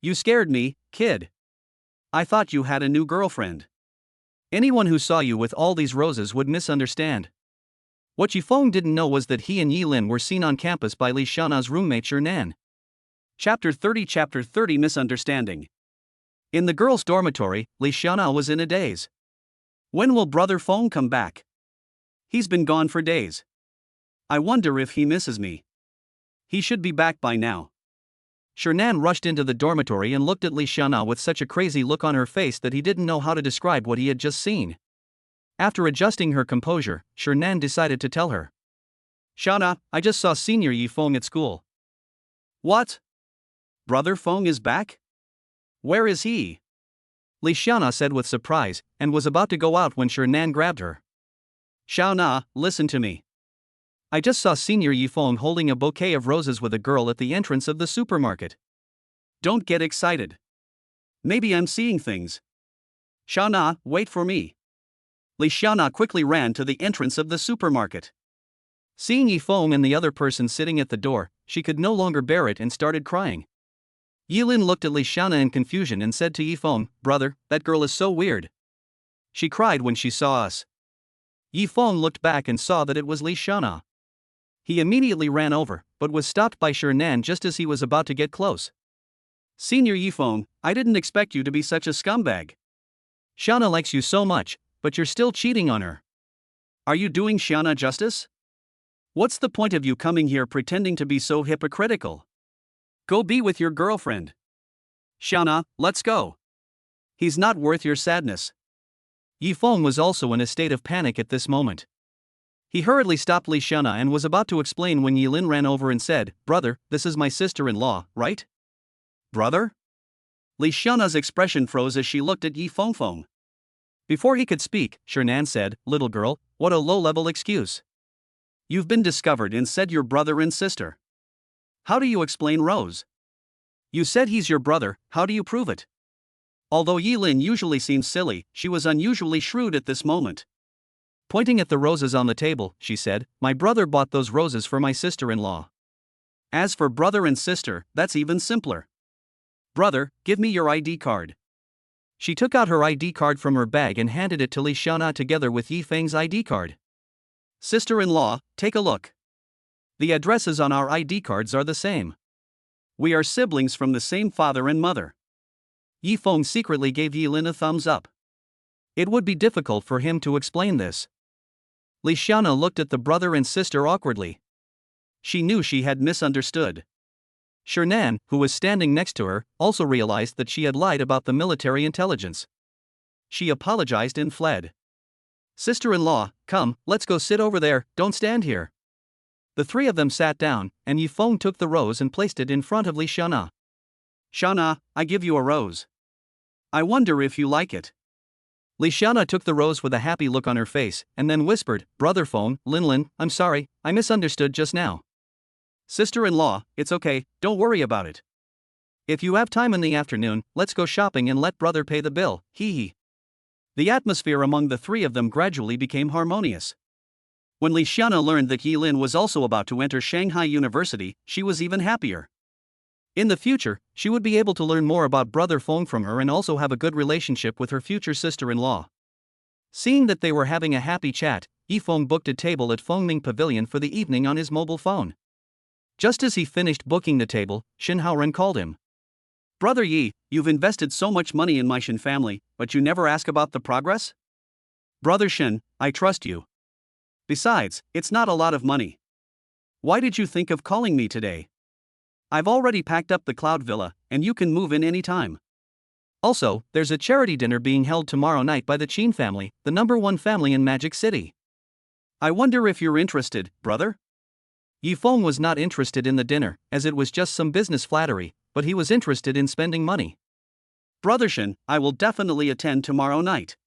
You scared me, kid. I thought you had a new girlfriend. Anyone who saw you with all these roses would misunderstand. What Yifeng didn't know was that he and Yilin were seen on campus by Li Xiana's roommate Shernan. Chapter 30 Misunderstanding. In the girls' dormitory, Li Xiana was in a daze. When will Brother Feng come back? He's been gone for days. I wonder if he misses me. He should be back by now. Shernan rushed into the dormitory and looked at Li Xiana with such a crazy look on her face that he didn't know how to describe what he had just seen. After adjusting her composure, Shernan decided to tell her. Xiana, I just saw Senior Yifeng at school. What? Brother Feng is back? Where is he? Li Xiana said with surprise, and was about to go out when Shernan grabbed her. Xiana, listen to me. I just saw Senior Yifeng holding a bouquet of roses with a girl at the entrance of the supermarket. Don't get excited. Maybe I'm seeing things. Xiana, wait for me. Li Xiana quickly ran to the entrance of the supermarket. Seeing Yifeng and the other person sitting at the door, she could no longer bear it and started crying. Yilin looked at Li Xiana in confusion and said to Yifeng, Brother, that girl is so weird. She cried when she saw us. Yifeng looked back and saw that it was Li Xiana. He immediately ran over, but was stopped by Shernan just as he was about to get close. Senior Yifeng, I didn't expect you to be such a scumbag. Xiana likes you so much, but you're still cheating on her. Are you doing Xiana justice? What's the point of you coming here pretending to be so hypocritical? Go be with your girlfriend. Xiana, let's go. He's not worth your sadness. Yifeng was also in a state of panic at this moment. He hurriedly stopped Li Xiana and was about to explain when Yilin ran over and said, Brother, this is my sister-in-law, right? Brother? Li Xiana's expression froze as she looked at Yifeng. Before he could speak, Shernan said, Little girl, what a low-level excuse. You've been discovered and said you're brother and sister. How do you explain Rose? You said he's your brother, how do you prove it? Although Yilin usually seems silly, she was unusually shrewd at this moment. Pointing at the roses on the table, she said, My brother bought those roses for my sister-in-law. As for brother and sister, that's even simpler. Brother, give me your ID card. She took out her ID card from her bag and handed it to Li Xiana together with Yifeng's ID card. Sister-in-law, take a look. The addresses on our ID cards are the same. We are siblings from the same father and mother. Yifeng secretly gave Yilin a thumbs up. It would be difficult for him to explain this. Li Xiana looked at the brother and sister awkwardly. She knew she had misunderstood. Shernan, who was standing next to her, also realized that she had lied about the military intelligence. She apologized and fled. Sister-in-law, come, let's go sit over there, don't stand here. The three of them sat down, and Yifeng took the rose and placed it in front of Li Xiana. Xiana, I give you a rose. I wonder if you like it. Li Xiana took the rose with a happy look on her face, and then whispered, Brother Feng, Linlin, I'm sorry, I misunderstood just now. Sister-in-law, it's okay, don't worry about it. If you have time in the afternoon, let's go shopping and let brother pay the bill, hee hee. The atmosphere among the three of them gradually became harmonious. When Li Xiana learned that Yilin was also about to enter Shanghai University, she was even happier. In the future, she would be able to learn more about Brother Feng from her and also have a good relationship with her future sister-in-law. Seeing that they were having a happy chat, Yifeng booked a table at Fengming Pavilion for the evening on his mobile phone. Just as he finished booking the table, Shin Haoren called him. Brother Yi, you've invested so much money in my Shen family, but you never ask about the progress? Brother Shen, I trust you. Besides, it's not a lot of money. Why did you think of calling me today? I've already packed up the Cloud Villa, and you can move in any time. Also, there's a charity dinner being held tomorrow night by the Qin family, the #1 family in Magic City. I wonder if you're interested, brother? Yifeng was not interested in the dinner, as it was just some business flattery, but he was interested in spending money. Brother Shen, I will definitely attend tomorrow night.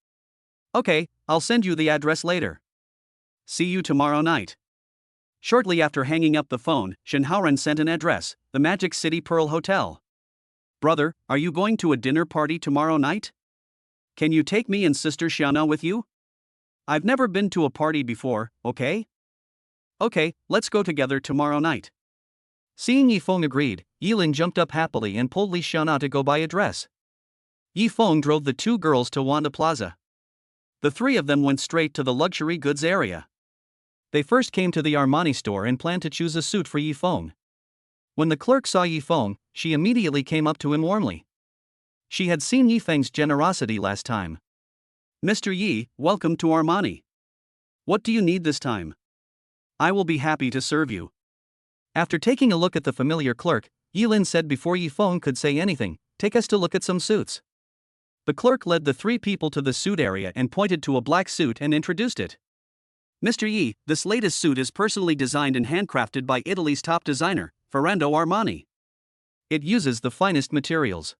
Okay, I'll send you the address later. See you tomorrow night. Shortly after hanging up the phone, Shen Haoran sent an address, the Magic City Pearl Hotel. Brother, are you going to a dinner party tomorrow night? Can you take me and Sister Xiana with you? I've never been to a party before, okay? Okay, let's go together tomorrow night. Seeing Yifeng agreed, Yilin jumped up happily and pulled Li Xiana to go buy a dress. Yifeng drove the two girls to Wanda Plaza. The three of them went straight to the luxury goods area. They first came to the Armani store and planned to choose a suit for Yifeng. When the clerk saw Yifeng, she immediately came up to him warmly. She had seen Yifeng's generosity last time. Mr. Yi, welcome to Armani. What do you need this time? I will be happy to serve you. After taking a look at the familiar clerk, Yilin said before Yifeng could say anything, take us to look at some suits. The clerk led the three people to the suit area and pointed to a black suit and introduced it. Mr. Yi, this latest suit is personally designed and handcrafted by Italy's top designer, Ferrando Armani. It uses the finest materials.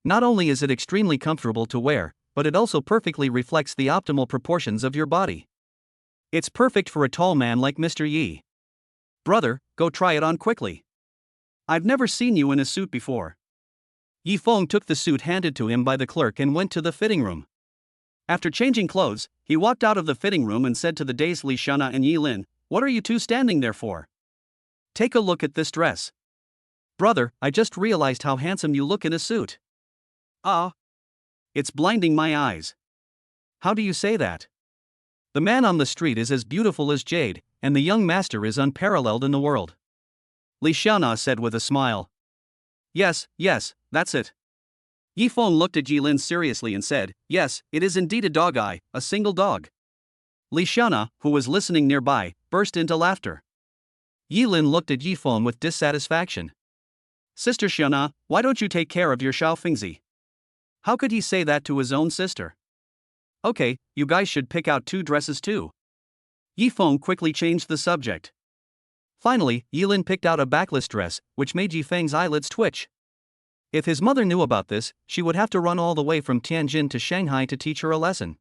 Not only is it extremely comfortable to wear, but it also perfectly reflects the optimal proportions of your body. It's perfect for a tall man like Mr. Yi. Brother, go try it on quickly. I've never seen you in a suit before. Yifeng took the suit handed to him by the clerk and went to the fitting room. After changing clothes, he walked out of the fitting room and said to the dazed Li Xiana and Yilin, "What are you two standing there for? Take a look at this dress." Brother, I just realized how handsome you look in a suit. Ah. It's blinding my eyes. How do you say that? The man on the street is as beautiful as jade, and the young master is unparalleled in the world. Li Xiana said with a smile. Yes, that's it. Yifeng looked at Jilin seriously and said, yes, it is indeed a dog eye, a single dog. Li Xiana, who was listening nearby, burst into laughter. Yilin looked at Yifeng with dissatisfaction. Sister Xiana, why don't you take care of your Xiao Fingzi? How could he say that to his own sister? Okay, you guys should pick out 2 dresses too. Yifeng quickly changed the subject. Finally, Yilin picked out a backless dress, which made Yifeng's eyelids twitch. If his mother knew about this, she would have to run all the way from Tianjin to Shanghai to teach her a lesson.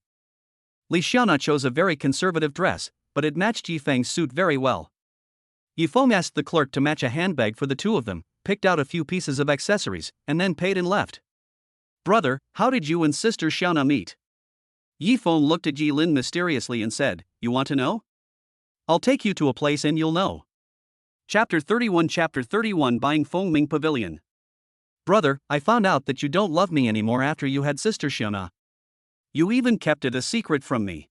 Li Xiana chose a very conservative dress, but it matched Yifeng's suit very well. Yifeng asked the clerk to match a handbag for the two of them, picked out a few pieces of accessories, and then paid and left. Brother, how did you and Sister Xiana meet? Yifeng looked at Jilin mysteriously and said, you want to know? I'll take you to a place and you'll know. Chapter 31 Buying Fengming Pavilion. Brother, I found out that you don't love me anymore after you had Sister Xiana. You even kept it a secret from me.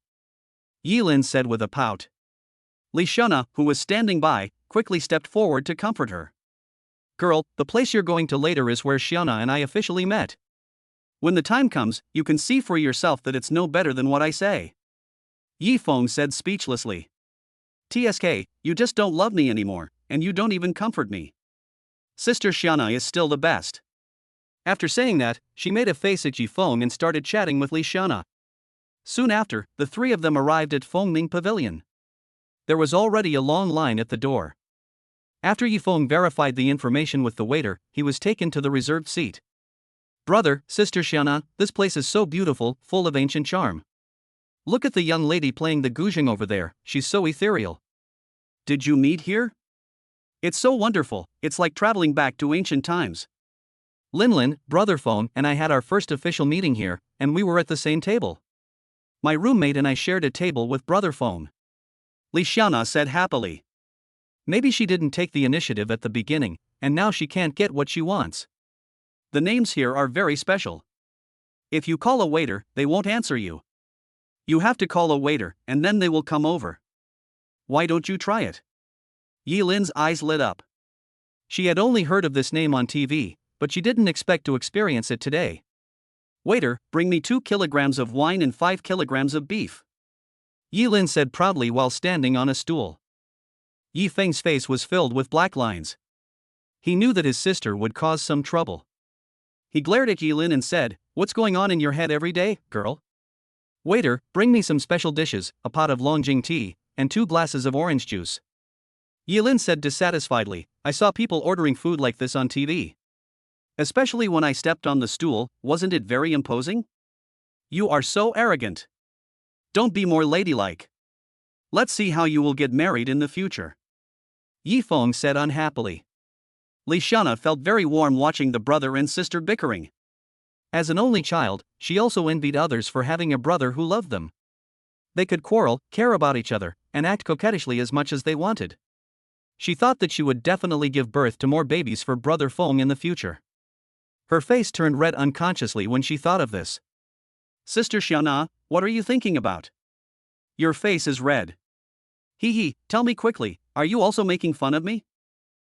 Yilin said with a pout. Li Xiana, who was standing by, quickly stepped forward to comfort her. Girl, the place you're going to later is where Xiana and I officially met. When the time comes, you can see for yourself that it's no better than what I say. Yifeng said speechlessly. TSK, you just don't love me anymore, and you don't even comfort me. Sister Xiana is still the best. After saying that, she made a face at Yifeng and started chatting with Li Xiana. Soon after, the three of them arrived at Fengming Pavilion. There was already a long line at the door. After Yifeng verified the information with the waiter, he was taken to the reserved seat. Brother, Sister Xiana, this place is so beautiful, full of ancient charm. Look at the young lady playing the guzheng over there, she's so ethereal. Did you meet here? It's so wonderful, it's like traveling back to ancient times. Linlin, Brother Feng, and I had our first official meeting here, and we were at the same table. My roommate and I shared a table with Brother Feng. Li Xiana said happily. Maybe she didn't take the initiative at the beginning, and now she can't get what she wants. The names here are very special. If you call a waiter, they won't answer you. You have to call a waiter, and then they will come over. Why don't you try it? Yilin's eyes lit up. She had only heard of this name on TV, but she didn't expect to experience it today. Waiter, bring me 2 kilograms of wine and 5 kilograms of beef, Yi Lin said proudly while standing on a stool. Yi Feng's face was filled with black lines. He knew that his sister would cause some trouble. He glared at Yi Lin and said, "What's going on in your head every day, girl? Waiter, bring me some special dishes, a pot of Longjing tea, and 2 glasses of orange juice." Yi Lin said dissatisfiedly, "I saw people ordering food like this on TV. Especially when I stepped on the stool, wasn't it very imposing? You are so arrogant. Don't be more ladylike. Let's see how you will get married in the future," Yi Feng said unhappily. Li Xiana felt very warm watching the brother and sister bickering. As an only child, she also envied others for having a brother who loved them. They could quarrel, care about each other, and act coquettishly as much as they wanted. She thought that she would definitely give birth to more babies for brother Feng in the future. Her face turned red unconsciously when she thought of this. "Sister Xiana, what are you thinking about? Your face is red. Hee, tell me quickly, are you also making fun of me?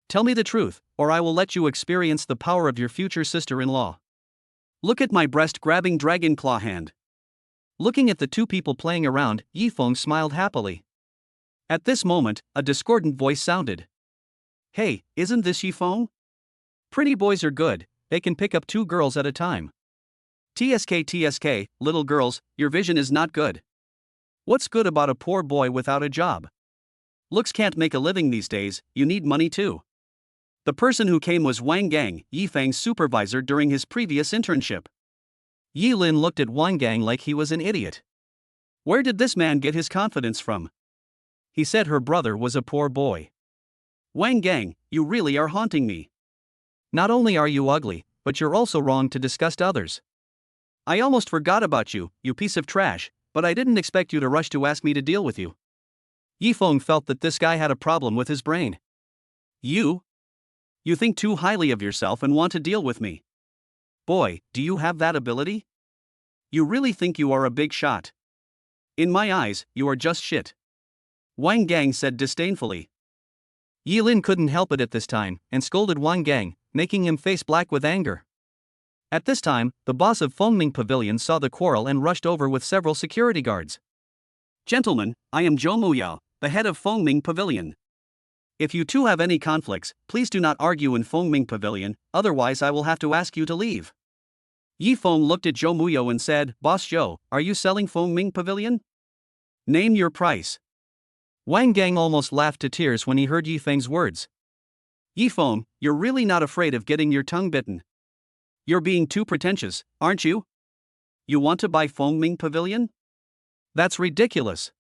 Tell me the truth, or I will let you experience the power of your future sister-in-law. Look at my breast-grabbing dragon claw hand." Looking at the two people playing around, Yi Feng smiled happily. At this moment, a discordant voice sounded. "Hey, isn't this Yi Feng? Pretty boys are good, they can pick up 2 girls at a time. TSK, little girls, your vision is not good. What's good about a poor boy without a job? Looks can't make a living these days, you need money too." The person who came was Wang Gang, Yi Feng's supervisor during his previous internship. Yi Lin looked at Wang Gang like he was an idiot. Where did this man get his confidence from? He said her brother was a poor boy. "Wang Gang, you really are haunting me. Not only are you ugly, but you're also wrong to disgust others. I almost forgot about you, you piece of trash, but I didn't expect you to rush to ask me to deal with you." Yi Feng felt that this guy had a problem with his brain. You think too highly of yourself and want to deal with me. Boy, do you have that ability? You really think you are a big shot? In my eyes, you are just shit," Wang Gang said disdainfully. Yi Lin couldn't help it at this time, and scolded Wang Gang, making him face black with anger. At this time, the boss of Fengming Pavilion saw the quarrel and rushed over with several security guards. "Gentlemen, I am Zhou Muyao, the head of Fengming Pavilion. If you two have any conflicts, please do not argue in Fengming Pavilion, otherwise I will have to ask you to leave." Yi Feng looked at Zhou Muyao and said, "Boss Zhou, are you selling Fengming Pavilion? Name your price." Wang Gang almost laughed to tears when he heard Yi Feng's words. "Yi Feng, you're really not afraid of getting your tongue bitten. You're being too pretentious, aren't you? You want to buy Fengming Pavilion? That's ridiculous.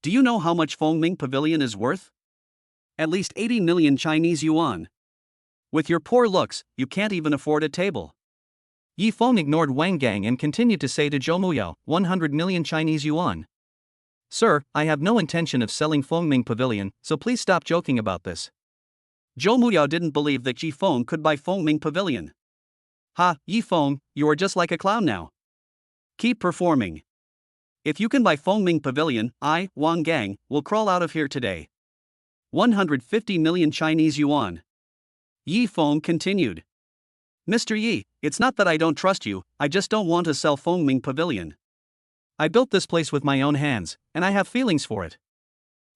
Do you know how much Fengming Pavilion is worth? At least 80 million Chinese yuan. With your poor looks, you can't even afford a table." Yi Feng ignored Wang Gang and continued to say to Zhou Muyao, 100 million Chinese yuan. "Sir, I have no intention of selling Fengming Pavilion, so please stop joking about this." Zhou Muyao didn't believe that Yi Feng could buy Fengming Pavilion. "Ha, Yi Feng, you are just like a clown now. Keep performing. If you can buy Fengming Pavilion, I, Wang Gang, will crawl out of here today. 150 million Chinese yuan. Yi Feng continued. "Mr. Yi, it's not that I don't trust you, I just don't want to sell Fengming Pavilion. I built this place with my own hands, and I have feelings for it."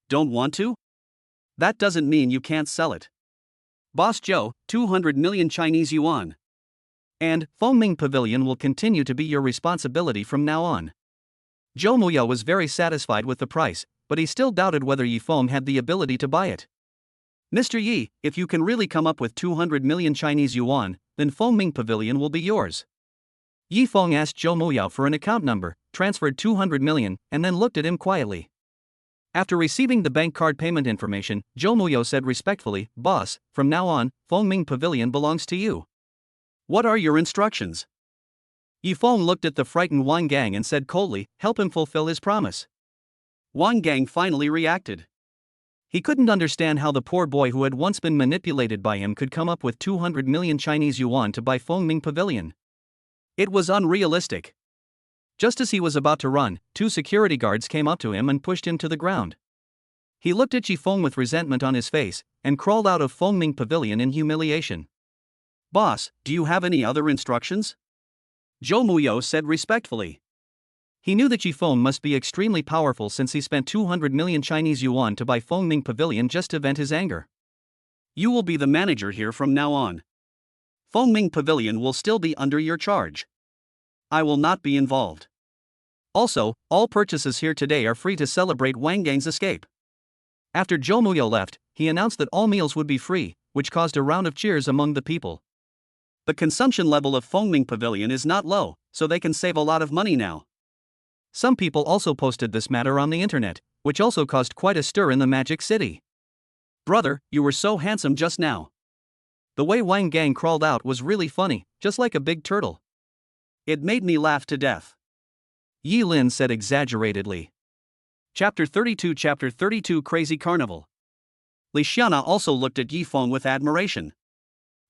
"Don't want to? That doesn't mean you can't sell it. Boss Zhou, 200 million Chinese yuan. And Fengming Pavilion will continue to be your responsibility from now on." Zhou Muyao was very satisfied with the price, but he still doubted whether Yi Feng had the ability to buy it. "Mr. Yi, if you can really come up with 200 million Chinese yuan, then Fengming Pavilion will be yours." Yi Feng asked Zhou Muyao for an account number, transferred 200 million, and then looked at him quietly. After receiving the bank card payment information, Zhou Muyao said respectfully, "Boss, from now on, Fengming Pavilion belongs to you. What are your instructions?" Yi Feng looked at the frightened Wang Gang and said coldly, "Help him fulfill his promise." Wang Gang finally reacted. He couldn't understand how the poor boy who had once been manipulated by him could come up with 200 million Chinese yuan to buy Fengming Pavilion. It was unrealistic. Just as he was about to run, 2 security guards came up to him and pushed him to the ground. He looked at Yi Feng with resentment on his face, and crawled out of Fengming Pavilion in humiliation. Boss, do you have any other instructions? Zhou Muyo said respectfully. He knew that Yifeng must be extremely powerful since he spent 200 million Chinese yuan to buy Fengming Pavilion just to vent his anger. You will be the manager here from now on. Fengming Pavilion will still be under your charge. I will not be involved. Also, all purchases here today are free to celebrate Wang Gang's escape. After Zhou Muyo left, he announced that all meals would be free, which caused a round of cheers among the people. The consumption level of Fengming Pavilion is not low, so they can save a lot of money now. Some people also posted this matter on the internet, which also caused quite a stir in the Magic City. Brother, you were so handsome just now. The way Wang Gang crawled out was really funny, just like a big turtle. It made me laugh to death. Yi Lin said exaggeratedly. Chapter 32 Crazy Carnival. Li Xiana also looked at Yifeng with admiration.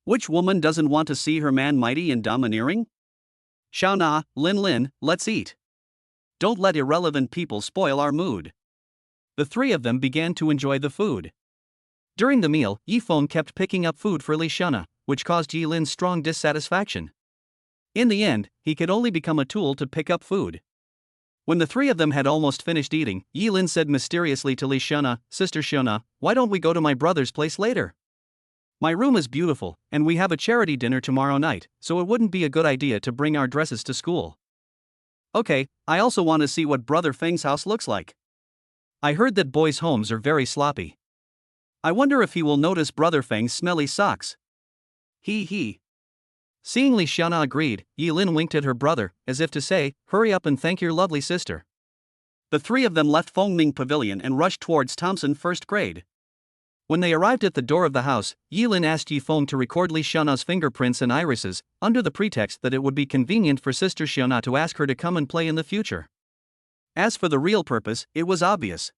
Which woman doesn't want to see her man mighty and domineering? Xiaona, Lin, let's eat. Don't let irrelevant people spoil our mood. The three of them began to enjoy the food. During the meal, Yifeng kept picking up food for Li Xiana, which caused Yi Lin's strong dissatisfaction. In the end, he could only become a tool to pick up food. When the three of them had almost finished eating, Yi Lin said mysteriously to Li Xiana, Sister Xiana, why don't we go to my brother's place later? My room is beautiful, and we have a charity dinner tomorrow night, so it wouldn't be a good idea to bring our dresses to school. Okay, I also want to see what Brother Feng's house looks like. I heard that boys' homes are very sloppy. I wonder if he will notice Brother Feng's smelly socks. He. Seeing Li Xiana agreed, Yi Lin winked at her brother, as if to say, hurry up and thank your lovely sister. The three of them left Fengming Pavilion and rushed towards Thompson First Grade. When they arrived at the door of the house, Yi Lin asked Yifeng to record Li Xiana's fingerprints and irises, under the pretext that it would be convenient for Sister Xiana to ask her to come and play in the future. As for the real purpose, it was obvious.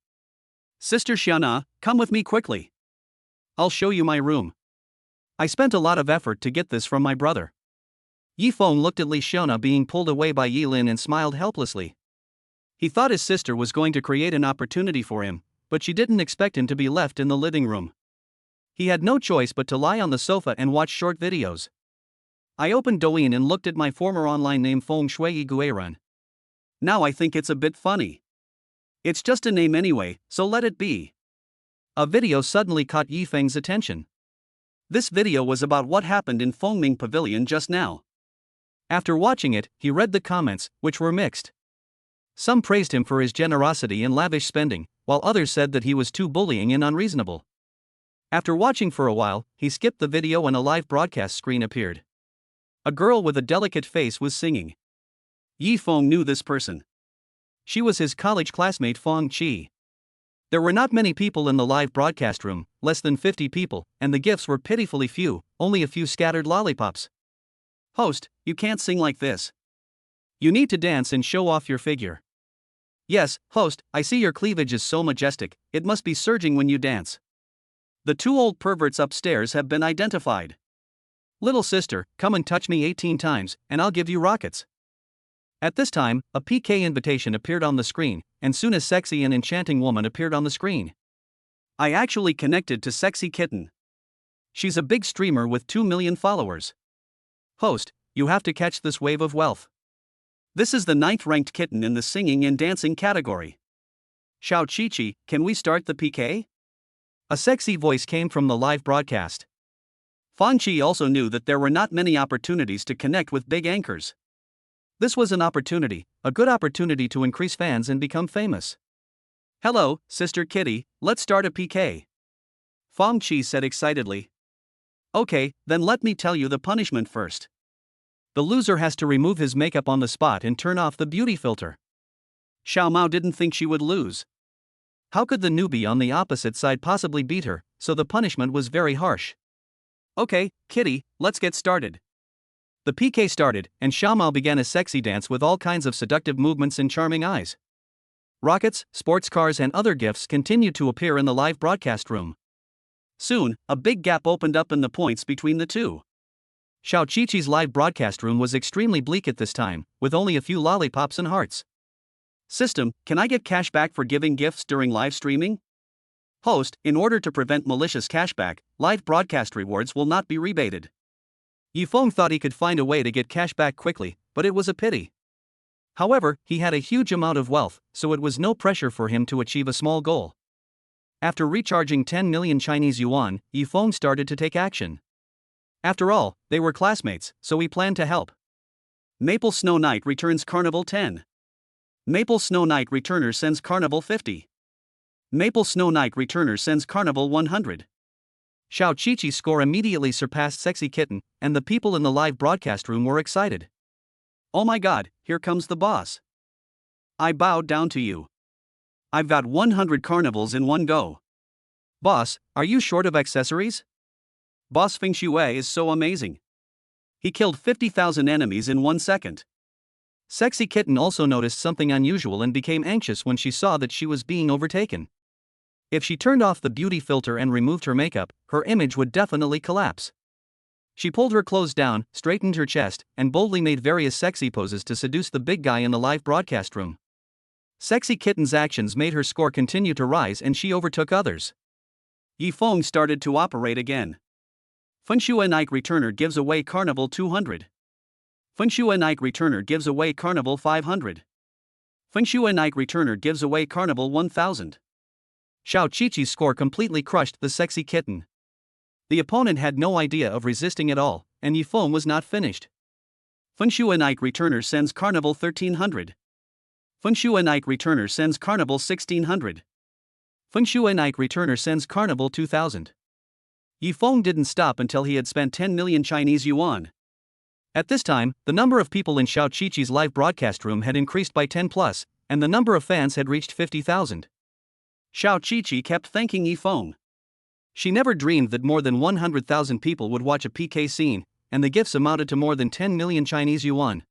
Sister Xiana, come with me quickly. I'll show you my room. I spent a lot of effort to get this from my brother. Yifeng looked at Li Xiana being pulled away by Yi Lin and smiled helplessly. He thought his sister was going to create an opportunity for him, but she didn't expect him to be left in the living room. He had no choice but to lie on the sofa and watch short videos. I opened Douyin and looked at my former online name Feng Shui Guiran. Now I think it's a bit funny. It's just a name anyway, so let it be. A video suddenly caught Yifeng's attention. This video was about what happened in Fengming Pavilion just now. After watching it, he read the comments, which were mixed. Some praised him for his generosity and lavish spending, while others said that he was too bullying and unreasonable. After watching for a while, he skipped the video and a live broadcast screen appeared. A girl with a delicate face was singing. Yifeng knew this person. She was his college classmate Feng Qi. There were not many people in the live broadcast room, less than 50 people, and the gifts were pitifully few, only a few scattered lollipops. Host, you can't sing like this. You need to dance and show off your figure. Yes, host, I see your cleavage is so majestic, it must be surging when you dance. The two old perverts upstairs have been identified. Little sister, come and touch me 18 times, and I'll give you rockets. At this time, a PK invitation appeared on the screen, and soon a sexy and enchanting woman appeared on the screen. I actually connected to Sexy Kitten. She's a big streamer with 2 million followers. Host, you have to catch this wave of wealth. This is the 9th ranked kitten in the singing and dancing category. Xiao Chi, can we start the PK? A sexy voice came from the live broadcast. Feng Qi also knew that there were not many opportunities to connect with big anchors. This was an opportunity, a good opportunity to increase fans and become famous. Hello, Sister Kitty, let's start a PK. Feng Qi said excitedly. Okay, then let me tell you the punishment first. The loser has to remove his makeup on the spot and turn off the beauty filter. Xiao Mao didn't think she would lose. How could the newbie on the opposite side possibly beat her, so the punishment was very harsh. Okay, Kitty, let's get started. The PK started, and Xiao Mao began a sexy dance with all kinds of seductive movements and charming eyes. Rockets, sports cars and other gifts continued to appear in the live broadcast room. Soon, a big gap opened up in the points between the two. Xiao Chi-Chi's live broadcast room was extremely bleak at this time, with only a few lollipops and hearts. System, can I get cashback for giving gifts during live streaming? Host, in order to prevent malicious cashback, live broadcast rewards will not be rebated. Yifeng thought he could find a way to get cash back quickly, but it was a pity. However, he had a huge amount of wealth, so it was no pressure for him to achieve a small goal. After recharging 10 million Chinese yuan, Yifeng started to take action. After all, they were classmates, so he planned to help. Maple Snow Knight returns Carnival 10. Maple Snow Knight Returner sends Carnival 50. Maple Snow Knight Returner sends Carnival 100. Xiao Qiqi's score immediately surpassed Sexy Kitten, and the people in the live broadcast room were excited. Oh my god, here comes the boss. I bowed down to you. I've got 100 carnivals in one go. Boss, are you short of accessories? Boss Feng Shui is so amazing. He killed 50,000 enemies in 1 second. Sexy Kitten also noticed something unusual and became anxious when she saw that she was being overtaken. If she turned off the beauty filter and removed her makeup, her image would definitely collapse. She pulled her clothes down, straightened her chest, and boldly made various sexy poses to seduce the big guy in the live broadcast room. Sexy Kitten's actions made her score continue to rise and she overtook others. Yifeng started to operate again. Feng Shui Nike Returner gives away Carnival 200. Feng Shui Nike Returner gives away Carnival 500. Feng Shui Nike Returner gives away Carnival 1000. Xiao Qiqi's score completely crushed the Sexy Kitten. The opponent had no idea of resisting at all, and Yifeng was not finished. Feng Shui Nike Returner sends Carnival 1300. Feng Shui Nike Returner sends Carnival 1600. Feng Shui Nike Returner sends Carnival 2000. Yifeng didn't stop until he had spent 10 million Chinese yuan. At this time, the number of people in Xiao Qiqi's live broadcast room had increased by 10 plus, and the number of fans had reached 50,000. Xiao Qiqi kept thanking Yifeng. She never dreamed that more than 100,000 people would watch a PK scene, and the gifts amounted to more than 10 million Chinese yuan.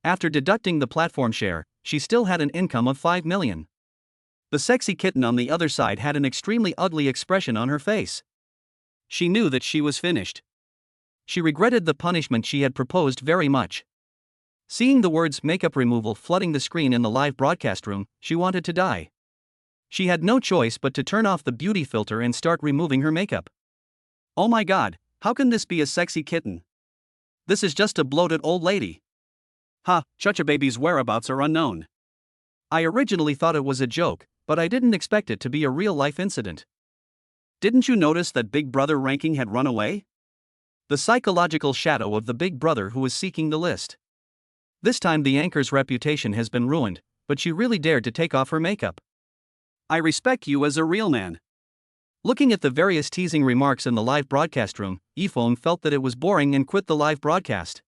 After deducting the platform share, she still had an income of 5 million. The Sexy Kitten on the other side had an extremely ugly expression on her face. She knew that she was finished. She regretted the punishment she had proposed very much. Seeing the words makeup removal flooding the screen in the live broadcast room, she wanted to die. She had no choice but to turn off the beauty filter and start removing her makeup. Oh my god, how can this be a Sexy Kitten? This is just a bloated old lady. Ha, Chuchababy's whereabouts are unknown. I originally thought it was a joke, but I didn't expect it to be a real-life incident. Didn't you notice that Big Brother ranking had run away? The psychological shadow of the Big Brother who was seeking the list. This time the anchor's reputation has been ruined, but she really dared to take off her makeup. I respect you as a real man. Looking at the various teasing remarks in the live broadcast room, Yifeng felt that it was boring and quit the live broadcast.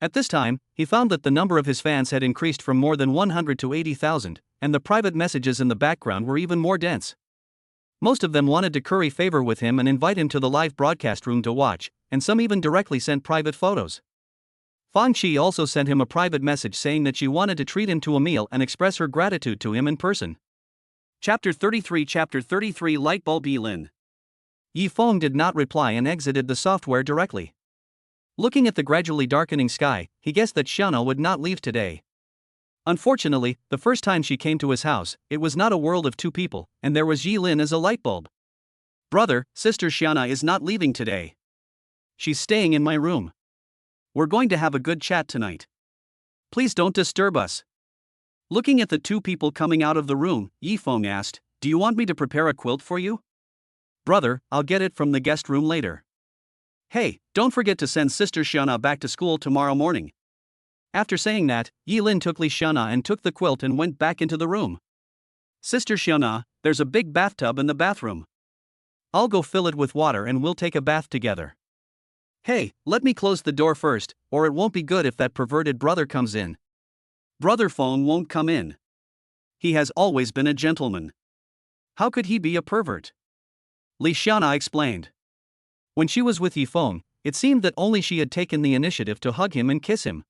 At this time, he found that the number of his fans had increased from more than 100 to 80,000, and the private messages in the background were even more dense. Most of them wanted to curry favor with him and invite him to the live broadcast room to watch, and some even directly sent private photos. Fang Qi also sent him a private message saying that she wanted to treat him to a meal and express her gratitude to him in person. Chapter 33 Lightbulb Yilin. Yifeng did not reply and exited the software directly. Looking at the gradually darkening sky, he guessed that Xiana would not leave today. Unfortunately, the first time she came to his house, it was not a world of two people, and there was Yilin as a light bulb. Brother, sister Xiana is not leaving today. She's staying in my room. We're going to have a good chat tonight. Please don't disturb us. Looking at the two people coming out of the room, Yifeng asked, "Do you want me to prepare a quilt for you?" "Brother, I'll get it from the guest room later." "Hey, don't forget to send Sister Xiana back to school tomorrow morning." After saying that, Yilin took Li Xiana and took the quilt and went back into the room. "Sister Xiana, there's a big bathtub in the bathroom. I'll go fill it with water and we'll take a bath together." "Hey, let me close the door first, or it won't be good if that perverted brother comes in." "Brother Feng won't come in. He has always been a gentleman. How could he be a pervert?" Li Xiana explained. When she was with Yifeng, it seemed that only she had taken the initiative to hug him and kiss him.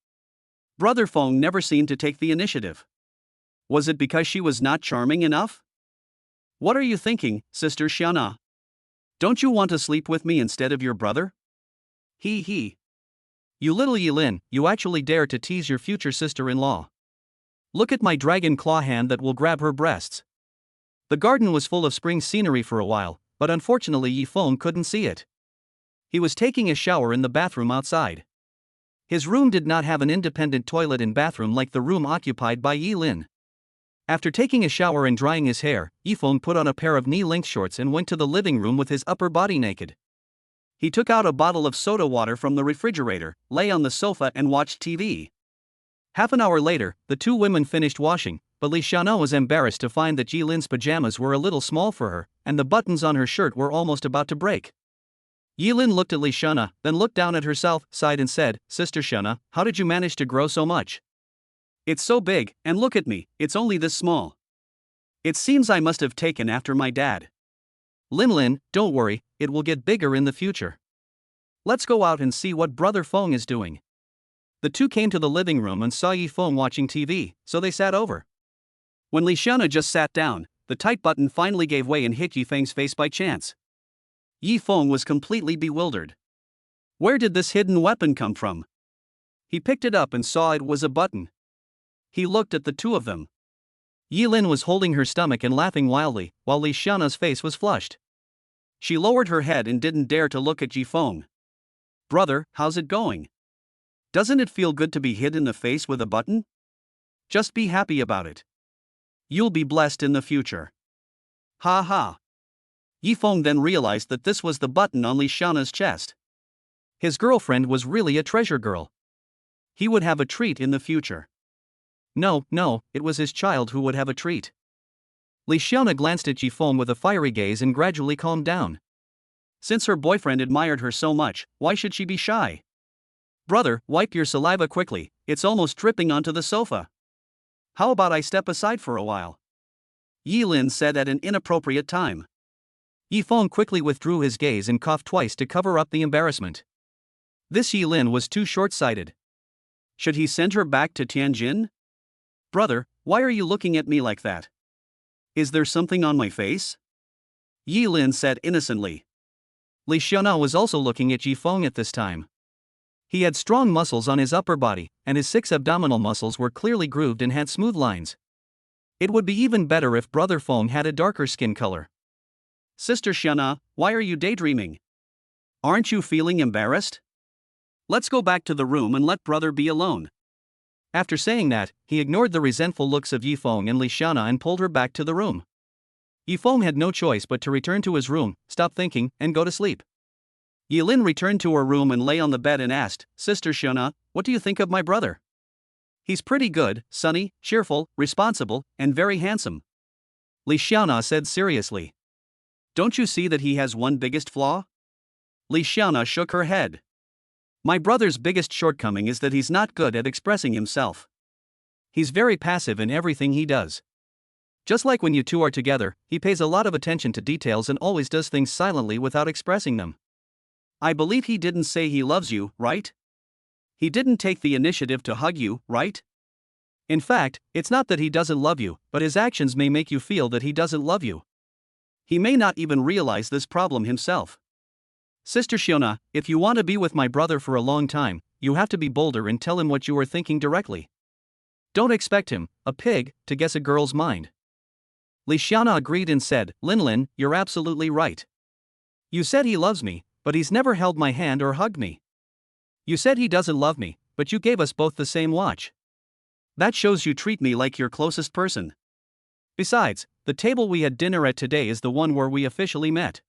Brother Feng never seemed to take the initiative. Was it because she was not charming enough? "What are you thinking, Sister Xiana? Don't you want to sleep with me instead of your brother?" He. "You little Yilin, you actually dare to tease your future sister-in-law. Look at my dragon claw hand that will grab her breasts." The garden was full of spring scenery for a while, but unfortunately Yifeng couldn't see it. He was taking a shower in the bathroom outside. His room did not have an independent toilet and bathroom like the room occupied by Yi Lin. After taking a shower and drying his hair, Yifeng put on a pair of knee-length shorts and went to the living room with his upper body naked. He took out a bottle of soda water from the refrigerator, lay on the sofa and watched TV. Half an hour later, the two women finished washing, but Li Xiaono was embarrassed to find that Yi Lin's pajamas were a little small for her, and the buttons on her shirt were almost about to break. Yi Lin looked at Li Xiaono, then looked down at herself, sighed and said, "Sister Xiaono, how did you manage to grow so much? It's so big, and look at me, it's only this small. It seems I must have taken after my dad." Lin, don't worry, it will get bigger in the future. Let's go out and see what Brother Feng is doing. The two came to the living room and saw Yi Feng watching TV, so they sat over. When Li Xiaono just sat down, the tight button finally gave way and hit Yi Feng's face by chance. Yi Feng was completely bewildered. Where did this hidden weapon come from? He picked it up and saw it was a button. He looked at the two of them. Yi Lin was holding her stomach and laughing wildly, while Li Xiaono's face was flushed. She lowered her head and didn't dare to look at Yi Feng. "Brother, how's it going? Doesn't it feel good to be hit in the face with a button? Just be happy about it. You'll be blessed in the future." Ha ha. Yi Feng then realized that this was the button on Li Xiaono's chest. His girlfriend was really a treasure girl. He would have a treat in the future. No, it was his child who would have a treat. Li Xiaono glanced at Yi Feng with a fiery gaze and gradually calmed down. Since her boyfriend admired her so much, why should she be shy? "Brother, wipe your saliva quickly, it's almost dripping onto the sofa. How about I step aside for a while?" Yi Lin said at an inappropriate time. Yi Feng quickly withdrew his gaze and coughed twice to cover up the embarrassment. This Yi Lin was too short-sighted. Should he send her back to Tianjin? "Brother, why are you looking at me like that? Is there something on my face?" Yi Lin said innocently. Li Xiaono was also looking at Yi Feng at this time. He had strong muscles on his upper body, and his 6 abdominal muscles were clearly grooved and had smooth lines. It would be even better if Brother Feng had a darker skin color. "Sister Xiaono, why are you daydreaming? Aren't you feeling embarrassed? Let's go back to the room and let brother be alone." After saying that, he ignored the resentful looks of Yi Feng and Li Xiaono and pulled her back to the room. Yi Feng had no choice but to return to his room, stop thinking, and go to sleep. Yi Lin returned to her room and lay on the bed and asked, "Sister Xiaono, what do you think of my brother? He's pretty good, sunny, cheerful, responsible, and very handsome." Li Xiaono said seriously. "Don't you see that he has one biggest flaw?" Li Xiaono shook her head. "My brother's biggest shortcoming is that he's not good at expressing himself. He's very passive in everything he does. Just like when you two are together, he pays a lot of attention to details and always does things silently without expressing them. I believe he didn't say he loves you, right? He didn't take the initiative to hug you, right? In fact, it's not that he doesn't love you, but his actions may make you feel that he doesn't love you. He may not even realize this problem himself. Sister Xiaono, if you want to be with my brother for a long time, you have to be bolder and tell him what you are thinking directly. Don't expect him, a pig, to guess a girl's mind." Li Xiaono agreed and said, Lin, you're absolutely right. You said he loves me, but he's never held my hand or hugged me. You said he doesn't love me, but you gave us both the same watch. That shows you treat me like your closest person. Besides, the table we had dinner at today is the one where we officially met.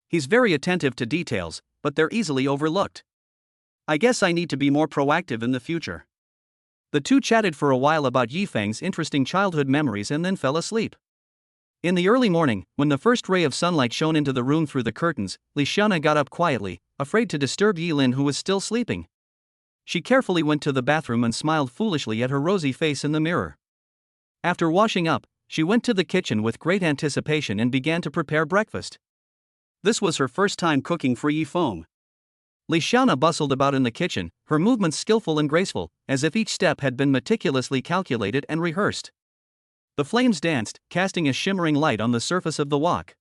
He's very attentive to details, but they're easily overlooked. I guess I need to be more proactive in the future." The two chatted for a while about Yi Feng's interesting childhood memories and then fell asleep. In the early morning, when the first ray of sunlight shone into the room through the curtains, Li Xiaono got up quietly, afraid to disturb Yi Lin who was still sleeping. She carefully went to the bathroom and smiled foolishly at her rosy face in the mirror. After washing up, she went to the kitchen with great anticipation and began to prepare breakfast. This was her first time cooking for Yi Feng. Li Xiaono bustled about in the kitchen, her movements skillful and graceful, as if each step had been meticulously calculated and rehearsed. The flames danced, casting a shimmering light on the surface of the wok.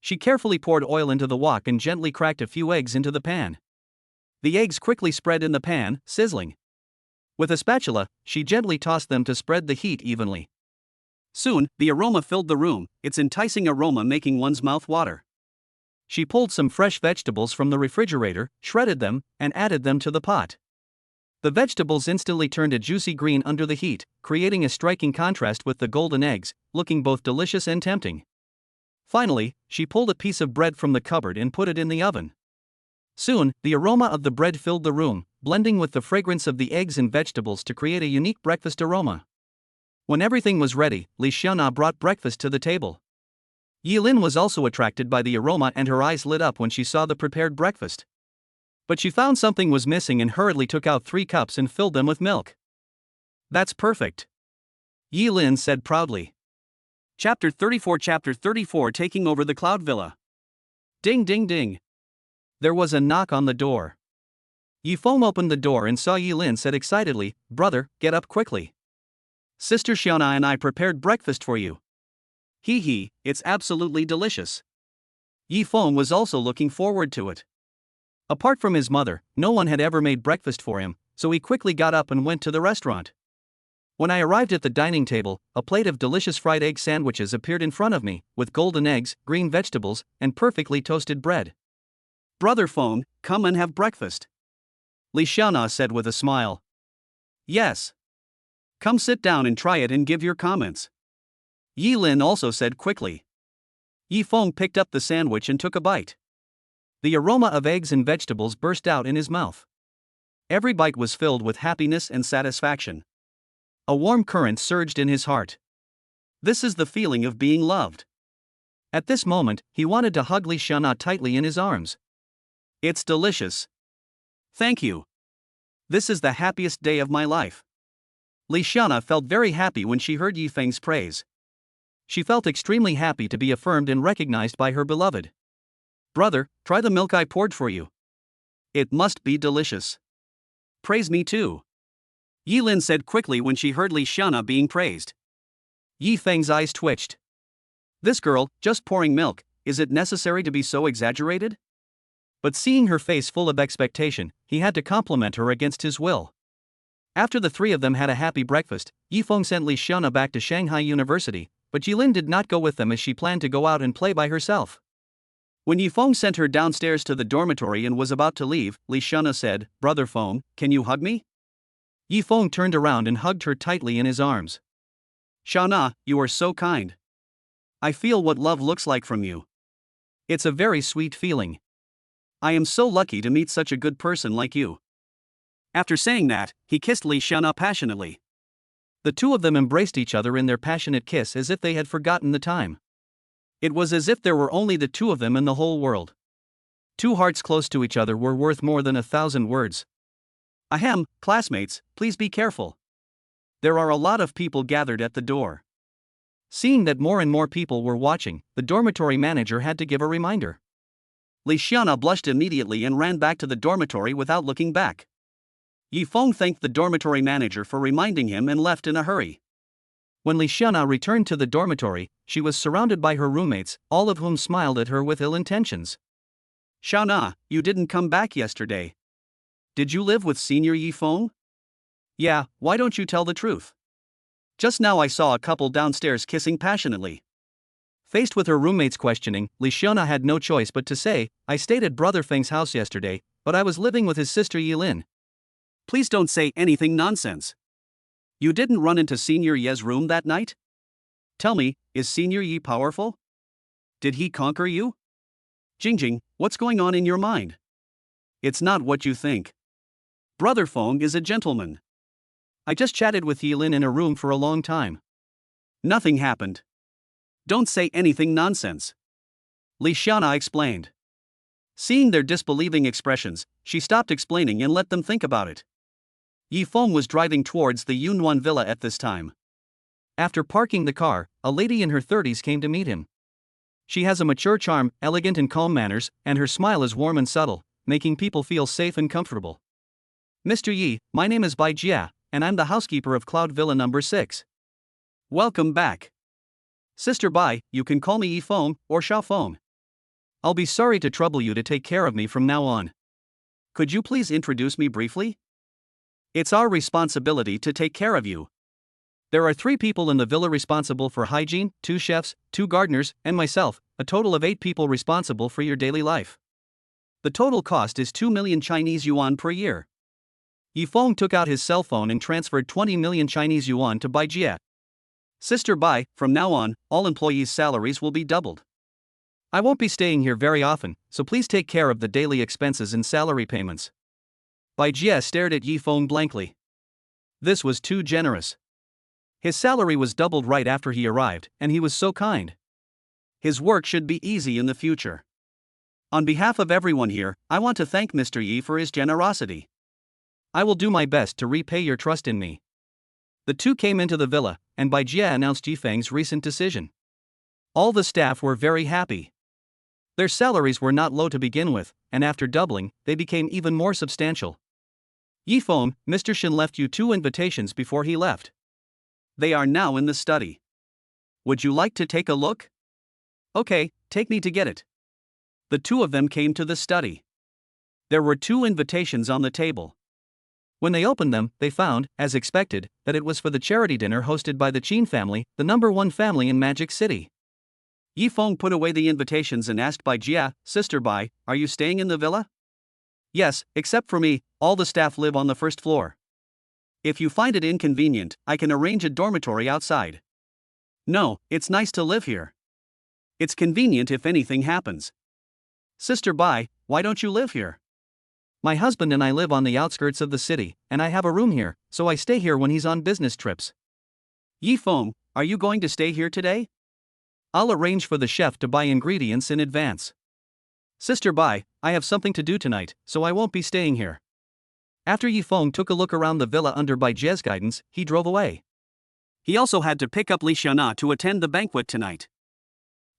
She carefully poured oil into the wok and gently cracked a few eggs into the pan. The eggs quickly spread in the pan, sizzling. With a spatula, she gently tossed them to spread the heat evenly. Soon, the aroma filled the room, its enticing aroma making one's mouth water. She pulled some fresh vegetables from the refrigerator, shredded them, and added them to the pot. The vegetables instantly turned a juicy green under the heat, creating a striking contrast with the golden eggs, looking both delicious and tempting. Finally, she pulled a piece of bread from the cupboard and put it in the oven. Soon, the aroma of the bread filled the room, blending with the fragrance of the eggs and vegetables to create a unique breakfast aroma. When everything was ready, Li Xiaona brought breakfast to the table. Yilin was also attracted by the aroma and her eyes lit up when she saw the prepared breakfast. But she found something was missing and hurriedly took out 3 cups and filled them with milk. "That's perfect," Yilin said proudly. Chapter 34 Taking over the Cloud Villa. Ding ding ding. There was a knock on the door. Yifeng opened the door and saw Yilin said excitedly, "Brother, get up quickly. Sister Xiaona and I prepared breakfast for you." "Hee hee, it's absolutely delicious." Yifeng was also looking forward to it. Apart from his mother, no one had ever made breakfast for him, so he quickly got up and went to the restaurant. When I arrived at the dining table, a plate of delicious fried egg sandwiches appeared in front of me, with golden eggs, green vegetables, and perfectly toasted bread. "Brother Feng, come and have breakfast," Li Xiaona said with a smile. "Yes. Come sit down and try it and give your comments," Yilin also said quickly. Yifeng picked up the sandwich and took a bite. The aroma of eggs and vegetables burst out in his mouth. Every bite was filled with happiness and satisfaction. A warm current surged in his heart. This is the feeling of being loved. At this moment, he wanted to hug Li Xiaona tightly in his arms. "It's delicious. Thank you. This is the happiest day of my life." Li Xiaona felt very happy when she heard Yifeng's praise. She felt extremely happy to be affirmed and recognized by her beloved. "Brother, try the milk I poured for you. It must be delicious. Praise me too," Yilin said quickly when she heard Li Xiaona being praised. Yifeng's eyes twitched. This girl, just pouring milk, is it necessary to be so exaggerated? But seeing her face full of expectation, he had to compliment her against his will. After the 3 of them had a happy breakfast, Yifeng sent Li Xiaona back to Shanghai University, but Yilin did not go with them as she planned to go out and play by herself. When Yifeng sent her downstairs to the dormitory and was about to leave, Li Xiaona said, "Brother Feng, can you hug me?" Yifeng turned around and hugged her tightly in his arms. "Xiaona, you are so kind. I feel what love looks like from you. It's a very sweet feeling. I am so lucky to meet such a good person like you." After saying that, he kissed Li Xiaona passionately. The 2 of them embraced each other in their passionate kiss as if they had forgotten the time. It was as if there were only the 2 of them in the whole world. 2 hearts close to each other were worth more than 1,000 words. Ahem, classmates, please be careful. There are a lot of people gathered at the door. Seeing that more and more people were watching, the dormitory manager had to give a reminder. Li Xiaona blushed immediately and ran back to the dormitory without looking back. Yifeng thanked the dormitory manager for reminding him and left in a hurry. When Li Xiaona returned to the dormitory, she was surrounded by her roommates, all of whom smiled at her with ill intentions. "Xiaona, you didn't come back yesterday. Did you live with Senior Yifeng?" "Yeah, why don't you tell the truth? Just now I saw a couple downstairs kissing passionately." Faced with her roommate's questioning, Li Xiaona had no choice but to say, "I stayed at Brother Feng's house yesterday, but I was living with his sister Yilin." "Please don't say anything nonsense. You didn't run into Senior Ye's room that night? Tell me, is Senior Ye powerful? Did he conquer you? Jingjing, what's going on in your mind? It's not what you think. Brother Feng is a gentleman. I just chatted with Yilin in a room for a long time. Nothing happened. Don't say anything nonsense," Li Xiaona explained. Seeing their disbelieving expressions, she stopped explaining and let them think about it. Yifeng was driving towards the Yunwan villa at this time. After parking the car, a lady in her 30s came to meet him. She has a mature charm, elegant and calm manners, and her smile is warm and subtle, making people feel safe and comfortable. "Mr. Yi, my name is Bai Jia, and I'm the housekeeper of Cloud Villa number 6. Welcome back. Sister Bai, you can call me Yifeng or Xiaofeng. I'll be sorry to trouble you to take care of me from now on. Could you please introduce me briefly? It's our responsibility to take care of you. There are 3 people in the villa responsible for hygiene, 2 chefs, 2 gardeners, and myself, a total of 8 people responsible for your daily life. The total cost is 2 million Chinese yuan per year. Yifeng took out his cell phone and transferred 20 million Chinese yuan to Bai Jie. Sister Bai, from now on, all employees' salaries will be doubled. I won't be staying here very often, so please take care of the daily expenses and salary payments. Bai Jie stared at Yifeng blankly. This was too generous. His salary was doubled right after he arrived, and he was so kind. His work should be easy in the future. On behalf of everyone here, I want to thank Mr. Yi for his generosity. I will do my best to repay your trust in me. The two came into the villa, and Bai Jie announced Yifeng's recent decision. All the staff were very happy. Their salaries were not low to begin with, and after doubling, they became even more substantial. Yifeng, Mr. Shin left you 2 invitations before he left. They are now in the study. Would you like to take a look? Okay, take me to get it. The two of them came to the study. There were 2 invitations on the table. When they opened them, they found, as expected, that it was for the charity dinner hosted by the Qin family, the #1 family in Magic City. Yifeng put away the invitations and asked Bai Jie, Sister Bai, are you staying in the villa? Yes, except for me, all the staff live on the 1st floor. If you find it inconvenient, I can arrange a dormitory outside. No, it's nice to live here. It's convenient if anything happens. Sister Bai, why don't you live here? My husband and I live on the outskirts of the city, and I have a room here, so I stay here when he's on business trips. Yifeng, are you going to stay here today? I'll arrange for the chef to buy ingredients in advance. Sister Bai, I have something to do tonight, so I won't be staying here. After Yifeng took a look around the villa under Bai Jie's guidance, he drove away. He also had to pick up Li Xiana to attend the banquet tonight.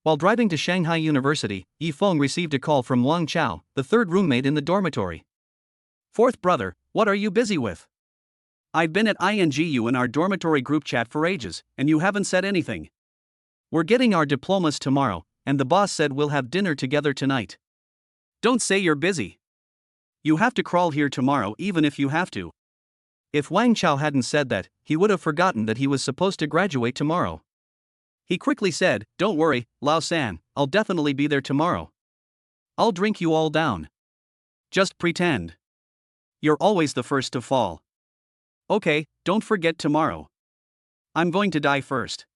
While driving to Shanghai University, Yifeng received a call from Wang Chao, the 3rd roommate in the dormitory. 4th brother, what are you busy with? I've been at INGU in our dormitory group chat for ages, and you haven't said anything. We're getting our diplomas tomorrow, and the boss said we'll have dinner together tonight. Don't say you're busy. You have to crawl here tomorrow even if you have to. If Wang Chao hadn't said that, he would have forgotten that he was supposed to graduate tomorrow. He quickly said, don't worry, Lao San, I'll definitely be there tomorrow. I'll drink you all down. Just pretend. You're always the first to fall. Okay, don't forget tomorrow. I'm going to die first.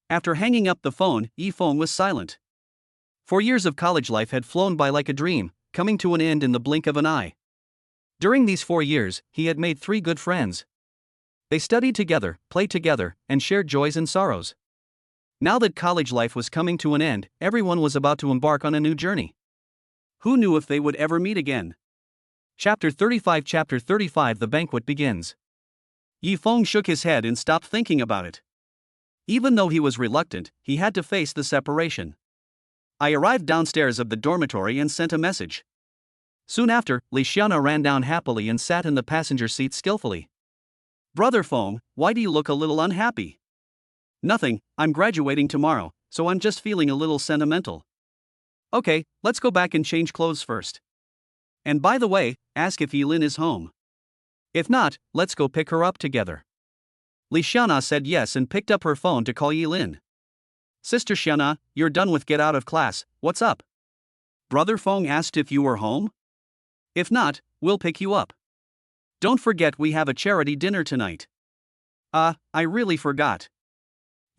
After hanging up the phone, Yifeng was silent. 4 years of college life had flown by like a dream, coming to an end in the blink of an eye. During these 4 years, he had made 3 good friends. They studied together, played together, and shared joys and sorrows. Now that college life was coming to an end, everyone was about to embark on a new journey. Who knew if they would ever meet again? Chapter 35 The banquet begins. Yifeng shook his head and stopped thinking about it. Even though he was reluctant, he had to face the separation. I arrived downstairs of the dormitory and sent a message. Soon after, Li Xiana ran down happily and sat in the passenger seat skillfully. Brother Feng, why do you look a little unhappy? Nothing, I'm graduating tomorrow, so I'm just feeling a little sentimental. Okay, let's go back and change clothes first. And by the way, ask if Yilin is home. If not, let's go pick her up together. Li Xiana said yes and picked up her phone to call Yilin. Sister Xiana, you're done with get out of class, what's up? Brother Feng asked if you were home. If not, we'll pick you up. Don't forget we have a charity dinner tonight. I really forgot.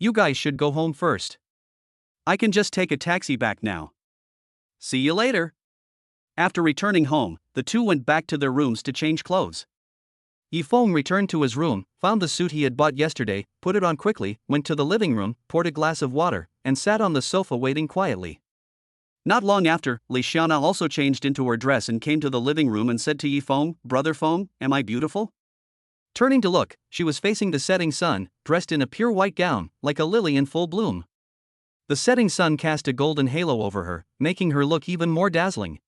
You guys should go home first. I can just take a taxi back now. See you later. After returning home, the two went back to their rooms to change clothes. Yifeng returned to his room, found the suit he had bought yesterday, put it on quickly, went to the living room, poured a glass of water, and sat on the sofa waiting quietly. Not long after, Li Xiana also changed into her dress and came to the living room and said to Yifeng, Brother Feng, am I beautiful? Turning to look, she was facing the setting sun, dressed in a pure white gown, like a lily in full bloom. The setting sun cast a golden halo over her, making her look even more dazzling.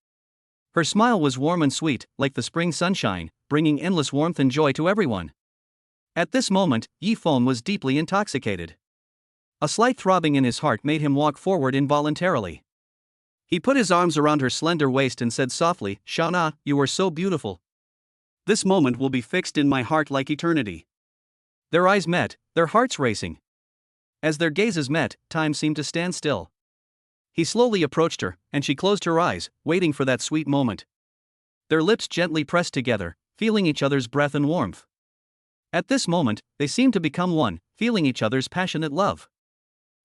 Her smile was warm and sweet, like the spring sunshine, bringing endless warmth and joy to everyone. At this moment, Yifeng was deeply intoxicated. A slight throbbing in his heart made him walk forward involuntarily. He put his arms around her slender waist and said softly, Xiana, you are so beautiful. This moment will be fixed in my heart like eternity. Their eyes met, their hearts racing. As their gazes met, time seemed to stand still. He slowly approached her, and she closed her eyes, waiting for that sweet moment. Their lips gently pressed together, feeling each other's breath and warmth. At this moment, they seemed to become one, feeling each other's passionate love.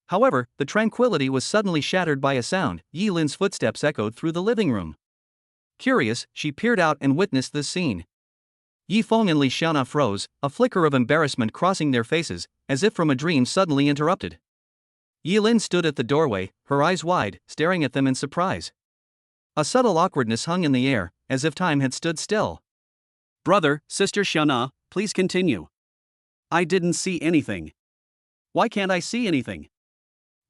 However, the tranquility was suddenly shattered by a sound. Yi Lin's footsteps echoed through the living room. Curious, she peered out and witnessed this scene. Yi Feng and Li Xiana froze, a flicker of embarrassment crossing their faces, as if from a dream suddenly interrupted. Yi Lin stood at the doorway, her eyes wide, staring at them in surprise. A subtle awkwardness hung in the air, as if time had stood still. Brother, Sister Xiana, please continue. I didn't see anything. Why can't I see anything?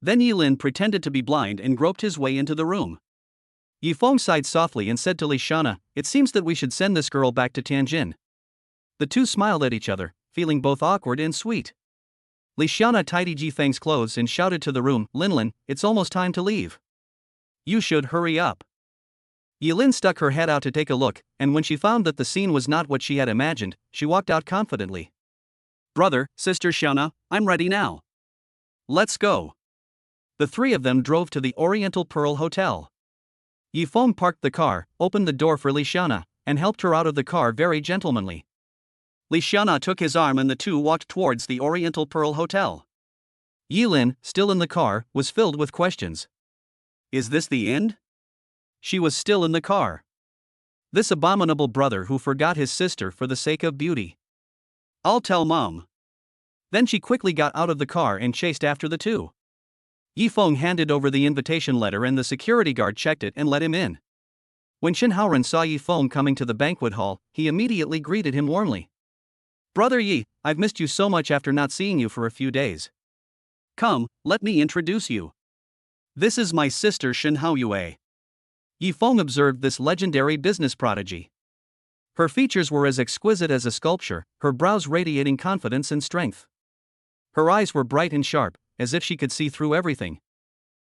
Then Yi Lin pretended to be blind and groped his way into the room. Yi Feng sighed softly and said to Li Xiana, "It seems that we should send this girl back to Tianjin." The two smiled at each other, feeling both awkward and sweet. Li Xiana tidied Ji Feng's clothes and shouted to the room, "Linlin, it's almost time to leave. You should hurry up." Yi Lin stuck her head out to take a look, and when she found that the scene was not what she had imagined, she walked out confidently. Brother, Sister Xiana, I'm ready now. Let's go. The three of them drove to the Oriental Pearl Hotel. Yi Feng parked the car, opened the door for Li Xiana, and helped her out of the car very gentlemanly. Li Xiana took his arm and the two walked towards the Oriental Pearl Hotel. Yi Lin, still in the car, was filled with questions. Is this the end? She was still in the car. This abominable brother who forgot his sister for the sake of beauty. I'll tell Mom. Then she quickly got out of the car and chased after the two. Yi Feng handed over the invitation letter and the security guard checked it and let him in. When Shen Haoren saw Yi Feng coming to the banquet hall, he immediately greeted him warmly. Brother Yi, I've missed you so much after not seeing you for a few days. Come, let me introduce you. This is my sister Shen Haoyue. Yi Feng observed this legendary business prodigy. Her features were as exquisite as a sculpture, her brows radiating confidence and strength. Her eyes were bright and sharp, as if she could see through everything.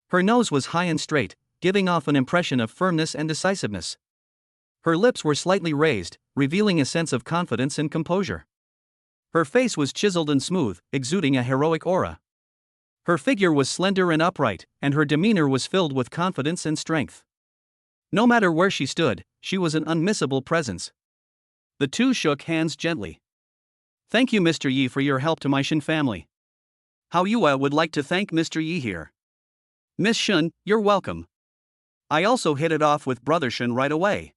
Her nose was high and straight, giving off an impression of firmness and decisiveness. Her lips were slightly raised, revealing a sense of confidence and composure. Her face was chiseled and smooth, exuding a heroic aura. Her figure was slender and upright, and her demeanor was filled with confidence and strength. No matter where she stood, she was an unmissable presence. The two shook hands gently. Thank you, Mr. Yi, for your help to my Shen family. Haoyue would like to thank Mr. Yi here. Miss Shen, you're welcome. I also hit it off with Brother Shen right away.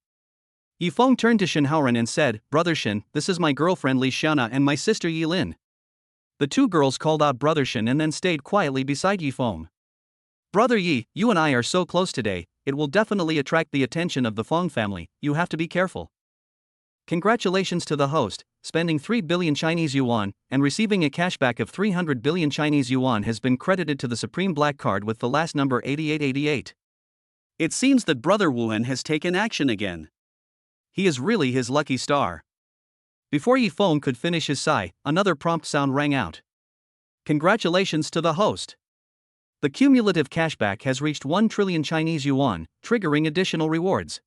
Yi Feng turned to Shen Haoren and said, Brother Shen, this is my girlfriend Li Xiana and my sister Yi Lin. The two girls called out Brother Shen and then stayed quietly beside Yi Feng. Brother Yi, you and I are so close today, it will definitely attract the attention of the Feng family, you have to be careful. Congratulations to the host, spending 3 billion Chinese yuan and receiving a cashback of 300 billion Chinese yuan has been credited to the Supreme Black Card with the last number 8888. It seems that Brother Wuhan has taken action again. He is really his lucky star. Before Yi Feng could finish his sigh, another prompt sound rang out. Congratulations to the host. The cumulative cashback has reached 1 trillion Chinese yuan, triggering additional rewards.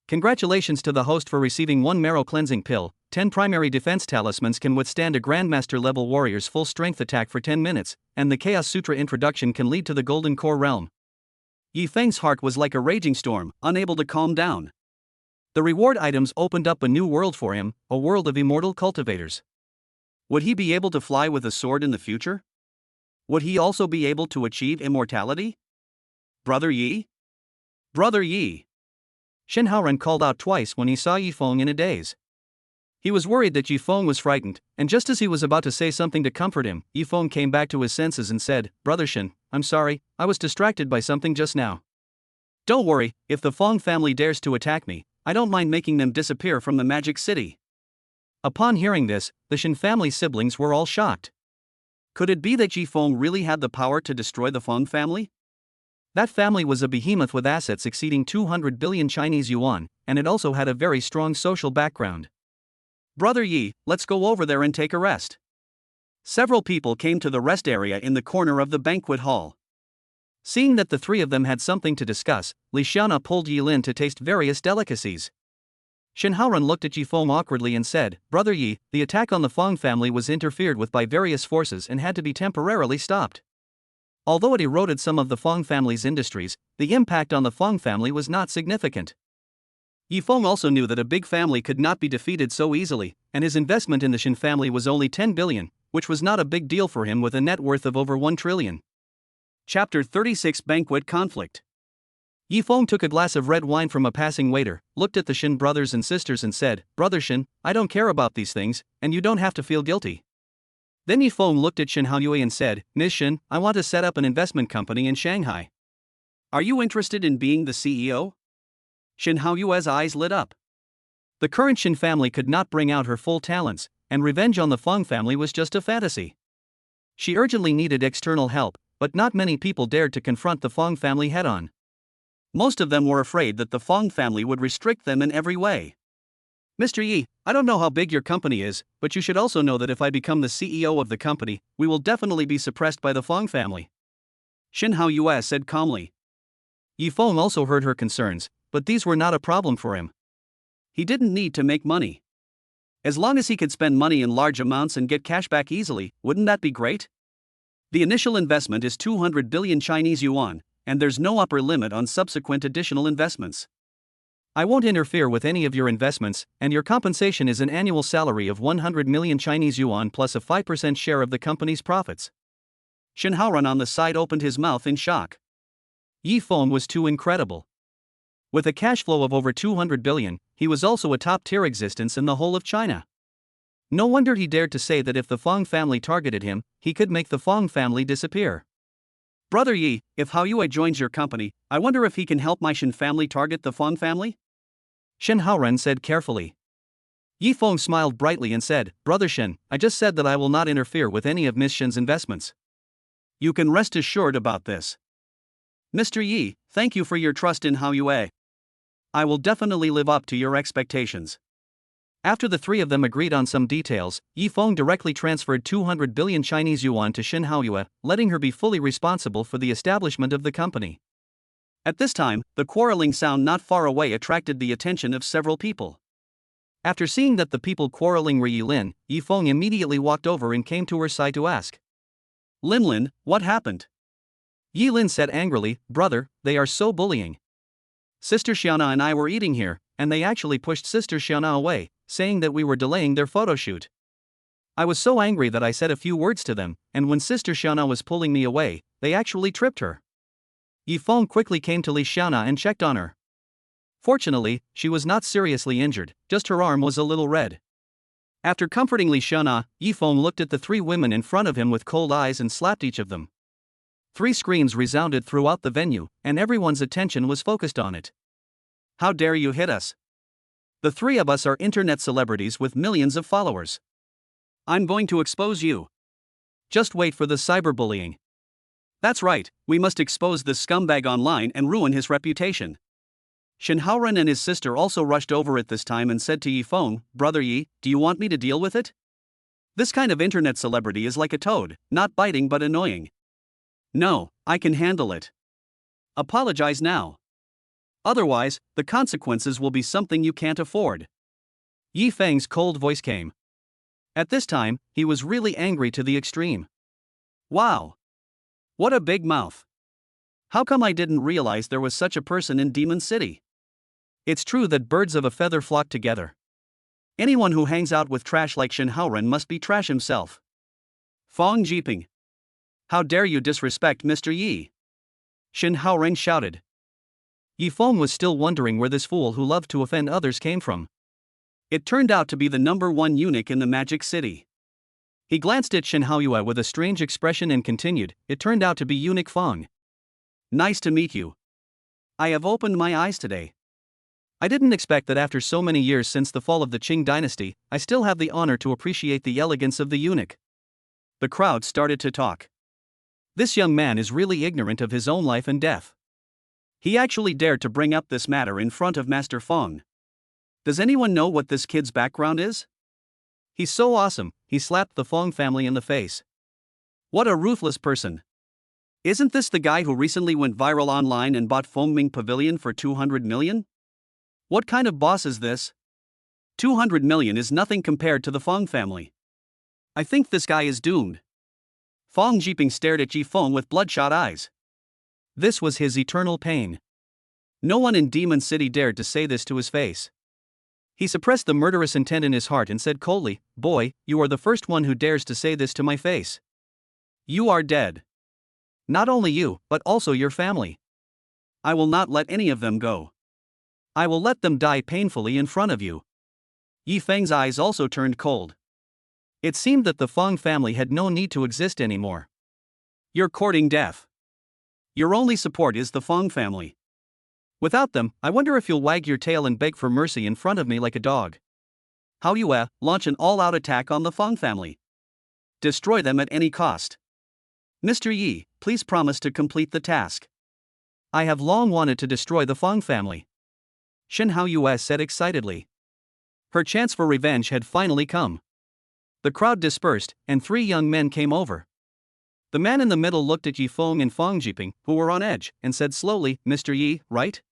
Congratulations to the host for receiving 1 marrow cleansing pill. 10 primary defense talismans can withstand a Grandmaster level warrior's full strength attack for 10 minutes, and the Chaos Sutra introduction can lead to the Golden Core realm. Yi Feng's heart was like a raging storm, unable to calm down. The reward items opened up a new world for him, a world of immortal cultivators. Would he be able to fly with a sword in the future? Would he also be able to achieve immortality? Brother Yi? Brother Yi! Shen Haoren called out twice when he saw Yi Feng in a daze. He was worried that Yi Feng was frightened, and just as he was about to say something to comfort him, Yi Feng came back to his senses and said, Brother Shen, I'm sorry, I was distracted by something just now. Don't worry, if the Feng family dares to attack me, I don't mind making them disappear from the Magic City. Upon hearing this, the Shen family siblings were all shocked. Could it be that Yi Feng really had the power to destroy the Feng family? That family was a behemoth with assets exceeding 200 billion Chinese yuan, and it also had a very strong social background. Brother Yi, let's go over there and take a rest. Several people came to the rest area in the corner of the banquet hall. Seeing that the three of them had something to discuss, Li Xiana pulled Yi Lin to taste various delicacies. Shen Haoren looked at Yi Feng awkwardly and said, Brother Yi, the attack on the Feng family was interfered with by various forces and had to be temporarily stopped. Although it eroded some of the Fong family's industries, the impact on the Fong family was not significant. Yifeng also knew that a big family could not be defeated so easily, and his investment in the Shin family was only 10 billion, which was not a big deal for him with a net worth of over 1 trillion. Chapter 36 Banquet Conflict. Yifeng took a glass of red wine from a passing waiter, looked at the Shin brothers and sisters and said, "Brother Shin, I don't care about these things, and you don't have to feel guilty." Then Yifeng looked at Shin Haoyue and said, "Ms. Shin, I want to set up an investment company in Shanghai. Are you interested in being the CEO?" Shin Haoyue's eyes lit up. The current Shin family could not bring out her full talents, and revenge on the Fong family was just a fantasy. She urgently needed external help, but not many people dared to confront the Fong family head-on. Most of them were afraid that the Fong family would restrict them in every way. "Mr. Yi, I don't know how big your company is, but you should also know that if I become the CEO of the company, we will definitely be suppressed by the Fong family," Shin Haoyue said calmly. Yifeng also heard her concerns, but these were not a problem for him. He didn't need to make money. As long as he could spend money in large amounts and get cash back easily, wouldn't that be great? The initial investment is 200 billion Chinese yuan, and there's no upper limit on subsequent additional investments. I won't interfere with any of your investments, and your compensation is an annual salary of 100 million Chinese yuan plus a 5% share of the company's profits. Shin Haoran on the side opened his mouth in shock. Yifeng was too incredible. With a cash flow of over 200 billion, he was also a top-tier existence in the whole of China. No wonder he dared to say that if the Fong family targeted him, he could make the Fong family disappear. "Brother Yi, if Haoyue joins your company, I wonder if he can help my Shin family target the Fong family?" Shin Haoran said carefully. Yifeng smiled brightly and said, "Brother Shin, I just said that I will not interfere with any of Miss Shin's investments. You can rest assured about this. Mr. Yi, thank you for your trust in Haoyue. I will definitely live up to your expectations." After the three of them agreed on some details, Yifeng directly transferred 200 billion Chinese yuan to Shin Haoyue, letting her be fully responsible for the establishment of the company. At this time, the quarreling sound not far away attracted the attention of several people. After seeing that the people quarreling were Yilin, Yifeng immediately walked over and came to her side to ask, "Linlin, what happened?" Yilin said angrily, "Brother, they are so bullying. Sister Xiana and I were eating here, and they actually pushed Sister Xiana away, saying that we were delaying their photo shoot. I was so angry that I said a few words to them, and when Sister Xiana was pulling me away, they actually tripped her." Yifeng quickly came to Li Xiana and checked on her. Fortunately, she was not seriously injured, just her arm was a little red. After comforting Li Xiana, Yifeng looked at the three women in front of him with cold eyes and slapped each of them. 3 screams resounded throughout the venue, and everyone's attention was focused on it. "How dare you hit us? The 3 of us are internet celebrities with millions of followers. I'm going to expose you. Just wait for the cyberbullying. That's right, we must expose this scumbag online and ruin his reputation." Shin Haoran and his sister also rushed over at this time and said to Yifeng, "Brother Yi, do you want me to deal with it? This kind of internet celebrity is like a toad, not biting but annoying." "No, I can handle it. Apologize now. Otherwise, the consequences will be something you can't afford." Yifeng's cold voice came. At this time, he was really angry to the extreme. "Wow! What a big mouth. How come I didn't realize there was such a person in Demon City? It's true that birds of a feather flock together. Anyone who hangs out with trash like Shin Haoran must be trash himself. Fong Jiping. How dare you disrespect Mr. Yi?" Shin Haoran shouted. Yifeng was still wondering where this fool who loved to offend others came from. It turned out to be the #1 eunuch in the Magic City. He glanced at Shin Haoyue with a strange expression and continued, "It turned out to be Eunuch Fong. Nice to meet you. I have opened my eyes today. I didn't expect that after so many years since the fall of the Qing dynasty, I still have the honor to appreciate the elegance of the eunuch." The crowd started to talk. This young man is really ignorant of his own life and death. He actually dared to bring up this matter in front of Master Fong. Does anyone know what this kid's background is? He's so awesome, he slapped the Fong family in the face. What a ruthless person. Isn't this the guy who recently went viral online and bought Fengming Pavilion for 200 million? What kind of boss is this? 200 million is nothing compared to the Fong family. I think this guy is doomed. Fong Jiping stared at Yi Feng with bloodshot eyes. This was his eternal pain. No one in Demon City dared to say this to his face. He suppressed the murderous intent in his heart and said coldly, "Boy, you are the first one who dares to say this to my face. You are dead. Not only you, but also your family. I will not let any of them go. I will let them die painfully in front of you." Yi Feng's eyes also turned cold. It seemed that the Feng family had no need to exist anymore. You're courting death. Your only support is the Feng family. Without them, I wonder if you'll wag your tail and beg for mercy in front of me like a dog. How you launch an all-out attack on the Feng family. Destroy them at any cost. Mr. Yi, please promise to complete the task. I have long wanted to destroy the Feng family. Shen Haoyue said excitedly. Her chance for revenge had finally come. The crowd dispersed, and 3 young men came over. The man in the middle looked at Yi Feng and Fong Jiping, who were on edge, and said slowly, "Mr. Yi, right?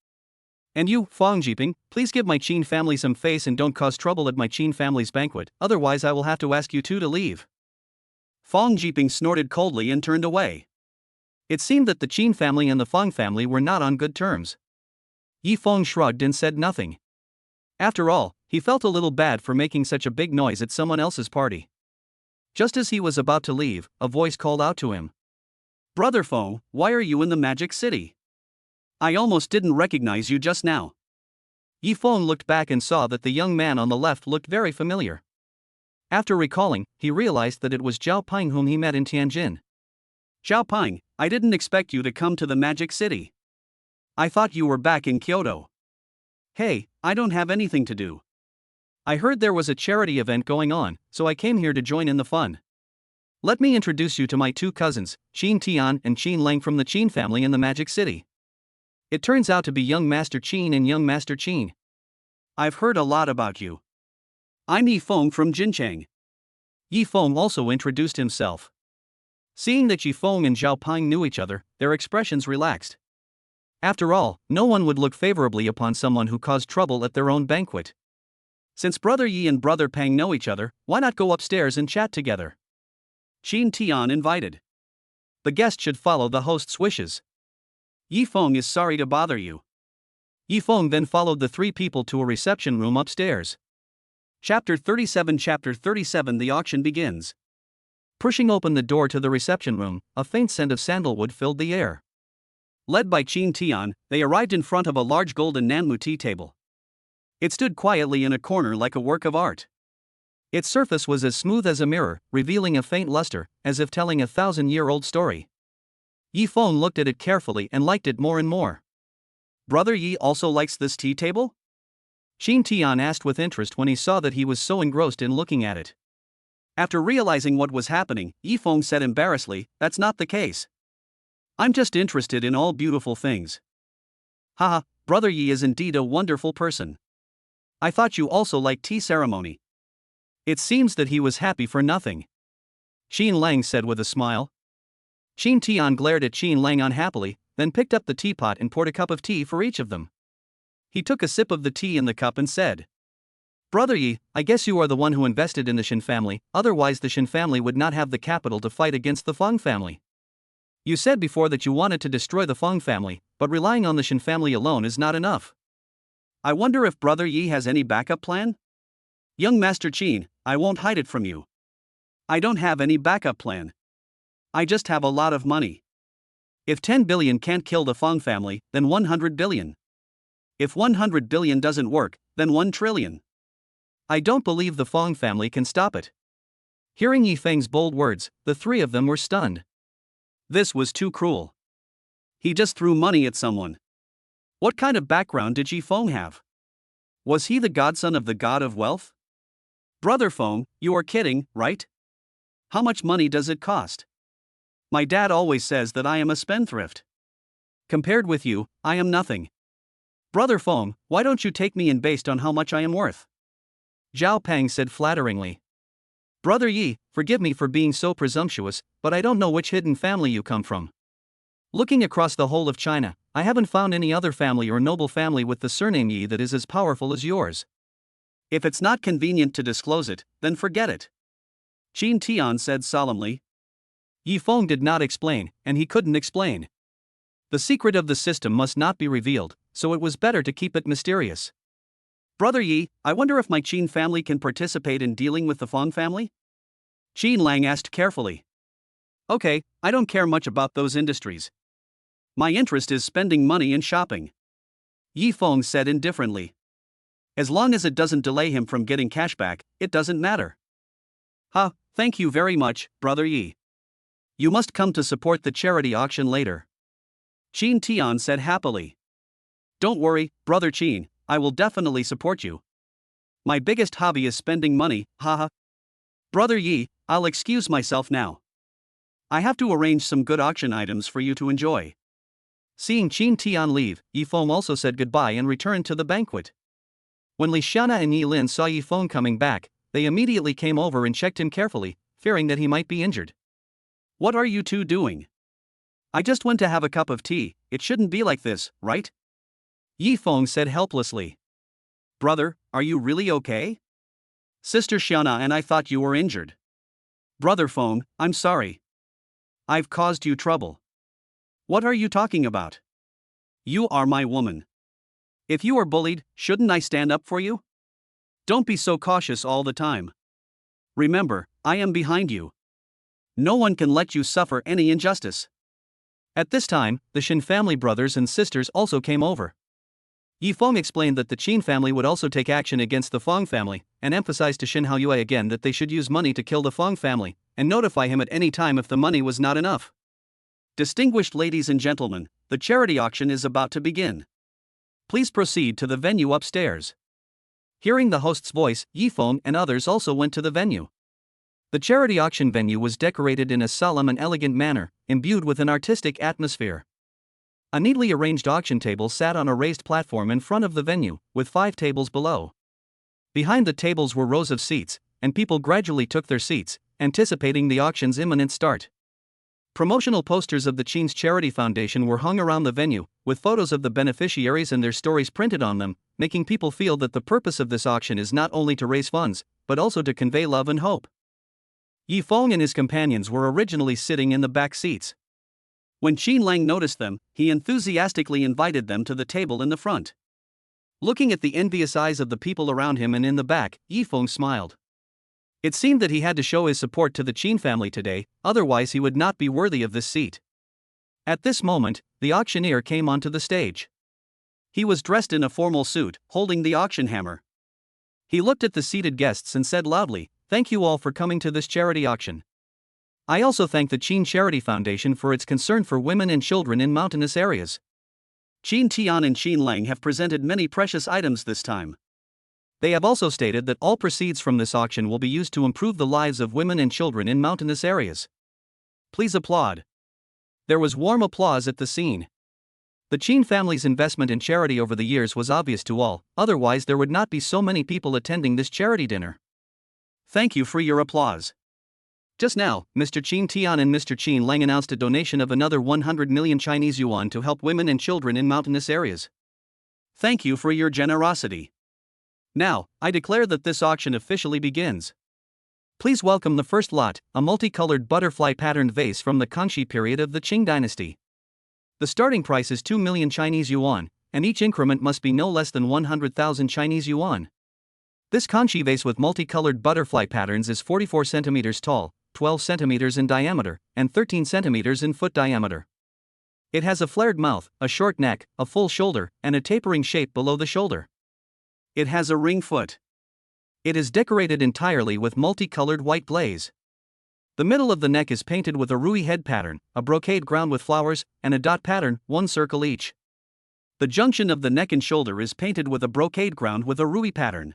And you, Fong Jiping, please give my Qin family some face and don't cause trouble at my Qin family's banquet, otherwise I will have to ask you two to leave." Fong Jiping snorted coldly and turned away. It seemed that the Qin family and the Feng family were not on good terms. Yi Feng shrugged and said nothing. After all, he felt a little bad for making such a big noise at someone else's party. Just as he was about to leave, a voice called out to him. "Brother Feng, why are you in the Magic City? I almost didn't recognize you just now." Yi Feng looked back and saw that the young man on the left looked very familiar. After recalling, he realized that it was Zhao Ping whom he met in Tianjin. "Zhao Ping, I didn't expect you to come to the Magic City. I thought you were back in Kyoto." "Hey, I don't have anything to do. I heard there was a charity event going on, so I came here to join in the fun. Let me introduce you to my 2 cousins, Qin Tian and Qin Lang from the Qin family in the Magic City. It turns out to be young Master Qin and young Master Qin. I've heard a lot about you. I'm Yi Feng from Jincheng." Yi Feng also introduced himself. Seeing that Yi Feng and Zhao Ping knew each other, their expressions relaxed. After all, no one would look favorably upon someone who caused trouble at their own banquet. Since Brother Yi and Brother Peng know each other, why not go upstairs and chat together? Qin Tian invited. The guest should follow the host's wishes. Yi Feng is sorry to bother you. Yi Feng then followed the 3 people to a reception room upstairs. Chapter 37 The auction begins. Pushing open the door to the reception room, a faint scent of sandalwood filled the air. Led by Qin Tian, they arrived in front of a large golden Nanmu tea table. It stood quietly in a corner like a work of art. Its surface was as smooth as a mirror, revealing a faint luster, as if telling a 1,000-year-old story. Yi Feng looked at it carefully and liked it more and more. "Brother Yi also likes this tea table?" Qin Tian asked with interest when he saw that he was so engrossed in looking at it. After realizing what was happening, Yi Feng said embarrassedly, "That's not the case. I'm just interested in all beautiful things." "Haha, Brother Yi is indeed a wonderful person. I thought you also liked tea ceremony." It seems that he was happy for nothing. Qin Lang said with a smile. Qin Tian glared at Qin Lang unhappily, then picked up the teapot and poured a cup of tea for each of them. He took a sip of the tea in the cup and said, "Brother Yi, I guess you are the one who invested in the Shin family, otherwise the Shin family would not have the capital to fight against the Feng family. You said before that you wanted to destroy the Feng family, but relying on the Shin family alone is not enough. I wonder if Brother Yi has any backup plan?" "Young Master Qin, I won't hide it from you. I don't have any backup plan. I just have a lot of money. If 10 billion can't kill the Feng family, then 100 billion. If 100 billion doesn't work, then 1 trillion. I don't believe the Feng family can stop it." Hearing Yi Feng's bold words, the 3 of them were stunned. This was too cruel. He just threw money at someone. What kind of background did Yi Feng have? Was he the godson of the god of wealth? "Brother Feng, you are kidding, right? How much money does it cost? My dad always says that I am a spendthrift. Compared with you, I am nothing. Brother Feng, why don't you take me in based on how much I am worth?" Zhao Peng said flatteringly. "Brother Yi, forgive me for being so presumptuous, but I don't know which hidden family you come from. Looking across the whole of China, I haven't found any other family or noble family with the surname Yi that is as powerful as yours. If it's not convenient to disclose it, then forget it," Qin Tian said solemnly. Yi Feng did not explain, and he couldn't explain. The secret of the system must not be revealed, so it was better to keep it mysterious. Brother Yi, I wonder if my Qin family can participate in dealing with the Feng family? Qin Lang asked carefully. Okay, I don't care much about those industries. My interest is spending money and shopping. Yi Feng said indifferently. As long as it doesn't delay him from getting cash back, it doesn't matter. Thank you very much, Brother Yi. You must come to support the charity auction later. Qin Tian said happily. Don't worry, Brother Qin, I will definitely support you. My biggest hobby is spending money, haha. Brother Yi, I'll excuse myself now. I have to arrange some good auction items for you to enjoy. Seeing Qin Tian leave, Yi Feng also said goodbye and returned to the banquet. When Li Xiana and Yi Lin saw Yi Feng coming back, they immediately came over and checked him carefully, fearing that he might be injured. What are you two doing? I just went to have a cup of tea, it shouldn't be like this, right? Yi Feng said helplessly. Brother, are you really okay? Sister Xiana and I thought you were injured. Brother Feng, I'm sorry. I've caused you trouble. What are you talking about? You are my woman. If you are bullied, shouldn't I stand up for you? Don't be so cautious all the time. Remember, I am behind you. No one can let you suffer any injustice. At this time, the Shin family brothers and sisters also came over. Yi Feng explained that the Qin family would also take action against the Feng family, and emphasized to Shin Haoyue again that they should use money to kill the Feng family, and notify him at any time if the money was not enough. Distinguished ladies and gentlemen, the charity auction is about to begin. Please proceed to the venue upstairs. Hearing the host's voice, Yi Feng and others also went to the venue. The charity auction venue was decorated in a solemn and elegant manner, imbued with an artistic atmosphere. A neatly arranged auction table sat on a raised platform in front of the venue, with 5 tables below. Behind the tables were rows of seats, and people gradually took their seats, anticipating the auction's imminent start. Promotional posters of the Qin's Charity Foundation were hung around the venue, with photos of the beneficiaries and their stories printed on them, making people feel that the purpose of this auction is not only to raise funds, but also to convey love and hope. Yi Feng and his companions were originally sitting in the back seats. When Qin Lang noticed them, he enthusiastically invited them to the table in the front. Looking at the envious eyes of the people around him and in the back, Yi Feng smiled. It seemed that he had to show his support to the Qin family today, otherwise he would not be worthy of this seat. At this moment, the auctioneer came onto the stage. He was dressed in a formal suit, holding the auction hammer. He looked at the seated guests and said loudly, "Thank you all for coming to this charity auction. I also thank the Qin Charity Foundation for its concern for women and children in mountainous areas. Qin Tian and Qin Lang have presented many precious items this time. They have also stated that all proceeds from this auction will be used to improve the lives of women and children in mountainous areas. Please applaud." There was warm applause at the scene. The Qin family's investment in charity over the years was obvious to all, otherwise there would not be so many people attending this charity dinner. Thank you for your applause. Just now, Mr. Qin Tian and Mr. Qin Lang announced a donation of another 100 million Chinese yuan to help women and children in mountainous areas. Thank you for your generosity. Now, I declare that this auction officially begins. Please welcome the first lot, a multicolored butterfly-patterned vase from the Kangxi period of the Qing dynasty. The starting price is 2 million Chinese yuan, and each increment must be no less than 100,000 Chinese yuan. This Kangxi vase with multicolored butterfly patterns is 44 centimeters tall, 12 centimeters in diameter, and 13 centimeters in foot diameter. It has a flared mouth, a short neck, a full shoulder, and a tapering shape below the shoulder. It has a ring foot. It is decorated entirely with multicolored white glaze. The middle of the neck is painted with a rui head pattern, a brocade ground with flowers, and a dot pattern, 1 circle each. The junction of the neck and shoulder is painted with a brocade ground with a rui pattern.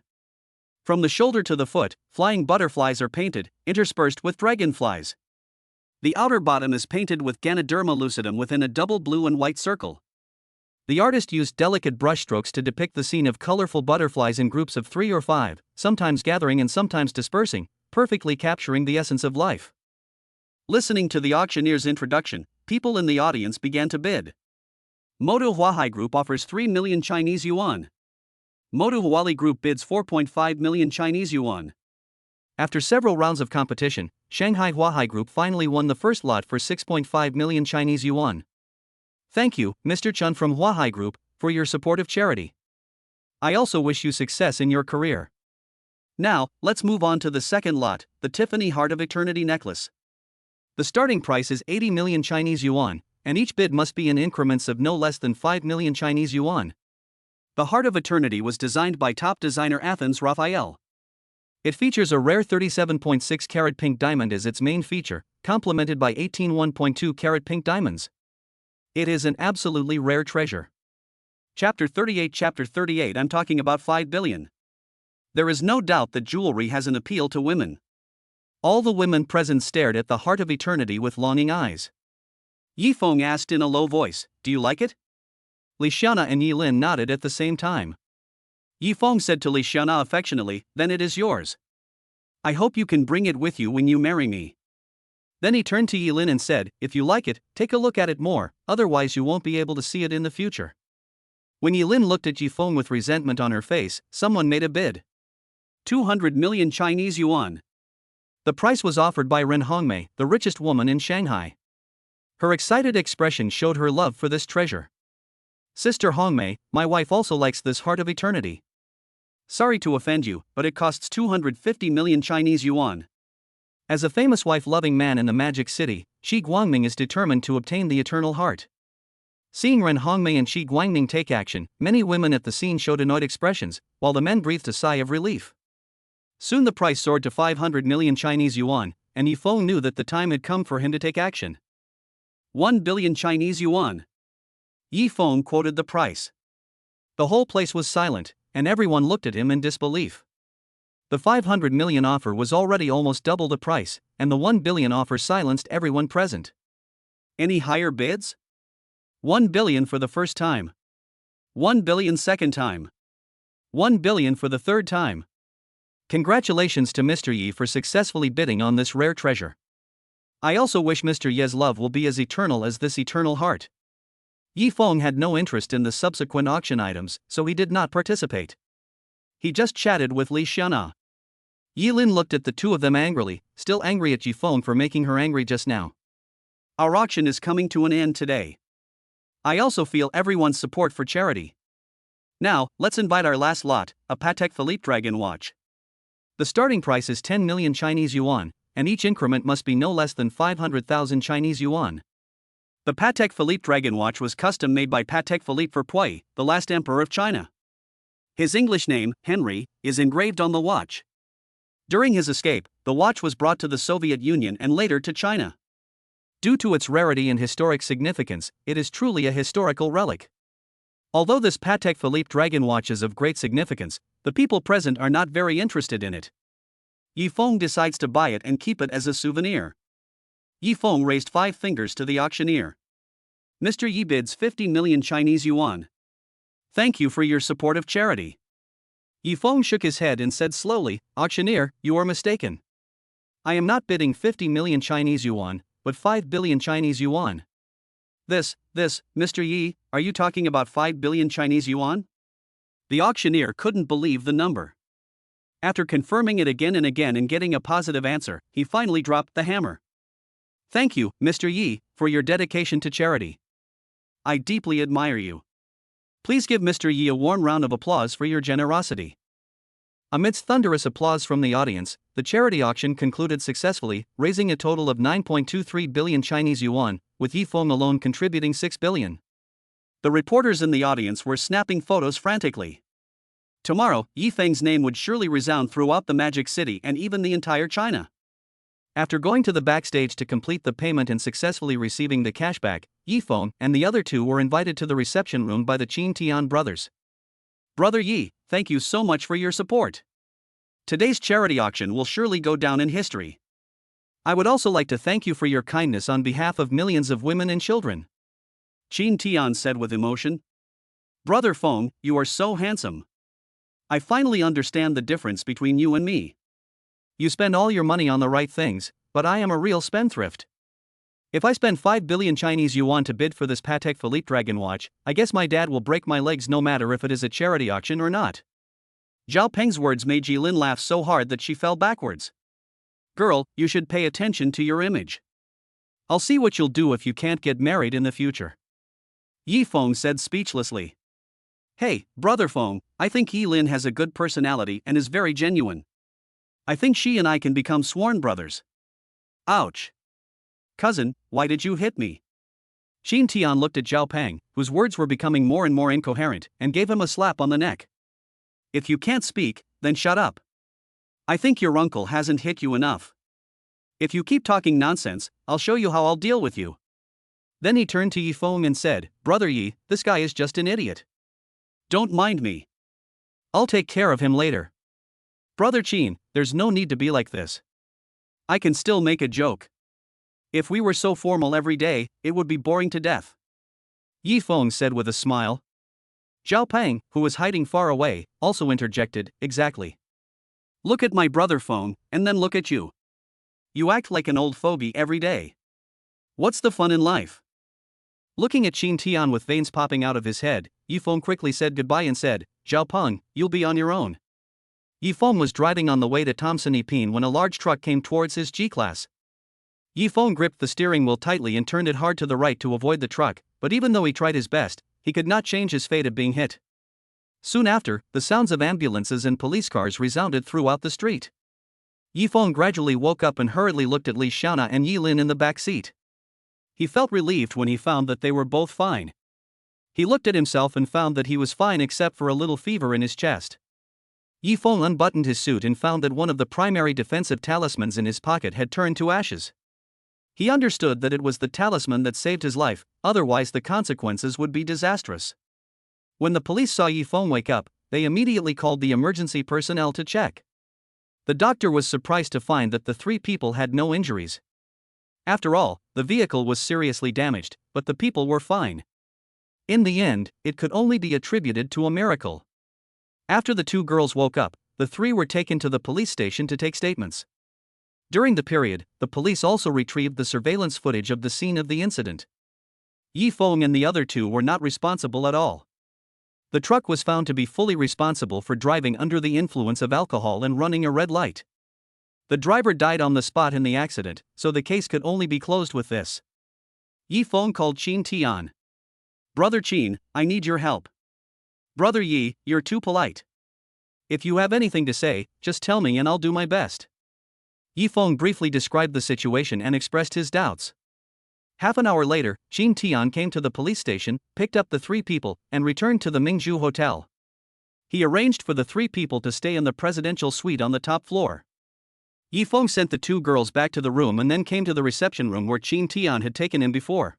From the shoulder to the foot, flying butterflies are painted, interspersed with dragonflies. The outer bottom is painted with Ganoderma lucidum within a double blue and white circle. The artist used delicate brushstrokes to depict the scene of colorful butterflies in groups of 3 or 5, sometimes gathering and sometimes dispersing, perfectly capturing the essence of life. Listening to the auctioneer's introduction, people in the audience began to bid. Modu Huahai Group offers 3 million Chinese yuan. Modu Huali Group bids 4.5 million Chinese yuan. After several rounds of competition, Shanghai Huahai Group finally won the first lot for 6.5 million Chinese yuan. Thank you, Mr. Chun from Huahai Group, for your support of charity. I also wish you success in your career. Now, let's move on to the second lot, the Tiffany Heart of Eternity necklace. The starting price is 80 million Chinese yuan, and each bid must be in increments of no less than 5 million Chinese yuan. The Heart of Eternity was designed by top designer Athens Raphael. It features a rare 37.6 carat pink diamond as its main feature, complemented by 18 1.2 carat pink diamonds. It is an absolutely rare treasure. Chapter 38. I'm talking about 5 billion. There is no doubt that jewelry has an appeal to women. All the women present stared at the Heart of Eternity with longing eyes. Yifeng asked in a low voice, "Do you like it?" Li Xiana and Yi Lin nodded at the same time. Yifeng said to Li Xiana affectionately, "Then it is yours. I hope you can bring it with you when you marry me." Then he turned to Yi Lin and said, "If you like it, take a look at it more, otherwise you won't be able to see it in the future." When Yi Lin looked at Yifeng with resentment on her face, someone made a bid. 200 million Chinese yuan. The price was offered by Ren Hongmei, the richest woman in Shanghai. Her excited expression showed her love for this treasure. "Sister Hongmei, my wife also likes this Heart of Eternity. Sorry to offend you, but it costs 250 million Chinese yuan." As a famous wife-loving man in the Magic City, Shi Guangming is determined to obtain the Eternal Heart. Seeing Ren Hongmei and Shi Guangming take action, many women at the scene showed annoyed expressions, while the men breathed a sigh of relief. Soon the price soared to 500 million Chinese yuan, and Yifeng knew that the time had come for him to take action. 1 billion Chinese yuan. Yifeng quoted the price. The whole place was silent, and everyone looked at him in disbelief. The 500 million offer was already almost double the price, and the 1 billion offer silenced everyone present. Any higher bids? 1 billion for the first time. 1 billion second time. 1 billion for the third time. Congratulations to Mr. Yi for successfully bidding on this rare treasure. I also wish Mr. Ye's love will be as eternal as this eternal heart. Yifeng had no interest in the subsequent auction items, so he did not participate. He just chatted with Li Xiana. Yi Lin looked at the two of them angrily, still angry at Yifeng for making her angry just now. Our auction is coming to an end today. I also feel everyone's support for charity. Now, let's invite our last lot, a Patek Philippe Dragon watch. The starting price is 10 million Chinese yuan, and each increment must be no less than 500,000 Chinese yuan. The Patek Philippe Dragon watch was custom made by Patek Philippe for Pui, the last emperor of China. His English name, Henry, is engraved on the watch. During his escape, the watch was brought to the Soviet Union and later to China. Due to its rarity and historic significance, it is truly a historical relic. Although this Patek Philippe Dragon watch is of great significance, the people present are not very interested in it. Yifeng decides to buy it and keep it as a souvenir. Yifeng raised 5 fingers to the auctioneer. Mr. Yi bids 50 million Chinese yuan. Thank you for your support of charity. Yifeng shook his head and said slowly, "Auctioneer, you are mistaken. I am not bidding 50 million Chinese yuan, but 5 billion Chinese yuan." This, Mr. Yi, are you talking about 5 billion Chinese yuan? The auctioneer couldn't believe the number. After confirming it again and again and getting a positive answer, he finally dropped the hammer. Thank you, Mr. Yi, for your dedication to charity. I deeply admire you. Please give Mr. Yi a warm round of applause for your generosity. Amidst thunderous applause from the audience, the charity auction concluded successfully, raising a total of 9.23 billion Chinese yuan, with Yifeng alone contributing 6 billion. The reporters in the audience were snapping photos frantically. Tomorrow, Yifeng's name would surely resound throughout the Magic City and even the entire China. After going to the backstage to complete the payment and successfully receiving the cashback, Yifeng and the other two were invited to the reception room by the Qin Tian brothers. Brother Yi, thank you so much for your support. Today's charity auction will surely go down in history. I would also like to thank you for your kindness on behalf of millions of women and children. Qin Tian said with emotion. Brother Feng, you are so handsome. I finally understand the difference between you and me. You spend all your money on the right things, but I am a real spendthrift. If I spend 5 billion Chinese yuan to bid for this Patek Philippe Dragon watch, I guess my dad will break my legs no matter if it is a charity auction or not. Zhao Peng's words made Jilin laugh so hard that she fell backwards. Girl, you should pay attention to your image. I'll see what you'll do if you can't get married in the future. Yi Feng said speechlessly. Hey, brother Feng, I think Yi Lin has a good personality and is very genuine. I think she and I can become sworn brothers. Ouch. Cousin, why did you hit me? Qin Tian looked at Zhao Pang, whose words were becoming more and more incoherent, and gave him a slap on the neck. If you can't speak, then shut up. I think your uncle hasn't hit you enough. If you keep talking nonsense, I'll show you how I'll deal with you. Then he turned to Yi Feng and said, Brother Yi, this guy is just an idiot. Don't mind me. I'll take care of him later. Brother Qin, there's no need to be like this. I can still make a joke. If we were so formal every day, it would be boring to death. Yi Feng said with a smile. Zhao Pang, who was hiding far away, also interjected, exactly. Look at my brother Feng, and then look at you. You act like an old fogey every day. What's the fun in life? Looking at Qin Tian with veins popping out of his head, Yi Feng quickly said goodbye and said, Zhao Peng, you'll be on your own. Yi Feng was driving on the way to Thompson Epine when a large truck came towards his G-Class. Yi Feng gripped the steering wheel tightly and turned it hard to the right to avoid the truck, but even though he tried his best, he could not change his fate of being hit. Soon after, the sounds of ambulances and police cars resounded throughout the street. Yi Feng gradually woke up and hurriedly looked at Li Xiaona and Yi Lin in the back seat. He felt relieved when he found that they were both fine. He looked at himself and found that he was fine except for a little fever in his chest. Yi Feng unbuttoned his suit and found that one of the primary defensive talismans in his pocket had turned to ashes. He understood that it was the talisman that saved his life, otherwise the consequences would be disastrous. When the police saw Yi Feng wake up, they immediately called the emergency personnel to check. The doctor was surprised to find that the three people had no injuries. After all, the vehicle was seriously damaged, but the people were fine. In the end, it could only be attributed to a miracle. After the two girls woke up, the three were taken to the police station to take statements. During the period, the police also retrieved the surveillance footage of the scene of the incident. Yi Feng and the other two were not responsible at all. The truck was found to be fully responsible for driving under the influence of alcohol and running a red light. The driver died on the spot in the accident, so the case could only be closed with this. Yi Feng called Qin Tian. Brother Qin, I need your help. Brother Yi, you're too polite. If you have anything to say, just tell me and I'll do my best. Yi Feng briefly described the situation and expressed his doubts. Half an hour later, Qin Tian came to the police station, picked up the three people, and returned to the Mingzhu Hotel. He arranged for the three people to stay in the presidential suite on the top floor. Yi Feng sent the two girls back to the room and then came to the reception room where Qin Tian had taken him before.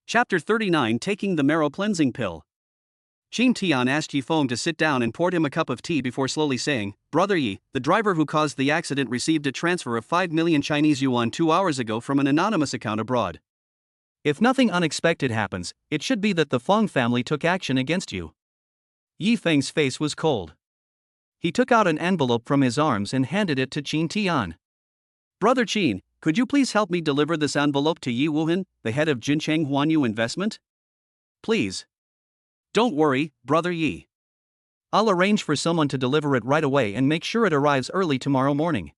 Chapter 39, Taking the Marrow Cleansing Pill. Qin Tian asked Yi Feng to sit down and poured him a cup of tea before slowly saying, Brother Yi, the driver who caused the accident received a transfer of 5 million Chinese yuan 2 hours ago from an anonymous account abroad. If nothing unexpected happens, it should be that the Feng family took action against you. Yi Feng's face was cold. He took out an envelope from his arms and handed it to Qin Tian. Brother Qin, could you please help me deliver this envelope to Yi Wuhan, the head of Jincheng Huanyu Investment? Please. Don't worry, Brother Yi. I'll arrange for someone to deliver it right away and make sure it arrives early tomorrow morning.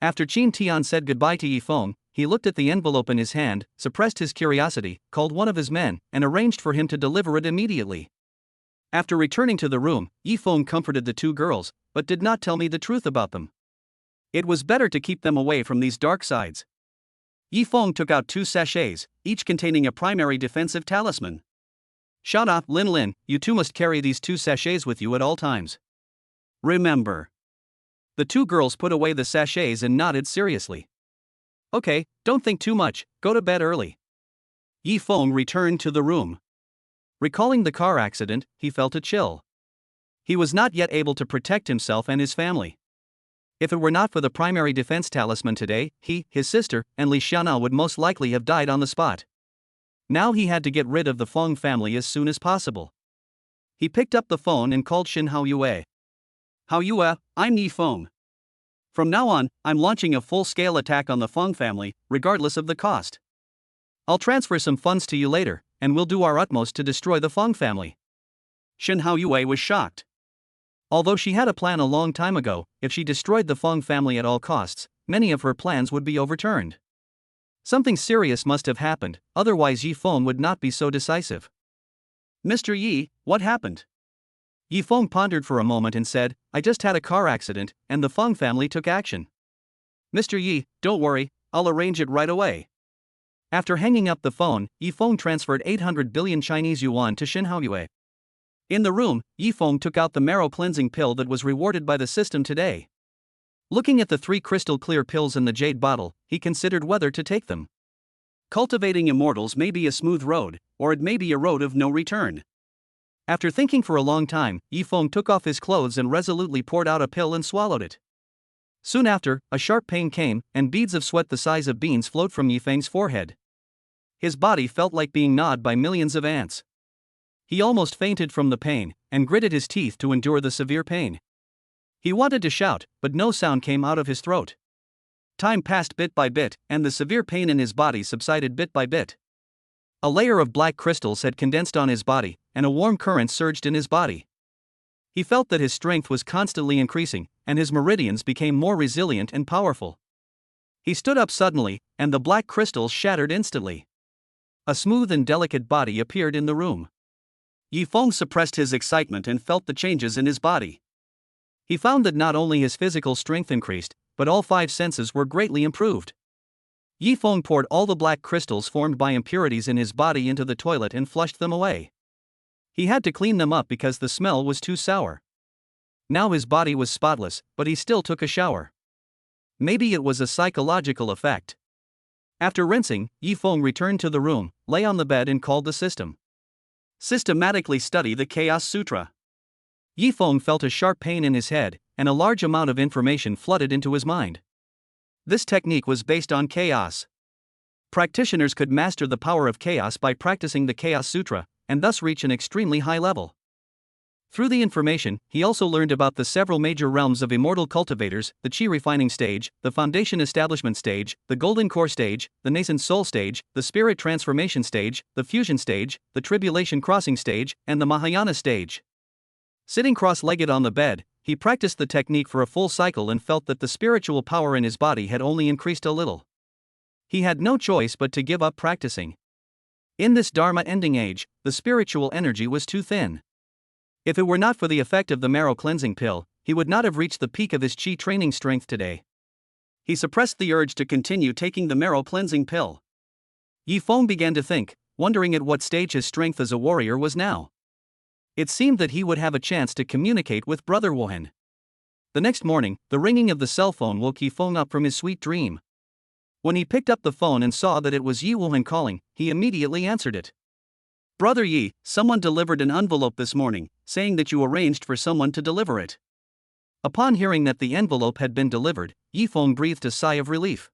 After Qin Tian said goodbye to Yi Feng, he looked at the envelope in his hand, suppressed his curiosity, called one of his men, and arranged for him to deliver it immediately. After returning to the room, Yi Feng comforted the two girls, but did not tell me the truth about them. It was better to keep them away from these dark sides. Yi Feng took out 2 sachets, each containing a primary defensive talisman. Xiaona, Lin, you two must carry these 2 sachets with you at all times. Remember. The two girls put away the sachets and nodded seriously. Okay, don't think too much, go to bed early. Yi Feng returned to the room. Recalling the car accident, he felt a chill. He was not yet able to protect himself and his family. If it were not for the primary defense talisman today, he, his sister, and Li Xiaona would most likely have died on the spot. Now he had to get rid of the Feng family as soon as possible. He picked up the phone and called Shin Haoyue. Haoyue, I'm Yi Feng. From now on, I'm launching a full-scale attack on the Feng family, regardless of the cost. I'll transfer some funds to you later, and we'll do our utmost to destroy the Feng family. Shin Haoyue was shocked. Although she had a plan a long time ago, if she destroyed the Feng family at all costs, many of her plans would be overturned. Something serious must have happened, otherwise Yi Feng would not be so decisive. "Mr. Yi, what happened?" Yi Feng pondered for a moment and said, "I just had a car accident, and the Feng family took action." "Mr. Yi, don't worry, I'll arrange it right away." After hanging up the phone, Yi Feng transferred 800 billion Chinese yuan to Xinhaoyue. In the room, Yi Feng took out the marrow cleansing pill that was rewarded by the system today. Looking at the 3 crystal clear pills in the jade bottle, he considered whether to take them. Cultivating immortals may be a smooth road, or it may be a road of no return. After thinking for a long time, Yi Feng took off his clothes and resolutely poured out a pill and swallowed it. Soon after, a sharp pain came, and beads of sweat the size of beans flowed from Yi Feng's forehead. His body felt like being gnawed by millions of ants. He almost fainted from the pain, and gritted his teeth to endure the severe pain. He wanted to shout, but no sound came out of his throat. Time passed bit by bit, and the severe pain in his body subsided bit by bit. A layer of black crystals had condensed on his body, and a warm current surged in his body. He felt that his strength was constantly increasing, and his meridians became more resilient and powerful. He stood up suddenly, and the black crystals shattered instantly. A smooth and delicate body appeared in the room. Yi Feng suppressed his excitement and felt the changes in his body. He found that not only his physical strength increased, but all 5 senses were greatly improved. Yi Feng poured all the black crystals formed by impurities in his body into the toilet and flushed them away. He had to clean them up because the smell was too sour. Now his body was spotless, but he still took a shower. Maybe it was a psychological effect. After rinsing, Yi Feng returned to the room, lay on the bed and called the system. Systematically study the Chaos Sutra. Yi Feng felt a sharp pain in his head, and a large amount of information flooded into his mind. This technique was based on chaos. Practitioners could master the power of chaos by practicing the Chaos Sutra, and thus reach an extremely high level. Through the information, he also learned about the several major realms of immortal cultivators: the Qi refining stage, the foundation establishment stage, the golden core stage, the nascent soul stage, the spirit transformation stage, the fusion stage, the tribulation crossing stage, and the Mahayana stage. Sitting cross-legged on the bed, he practiced the technique for a full cycle and felt that the spiritual power in his body had only increased a little. He had no choice but to give up practicing. In this Dharma-ending age, the spiritual energy was too thin. If it were not for the effect of the marrow cleansing pill, he would not have reached the peak of his Qi training strength today. He suppressed the urge to continue taking the marrow cleansing pill. Yi Feng began to think, wondering at what stage his strength as a warrior was now. It seemed that he would have a chance to communicate with Brother Wuhan. The next morning, the ringing of the cell phone woke Yi Feng up from his sweet dream. When he picked up the phone and saw that it was Yi Wuhan calling, he immediately answered it. "Brother Yi, someone delivered an envelope this morning, saying that you arranged for someone to deliver it." Upon hearing that the envelope had been delivered, Yi Feng breathed a sigh of relief.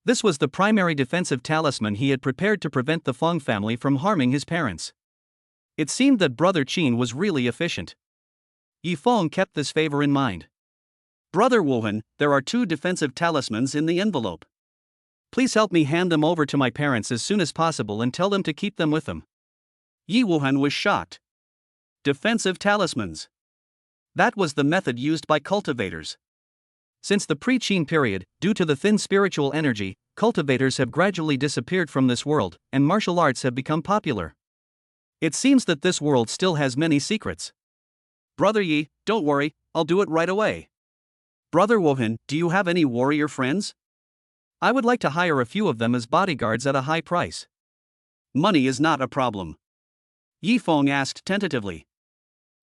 This was the primary defensive talisman he had prepared to prevent the Feng family from harming his parents. It seemed that Brother Qin was really efficient. Yi Feng kept this favor in mind. "Brother Wuhan, there are 2 defensive talismans in the envelope. Please help me hand them over to my parents as soon as possible and tell them to keep them with them." Yi Wuhan was shocked. Defensive talismans. That was the method used by cultivators. Since the pre-Qin period, due to the thin spiritual energy, cultivators have gradually disappeared from this world, and martial arts have become popular. It seems that this world still has many secrets. "Brother Yi, don't worry, I'll do it right away." "Brother Wuhan, do you have any warrior friends? I would like to hire a few of them as bodyguards at a high price." "Money is not a problem," Yi Feng asked tentatively.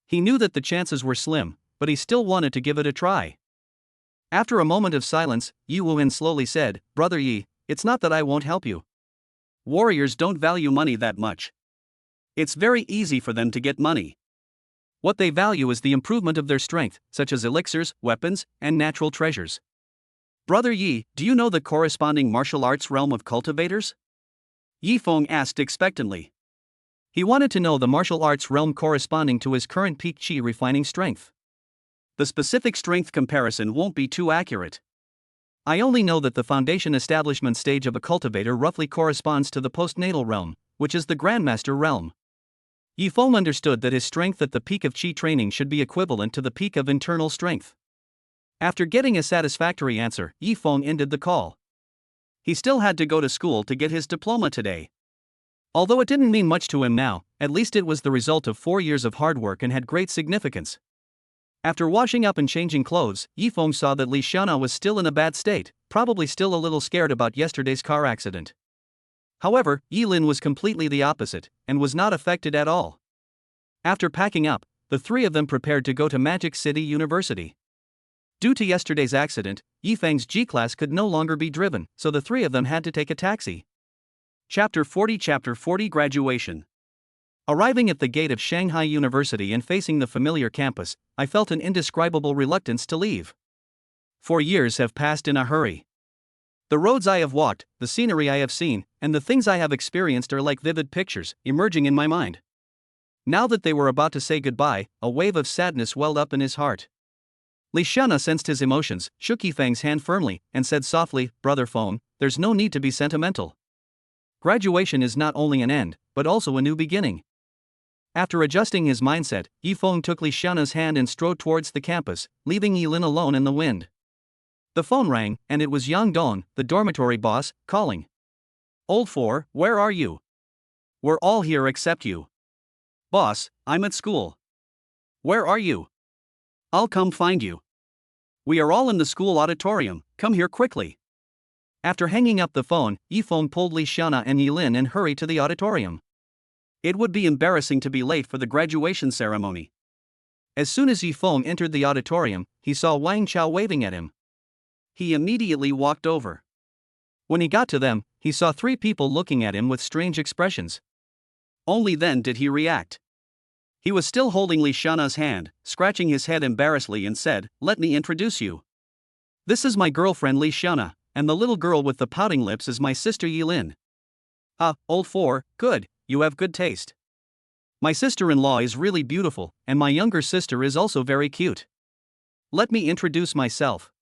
He knew that the chances were slim, but he still wanted to give it a try. After a moment of silence, Yi Wuhan slowly said, "Brother Yi, it's not that I won't help you. Warriors don't value money that much. It's very easy for them to get money. What they value is the improvement of their strength, such as elixirs, weapons, and natural treasures." "Brother Yi, do you know the corresponding martial arts realm of cultivators?" Yi Feng asked expectantly. He wanted to know the martial arts realm corresponding to his current peak Qi refining strength. The specific strength comparison won't be too accurate. I only know that the foundation establishment stage of a cultivator roughly corresponds to the postnatal realm, which is the Grandmaster realm. Yi Feng understood that his strength at the peak of Qi training should be equivalent to the peak of internal strength. After getting a satisfactory answer, Yifeng ended the call. He still had to go to school to get his diploma today. Although it didn't mean much to him now, at least it was the result of 4 years of hard work and had great significance. After washing up and changing clothes, Yifeng saw that Li Xiana was still in a bad state, probably still a little scared about yesterday's car accident. However, Yilin was completely the opposite, and was not affected at all. After packing up, the three of them prepared to go to Magic City University. Due to yesterday's accident, Yifeng's G-class could no longer be driven, so the three of them had to take a taxi. Chapter 40 Graduation. Arriving at the gate of Shanghai University and facing the familiar campus, I felt an indescribable reluctance to leave. 4 years have passed in a hurry. The roads I have walked, the scenery I have seen, and the things I have experienced are like vivid pictures, emerging in my mind. Now that they were about to say goodbye, a wave of sadness welled up in his heart. Li Xiana sensed his emotions, shook Yifeng's hand firmly, and said softly, "Brother Feng, there's no need to be sentimental. Graduation is not only an end, but also a new beginning." After adjusting his mindset, Yifeng took Li Xiana's hand and strode towards the campus, leaving Yilin alone in the wind. The phone rang, and it was Yang Dong, the dormitory boss, calling. "Old Four, where are you? We're all here except you." "Boss, I'm at school." "Where are you?" "I'll come find you." "We are all in the school auditorium, come here quickly." After hanging up the phone, Yifeng pulled Li Xiana and Yilin and hurried to the auditorium. It would be embarrassing to be late for the graduation ceremony. As soon as Yifeng entered the auditorium, he saw Wang Chao waving at him. He immediately walked over. When he got to them, he saw 3 people looking at him with strange expressions. Only then did he react. He was still holding Li Xiana's hand, scratching his head embarrassedly and said, "Let me introduce you. This is my girlfriend Li Xiana, and the little girl with the pouting lips is my sister Yilin." "Ah, Old Four, good, you have good taste. My sister-in-law is really beautiful, and my younger sister is also very cute. Let me introduce myself.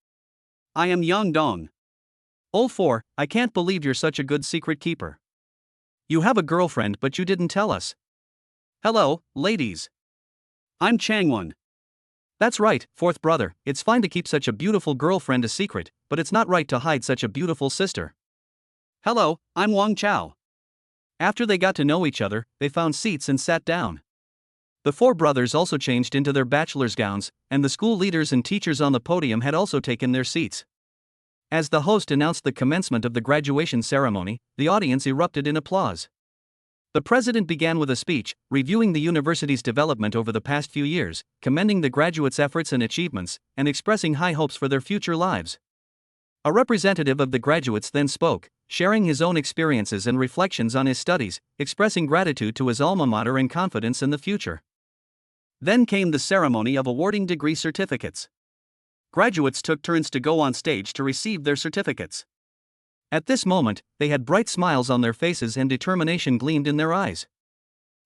I am Yang Dong." "Old Four, I can't believe you're such a good secret keeper. You have a girlfriend but you didn't tell us." "Hello, ladies. I'm Changwon." "That's right, fourth brother, it's fine to keep such a beautiful girlfriend a secret, but it's not right to hide such a beautiful sister." "Hello, I'm Wang Chao." After they got to know each other, they found seats and sat down. The 4 brothers also changed into their bachelor's gowns, and the school leaders and teachers on the podium had also taken their seats. As the host announced the commencement of the graduation ceremony, the audience erupted in applause. The president began with a speech, reviewing the university's development over the past few years, commending the graduates' efforts and achievements, and expressing high hopes for their future lives. A representative of the graduates then spoke, sharing his own experiences and reflections on his studies, expressing gratitude to his alma mater and confidence in the future. Then came the ceremony of awarding degree certificates. Graduates took turns to go on stage to receive their certificates. At this moment, they had bright smiles on their faces and determination gleamed in their eyes.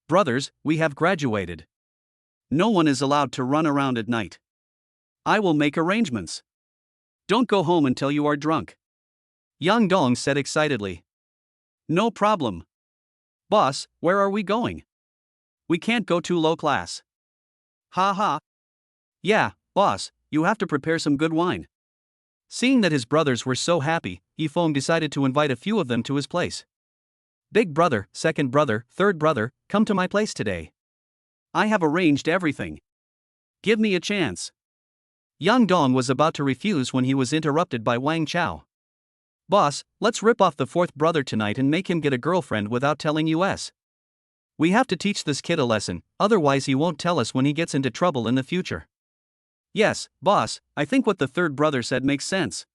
"Brothers, we have graduated. No one is allowed to run around at night. I will make arrangements. Don't go home until you are drunk." Yang Dong said excitedly. "No problem. Boss, where are we going? We can't go too low class." "Ha ha. Yeah, boss, you have to prepare some good wine." Seeing that his brothers were so happy, Yifeng decided to invite a few of them to his place. "Big brother, second brother, third brother, come to my place today. I have arranged everything. Give me a chance." Yang Dong was about to refuse when he was interrupted by Wang Chao. "Boss, let's rip off the 4th brother tonight and make him get a girlfriend without telling us. We have to teach this kid a lesson, otherwise he won't tell us when he gets into trouble in the future." "Yes, boss, I think what the 3rd brother said makes sense.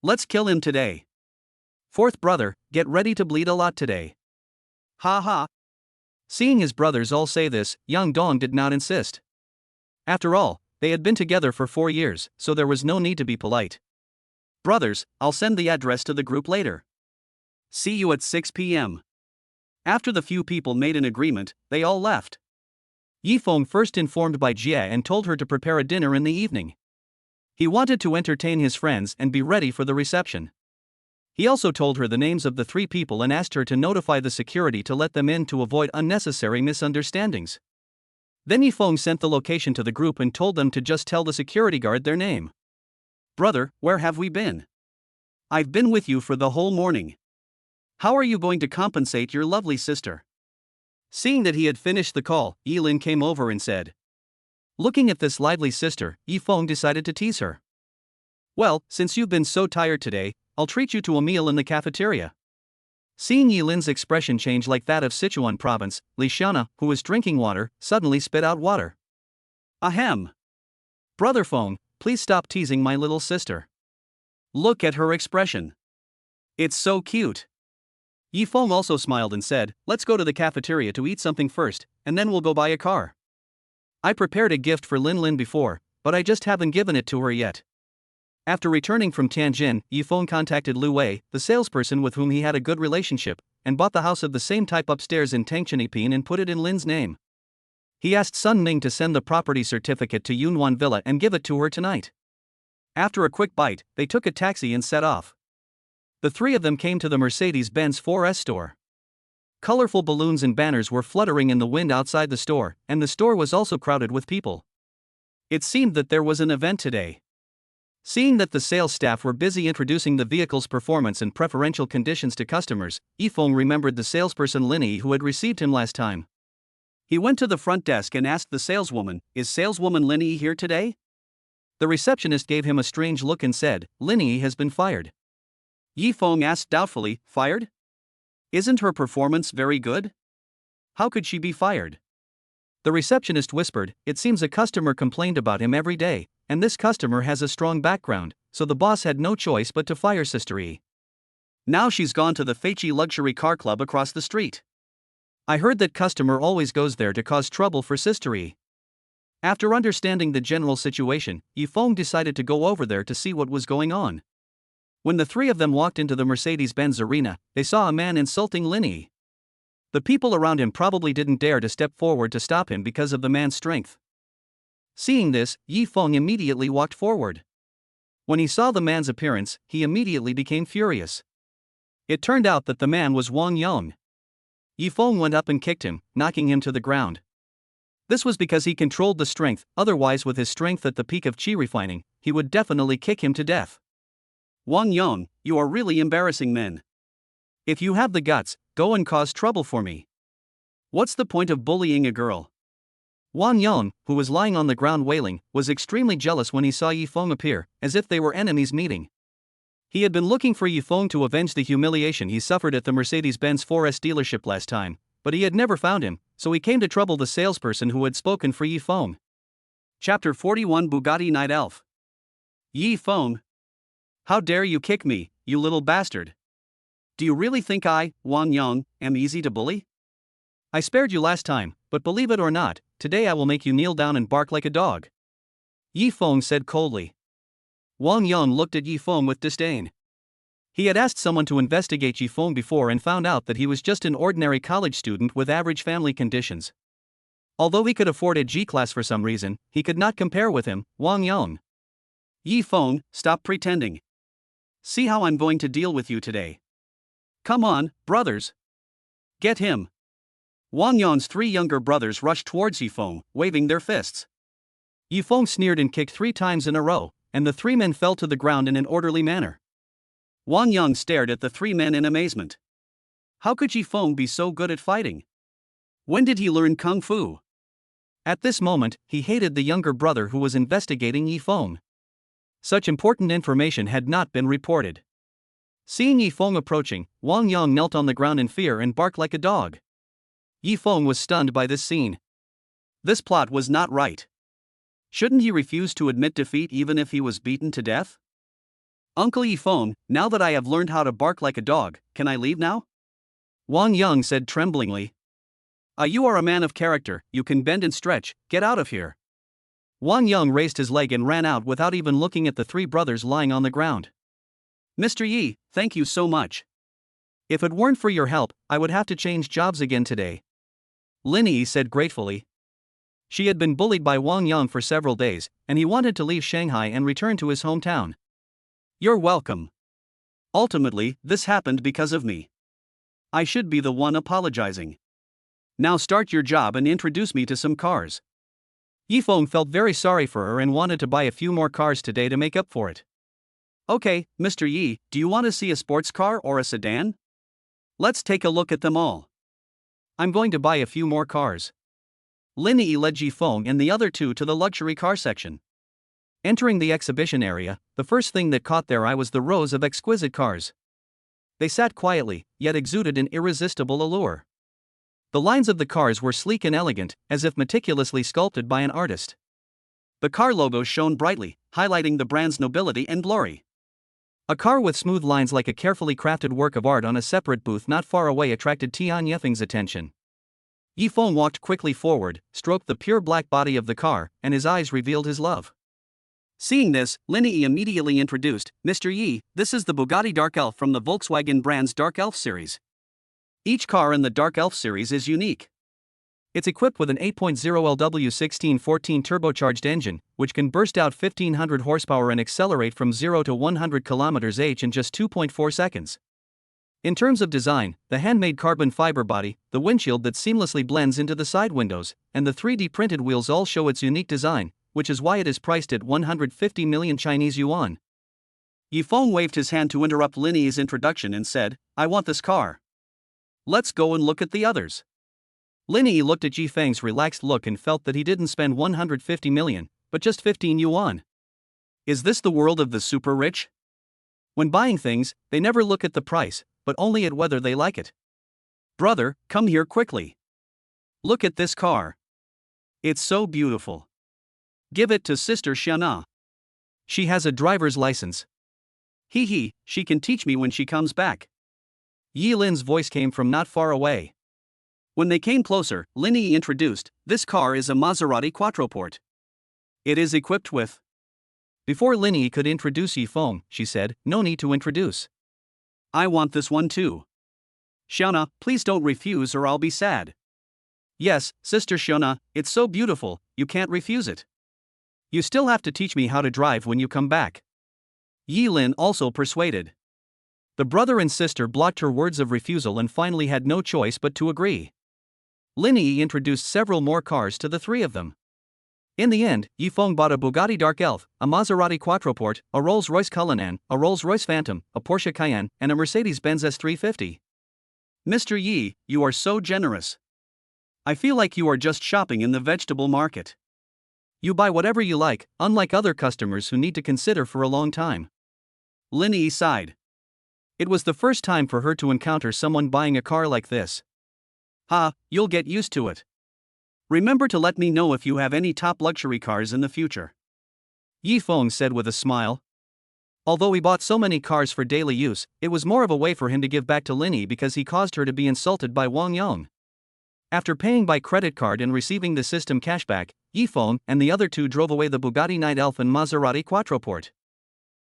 Let's kill him today. 4th brother, get ready to bleed a lot today." "Ha ha." Seeing his brothers all say this, Yang Dong did not insist. After all, they had been together for 4 years, so there was no need to be polite. "Brothers, I'll send the address to the group later. See you at 6 p.m. After the few people made an agreement, they all left. Yifeng first informed Bai Jie and told her to prepare a dinner in the evening. He wanted to entertain his friends and be ready for the reception. He also told her the names of the 3 people and asked her to notify the security to let them in to avoid unnecessary misunderstandings. Then Yifeng sent the location to the group and told them to just tell the security guard their name. Brother, where have we been? I've been with you for the whole morning. How are you going to compensate your lovely sister? Seeing that he had finished the call, Yilin came over and said. Looking at this lively sister, Yifeng decided to tease her. Well, since you've been so tired today, I'll treat you to a meal in the cafeteria. Seeing Yilin's expression change like that of Sichuan province, Li Xiana, who was drinking water, suddenly spit out water. Ahem. Brother Feng, please stop teasing my little sister. Look at her expression. It's so cute. Yifeng also smiled and said, let's go to the cafeteria to eat something first, and then we'll go buy a car. I prepared a gift for Lin Lin before, but I just haven't given it to her yet. After returning from Tianjin, Yifeng contacted Lu Wei, the salesperson with whom he had a good relationship, and bought the house of the same type upstairs in Tangchenipin and put it in Lin's name. He asked Sun Ming to send the property certificate to Yunwan Villa and give it to her tonight. After a quick bite, they took a taxi and set off. The three of them came to the Mercedes-Benz 4S store. Colorful balloons and banners were fluttering in the wind outside the store, and the store was also crowded with people. It seemed that there was an event today. Seeing that the sales staff were busy introducing the vehicle's performance and preferential conditions to customers, Yifeng remembered the salesperson Linny who had received him last time. He went to the front desk and asked the saleswoman, is saleswoman Linny here today? The receptionist gave him a strange look and said, Linny has been fired. Yifeng asked doubtfully, fired? Isn't her performance very good? How could she be fired? The receptionist whispered, it seems a customer complained about him every day, and this customer has a strong background, so the boss had no choice but to fire Sister E. Now she's gone to the Feichi Luxury Car Club across the street. I heard that customer always goes there to cause trouble for Sister E. After understanding the general situation, Yifeng decided to go over there to see what was going on. When the three of them walked into the Mercedes-Benz arena, they saw a man insulting Linny. The people around him probably didn't dare to step forward to stop him because of the man's strength. Seeing this, Yifeng immediately walked forward. When he saw the man's appearance, he immediately became furious. It turned out that the man was Wang Yong. Yifeng went up and kicked him, knocking him to the ground. This was because he controlled the strength, otherwise with his strength at the peak of qi refining, he would definitely kick him to death. Wang Yong, you are really embarrassing men. If you have the guts, go and cause trouble for me. What's the point of bullying a girl? Wang Yong, who was lying on the ground wailing, was extremely jealous when he saw Yifeng appear, as if they were enemies meeting. He had been looking for Yifeng to avenge the humiliation he suffered at the Mercedes-Benz 4S dealership last time, but he had never found him, so he came to trouble the salesperson who had spoken for Yifeng. Chapter 41 Bugatti Night Elf. Yifeng. How dare you kick me, you little bastard? Do you really think I, Wang Yong, am easy to bully? I spared you last time, but believe it or not, today I will make you kneel down and bark like a dog. Yifeng said coldly. Wang Yong looked at Yifeng with disdain. He had asked someone to investigate Yifeng before and found out that he was just an ordinary college student with average family conditions. Although he could afford a G-class for some reason, he could not compare with him, Wang Yong. Yifeng, stop pretending. See how I'm going to deal with you today. Come on, brothers. Get him. Wang Yong's three younger brothers rushed towards Yifeng, waving their fists. Yifeng sneered and kicked 3 times in a row, and the 3 men fell to the ground in an orderly manner. Wang Yong stared at the 3 men in amazement. How could Yifeng be so good at fighting? When did he learn Kung Fu? At this moment, he hated the younger brother who was investigating Yifeng. Such important information had not been reported. Seeing Yifeng approaching, Wang Yong knelt on the ground in fear and barked like a dog. Yifeng was stunned by this scene. This plot was not right. Shouldn't he refuse to admit defeat even if he was beaten to death? Uncle Yifeng, now that I have learned how to bark like a dog, can I leave now? Wang Yong said tremblingly. You are a man of character, you can bend and stretch, get out of here. Wang Yong raised his leg and ran out without even looking at the 3 brothers lying on the ground. Mr. Yi, thank you so much. If it weren't for your help, I would have to change jobs again today. Lin Yi said gratefully. She had been bullied by Wang Yong for several days, and he wanted to leave Shanghai and return to his hometown. You're welcome. Ultimately, this happened because of me. I should be the one apologizing. Now start your job and introduce me to some cars. Yifeng felt very sorry for her and wanted to buy a few more cars today to make up for it. Okay, Mr. Yi, do you want to see a sports car or a sedan? Let's take a look at them all. I'm going to buy a few more cars. Lin Yi led Ji Feng and the other two to the luxury car section. Entering the exhibition area, the first thing that caught their eye was the rows of exquisite cars. They sat quietly, yet exuded an irresistible allure. The lines of the cars were sleek and elegant, as if meticulously sculpted by an artist. The car logos shone brightly, highlighting the brand's nobility and glory. A car with smooth lines like a carefully crafted work of art on a separate booth not far away attracted Tian Yefeng's attention. Yi Feng walked quickly forward, stroked the pure black body of the car, and his eyes revealed his love. Seeing this, Lin Yi immediately introduced, Mr. Yi, this is the Bugatti Dark Elf from the Volkswagen brand's Dark Elf series. Each car in the Dark Elf series is unique. It's equipped with an 8.0 LW1614 turbocharged engine, which can burst out 1500 horsepower and accelerate from 0 to 100 km/h in just 2.4 seconds. In terms of design, the handmade carbon fiber body, the windshield that seamlessly blends into the side windows, and the 3D printed wheels all show its unique design, which is why it is priced at 150 million Chinese yuan. Yi Feng waved his hand to interrupt Lin Yi's introduction and said, I want this car. Let's go and look at the others. Lin Yi looked at Ji Feng's relaxed look and felt that he didn't spend 150 million, but just 15 yuan. Is this the world of the super rich? When buying things, they never look at the price, but only at whether they like it. Brother, come here quickly. Look at this car. It's so beautiful. Give it to Sister Xiana. She has a driver's license. Hee, she can teach me when she comes back. Yi Lin's voice came from not far away. When they came closer, Lin Yi introduced, this car is a Maserati Quattroporte. It is equipped with. Before Lin Yi could introduce Yi Feng, she said, no need to introduce. I want this one too. Xiana, please don't refuse or I'll be sad. Yes, Sister Xiana, it's so beautiful, you can't refuse it. You still have to teach me how to drive when you come back. Yi Lin also persuaded. The brother and sister blocked her words of refusal and finally had no choice but to agree. Lin Yi introduced several more cars to the three of them. In the end, Yi Feng bought a Bugatti Dark Elf, a Maserati Quattroporte, a Rolls-Royce Cullinan, a Rolls-Royce Phantom, a Porsche Cayenne, and a Mercedes-Benz S350. Mr. Yi, you are so generous. I feel like you are just shopping in the vegetable market. You buy whatever you like, unlike other customers who need to consider for a long time. Lin Yi sighed. It was the first time for her to encounter someone buying a car like this. You'll get used to it. Remember to let me know if you have any top luxury cars in the future. Yi Feng said with a smile. Although he bought so many cars for daily use, it was more of a way for him to give back to Lin Yi because he caused her to be insulted by Wang Yong. After paying by credit card and receiving the system cashback, Yi Feng and the other two drove away the Bugatti Night Elf and Maserati Quattroporte.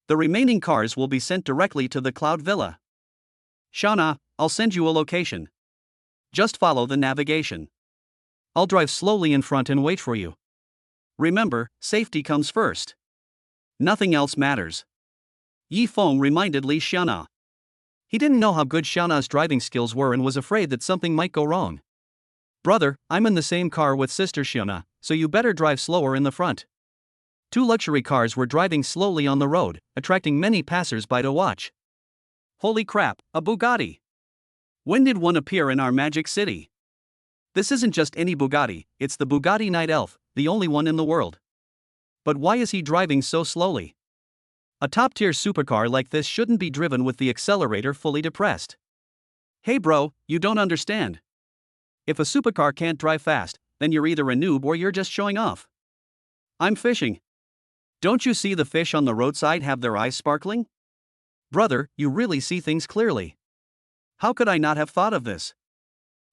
The remaining cars will be sent directly to the Cloud Villa. Xiana, I'll send you a location. Just follow the navigation. I'll drive slowly in front and wait for you. Remember, safety comes first. Nothing else matters. Yi Feng reminded Li Xiana. He didn't know how good Xiana's driving skills were and was afraid that something might go wrong. Brother, I'm in the same car with Sister Xiana, so you better drive slower in the front. Two luxury cars were driving slowly on the road, attracting many passers-by to watch. Holy crap, a Bugatti! When did one appear in our magic city? This isn't just any Bugatti, it's the Bugatti Night Elf, the only one in the world. But why is he driving so slowly? A top-tier supercar like this shouldn't be driven with the accelerator fully depressed. Hey bro, you don't understand. If a supercar can't drive fast, then you're either a noob or you're just showing off. I'm fishing. Don't you see the fish on the roadside have their eyes sparkling? Brother, you really see things clearly. How could I not have thought of this?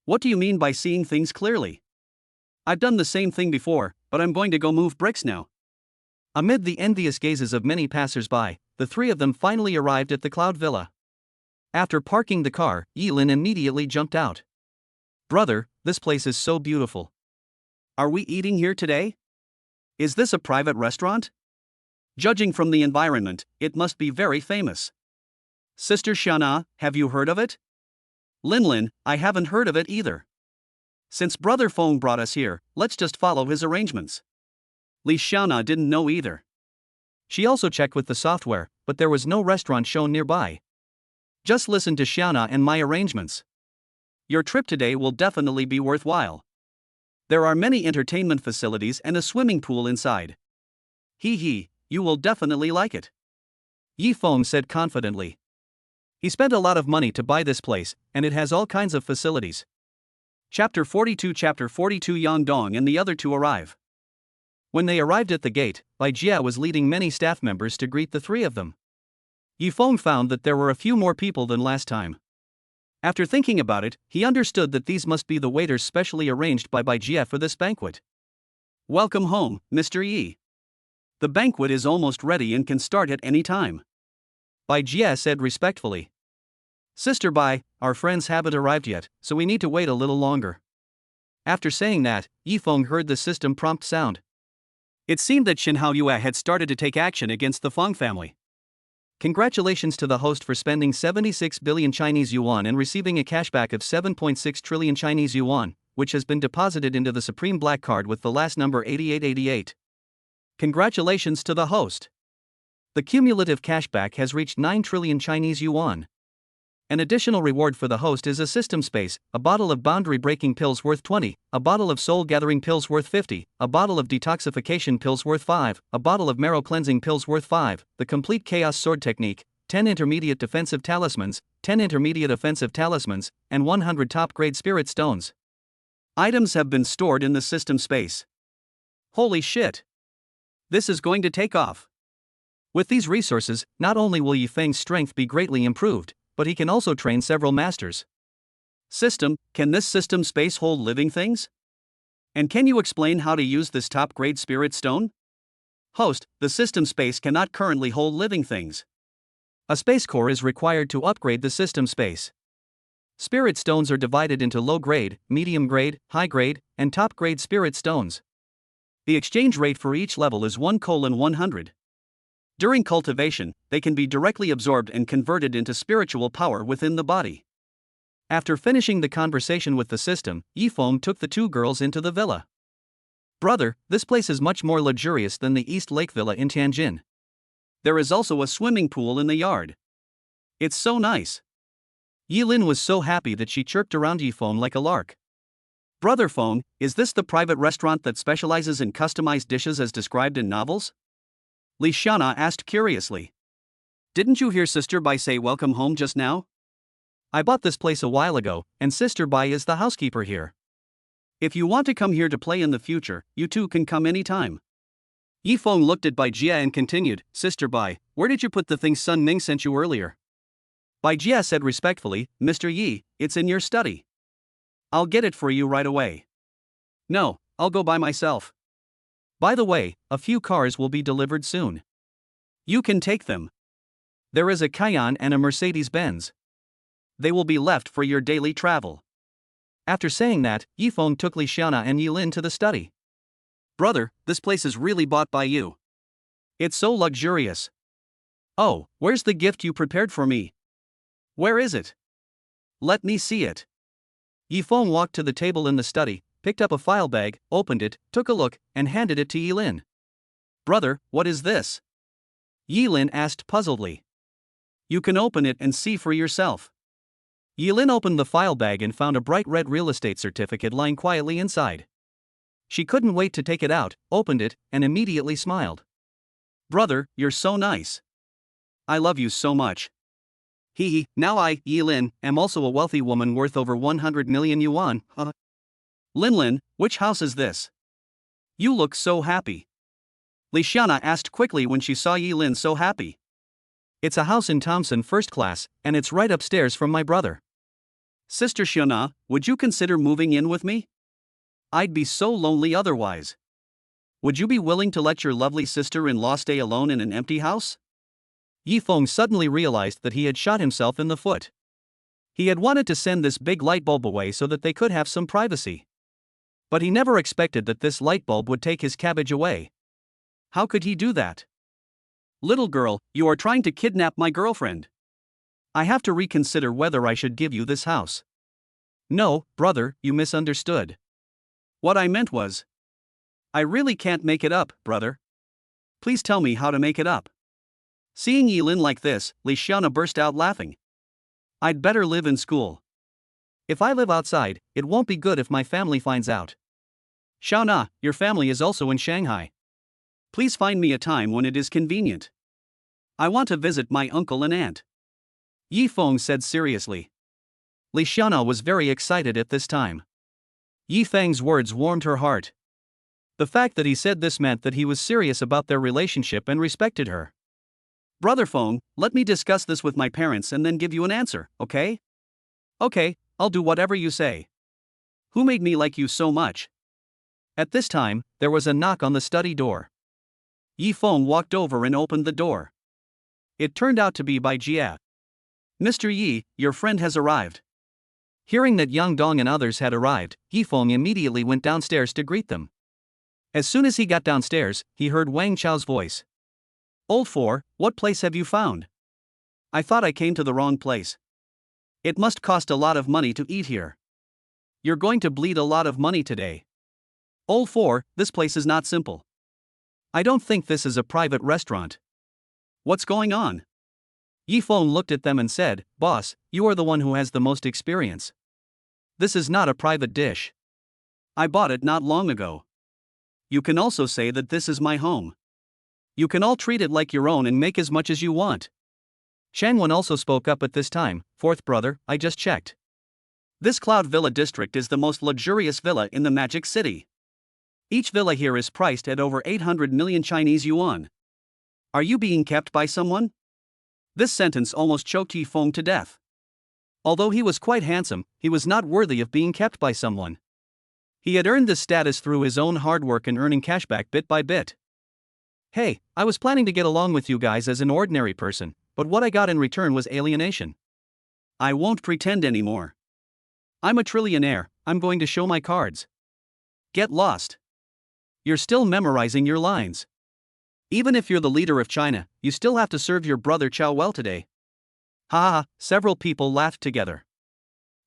What do you mean by seeing things clearly? I've done the same thing before, but I'm going to go move bricks now. Amid the envious gazes of many passers-by, the three of them finally arrived at the Cloud Villa. After parking the car, Yi Lin immediately jumped out. Brother, this place is so beautiful. Are we eating here today? Is this a private restaurant? Judging from the environment, it must be very famous. Sister Xiana, have you heard of it? Lin, I haven't heard of it either. Since Brother Feng brought us here, let's just follow his arrangements. Li Xiana didn't know either. She also checked with the software, but there was no restaurant shown nearby. Just listen to Xiaona and my arrangements. Your trip today will definitely be worthwhile. There are many entertainment facilities and a swimming pool inside. Hee, you will definitely like it. Yi Feng said confidently. He spent a lot of money to buy this place, and it has all kinds of facilities. Chapter 42 Yang Dong and the other two arrive. When they arrived at the gate, Bai Jia was leading many staff members to greet the three of them. Yi Feng found that there were a few more people than last time. After thinking about it, he understood that these must be the waiters specially arranged by Bai Jia for this banquet. Welcome home, Mr. Yi. The banquet is almost ready and can start at any time. Bai Jia said respectfully. Sister Bai, our friends haven't arrived yet, so we need to wait a little longer. After saying that, Yi Feng heard the system prompt sound. It seemed that Xin Haoyue had started to take action against the Feng family. Congratulations to the host for spending 76 billion Chinese yuan and receiving a cashback of 7.6 trillion Chinese yuan, which has been deposited into the Supreme Black Card with the last number 8888. Congratulations to the host. The cumulative cashback has reached 9 trillion Chinese yuan. An additional reward for the host is a system space, a bottle of boundary-breaking pills worth 20, a bottle of soul-gathering pills worth 50, a bottle of detoxification pills worth 5, a bottle of marrow-cleansing pills worth 5, the complete chaos sword technique, 10 intermediate defensive talismans, 10 intermediate offensive talismans, and 100 top-grade spirit stones. Items have been stored in the system space. Holy shit! This is going to take off. With these resources, not only will Yi Feng's strength be greatly improved, but he can also train several masters. System, can this system space hold living things? And can you explain how to use this top-grade spirit stone? Host, the system space cannot currently hold living things. A space core is required to upgrade the system space. Spirit stones are divided into low-grade, medium-grade, high-grade, and top-grade spirit stones. The exchange rate for each level is 1:100. During cultivation, they can be directly absorbed and converted into spiritual power within the body. After finishing the conversation with the system, Yi Feng took the two girls into the villa. Brother, this place is much more luxurious than the East Lake Villa in Tianjin. There is also a swimming pool in the yard. It's so nice. Yilin was so happy that she chirped around Yi Feng like a lark. Brother Feng, is this the private restaurant that specializes in customized dishes as described in novels? Li Xiaona asked curiously. Didn't you hear Sister Bai say welcome home just now? I bought this place a while ago, and Sister Bai is the housekeeper here. If you want to come here to play in the future, you too can come anytime. Yi Feng looked at Bai Jia and continued, Sister Bai, where did you put the things Sun Ning sent you earlier? Bai Jia said respectfully, Mr. Yi, it's in your study. I'll get it for you right away. No, I'll go by myself. By the way, a few cars will be delivered soon. You can take them. There is a Cayenne and a Mercedes-Benz. They will be left for your daily travel. After saying that, Yi Feng took Li Xiaona and Yilin to the study. Brother, this place is really bought by you. It's so luxurious. Oh, where's the gift you prepared for me? Where is it? Let me see it. Yi Feng walked to the table in the study, picked up a file bag, opened it, took a look, and handed it to Yilin. Brother, what is this? Yilin asked puzzledly. You can open it and see for yourself. Yilin opened the file bag and found a bright red real estate certificate lying quietly inside. She couldn't wait to take it out, opened it, and immediately smiled. Brother, you're so nice. I love you so much. Now I, Yilin, am also a wealthy woman worth over 100 million yuan. Linlin, which house is this? You look so happy. Li Xiaona asked quickly when she saw Yilin so happy. It's a house in Thompson First Class, and it's right upstairs from my brother. Sister Xiaona, would you consider moving in with me? I'd be so lonely otherwise. Would you be willing to let your lovely sister-in-law stay alone in an empty house? Yi Feng suddenly realized that he had shot himself in the foot. He had wanted to send this big light bulb away so that they could have some privacy. But he never expected that this light bulb would take his cabbage away. How could he do that? Little girl, you are trying to kidnap my girlfriend. I have to reconsider whether I should give you this house. No, brother, you misunderstood. What I meant was, I really can't make it up, brother. Please tell me how to make it up. Seeing Yilin like this, Li Xiaona burst out laughing. I'd better live in school. If I live outside, it won't be good if my family finds out. Xiaona, your family is also in Shanghai. Please find me a time when it is convenient. I want to visit my uncle and aunt. Yi Feng said seriously. Li Xiaona was very excited at this time. Yi Feng's words warmed her heart. The fact that he said this meant that he was serious about their relationship and respected her. Brother Feng, let me discuss this with my parents and then give you an answer, okay? Okay, I'll do whatever you say. Who made me like you so much? At this time, there was a knock on the study door. Yi Feng walked over and opened the door. It turned out to be Bai Jie. Mr. Yi, your friend has arrived. Hearing that Yang Dong and others had arrived, Yi Feng immediately went downstairs to greet them. As soon as he got downstairs, he heard Wang Chao's voice. Old Four, what place have you found? I thought I came to the wrong place. It must cost a lot of money to eat here. You're going to bleed a lot of money today. Old Four, this place is not simple. I don't think this is a private restaurant. What's going on? Yi Feng looked at them and said, Boss, you are the one who has the most experience. This is not a private dish. I bought it not long ago. You can also say that this is my home. You can all treat it like your own and make as much as you want. Shangwen also spoke up at this time. Fourth brother, I just checked. This Cloud Villa district is the most luxurious villa in the Magic City. Each villa here is priced at over 800 million Chinese yuan. Are you being kept by someone? This sentence almost choked Yi Feng to death. Although he was quite handsome, he was not worthy of being kept by someone. He had earned this status through his own hard work and earning cashback bit by bit. Hey, I was planning to get along with you guys as an ordinary person, but what I got in return was alienation. I won't pretend anymore. I'm a trillionaire, I'm going to show my cards. Get lost. You're still memorizing your lines. Even if you're the leader of China, you still have to serve your brother Chow well today. Ha ha, several people laughed together.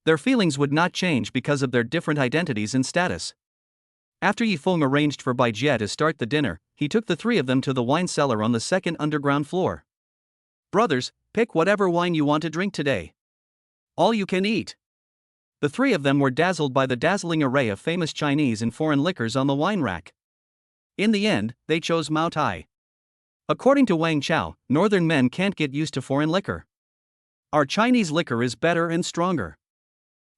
Their feelings would not change because of their different identities and status. After Yi Feng arranged for Bai Jie to start the dinner, he took the three of them to the wine cellar on the second underground floor. Brothers, pick whatever wine you want to drink today. All you can eat. The three of them were dazzled by the dazzling array of famous Chinese and foreign liquors on the wine rack. In the end, they chose Mao Tai. According to Wang Chao, northern men can't get used to foreign liquor. Our Chinese liquor is better and stronger.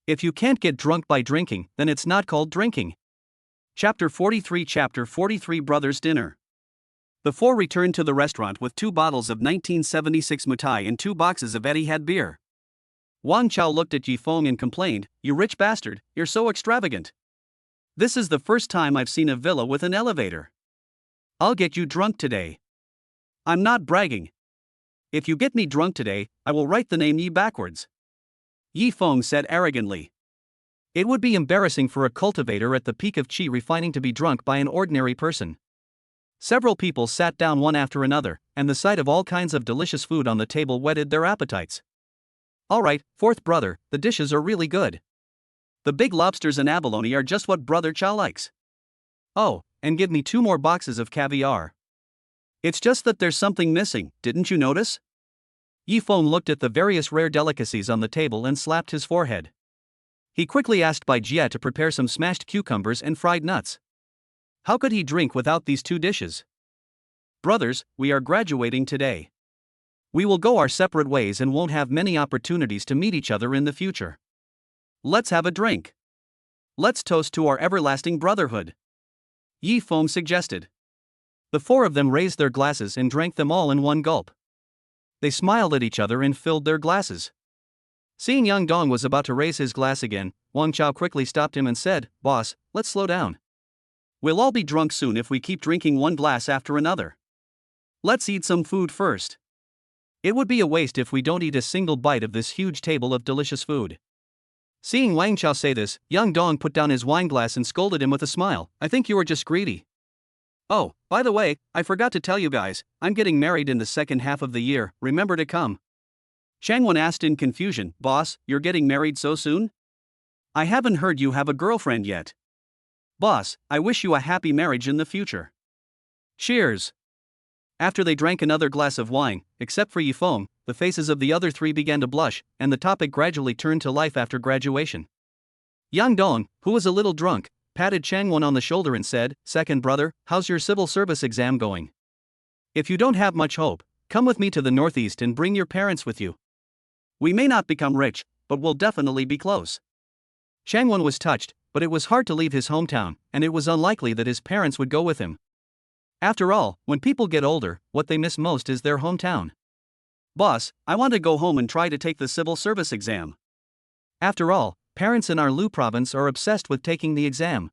If you can't get drunk by drinking, then it's not called drinking. Chapter 43 Brothers Dinner. The four returned to the restaurant with 2 bottles of 1976 Mutai and 2 boxes of Etihad beer. Wang Chao looked at Yi Feng and complained, You rich bastard, you're so extravagant. This is the first time I've seen a villa with an elevator. I'll get you drunk today. I'm not bragging. If you get me drunk today, I will write the name Yi backwards. Yi Feng said arrogantly. It would be embarrassing for a cultivator at the peak of qi refining to be drunk by an ordinary person. Several people sat down one after another, and the sight of all kinds of delicious food on the table whetted their appetites. Alright, fourth brother, the dishes are really good. The big lobsters and abalone are just what brother Chow likes. Oh, and give me 2 more boxes of caviar. It's just that there's something missing, didn't you notice? Yi Feng looked at the various rare delicacies on the table and slapped his forehead. He quickly asked Bai Jie to prepare some smashed cucumbers and fried nuts. How could he drink without these 2 dishes? Brothers, we are graduating today. We will go our separate ways and won't have many opportunities to meet each other in the future. Let's have a drink. Let's toast to our everlasting brotherhood. Yi Feng suggested. The 4 of them raised their glasses and drank them all in one gulp. They smiled at each other and filled their glasses. Seeing Yang Dong was about to raise his glass again, Wang Chao quickly stopped him and said, Boss, let's slow down. We'll all be drunk soon if we keep drinking one glass after another. Let's eat some food first. It would be a waste if we don't eat a single bite of this huge table of delicious food. Seeing Wang Chao say this, Yang Dong put down his wine glass and scolded him with a smile. I think you are just greedy. Oh, by the way, I forgot to tell you guys, I'm getting married in the second half of the year, remember to come. Shangwen asked in confusion, Boss, you're getting married so soon? I haven't heard you have a girlfriend yet. Boss, I wish you a happy marriage in the future. Cheers. After they drank another glass of wine, except for Yifeng, the faces of the other three began to blush, and the topic gradually turned to life after graduation. Yang Dong, who was a little drunk, patted Changwon on the shoulder and said, "Second brother, how's your civil service exam going? If you don't have much hope, come with me to the Northeast and bring your parents with you. We may not become rich, but we'll definitely be close." Changwon was touched, but it was hard to leave his hometown, and it was unlikely that his parents would go with him. After all, when people get older, what they miss most is their hometown. "Boss, I want to go home and try to take the civil service exam." After all, parents in our Lu province are obsessed with taking the exam.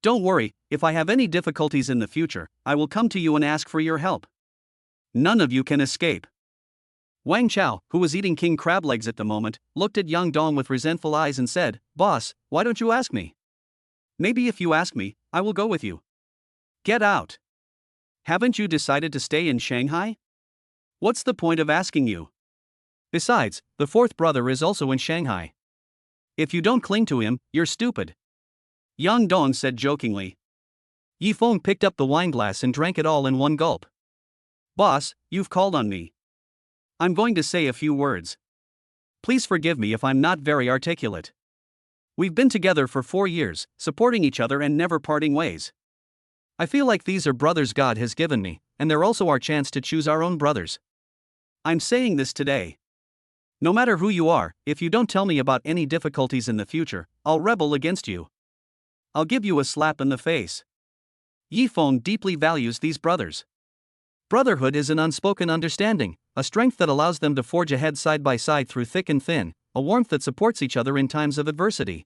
"Don't worry, if I have any difficulties in the future, I will come to you and ask for your help. None of you can escape." Wang Chao, who was eating king crab legs at the moment, looked at Yang Dong with resentful eyes and said, "Boss, why don't you ask me? Maybe if you ask me, I will go with you." "Get out. Haven't you decided to stay in Shanghai? What's the point of asking you? Besides, the fourth brother is also in Shanghai. If you don't cling to him, you're stupid," Yang Dong said jokingly. Yifeng picked up the wineglass and drank it all in one gulp. "Boss, you've called on me. I'm going to say a few words. Please forgive me if I'm not very articulate. We've been together for 4 years, supporting each other and never parting ways. I feel like these are brothers God has given me, and they're also our chance to choose our own brothers. I'm saying this today. No matter who you are, if you don't tell me about any difficulties in the future, I'll rebel against you. I'll give you a slap in the face." Yifeng deeply values these brothers. Brotherhood is an unspoken understanding, a strength that allows them to forge ahead side by side through thick and thin, a warmth that supports each other in times of adversity.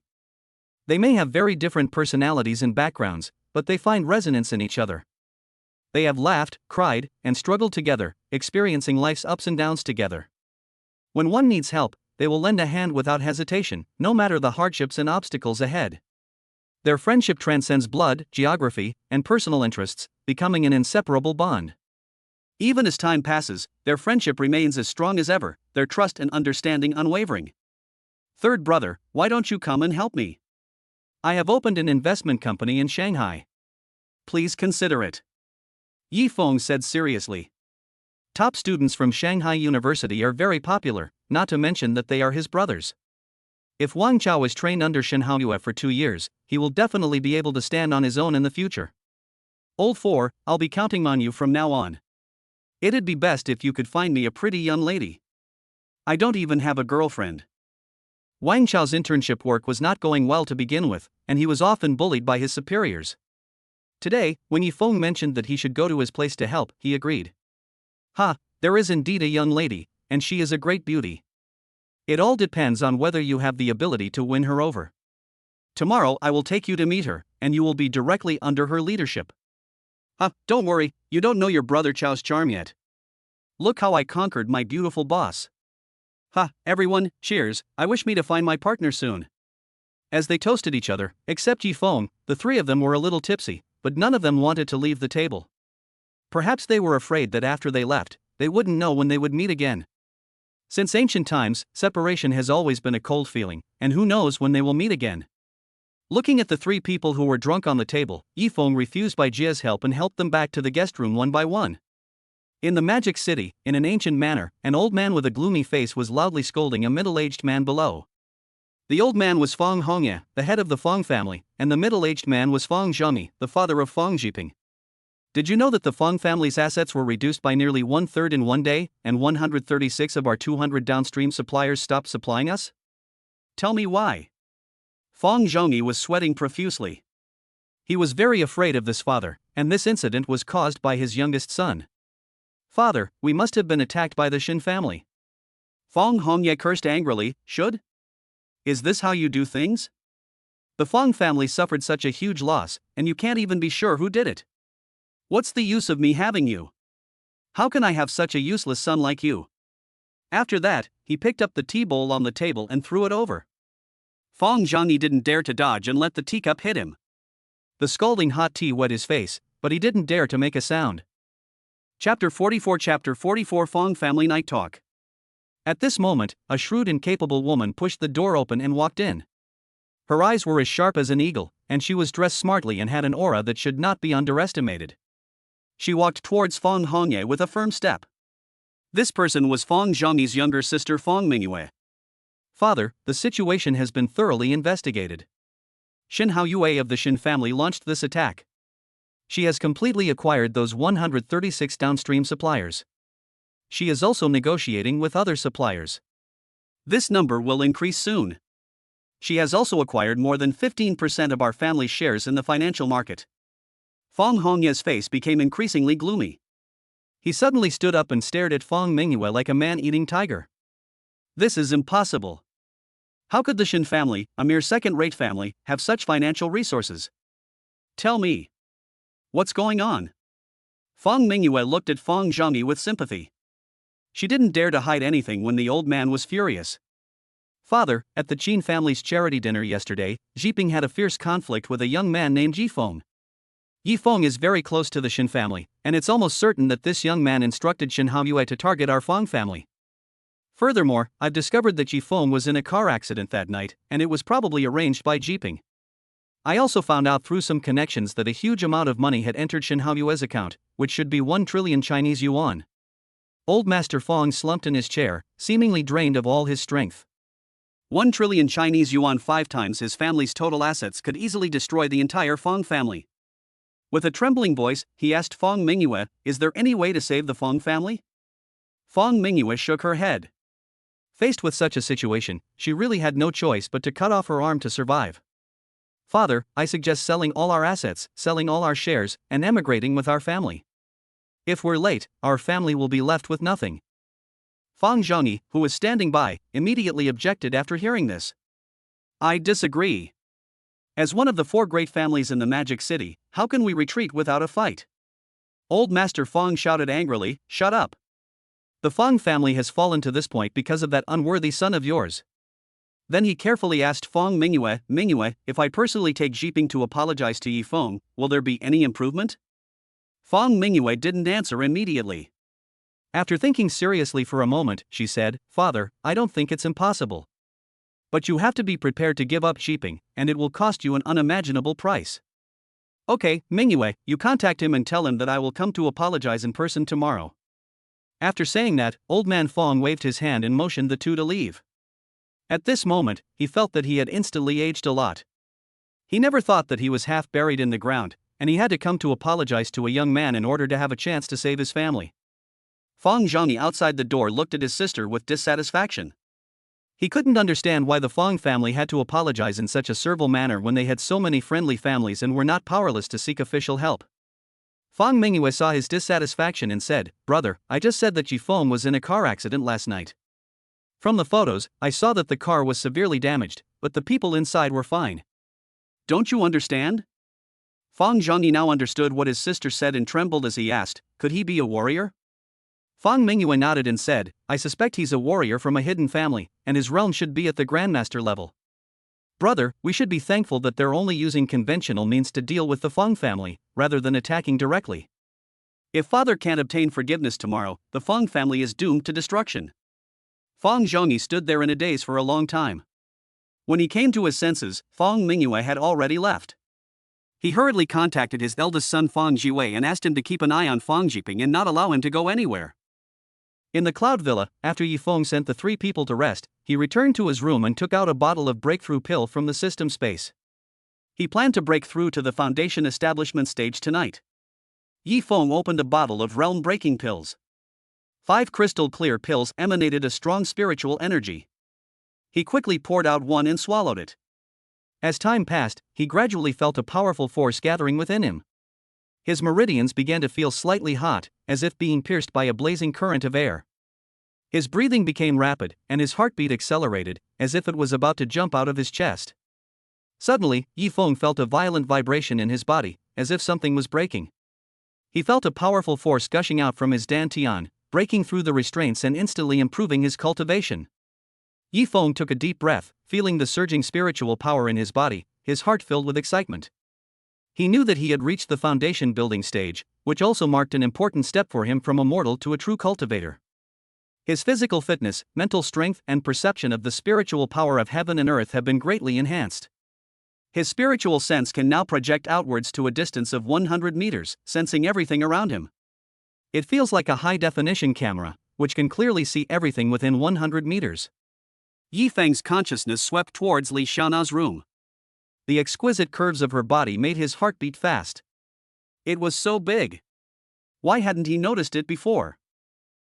They may have very different personalities and backgrounds, but they find resonance in each other. They have laughed, cried, and struggled together, experiencing life's ups and downs together. When one needs help, they will lend a hand without hesitation, no matter the hardships and obstacles ahead. Their friendship transcends blood, geography, and personal interests, becoming an inseparable bond. Even as time passes, their friendship remains as strong as ever, their trust and understanding unwavering. "Third brother, why don't you come and help me? I have opened an investment company in Shanghai. Please consider it," Yifeng said seriously. Top students from Shanghai University are very popular, not to mention that they are his brothers. If Wang Chao is trained under Shen Haoyue for 2 years, he will definitely be able to stand on his own in the future. "Old 4, I'll be counting on you from now on. It'd be best if you could find me a pretty young lady. I don't even have a girlfriend." Wang Chao's internship work was not going well to begin with, and he was often bullied by his superiors. Today, when Yifeng mentioned that he should go to his place to help, he agreed. There is indeed a young lady, and she is a great beauty. It all depends on whether you have the ability to win her over. Tomorrow I will take you to meet her, and you will be directly under her leadership." Don't worry, you don't know your brother Chao's charm yet. Look how I conquered my beautiful boss." Everyone, cheers, I wish me to find my partner soon." As they toasted each other, except Yifeng, the three of them were a little tipsy, but none of them wanted to leave the table. Perhaps they were afraid that after they left, they wouldn't know when they would meet again. Since ancient times, separation has always been a cold feeling, and who knows when they will meet again. Looking at the 3 people who were drunk on the table, Yifeng refused Bai Jia's help and helped them back to the guest room one by one. In the Magic City, in an ancient manor, an old man with a gloomy face was loudly scolding a middle-aged man below. The old man was Feng Hongye, the head of the Feng family, and the middle-aged man was Feng Zhongyi, the father of Feng Zhiping. Did you know that the Feng family's assets were reduced by nearly 1/3 in one day, and 136 of our 200 downstream suppliers stopped supplying us? Tell me why. Feng Zhongyi was sweating profusely. He was very afraid of this father, and this incident was caused by his youngest son. "Father, we must have been attacked by the Shin family." Feng Hongye cursed angrily. "Should? Is this how you do things? The Feng family suffered such a huge loss, and you can't even be sure who did it. What's the use of me having you? How can I have such a useless son like you?" After that, he picked up the tea bowl on the table and threw it over. Feng Zhongyi didn't dare to dodge and let the teacup hit him. The scalding hot tea wet his face, but he didn't dare to make a sound. Chapter 44 Feng Family Night Talk. At this moment, a shrewd and capable woman pushed the door open and walked in. Her eyes were as sharp as an eagle, and she was dressed smartly and had an aura that should not be underestimated. She walked towards Feng Hongye with a firm step. This person was Feng Zhongyi's younger sister Feng Mingyue. Father, the situation has been thoroughly investigated. Shin Haoyue of the Shin family launched this attack. She has completely acquired those 136 downstream suppliers. She is also negotiating with other suppliers. This number will increase soon. She has also acquired more than 15% of our family's shares in the financial market. Feng Hongye's face became increasingly gloomy. He suddenly stood up and stared at Feng Mingyue like a man-eating tiger. This is impossible. How could the Shin family, a mere second-rate family, have such financial resources? Tell me. What's going on? Feng Mingyue looked at Feng Zhongyi with sympathy. She didn't dare to hide anything when the old man was furious. Father, at the Qin family's charity dinner yesterday, Jiping had a fierce conflict with a young man named Yifeng. Yifeng is very close to the Shin family, and it's almost certain that this young man instructed Shin Haoyue to target our Feng family. Furthermore, I've discovered that Yifeng was in a car accident that night, and it was probably arranged by Jiping. I also found out through some connections that a huge amount of money had entered Shin Haoyue's account, which should be 1 trillion Chinese yuan. Old Master Feng slumped in his chair, seemingly drained of all his strength. 1 trillion Chinese yuan, 5 times his family's total assets, could easily destroy the entire Feng family. With a trembling voice, he asked Feng Mingyue, "Is there any way to save the Feng family?" Feng Mingyue shook her head. Faced with such a situation, she really had no choice but to cut off her arm to survive. Father, I suggest selling all our assets, selling all our shares, and emigrating with our family. If we're late, our family will be left with nothing. Feng Zhongyi, who was standing by, immediately objected after hearing this. I disagree. As one of the 4 great families in the Magic City, how can we retreat without a fight? Old Master Feng shouted angrily, "Shut up! The Feng family has fallen to this point because of that unworthy son of yours." Then he carefully asked Feng Mingyue, "Mingyue, if I personally take Jiping to apologize to Yifeng, will there be any improvement?" Feng Mingyue didn't answer immediately. After thinking seriously for a moment, she said, "Father, I don't think it's impossible. But you have to be prepared to give up Jiping, and it will cost you an unimaginable price." "Okay, Mingyue, you contact him and tell him that I will come to apologize in person tomorrow." After saying that, Old Man Feng waved his hand and motioned the two to leave. At this moment, he felt that he had instantly aged a lot. He never thought that he was half buried in the ground, and he had to come to apologize to a young man in order to have a chance to save his family. Feng Zhongyi outside the door looked at his sister with dissatisfaction. He couldn't understand why the Feng family had to apologize in such a servile manner when they had so many friendly families and were not powerless to seek official help. Feng Mingyue saw his dissatisfaction and said, "Brother, I just said that Yifeng was in a car accident last night. From the photos, I saw that the car was severely damaged, but the people inside were fine. Don't you understand?" Feng Zhongyi now understood what his sister said and trembled as he asked, "Could he be a warrior?" Feng Mingyue nodded and said, "I suspect he's a warrior from a hidden family, and his realm should be at the Grandmaster level. Brother, we should be thankful that they're only using conventional means to deal with the Feng family, rather than attacking directly. If Father can't obtain forgiveness tomorrow, the Feng family is doomed to destruction." Feng Zhongyi stood there in a daze for a long time. When he came to his senses, Feng Mingyue had already left. He hurriedly contacted his eldest son Feng Jiwei and asked him to keep an eye on Feng Jiping and not allow him to go anywhere. In the Cloud Villa, after Yifeng sent the 3 people to rest, he returned to his room and took out a bottle of breakthrough pill from the system space. He planned to break through to the Foundation establishment stage tonight. Yifeng opened a bottle of realm-breaking pills. 5 crystal-clear pills emanated a strong spiritual energy. He quickly poured out one and swallowed it. As time passed, he gradually felt a powerful force gathering within him. His meridians began to feel slightly hot, as if being pierced by a blazing current of air. His breathing became rapid, and his heartbeat accelerated, as if it was about to jump out of his chest. Suddenly, Yifeng felt a violent vibration in his body, as if something was breaking. He felt a powerful force gushing out from his dantian, breaking through the restraints and instantly improving his cultivation. Yifeng took a deep breath, feeling the surging spiritual power in his body, his heart filled with excitement. He knew that he had reached the foundation building stage, which also marked an important step for him from a mortal to a true cultivator. His physical fitness, mental strength, and perception of the spiritual power of heaven and earth have been greatly enhanced. His spiritual sense can now project outwards to a distance of 100 meters, sensing everything around him. It feels like a high-definition camera, which can clearly see everything within 100 meters. Yifeng's consciousness swept towards Li Xiaona's room. The exquisite curves of her body made his heart beat fast. It was so big. Why hadn't he noticed it before?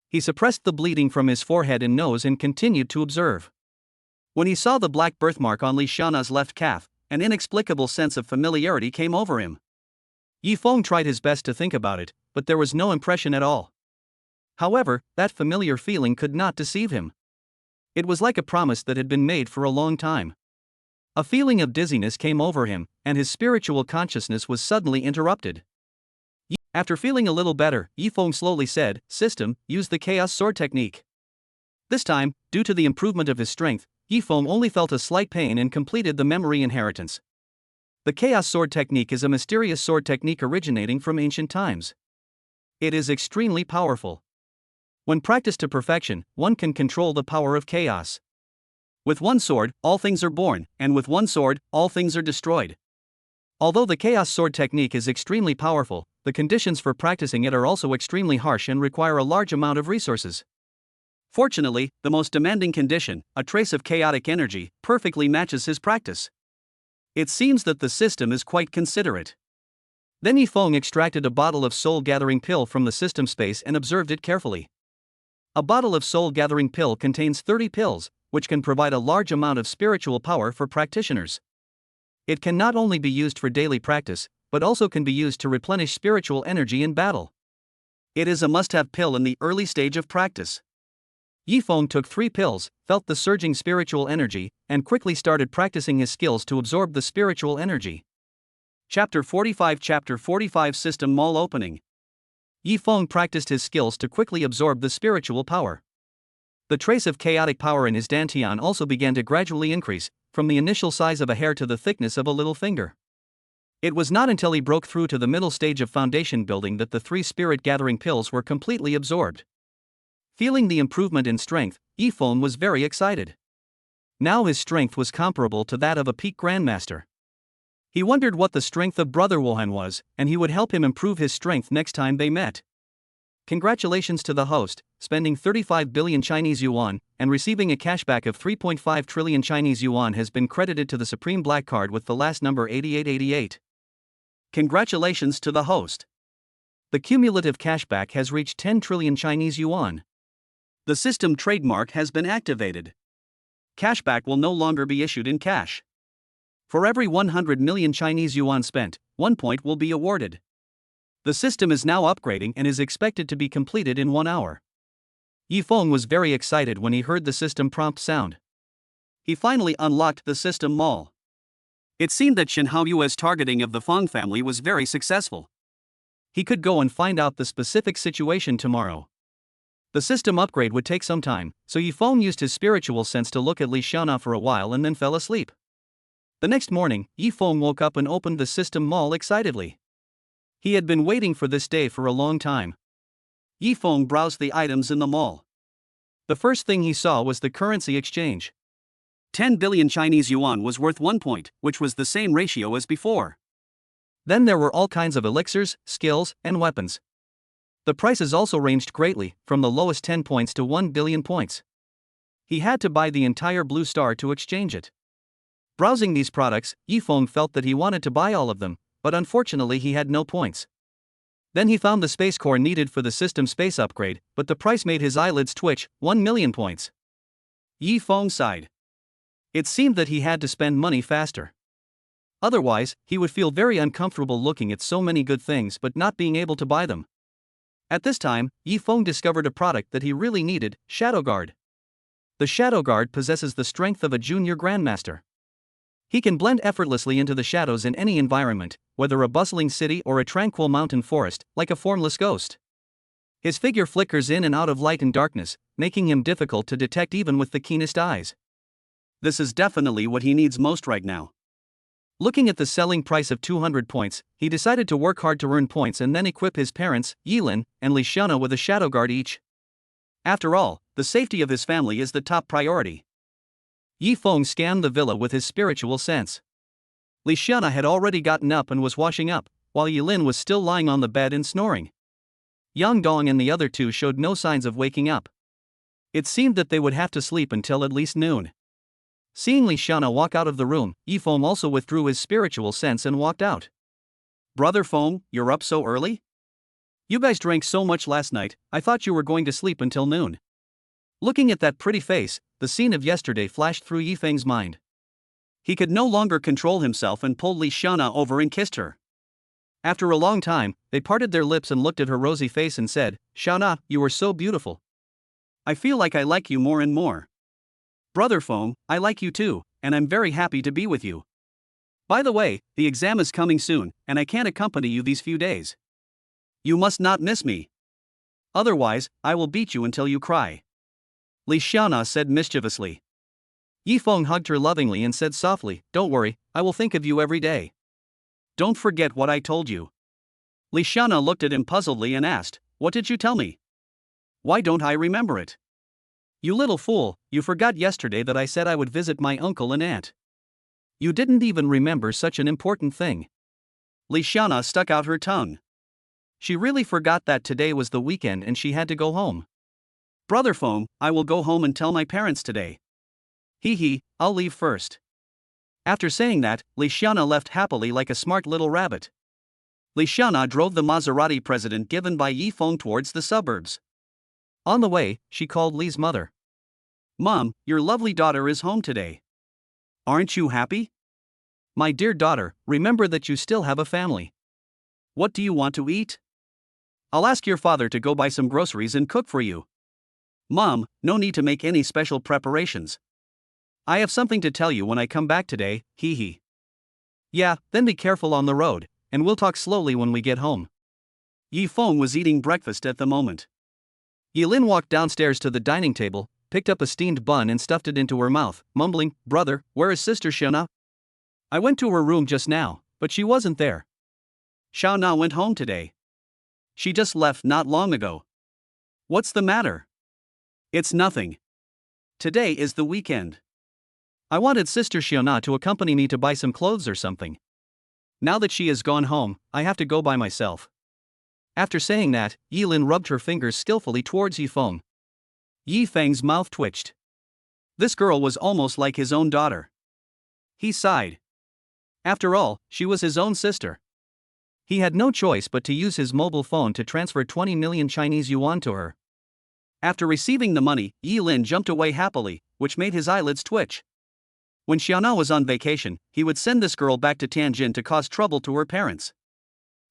He suppressed the bleeding from his forehead and nose and continued to observe. When he saw the black birthmark on Li Xiaona's left calf, an inexplicable sense of familiarity came over him. Yifeng tried his best to think about it, but there was no impression at all. However, that familiar feeling could not deceive him. It was like a promise that had been made for a long time. A feeling of dizziness came over him, and his spiritual consciousness was suddenly interrupted. After feeling a little better, Yifeng slowly said, "System, use the Chaos Sword technique." This time, due to the improvement of his strength, Yifeng only felt a slight pain and completed the memory inheritance. The Chaos Sword technique is a mysterious sword technique originating from ancient times. It is extremely powerful. When practiced to perfection, one can control the power of chaos. With one sword, all things are born, and with one sword, all things are destroyed. Although the Chaos Sword technique is extremely powerful, the conditions for practicing it are also extremely harsh and require a large amount of resources. Fortunately, the most demanding condition, a trace of chaotic energy, perfectly matches his practice. It seems that the system is quite considerate. Then Yifeng extracted a bottle of soul-gathering pill from the system space and observed it carefully. A bottle of soul-gathering pill contains 30 pills, which can provide a large amount of spiritual power for practitioners. It can not only be used for daily practice, but also can be used to replenish spiritual energy in battle. It is a must-have pill in the early stage of practice. Yifeng took 3 pills, felt the surging spiritual energy, and quickly started practicing his skills to absorb the spiritual energy. Chapter 45 System Mall Opening. Yifeng practiced his skills to quickly absorb the spiritual power. The trace of chaotic power in his dantian also began to gradually increase, from the initial size of a hair to the thickness of a little finger. It was not until he broke through to the middle stage of foundation building that the 3 spirit-gathering pills were completely absorbed. Feeling the improvement in strength, Yifeng was very excited. Now his strength was comparable to that of a peak grandmaster. He wondered what the strength of Brother Wohan was, and he would help him improve his strength next time they met. Congratulations to the host, spending 35 billion Chinese yuan, and receiving a cashback of 3.5 trillion Chinese yuan has been credited to the Supreme Black Card with the last number 8888. Congratulations to the host. The cumulative cashback has reached 10 trillion Chinese yuan. The system trademark has been activated. Cashback will no longer be issued in cash. For every 100 million Chinese yuan spent, 1 point will be awarded. The system is now upgrading and is expected to be completed in 1 hour. Yifeng was very excited when he heard the system prompt sound. He finally unlocked the system mall. It seemed that Shen Haoyue's targeting of the Feng family was very successful. He could go and find out the specific situation tomorrow. The system upgrade would take some time, so Yifeng used his spiritual sense to look at Li Xiaona for a while and then fell asleep. The next morning, Yifeng woke up and opened the system mall excitedly. He had been waiting for this day for a long time. Yifeng browsed the items in the mall. The first thing he saw was the currency exchange. 10 billion Chinese yuan was worth 1 point, which was the same ratio as before. Then there were all kinds of elixirs, skills, and weapons. The prices also ranged greatly, from the lowest 10 points to 1 billion points. He had to buy the entire blue star to exchange it. Browsing these products, Yifeng felt that he wanted to buy all of them, but unfortunately he had no points. Then he found the space core needed for the system space upgrade, but the price made his eyelids twitch, 1 million points. Yifeng sighed. It seemed that he had to spend money faster. Otherwise, he would feel very uncomfortable looking at so many good things but not being able to buy them. At this time, Yifeng discovered a product that he really needed, Shadow Guard. The Shadow Guard possesses the strength of a junior grandmaster. He can blend effortlessly into the shadows in any environment, whether a bustling city or a tranquil mountain forest, like a formless ghost. His figure flickers in and out of light and darkness, making him difficult to detect even with the keenest eyes. This is definitely what he needs most right now. Looking at the selling price of 200 points, he decided to work hard to earn points and then equip his parents, Yilin and Li Xiaona, with a Shadow Guard each. After all, the safety of his family is the top priority. Yifeng scanned the villa with his spiritual sense. Li Xiana had already gotten up and was washing up, while Yilin was still lying on the bed and snoring. Yang Dong and the other two showed no signs of waking up. It seemed that they would have to sleep until at least noon. Seeing Li Xiana walk out of the room, Yifeng also withdrew his spiritual sense and walked out. Brother Feng, you're up so early? You guys drank so much last night, I thought you were going to sleep until noon. Looking at that pretty face, the scene of yesterday flashed through Yifeng's mind. He could no longer control himself and pulled Li Xiana over and kissed her. After a long time, they parted their lips and looked at her rosy face and said, "Xiana, you are so beautiful. I feel like I like you more and more. Brother Feng, I like you too, and I'm very happy to be with you. By the way, the exam is coming soon, and I can't accompany you these few days. You must not miss me. Otherwise, I will beat you until you cry." Li Xiana said mischievously. Yifeng hugged her lovingly and said softly, "Don't worry, I will think of you every day. Don't forget what I told you." Li Xiana looked at him puzzledly and asked, "What did you tell me? Why don't I remember it?" "You little fool, you forgot yesterday that I said I would visit my uncle and aunt. You didn't even remember such an important thing." Li Xiana stuck out her tongue. She really forgot that today was the weekend and she had to go home. "Brother Feng, I will go home and tell my parents today. I'll leave first." After saying that, Li Xiana left happily like a smart little rabbit. Li Xiana drove the Maserati President given by Yifeng towards the suburbs. On the way, she called Li's mother. "Mom, your lovely daughter is home today. Aren't you happy? My dear daughter, remember that you still have a family. What do you want to eat? I'll ask your father to go buy some groceries and cook for you." "Mom, no need to make any special preparations. I have something to tell you when I come back today, Yeah, then be careful on the road, and we'll talk slowly when we get home." Yifeng was eating breakfast at the moment. Yilin walked downstairs to the dining table, picked up a steamed bun and stuffed it into her mouth, mumbling, "Brother, where is Sister Xiana? I went to her room just now, but she wasn't there. Xiaona went home today. She just left not long ago." "What's the matter?" "It's nothing. Today is the weekend. I wanted Sister Xiona to accompany me to buy some clothes or something. Now that she has gone home, I have to go by myself." After saying that, Yilin rubbed her fingers skillfully towards Yifeng. Yifeng's mouth twitched. This girl was almost like his own daughter. He sighed. After all, she was his own sister. He had no choice but to use his mobile phone to transfer 20 million Chinese yuan to her. After receiving the money, Yilin jumped away happily, which made his eyelids twitch. When Xiaona was on vacation, he would send this girl back to Tianjin to cause trouble to her parents.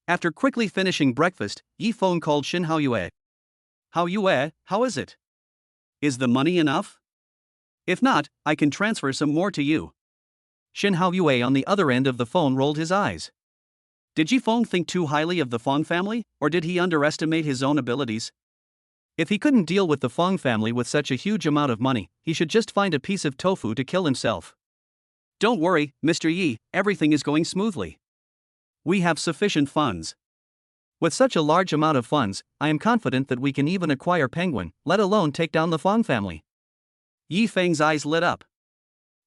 After quickly finishing breakfast, Yifeng called Xin Haoyue. "Haoyue, how is it? Is the money enough? If not, I can transfer some more to you." Xin Haoyue on the other end of the phone rolled his eyes. Did Yifeng think too highly of the Feng family, or did he underestimate his own abilities? If he couldn't deal with the Feng family with such a huge amount of money, he should just find a piece of tofu to kill himself. "Don't worry, Mr. Yi, everything is going smoothly. We have sufficient funds. With such a large amount of funds, I am confident that we can even acquire Penguin, let alone take down the Feng family." Yi Feng's eyes lit up.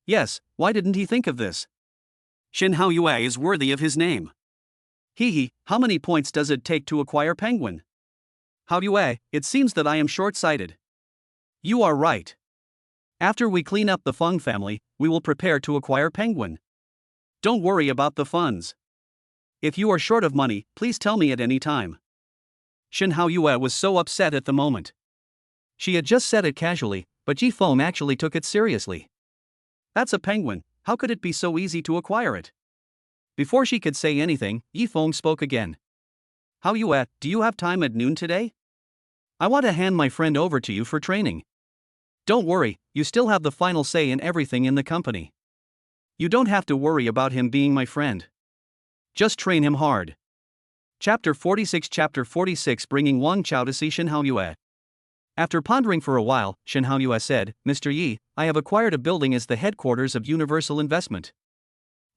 Yes, why didn't he think of this? Xin Haoyue is worthy of his name. How many points does it take to acquire Penguin? Haoyue, it seems that I am short-sighted. You are right. After we clean up the Feng family, we will prepare to acquire Penguin. Don't worry about the funds. If you are short of money, please tell me at any time. Xin Haoyue was so upset at the moment. She had just said it casually, but Yifeng actually took it seriously. That's a penguin, how could it be so easy to acquire it? Before she could say anything, Yifeng spoke again. "Haoyue, do you have time at noon today? I want to hand my friend over to you for training. Don't worry, you still have the final say in everything in the company. You don't have to worry about him being my friend. Just train him hard." Chapter 46 Bringing Wang Chao to see Xin Haoyue. After pondering for a while, Xin Haoyue said, "Mr. Yi, I have acquired a building as the headquarters of Universal Investment.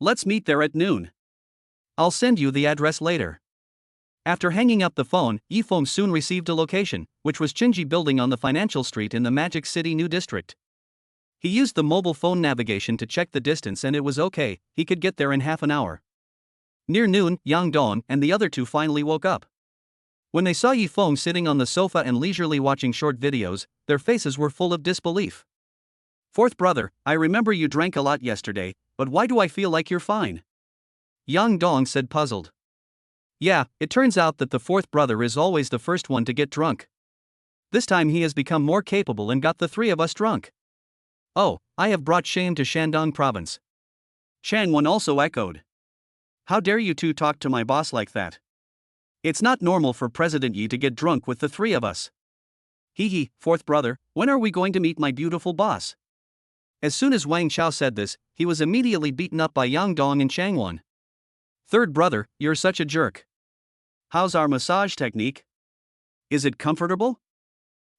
Let's meet there at noon. I'll send you the address later." After hanging up the phone, Yifeng soon received a location, which was Qingji Building on the Financial Street in the Magic City New District. He used the mobile phone navigation to check the distance and it was okay, he could get there in half an hour. Near noon, Yang Dong and the other two finally woke up. When they saw Yifeng sitting on the sofa and leisurely watching short videos, their faces were full of disbelief. "Fourth brother, I remember you drank a lot yesterday, but why do I feel like you're fine?" Yang Dong said, puzzled. "Yeah, it turns out that the fourth brother is always the first one to get drunk. This time he has become more capable and got the three of us drunk. Oh, I have brought shame to Shandong province." Chang Wen also echoed. "How dare you two talk to my boss like that? It's not normal for President Yi to get drunk with the three of us." "Hee hee, fourth brother, when are we going to meet my beautiful boss?" As soon as Wang Chao said this, he was immediately beaten up by Yang Dong and Chang Wen. "Third brother, you're such a jerk. How's our massage technique? Is it comfortable?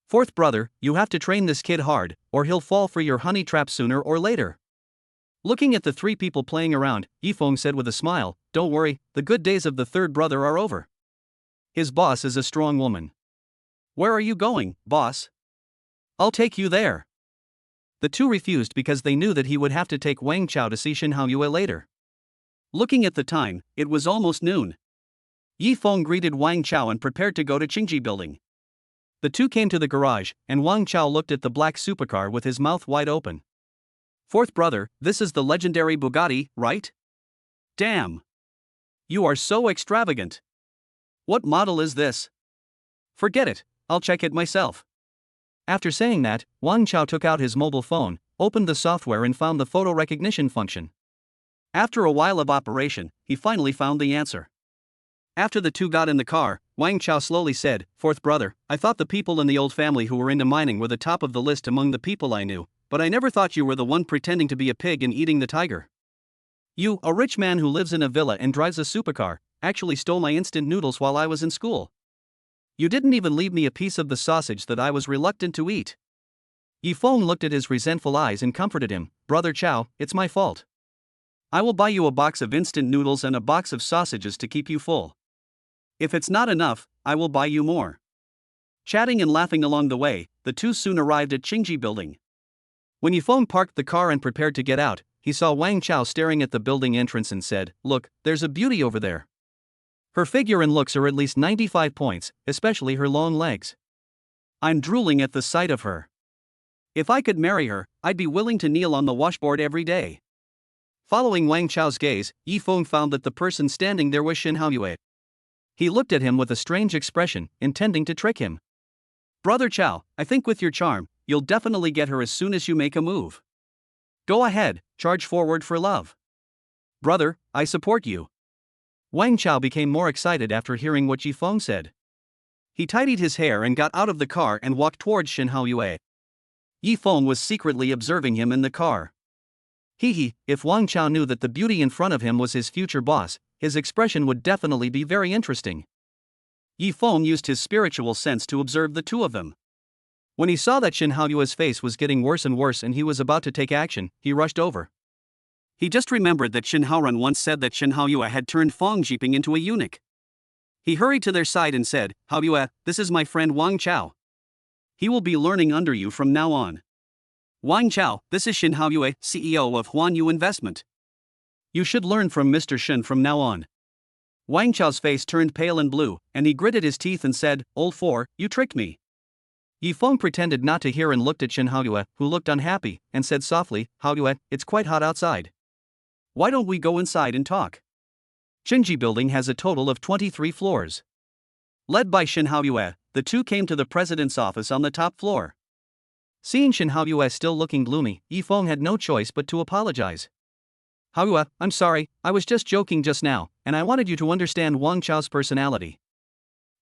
Fourth brother, you have to train this kid hard, or he'll fall for your honey trap sooner or later." Looking at the three people playing around, Yifeng said with a smile, "Don't worry, the good days of the third brother are over. His boss is a strong woman." "Where are you going, boss?" "I'll take you there." The two refused because they knew that he would have to take Wang Chao to see Shin Haoyue later. Looking at the time, it was almost noon. Yifeng greeted Wang Chao and prepared to go to Qingji building. The two came to the garage, and Wang Chao looked at the black supercar with his mouth wide open. "Fourth brother, this is the legendary Bugatti, right? Damn! You are so extravagant. What model is this?" "Forget it, I'll check it myself." After saying that, Wang Chao took out his mobile phone, opened the software and found the photo recognition function. After a while of operation, he finally found the answer. After the two got in the car, Wang Chao slowly said, "Fourth brother, I thought the people in the old family who were into mining were the top of the list among the people I knew, but I never thought you were the one pretending to be a pig and eating the tiger. You, a rich man who lives in a villa and drives a supercar, actually stole my instant noodles while I was in school. You didn't even leave me a piece of the sausage that I was reluctant to eat." Yifeng looked at his resentful eyes and comforted him, "Brother Chao, it's my fault. I will buy you a box of instant noodles and a box of sausages to keep you full. If it's not enough, I will buy you more." Chatting and laughing along the way, the two soon arrived at Qingji building. When Yifeng parked the car and prepared to get out, he saw Wang Chao staring at the building entrance and said, "Look, there's a beauty over there. Her figure and looks are at least 95 points, especially her long legs. I'm drooling at the sight of her. If I could marry her, I'd be willing to kneel on the washboard every day." Following Wang Chao's gaze, Yifeng found that the person standing there was Shin Haoyue. He looked at him with a strange expression, intending to trick him. "Brother Chao, I think with your charm, you'll definitely get her as soon as you make a move. Go ahead, charge forward for love. Brother, I support you." Wang Chao became more excited after hearing what Yifeng said. He tidied his hair and got out of the car and walked towards Shin Haoyue. Yifeng was secretly observing him in the car. If Wang Chao knew that the beauty in front of him was his future boss, his expression would definitely be very interesting. Yifeng used his spiritual sense to observe the two of them. When he saw that Shin Haoyue's face was getting worse and worse and he was about to take action, he rushed over. He just remembered that Shin Haoran once said that Shin Haoyue had turned Fong Jiping into a eunuch. He hurried to their side and said, "Haoyue, this is my friend Wang Chao. He will be learning under you from now on. Wang Chao, this is Shin Haoyue, CEO of Huan Yu Investment. You should learn from Mr. Shin from now on." Wang Chao's face turned pale and blue, and he gritted his teeth and said, "Old four, you tricked me." Yifeng pretended not to hear and looked at Shin Haoyue, who looked unhappy, and said softly, "Haoyue, it's quite hot outside. Why don't we go inside and talk?" Qingji building has a total of 23 floors. Led by Shin Haoyue, the two came to the president's office on the top floor. Seeing Shin Haoyue still looking gloomy, Yifeng had no choice but to apologize. "Haoyue, I'm sorry, I was just joking just now, and I wanted you to understand Wang Chao's personality.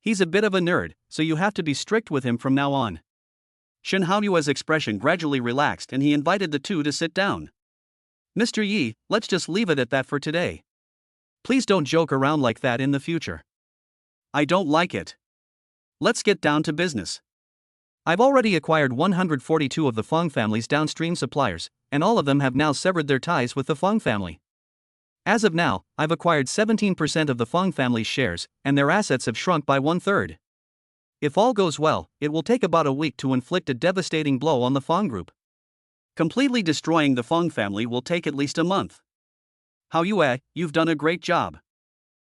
He's a bit of a nerd, so you have to be strict with him from now on." Shin Haoyue's expression gradually relaxed and he invited the two to sit down. "Mr. Yi, let's just leave it at that for today. Please don't joke around like that in the future. I don't like it. Let's get down to business. I've already acquired 142 of the Fong family's downstream suppliers, and all of them have now severed their ties with the Fong family. As of now, I've acquired 17% of the Fong family's shares, and their assets have shrunk by 1/3. If all goes well, it will take about a week to inflict a devastating blow on the Fong group. Completely destroying the Feng family will take at least a month. Hao Yue, you've done a great job.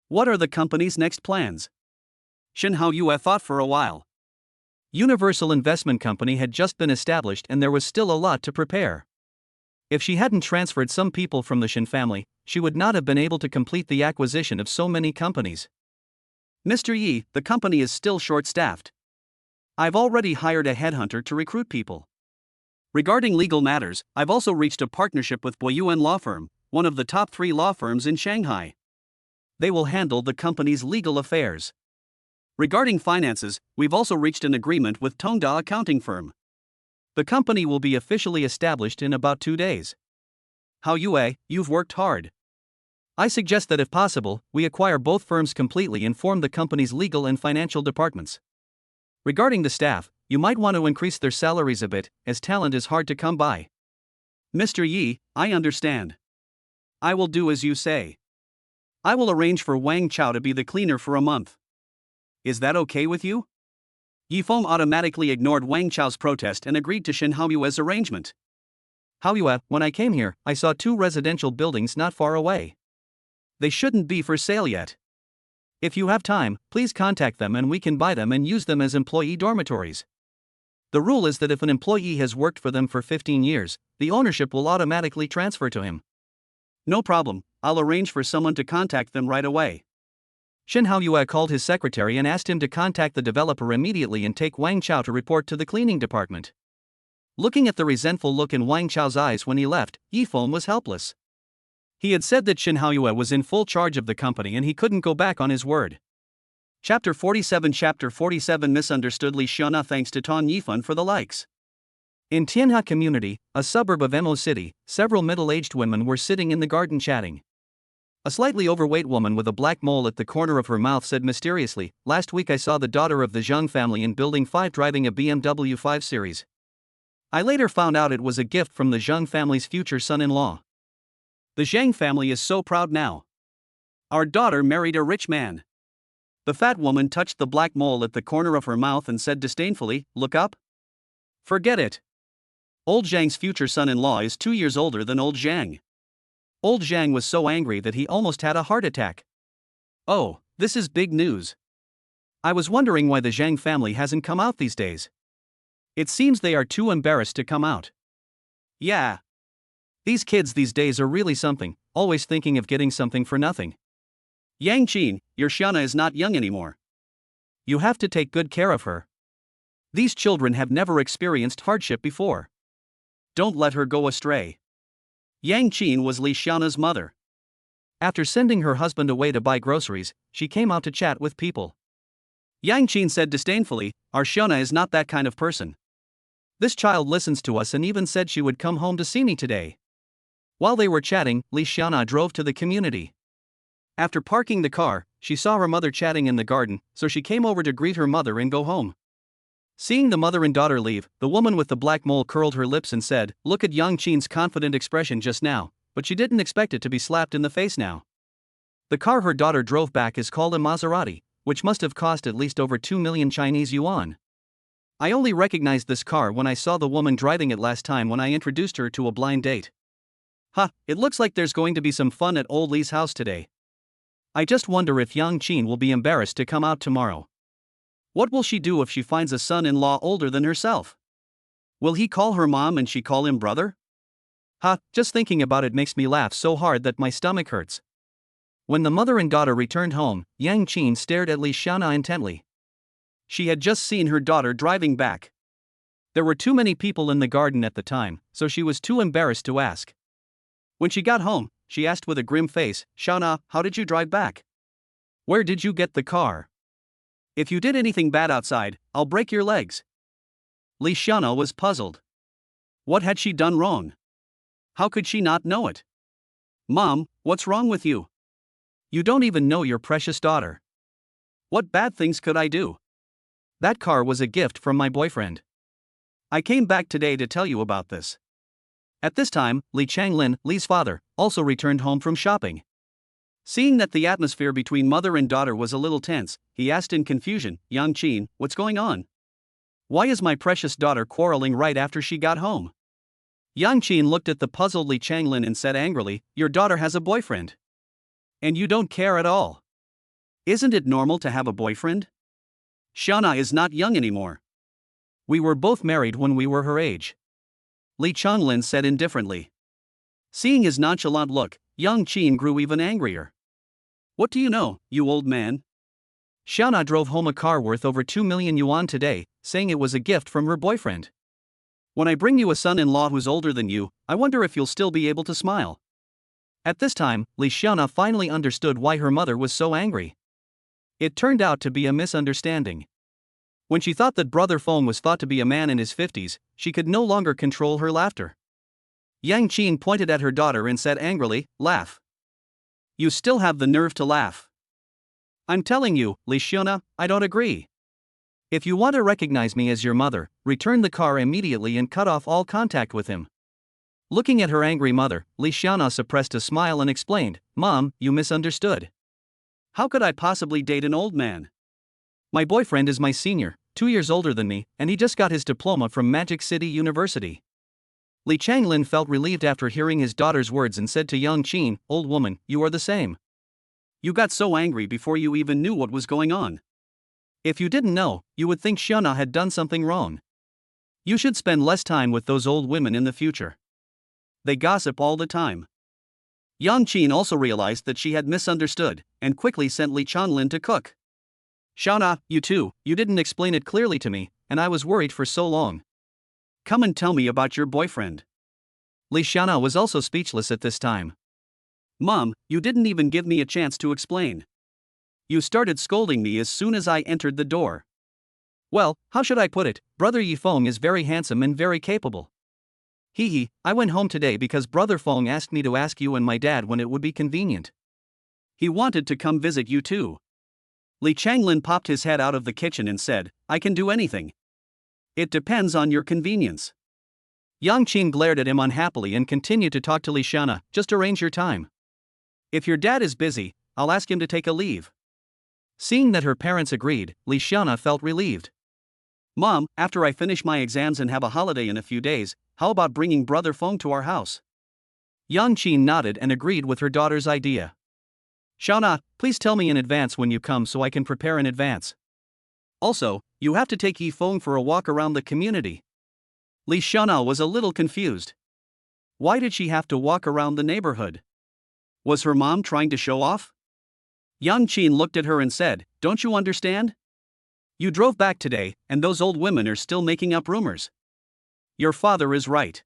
What are the company's next plans? Shen Hao Yue thought for a while. Universal Investment Company had just been established and there was still a lot to prepare. If she hadn't transferred some people from the Shen family, she would not have been able to complete the acquisition of so many companies. Mr. Yi, the company is still short-staffed. I've already hired a headhunter to recruit people. Regarding legal matters, I've also reached a partnership with Boyuan Law Firm, one of the top 3 law firms in Shanghai. They will handle the company's legal affairs. Regarding finances, we've also reached an agreement with Tongda Accounting Firm. The company will be officially established in about 2 days. Hao Yue, you've worked hard. I suggest that if possible, we acquire both firms completely and form the company's legal and financial departments. Regarding the staff, you might want to increase their salaries a bit, as talent is hard to come by. Mr. Yi, I understand. I will do as you say. I will arrange for Wang Chao to be the cleaner for a month. Is that okay with you? Yi Feng automatically ignored Wang Chao's protest and agreed to Shen Haoyue's arrangement. Haoyue, when I came here, I saw 2 residential buildings not far away. They shouldn't be for sale yet. If you have time, please contact them and we can buy them and use them as employee dormitories. The rule is that if an employee has worked for them for 15 years, the ownership will automatically transfer to him. No problem, I'll arrange for someone to contact them right away. Shen Haoyue called his secretary and asked him to contact the developer immediately and take Wang Chao to report to the cleaning department. Looking at the resentful look in Wang Chao's eyes when he left, Yi Feng was helpless. He had said that Shen Haoyue was in full charge of the company and he couldn't go back on his word. Chapter 47 Misunderstood Li Xiana thanks to Tan Yifan for the likes. In Tianhe community, a suburb of Mo City, several middle-aged women were sitting in the garden chatting. A slightly overweight woman with a black mole at the corner of her mouth said mysteriously, "Last week I saw the daughter of the Zhang family in Building 5 driving a BMW 5 Series. I later found out it was a gift from the Zhang family's future son-in-law. The Zhang family is so proud now. Our daughter married a rich man." The fat woman touched the black mole at the corner of her mouth and said disdainfully, "Look up? Forget it. Old Zhang's future son-in-law is 2 years older than old Zhang." Old Zhang was so angry that he almost had a heart attack. "Oh, this is big news. I was wondering why the Zhang family hasn't come out these days. It seems they are too embarrassed to come out. Yeah. These kids these days are really something, always thinking of getting something for nothing. Yang Qin, your Xiana is not young anymore. You have to take good care of her. These children have never experienced hardship before. Don't let her go astray." Yang Qin was Li Xiana's mother. After sending her husband away to buy groceries, she came out to chat with people. Yang Qin said disdainfully, "Our Xiana is not that kind of person. This child listens to us and even said she would come home to see me today." While they were chatting, Li Xiana drove to the community. After parking the car, she saw her mother chatting in the garden, so she came over to greet her mother and go home. Seeing the mother and daughter leave, the woman with the black mole curled her lips and said, "Look at Yang Qin's confident expression just now," but she didn't expect it to be slapped in the face now. The car her daughter drove back is called a Maserati, which must have cost at least over 2 million Chinese yuan. I only recognized this car when I saw the woman driving it last time when I introduced her to a blind date. It looks like there's going to be some fun at old Li's house today. I just wonder if Yang Qin will be embarrassed to come out tomorrow. What will she do if she finds a son-in-law older than herself? Will he call her mom and she call him brother? Just thinking about it makes me laugh so hard that my stomach hurts. When the mother and daughter returned home, Yang Qin stared at Li Xiana intently. She had just seen her daughter driving back. There were too many people in the garden at the time, so she was too embarrassed to ask. When she got home, she asked with a grim face, "Xiana, how did you drive back? Where did you get the car? If you did anything bad outside, I'll break your legs." Li Xiana was puzzled. What had she done wrong? How could she not know it? "Mom, what's wrong with you? You don't even know your precious daughter. What bad things could I do? That car was a gift from my boyfriend. I came back today to tell you about this." At this time, Li Changlin, Li's father, also returned home from shopping. Seeing that the atmosphere between mother and daughter was a little tense, he asked in confusion, "Yang Qin, what's going on? Why is my precious daughter quarreling right after she got home?" Yang Qin looked at the puzzled Li Changlin and said angrily, "Your daughter has a boyfriend. And you don't care at all. Isn't it normal to have a boyfriend? Shana is not young anymore. We were both married when we were her age." Li Changlin said indifferently. Seeing his nonchalant look, Yang Qin grew even angrier. "What do you know, you old man? Xiaona drove home a car worth over 2 million yuan today, saying it was a gift from her boyfriend. When I bring you a son-in-law who's older than you, I wonder if you'll still be able to smile." At this time, Li Xiaona finally understood why her mother was so angry. It turned out to be a misunderstanding. When she thought that Brother Feng was thought to be a man in his 50s, she could no longer control her laughter. Yang Qin pointed at her daughter and said angrily, "Laugh. You still have the nerve to laugh. I'm telling you, Li Xiaona, I don't agree. If you want to recognize me as your mother, return the car immediately and cut off all contact with him." Looking at her angry mother, Li Xiaona suppressed a smile and explained, "Mom, you misunderstood. How could I possibly date an old man? My boyfriend is my senior, 2 years older than me, and he just got his diploma from Magic City University." Li Changlin felt relieved after hearing his daughter's words and said to Yang Qin, "Old woman, you are the same. You got so angry before you even knew what was going on. If you didn't know, you would think Xiaona had done something wrong. You should spend less time with those old women in the future. They gossip all the time." Yang Qin also realized that she had misunderstood, and quickly sent Li Changlin to cook. "Xiaona, you too, you didn't explain it clearly to me, and I was worried for so long. Come and tell me about your boyfriend." Li Xiaona was also speechless at this time. "Mom, you didn't even give me a chance to explain. You started scolding me as soon as I entered the door. Well, how should I put it, Brother Yi Feng is very handsome and very capable. Hee, I went home today because Brother Feng asked me to ask you and my dad when it would be convenient. He wanted to come visit you too." Li Changlin popped his head out of the kitchen and said, "I can do anything. It depends on your convenience." Yang Qin glared at him unhappily and continued to talk to Li Xiaona, "Just arrange your time. If your dad is busy, I'll ask him to take a leave." Seeing that her parents agreed, Li Xiaona felt relieved. "Mom, after I finish my exams and have a holiday in a few days, how about bringing Brother Feng to our house?" Yang Qin nodded and agreed with her daughter's idea. "Xiaona, please tell me in advance when you come so I can prepare in advance. Also, you have to take Yi Feng for a walk around the community." Li Xiaona was a little confused. Why did she have to walk around the neighborhood? Was her mom trying to show off? Yang Qin looked at her and said, "Don't you understand? You drove back today, and those old women are still making up rumors. Your father is right.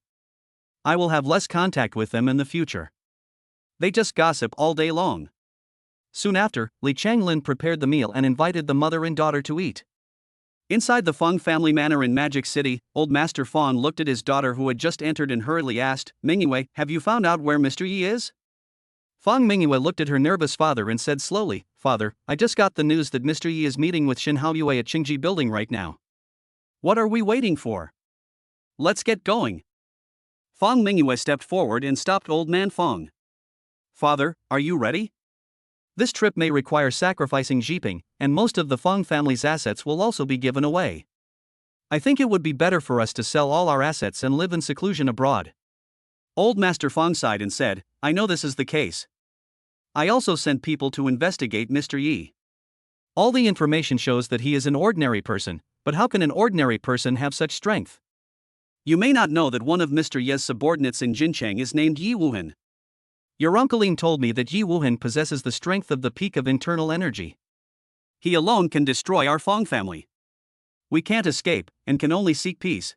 I will have less contact with them in the future. They just gossip all day long." Soon after, Li Changlin prepared the meal and invited the mother and daughter to eat. Inside the Feng family manor in Magic City, old Master Feng looked at his daughter who had just entered and hurriedly asked, "Mingyue, have you found out where Mr. Yi is?" Feng Mingyue looked at her nervous father and said slowly, "Father, I just got the news that Mr. Yi is meeting with Shin Haoyue at Qingji building right now. What are we waiting for? Let's get going." Feng Mingyue stepped forward and stopped old man Feng. "Father, are you ready? This trip may require sacrificing Jiping, and most of the Feng family's assets will also be given away. I think it would be better for us to sell all our assets and live in seclusion abroad." Old Master Feng sighed and said, "I know this is the case. I also sent people to investigate Mr. Yi. All the information shows that he is an ordinary person, but how can an ordinary person have such strength? You may not know that one of Mr. Ye's subordinates in Jincheng is named Yi Wuhan. Your Uncle Lin told me that Yi Wuhan possesses the strength of the peak of internal energy. He alone can destroy our Feng family. We can't escape, and can only seek peace."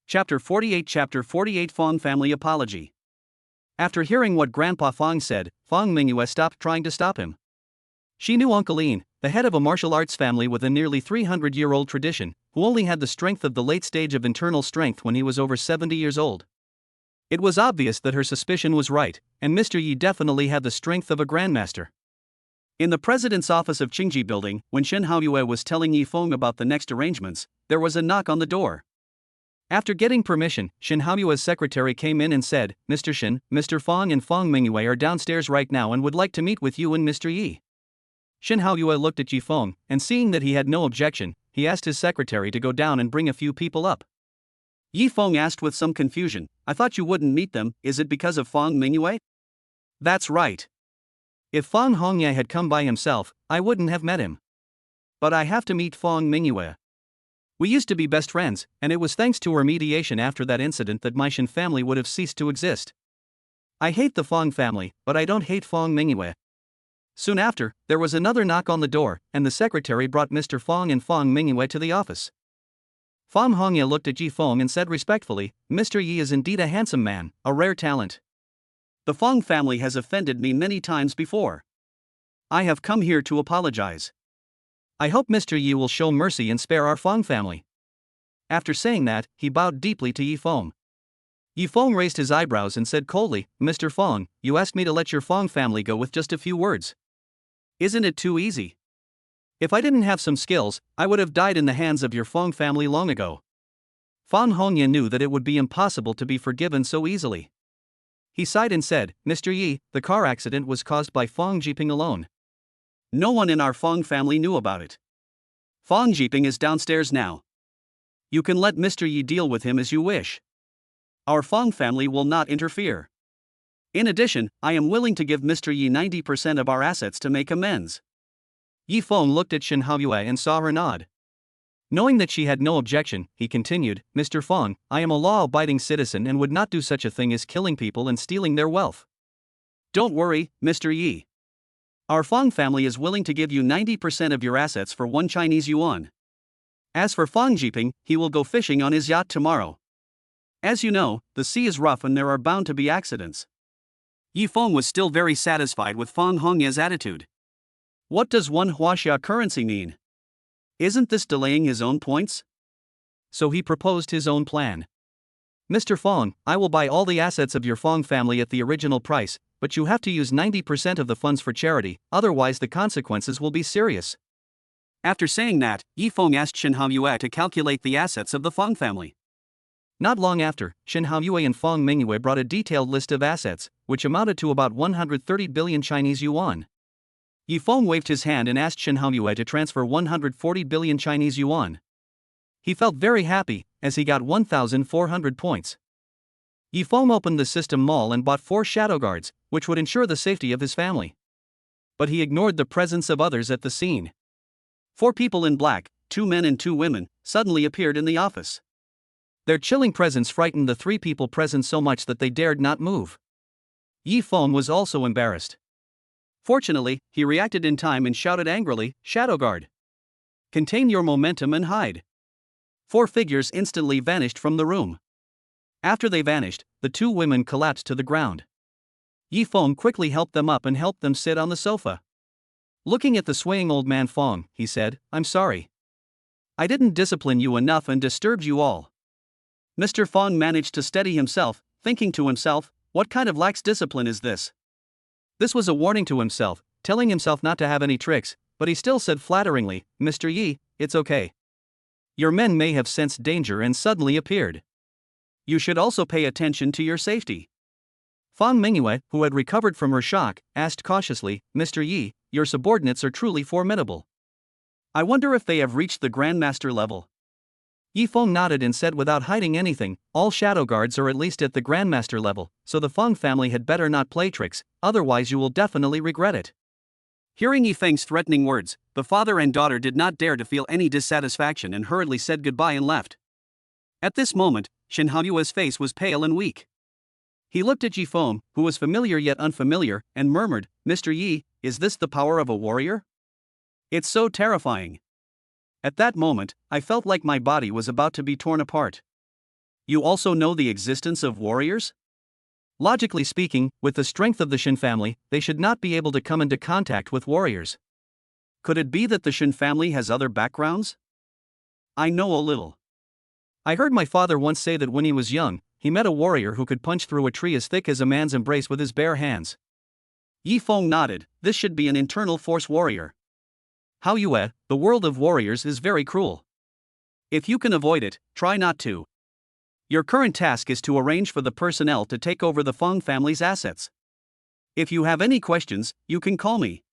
Chapter 48 Feng Family Apology. After hearing what Grandpa Feng said, Feng Mingyue stopped trying to stop him. She knew Uncle Lin, the head of a martial arts family with a nearly 300-year-old tradition, who only had the strength of the late stage of internal strength when he was over 70 years old. It was obvious that her suspicion was right, and Mr. Yi definitely had the strength of a grandmaster. In the president's office of Qingji building, when Shen Haoyue was telling Yi Feng about the next arrangements, there was a knock on the door. After getting permission, Shen Haoyue's secretary came in and said, "Mr. Shen, Mr. Feng and Feng Mingyue are downstairs right now and would like to meet with you and Mr. Yi." Shen Haoyue looked at Yi Feng, and seeing that he had no objection, he asked his secretary to go down and bring a few people up. Yi Feng asked with some confusion. I thought you wouldn't meet them, is it because of Fang Mingyue? That's right. If Fang Hongye had come by himself, I wouldn't have met him. But I have to meet Fang Mingyue. We used to be best friends, and it was thanks to her mediation after that incident that my Shin family would have ceased to exist. I hate the Fang family, but I don't hate Fang Mingyue. Soon after, there was another knock on the door, and the secretary brought Mr. Fang and Fang Mingyue to the office. Fang Hongye looked at Yi Feng and said respectfully, Mr. Yi is indeed a handsome man, a rare talent. The Fang family has offended me many times before. I have come here to apologize. I hope Mr. Yi will show mercy and spare our Fang family. After saying that, he bowed deeply to Yi Feng. Yi Feng raised his eyebrows and said coldly, Mr. Feng, you asked me to let your Fang family go with just a few words. Isn't it too easy? If I didn't have some skills, I would have died in the hands of your Fang family long ago. Fang Hongye knew that it would be impossible to be forgiven so easily. He sighed and said, Mr. Yi, the car accident was caused by Fang Jiping alone. No one in our Fang family knew about it. Fang Jiping is downstairs now. You can let Mr. Yi deal with him as you wish. Our Fang family will not interfere. In addition, I am willing to give Mr. Yi 90% of our assets to make amends. Yi Feng looked at Shin Haoyue and saw her nod. Knowing that she had no objection, he continued, Mr. Feng, I am a law-abiding citizen and would not do such a thing as killing people and stealing their wealth. Don't worry, Mr. Yi. Our Fang family is willing to give you 90% of your assets for 1 Chinese yuan. As for Fang Jiping, he will go fishing on his yacht tomorrow. As you know, the sea is rough and there are bound to be accidents. Yi Feng was still very satisfied with Fang Hongye's attitude. What does 1 huaxia currency mean? Isn't this delaying his own points? So he proposed his own plan. Mr. Feng, I will buy all the assets of your Feng family at the original price, but you have to use 90% of the funds for charity, otherwise the consequences will be serious. After saying that, Yi Feng asked Shin Haoyue to calculate the assets of the Feng family. Not long after, Shin Haoyue and Fang Mingyue brought a detailed list of assets, which amounted to about 130 billion Chinese yuan. Yi Feng waved his hand and asked Shin Haoyue to transfer 140 billion Chinese yuan. He felt very happy, as he got 1,400 points. Yi Feng opened the system mall and bought 4 shadow guards, which would ensure the safety of his family. But he ignored the presence of others at the scene. 4 people in black, 2 men and 2 women, suddenly appeared in the office. Their chilling presence frightened the 3 people present so much that they dared not move. Yi Feng was also embarrassed. Fortunately, he reacted in time and shouted angrily, Shadow Guard! Contain your momentum and hide. 4 figures instantly vanished from the room. After they vanished, the 2 women collapsed to the ground. Yi Feng quickly helped them up and helped them sit on the sofa. Looking at the swaying old man Feng, he said, I'm sorry. I didn't discipline you enough and disturbed you all. Mr. Feng managed to steady himself, thinking to himself, what kind of lax discipline is this? This was a warning to himself, telling himself not to have any tricks, but he still said flatteringly, Mr. Yi, it's okay. Your men may have sensed danger and suddenly appeared. You should also pay attention to your safety. Fang Mingyue, who had recovered from her shock, asked cautiously, Mr. Yi, your subordinates are truly formidable. I wonder if they have reached the Grandmaster level. Yi Feng nodded and said without hiding anything, all shadow guards are at least at the Grandmaster level, so the Feng family had better not play tricks, otherwise you will definitely regret it. Hearing Yi Feng's threatening words, the father and daughter did not dare to feel any dissatisfaction and hurriedly said goodbye and left. At this moment, Shin Haoyue's face was pale and weak. He looked at Yi Feng, who was familiar yet unfamiliar, and murmured, Mr. Yi, is this the power of a warrior? It's so terrifying. At that moment, I felt like my body was about to be torn apart. You also know the existence of warriors? Logically speaking, with the strength of the Shin family, they should not be able to come into contact with warriors. Could it be that the Shin family has other backgrounds? I know a little. I heard my father once say that when he was young, he met a warrior who could punch through a tree as thick as a man's embrace with his bare hands. Yi Feng nodded, this should be an internal force warrior. Haoyue, the world of warriors is very cruel. If you can avoid it, try not to. Your current task is to arrange for the personnel to take over the Feng family's assets. If you have any questions, you can call me.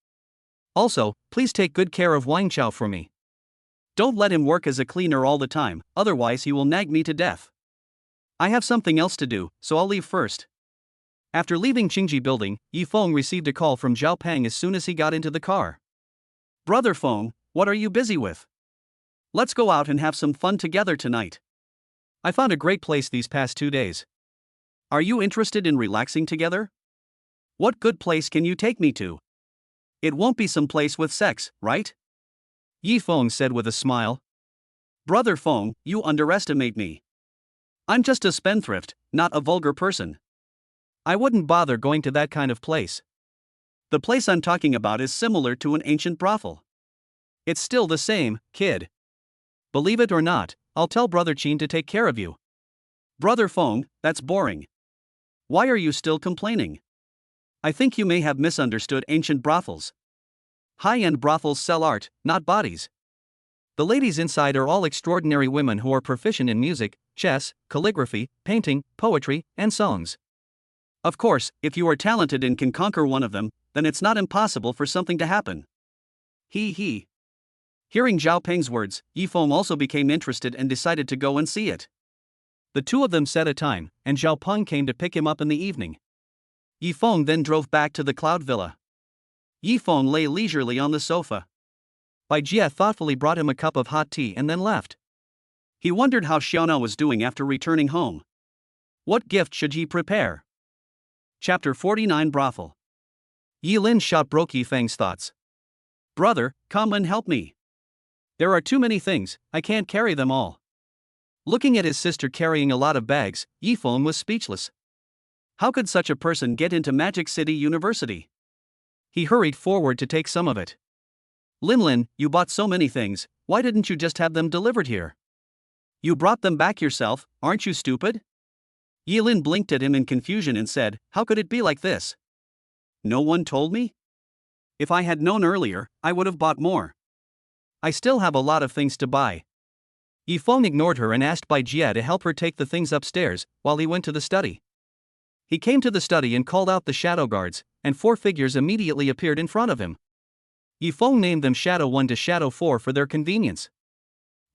Also, please take good care of Wang Chao for me. Don't let him work as a cleaner all the time, otherwise he will nag me to death. I have something else to do, so I'll leave first. After leaving Qingji building, Yi Feng received a call from Zhao Peng as soon as he got into the car. Brother Feng, what are you busy with? Let's go out and have some fun together tonight. I found a great place these past 2 days. Are you interested in relaxing together? What good place can you take me to? It won't be some place with sex, right? Yi Feng said with a smile. Brother Feng, you underestimate me. I'm just a spendthrift, not a vulgar person. I wouldn't bother going to that kind of place. The place I'm talking about is similar to an ancient brothel. It's still the same, kid. Believe it or not, I'll tell Brother Qin to take care of you. Brother Feng, that's boring. Why are you still complaining? I think you may have misunderstood ancient brothels. High-end brothels sell art, not bodies. The ladies inside are all extraordinary women who are proficient in music, chess, calligraphy, painting, poetry, and songs. Of course, if you are talented and can conquer one of them, then it's not impossible for something to happen. He. Hearing Zhao Peng's words, Yi Feng also became interested and decided to go and see it. The two of them set a time, and Zhao Peng came to pick him up in the evening. Yi Feng then drove back to the Cloud Villa. Yi Feng lay leisurely on the sofa. Bai Jie thoughtfully brought him a cup of hot tea and then left. He wondered how Xiaona was doing after returning home. What gift should he prepare? Chapter 49 Brothel. Yi Lin shot broke Yi Feng's thoughts. Brother, come and help me. There are too many things, I can't carry them all. Looking at his sister carrying a lot of bags, Yi Feng was speechless. How could such a person get into Magic City University? He hurried forward to take some of it. Lin, you bought so many things, why didn't you just have them delivered here? You brought them back yourself, aren't you stupid? Yi Lin blinked at him in confusion and said, how could it be like this? No one told me? If I had known earlier, I would have bought more. I still have a lot of things to buy. Yi Feng ignored her and asked Bai Jie to help her take the things upstairs, while he went to the study. He came to the study and called out the shadow guards, and 4 figures immediately appeared in front of him. Yi Feng named them Shadow 1 to Shadow 4 for their convenience.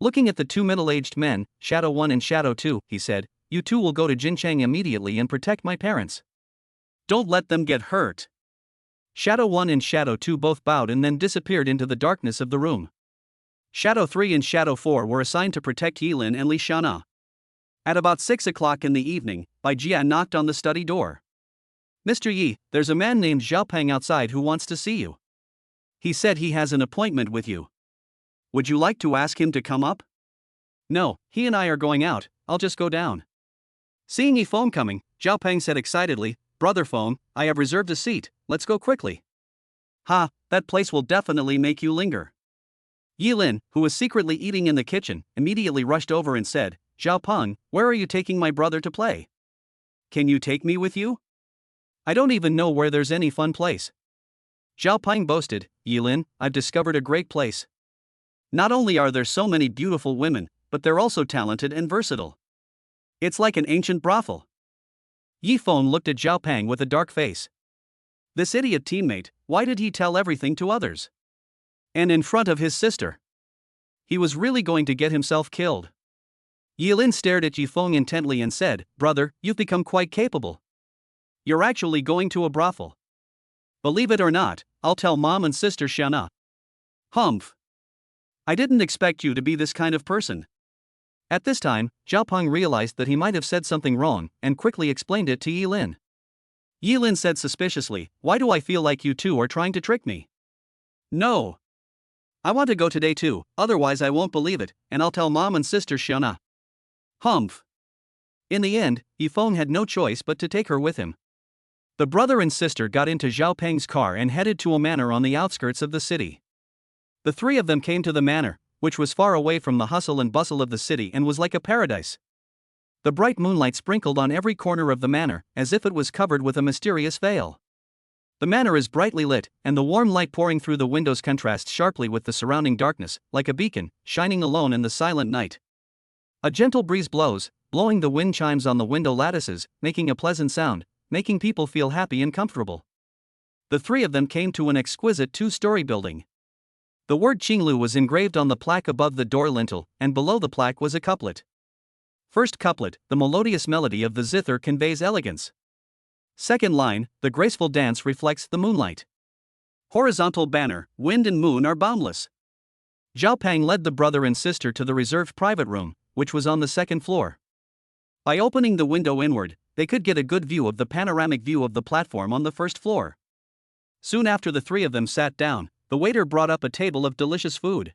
Looking at the 2 middle-aged men, Shadow 1 and Shadow 2, he said, you two will go to Jincheng immediately and protect my parents. Don't let them get hurt. Shadow 1 and Shadow 2 both bowed and then disappeared into the darkness of the room. Shadow 3 and Shadow 4 were assigned to protect Yilin and Li Xiaona. At about 6 o'clock in the evening, Bai Jie knocked on the study door. Mr. Yi, there's a man named Zhao Peng outside who wants to see you. He said he has an appointment with you. Would you like to ask him to come up? No, he and I are going out, I'll just go down. Seeing Yi Feng coming, Zhao Peng said excitedly, Brother Feng, I have reserved a seat, let's go quickly. Ha, that place will definitely make you linger. Yi Lin, who was secretly eating in the kitchen, immediately rushed over and said, Zhao Peng, where are you taking my brother to play? Can you take me with you? I don't even know where there's any fun place. Zhao Peng boasted, Yi Lin, I've discovered a great place. Not only are there so many beautiful women, but they're also talented and versatile. It's like an ancient brothel. Yi Feng looked at Zhao Peng with a dark face. This idiot teammate, why did he tell everything to others? And in front of his sister. He was really going to get himself killed. Yi Lin stared at Yi Feng intently and said, Brother, you've become quite capable. You're actually going to a brothel. Believe it or not, I'll tell Mom and Sister Xiaona. Humph. I didn't expect you to be this kind of person. At this time, Zhao Peng realized that he might have said something wrong, and quickly explained it to Yi Lin. Yi Lin said suspiciously, Why do I feel like you two are trying to trick me? No. I want to go today too, otherwise I won't believe it, and I'll tell Mom and Sister Xiaona. Humph. In the end, Yi Feng had no choice but to take her with him. The brother and sister got into Zhao Peng's car and headed to a manor on the outskirts of the city. The 3 of them came to the manor, which was far away from the hustle and bustle of the city and was like a paradise. The bright moonlight sprinkled on every corner of the manor, as if it was covered with a mysterious veil. The manor is brightly lit, and the warm light pouring through the windows contrasts sharply with the surrounding darkness, like a beacon, shining alone in the silent night. A gentle breeze blows, blowing the wind chimes on the window lattices, making a pleasant sound, making people feel happy and comfortable. The 3 of them came to an exquisite 2-story building. The word Qinglu was engraved on the plaque above the door lintel, and below the plaque was a couplet. First couplet, the melodious melody of the zither conveys elegance. Second line, the graceful dance reflects the moonlight. Horizontal banner, wind and moon are boundless. Zhao Peng led the brother and sister to the reserved private room, which was on the second floor. By opening the window inward, they could get a good view of the panoramic view of the platform on the first floor. Soon after the three of them sat down, the waiter brought up a table of delicious food.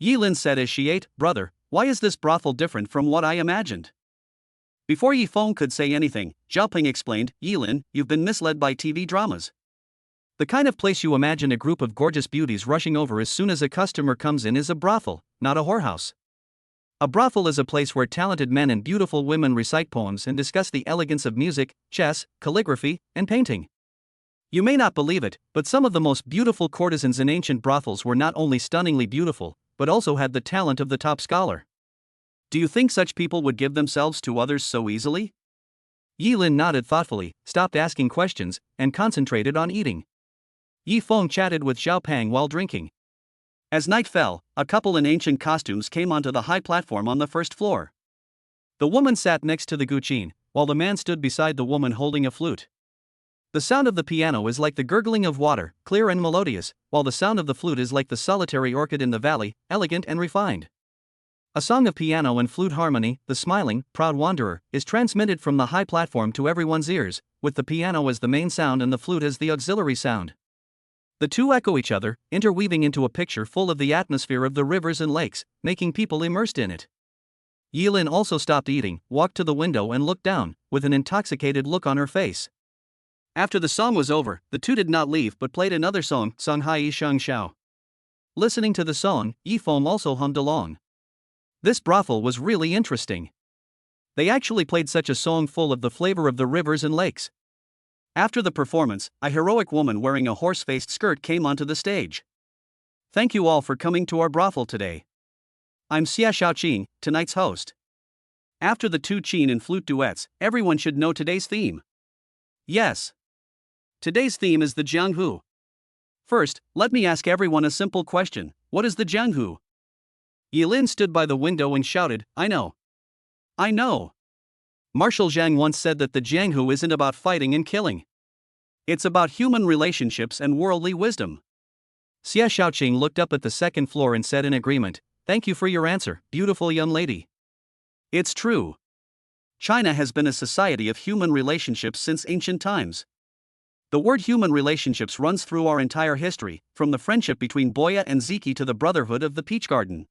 Yilin said as she ate, "Brother, why is this brothel different from what I imagined?" Before Yifeng could say anything, Zhao Peng explained, "Yilin, you've been misled by TV dramas. The kind of place you imagine a group of gorgeous beauties rushing over as soon as a customer comes in is a brothel, not a whorehouse. A brothel is a place where talented men and beautiful women recite poems and discuss the elegance of music, chess, calligraphy, and painting. You may not believe it, but some of the most beautiful courtesans in ancient brothels were not only stunningly beautiful, but also had the talent of the top scholar. Do you think such people would give themselves to others so easily?" Yilin nodded thoughtfully, stopped asking questions, and concentrated on eating. Yifeng chatted with Zhao Peng while drinking. As night fell, a couple in ancient costumes came onto the high platform on the first floor. The woman sat next to the guqin, while the man stood beside the woman holding a flute. The sound of the piano is like the gurgling of water, clear and melodious, while the sound of the flute is like the solitary orchid in the valley, elegant and refined. A song of piano and flute harmony, the smiling, proud wanderer, is transmitted from the high platform to everyone's ears, with the piano as the main sound and the flute as the auxiliary sound. The two echo each other, interweaving into a picture full of the atmosphere of the rivers and lakes, making people immersed in it. Yilin also stopped eating, walked to the window and looked down, with an intoxicated look on her face. After the song was over, the two did not leave but played another song, Song Hai Sheng Xiao. Listening to the song, Yifeng also hummed along. This brothel was really interesting. They actually played such a song full of the flavor of the rivers and lakes. After the performance, a heroic woman wearing a horse-faced skirt came onto the stage. "Thank you all for coming to our brothel today. I'm Xia Shaoqing, tonight's host." After the two qin and flute duets, everyone should know today's theme. Yes. Today's theme is the Jianghu. First, let me ask everyone a simple question: what is the Jianghu? Yilin stood by the window and shouted, "I know. I know." Marshal Zhang once said that the Jianghu isn't about fighting and killing. It's about human relationships and worldly wisdom. Xia Shaoqing looked up at the second floor and said in agreement, "Thank you for your answer, beautiful young lady. It's true. China has been a society of human relationships since ancient times. The word human relationships runs through our entire history, from the friendship between Boya and Ziki to the brotherhood of the peach garden.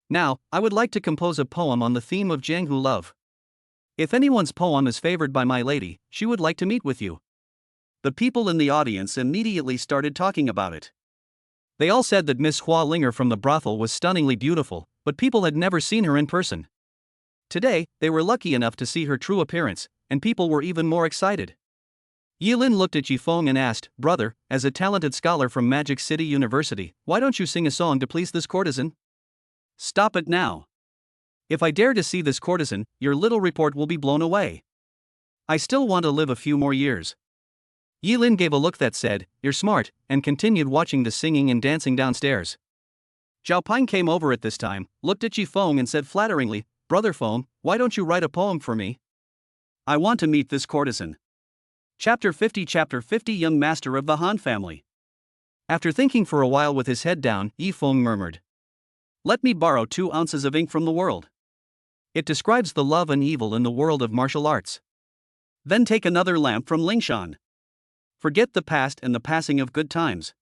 Now, I would like to compose a poem on the theme of Jianghu love. If anyone's poem is favored by my lady, she would like to meet with you." The people in the audience immediately started talking about it. They all said that Miss Hua Linger from the brothel was stunningly beautiful, but people had never seen her in person. Today, they were lucky enough to see her true appearance, and people were even more excited. Yilin looked at Yifeng and asked, "Brother, as a talented scholar from Magic City University, why don't you sing a song to please this courtesan?" "Stop it now. If I dare to see this courtesan, your little report will be blown away. I still want to live a few more years." Yilin gave a look that said, "You're smart," and continued watching the singing and dancing downstairs. Zhao Peng came over at this time, looked at Yifeng and said flatteringly, "Brother Feng, why don't you write a poem for me? I want to meet this courtesan." Chapter 50 Young Master of the Han Family. After thinking for a while with his head down, Yifeng murmured, "Let me borrow 2 ounces of ink from the world. It describes the love and evil in the world of martial arts. Then take another lamp from Lingshan. Forget the past and the passing of good times."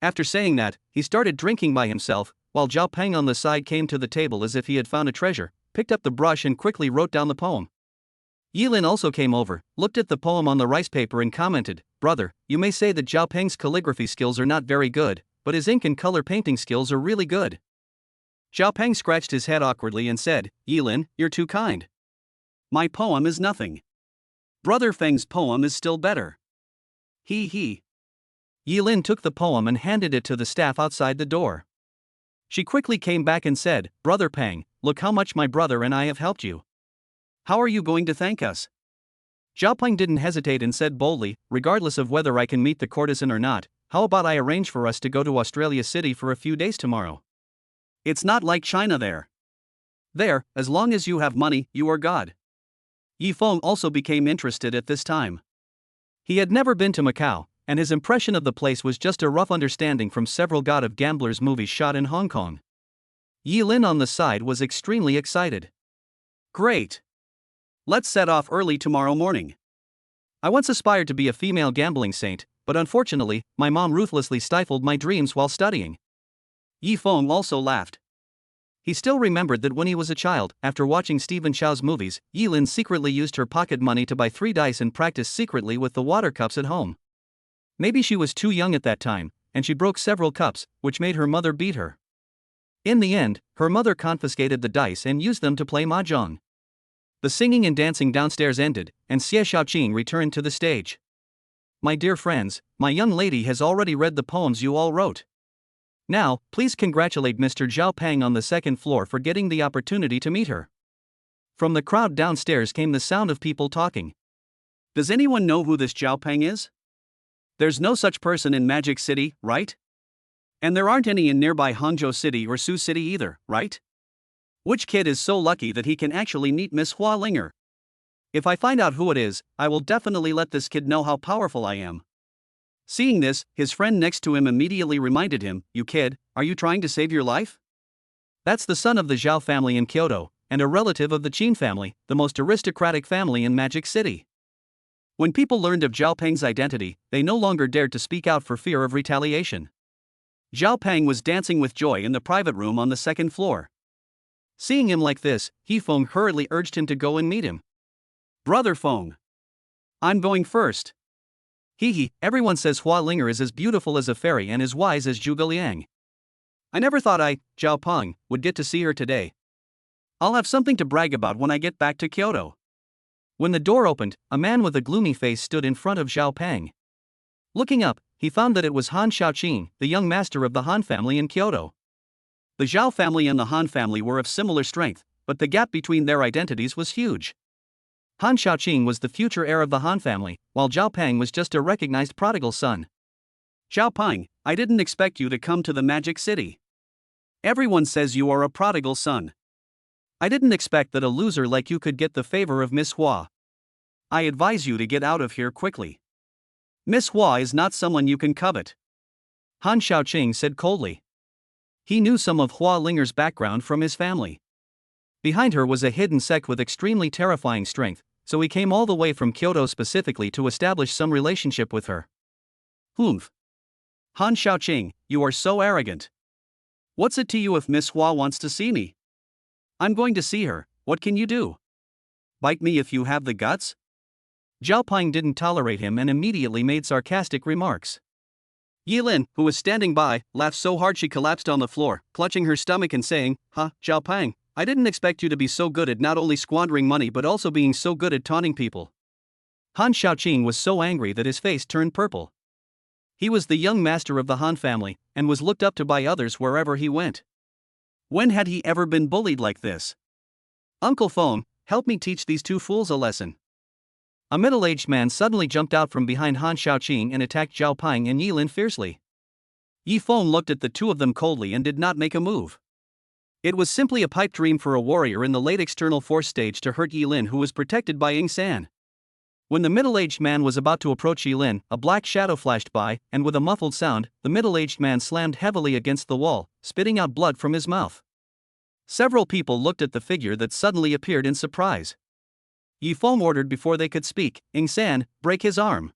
After saying that, he started drinking by himself, while Zhao Peng on the side came to the table as if he had found a treasure, picked up the brush and quickly wrote down the poem. Yilin also came over, looked at the poem on the rice paper and commented, "Brother, you may say that Zhao Peng's calligraphy skills are not very good, but his ink and color painting skills are really good." Zhao Peng scratched his head awkwardly and said, "Yilin, you're too kind. My poem is nothing. Brother Feng's poem is still better. He. Yilin took the poem and handed it to the staff outside the door. She quickly came back and said, "Brother Peng, look how much my brother and I have helped you. How are you going to thank us?" Zhao Peng didn't hesitate and said boldly, "Regardless of whether I can meet the courtesan or not, how about I arrange for us to go to Australia City for a few days tomorrow? It's not like China there. There, as long as you have money, you are God. Yi Feng also became interested at this time. He had never been to Macau, and his impression of the place was just a rough understanding from several God of Gamblers movies shot in Hong Kong. Yi Lin on the side was extremely excited. Great! Let's set off early tomorrow morning. I once aspired to be a female gambling saint, but unfortunately, my mom ruthlessly stifled my dreams while studying. Yi Feng also laughed. He still remembered that when he was a child, after watching Stephen Chow's movies, Yi Lin secretly used her pocket money to buy 3 dice and practice secretly with the water cups at home. Maybe she was too young at that time, and she broke several cups, which made her mother beat her. In the end, her mother confiscated the dice and used them to play mahjong. The singing and dancing downstairs ended, and Xie Shaoqing returned to the stage. My dear friends, my young lady has already read the poems you all wrote. Now, please congratulate Mr. Zhao Peng on the second floor for getting the opportunity to meet her. From the crowd downstairs came the sound of people talking. Does anyone know who this Zhao Peng is? There's no such person in Magic City, right? And there aren't any in nearby Hangzhou City or Sioux City either, right? Which kid is so lucky that he can actually meet Miss Hua Linger? If I find out who it is, I will definitely let this kid know how powerful I am. Seeing this, his friend next to him immediately reminded him, "You kid, are you trying to save your life?" That's the son of the Zhao family in Kyoto, and a relative of the Qin family, the most aristocratic family in Magic City. When people learned of Zhao Peng's identity, they no longer dared to speak out for fear of retaliation. Zhao Peng was dancing with joy in the private room on the second floor. Seeing him like this, Yi Feng hurriedly urged him to go and meet him. "Brother Feng, I'm going first." Hee, everyone says Hua Linger is as beautiful as a fairy and as wise as Zhuge Liang. I never thought Zhao Peng, would get to see her today. I'll have something to brag about when I get back to Kyoto. When the door opened, a man with a gloomy face stood in front of Zhao Peng. Looking up, he found that it was Han Shaoqing, the young master of the Han family in Kyoto. The Zhao family and the Han family were of similar strength, but the gap between their identities was huge. Han Shaoqing was the future heir of the Han family, while Zhao Peng was just a recognized prodigal son. "Zhao Peng, I didn't expect you to come to the Magic City. Everyone says you are a prodigal son. I didn't expect that a loser like you could get the favor of Miss Hua. I advise you to get out of here quickly. Miss Hua is not someone you can covet," Han Shaoqing said coldly. He knew some of Hua Linger's background from his family. Behind her was a hidden sect with extremely terrifying strength, so he came all the way from Kyoto specifically to establish some relationship with her. Humph. Han Shaoqing, you are so arrogant. What's it to you if Miss Hua wants to see me? I'm going to see her, what can you do? Bite me if you have the guts? Zhao Peng didn't tolerate him and immediately made sarcastic remarks. Yi Lin, who was standing by, laughed so hard she collapsed on the floor, clutching her stomach and saying, Zhao Peng, I didn't expect you to be so good at not only squandering money but also being so good at taunting people." Han Shaoqing was so angry that his face turned purple. He was the young master of the Han family, and was looked up to by others wherever he went. When had he ever been bullied like this? "Uncle Feng, help me teach these two fools a lesson." A middle-aged man suddenly jumped out from behind Han Shaoqing and attacked Zhao Peng and Yi Lin fiercely. Yi Feng looked at the two of them coldly and did not make a move. It was simply a pipe dream for a warrior in the late external force stage to hurt Yi Lin, who was protected by Ying San. When the middle-aged man was about to approach Yi Lin, a black shadow flashed by, and with a muffled sound, the middle-aged man slammed heavily against the wall, spitting out blood from his mouth. Several people looked at the figure that suddenly appeared in surprise. Yi Feng ordered before they could speak, "Ying San, break his arm."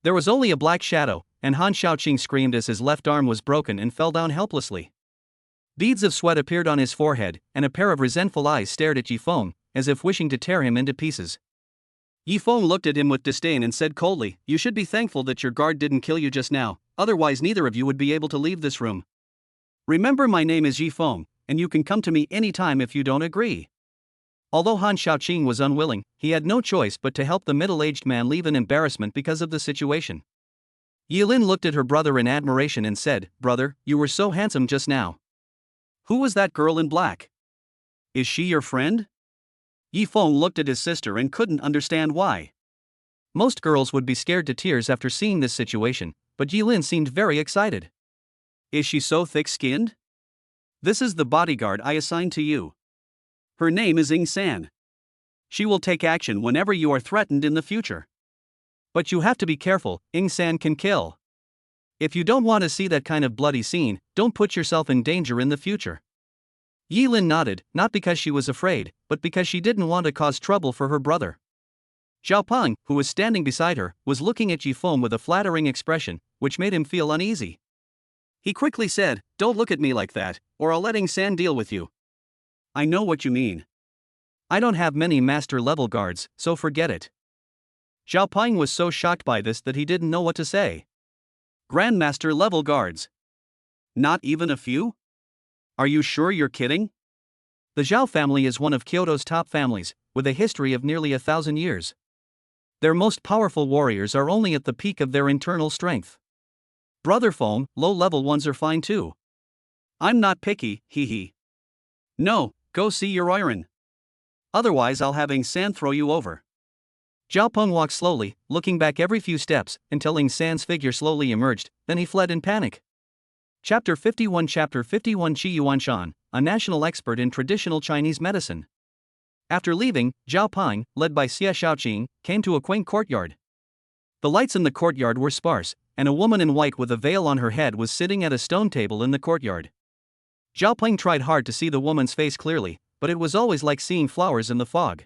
There was only a black shadow, and Han Shaoqing screamed as his left arm was broken and fell down helplessly. Beads of sweat appeared on his forehead, and a pair of resentful eyes stared at Yi Feng, as if wishing to tear him into pieces. Yi Feng looked at him with disdain and said coldly, "You should be thankful that your guard didn't kill you just now, otherwise neither of you would be able to leave this room. Remember, my name is Yi Feng, and you can come to me anytime if you don't agree." Although Han Shaoqing was unwilling, he had no choice but to help the middle-aged man leave in embarrassment because of the situation. Yi Lin looked at her brother in admiration and said, "Brother, you were so handsome just now. Who was that girl in black? Is she your friend?" Yi Feng looked at his sister and couldn't understand why. Most girls would be scared to tears after seeing this situation, but Yi Lin seemed very excited. "Is she so thick-skinned? This is the bodyguard I assigned to you. Her name is Ing-san. She will take action whenever you are threatened in the future. But you have to be careful, Ing-san can kill. If you don't want to see that kind of bloody scene, don't put yourself in danger in the future. Yi-lin nodded, not because she was afraid, but because she didn't want to cause trouble for her brother. Zhao Peng, who was standing beside her, was looking at Yi-feng with a flattering expression, which made him feel uneasy. He quickly said, "Don't look at me like that, or I'll let Ing-san deal with you." "I know what you mean. I don't have many master-level guards, so forget it." Zhao Peng was so shocked by this that he didn't know what to say. Grandmaster-level guards? Not even a few? Are you sure you're kidding? The Zhao family is one of Kyoto's top families, with a history of nearly 1,000 years. Their most powerful warriors are only at the peak of their internal strength. Brother Feng, low-level ones are fine too. I'm not picky, hee. No, go see your iron. Otherwise I'll have Ing-san throw you over. Zhao Peng walked slowly, looking back every few steps, until Ing-san's figure slowly emerged, then he fled in panic. Chapter 51 Qi Yuanshan, a national expert in traditional Chinese medicine. After leaving, Zhao Peng, led by Xie Shaoqing, came to a quaint courtyard. The lights in the courtyard were sparse, and a woman in white with a veil on her head was sitting at a stone table in the courtyard. Zhao Peng tried hard to see the woman's face clearly, but it was always like seeing flowers in the fog.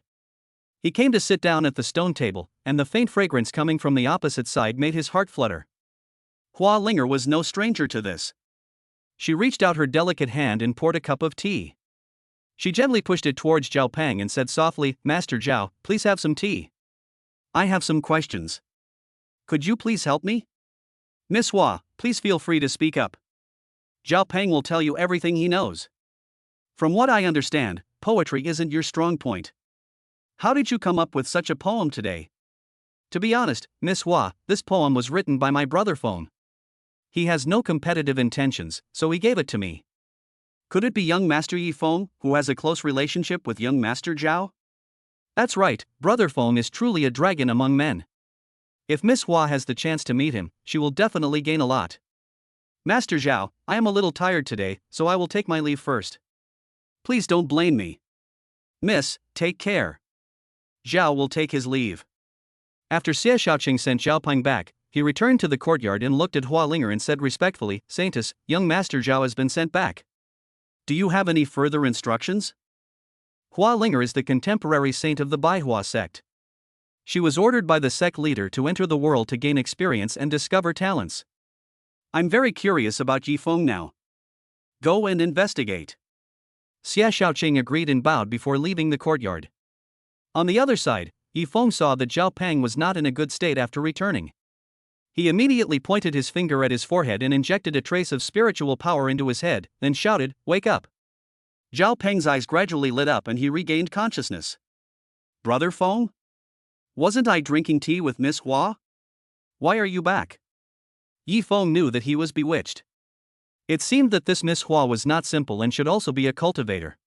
He came to sit down at the stone table, and the faint fragrance coming from the opposite side made his heart flutter. Hua Linger was no stranger to this. She reached out her delicate hand and poured a cup of tea. She gently pushed it towards Zhao Peng and said softly, "Master Zhao, please have some tea. I have some questions. Could you please help me?" "Miss Hua, please feel free to speak up. Zhao Peng will tell you everything he knows. From what I understand, poetry isn't your strong point. How did you come up with such a poem today?" "To be honest, Miss Hua, this poem was written by my brother Feng. He has no competitive intentions, so he gave it to me." "Could it be young Master Yi Feng, who has a close relationship with young Master Zhao?" "That's right, brother Feng is truly a dragon among men. If Miss Hua has the chance to meet him, she will definitely gain a lot." "Master Zhao, I am a little tired today, so I will take my leave first. Please don't blame me. Miss, take care." Zhao will take his leave. After Xie Shaoqing sent Zhao Peng back, he returned to the courtyard and looked at Hua Linger and said respectfully, "Saintess, young Master Zhao has been sent back. Do you have any further instructions?" Hua Linger is the contemporary saint of the Baihua sect. She was ordered by the sect leader to enter the world to gain experience and discover talents. "I'm very curious about Yi Feng now. Go and investigate." Xie Shaoqing agreed and bowed before leaving the courtyard. On the other side, Yi Feng saw that Zhao Peng was not in a good state after returning. He immediately pointed his finger at his forehead and injected a trace of spiritual power into his head, then shouted, "Wake up!" Zhao Peng's eyes gradually lit up and he regained consciousness. "Brother Feng? Wasn't I drinking tea with Miss Hua? Why are you back?" Yi Feng knew that he was bewitched. It seemed that this Miss Hua was not simple and should also be a cultivator.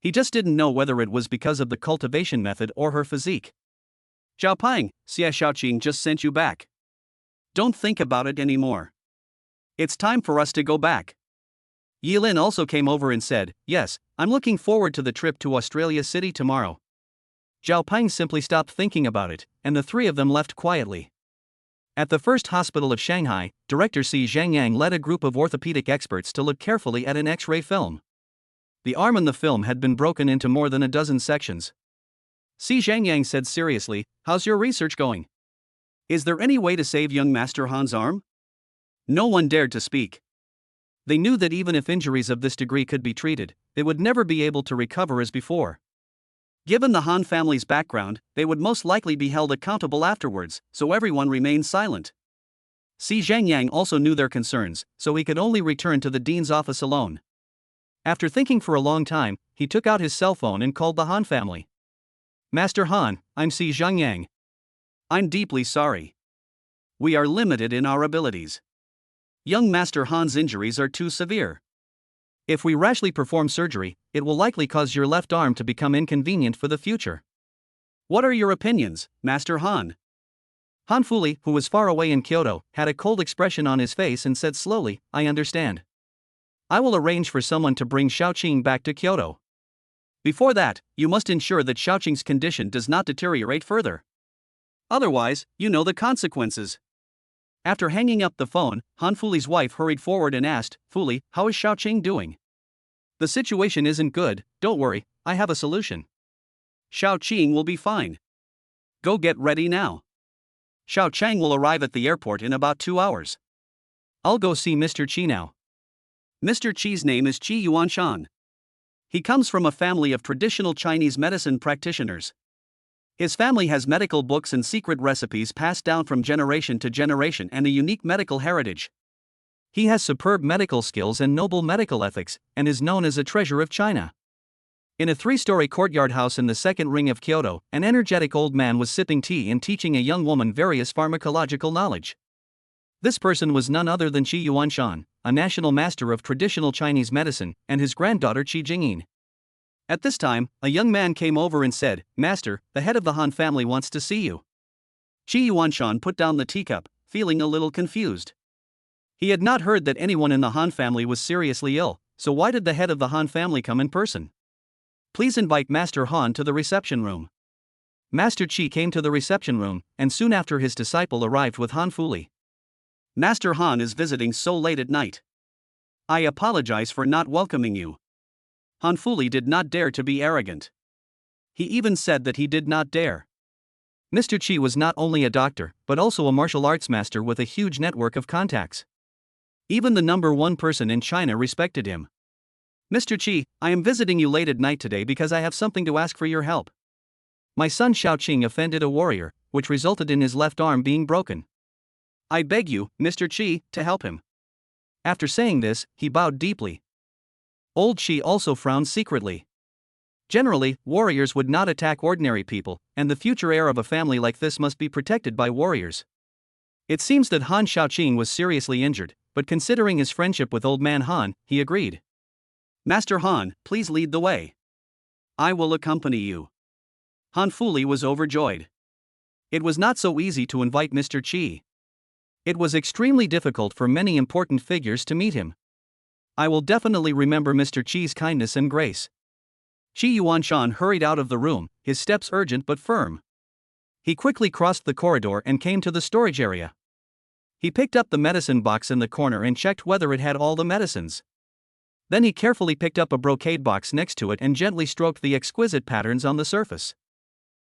He just didn't know whether it was because of the cultivation method or her physique. "Zhao Peng, Xie Shaoqing just sent you back. Don't think about it anymore. It's time for us to go back." Yi Lin also came over and said, "Yes, I'm looking forward to the trip to Australia City tomorrow." Zhao Peng simply stopped thinking about it, and the three of them left quietly. At the first hospital of Shanghai, Director Si Zhangyang led a group of orthopedic experts to look carefully at an X-ray film. The arm in the film had been broken into more than a dozen sections. Si Zhangyang said seriously, "How's your research going? Is there any way to save young Master Han's arm?" No one dared to speak. They knew that even if injuries of this degree could be treated, they would never be able to recover as before. Given the Han family's background, they would most likely be held accountable afterwards, so everyone remained silent. Si Zhangyang also knew their concerns, so he could only return to the dean's office alone. After thinking for a long time, he took out his cell phone and called the Han family. "Master Han, I'm Si Zhangyang. I'm deeply sorry. We are limited in our abilities. Young Master Han's injuries are too severe. If we rashly perform surgery, it will likely cause your left arm to become inconvenient for the future. What are your opinions, Master Han?" Han Fuli, who was far away in Kyoto, had a cold expression on his face and said slowly, "I understand. I will arrange for someone to bring Shaoqing back to Kyoto." Before that, you must ensure that Xiaoqing's condition does not deteriorate further. Otherwise, you know the consequences. After hanging up the phone, Han Fuli's wife hurried forward and asked, Fuli, how is Xiaoqing doing? The situation isn't good, don't worry, I have a solution. Xiaoqing will be fine. Go get ready now. Xiaoqing will arrive at the airport in about 2 hours. I'll go see Mr. Qi now. Mr. Qi's name is Qi Yuanshan. He comes from a family of traditional Chinese medicine practitioners. His family has medical books and secret recipes passed down from generation to generation and a unique medical heritage. He has superb medical skills and noble medical ethics, and is known as a treasure of China. In a 3-story courtyard house in the second ring of Kyoto, an energetic old man was sipping tea and teaching a young woman various pharmacological knowledge. This person was none other than Qi Yuanshan, a national master of traditional Chinese medicine, and his granddaughter Qi Jingyin. At this time, a young man came over and said, Master, the head of the Han family wants to see you. Qi Yuanshan put down the teacup, feeling a little confused. He had not heard that anyone in the Han family was seriously ill, so why did the head of the Han family come in person? Please invite Master Han to the reception room. Master Qi came to the reception room, and soon after his disciple arrived with Han Fuli. Master Han is visiting so late at night. I apologize for not welcoming you. Han Fuli did not dare to be arrogant. He even said that he did not dare. Mr. Qi was not only a doctor, but also a martial arts master with a huge network of contacts. Even the number one person in China respected him. Mr. Qi, I am visiting you late at night today because I have something to ask for your help. My son Xiaoqing offended a warrior, which resulted in his left arm being broken. I beg you, Mr. Qi, to help him. After saying this, he bowed deeply. Old Qi also frowned secretly. Generally, warriors would not attack ordinary people, and the future heir of a family like this must be protected by warriors. It seems that Han Xiaoqing was seriously injured, but considering his friendship with old man Han, he agreed. Master Han, please lead the way. I will accompany you. Han Fuli was overjoyed. It was not so easy to invite Mr. Qi. It was extremely difficult for many important figures to meet him. I will definitely remember Mr. Qi's kindness and grace. Qi Yuanshan hurried out of the room, his steps urgent but firm. He quickly crossed the corridor and came to the storage area. He picked up the medicine box in the corner and checked whether it had all the medicines. Then he carefully picked up a brocade box next to it and gently stroked the exquisite patterns on the surface.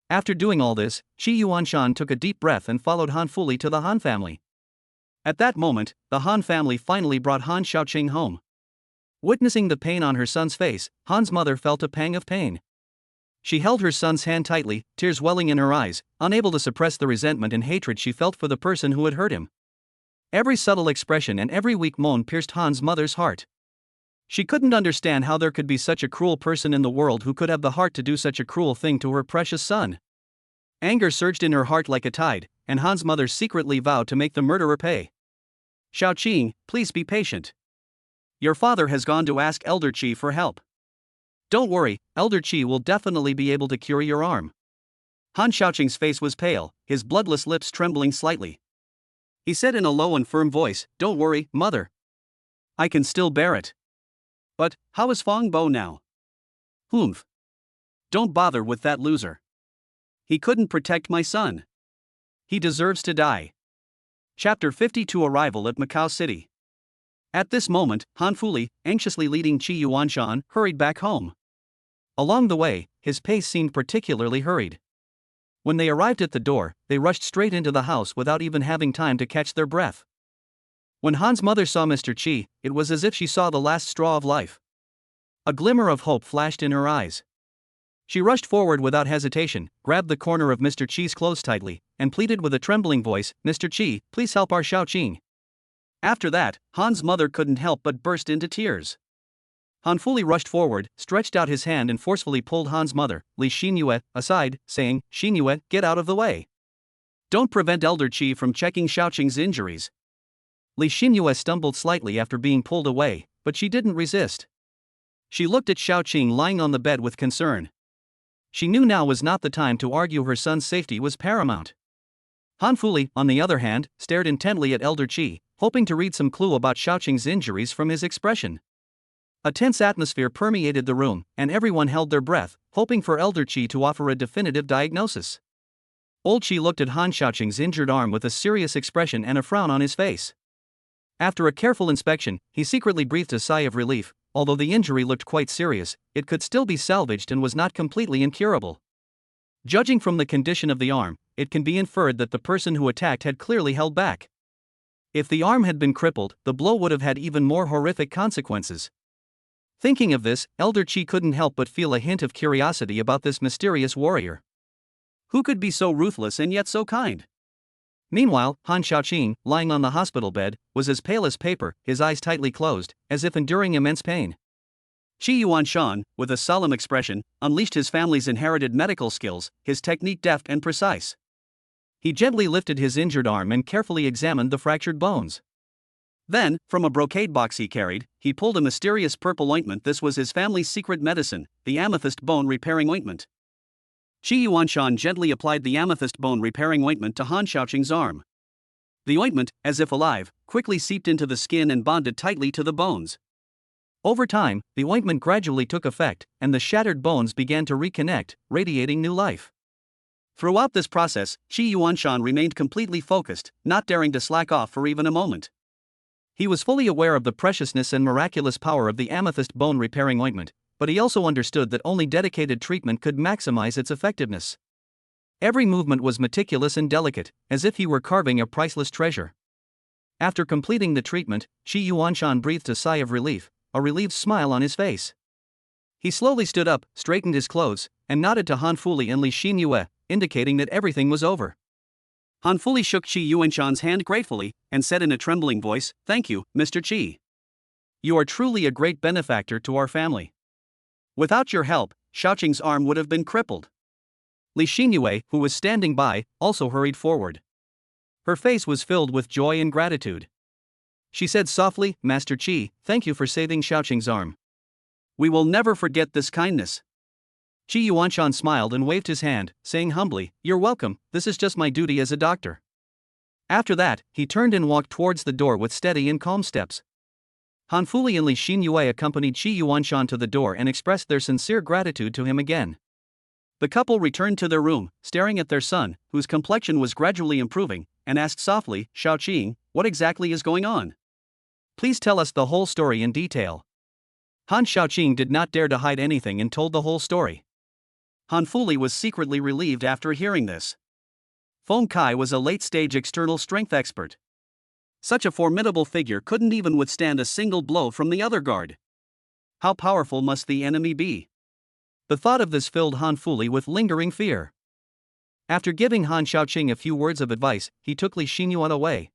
After doing all this, Qi Yuanshan took a deep breath and followed Han Fuli to the Han family. At that moment, the Han family finally brought Han Xiaoqing home. Witnessing the pain on her son's face, Han's mother felt a pang of pain. She held her son's hand tightly, tears welling in her eyes, unable to suppress the resentment and hatred she felt for the person who had hurt him. Every subtle expression and every weak moan pierced Han's mother's heart. She couldn't understand how there could be such a cruel person in the world who could have the heart to do such a cruel thing to her precious son. Anger surged in her heart like a tide, and Han's mother secretly vowed to make the murderer pay. Xiaoqing, please be patient. Your father has gone to ask Elder Qi for help. Don't worry, Elder Qi will definitely be able to cure your arm. Han Xiaoqing's face was pale, his bloodless lips trembling slightly. He said in a low and firm voice, Don't worry, mother. I can still bear it. But, how is Feng Bo now? Humph. Don't bother with that loser. He couldn't protect my son. He deserves to die. Chapter 52 Arrival at Macau City. At this moment, Han Fuli, anxiously leading Qi Yuanshan, hurried back home. Along the way, his pace seemed particularly hurried. When they arrived at the door, they rushed straight into the house without even having time to catch their breath. When Han's mother saw Mr. Qi, it was as if she saw the last straw of life. A glimmer of hope flashed in her eyes. She rushed forward without hesitation, grabbed the corner of Mr. Qi's clothes tightly, and pleaded with a trembling voice, Mr. Qi, please help our Xiaoqing. After that, Han's mother couldn't help but burst into tears. Han Fuli rushed forward, stretched out his hand and forcefully pulled Han's mother, Li Xinyue, aside, saying, Xinyue, get out of the way. Don't prevent Elder Qi from checking Xiaoqing's injuries. Li Xinyue stumbled slightly after being pulled away, but she didn't resist. She looked at Xiaoqing lying on the bed with concern. She knew now was not the time to argue, her son's safety was paramount. Han Fuli, on the other hand, stared intently at Elder Qi, hoping to read some clue about Xiaoqing's injuries from his expression. A tense atmosphere permeated the room, and everyone held their breath, hoping for Elder Qi to offer a definitive diagnosis. Old Qi looked at Han Xiaoqing's injured arm with a serious expression and a frown on his face. After a careful inspection, he secretly breathed a sigh of relief. Although the injury looked quite serious, it could still be salvaged and was not completely incurable. Judging from the condition of the arm, it can be inferred that the person who attacked had clearly held back. If the arm had been crippled, the blow would have had even more horrific consequences. Thinking of this, Elder Qi couldn't help but feel a hint of curiosity about this mysterious warrior. Who could be so ruthless and yet so kind? Meanwhile, Han Xiaoqing, lying on the hospital bed, was as pale as paper, his eyes tightly closed, as if enduring immense pain. Qi Yuanshan, with a solemn expression, unleashed his family's inherited medical skills, his technique deft and precise. He gently lifted his injured arm and carefully examined the fractured bones. Then, from a brocade box he carried, he pulled a mysterious purple ointment. This was his family's secret medicine, the amethyst bone repairing ointment. Qi Yuanshan gently applied the amethyst bone repairing ointment to Han Xiaoqing's arm. The ointment, as if alive, quickly seeped into the skin and bonded tightly to the bones. Over time, the ointment gradually took effect, and the shattered bones began to reconnect, radiating new life. Throughout this process, Qi Yuanshan remained completely focused, not daring to slack off for even a moment. He was fully aware of the preciousness and miraculous power of the amethyst bone repairing ointment, but he also understood that only dedicated treatment could maximize its effectiveness. Every movement was meticulous and delicate, as if he were carving a priceless treasure. After completing the treatment, Qi Yuanshan breathed a sigh of relief, a relieved smile on his face. He slowly stood up, straightened his clothes, and nodded to Han Fuli and Li Xinyue, indicating that everything was over. Han Fuli shook Qi Yuanshan's hand gratefully, and said in a trembling voice, "Thank you, Mr. Qi. You are truly a great benefactor to our family. Without your help, Xiaoqing's arm would have been crippled." Li Xinyue, who was standing by, also hurried forward. Her face was filled with joy and gratitude. She said softly, "Master Qi, thank you for saving Xiaoqing's arm. We will never forget this kindness." Qi Yuanshan smiled and waved his hand, saying humbly, "You're welcome, this is just my duty as a doctor." After that, he turned and walked towards the door with steady and calm steps. Han Fuli and Li Xinyue accompanied Qi Yuanshan to the door and expressed their sincere gratitude to him again. The couple returned to their room, staring at their son, whose complexion was gradually improving, and asked softly, "Xiaoqing, what exactly is going on? Please tell us the whole story in detail." Han Xiaoqing did not dare to hide anything and told the whole story. Han Fuli was secretly relieved after hearing this. Feng Kai was a late-stage external strength expert. Such a formidable figure couldn't even withstand a single blow from the other guard. How powerful must the enemy be? The thought of this filled Han Fuli with lingering fear. After giving Han Xiaoqing a few words of advice, he took Li Xinyue away.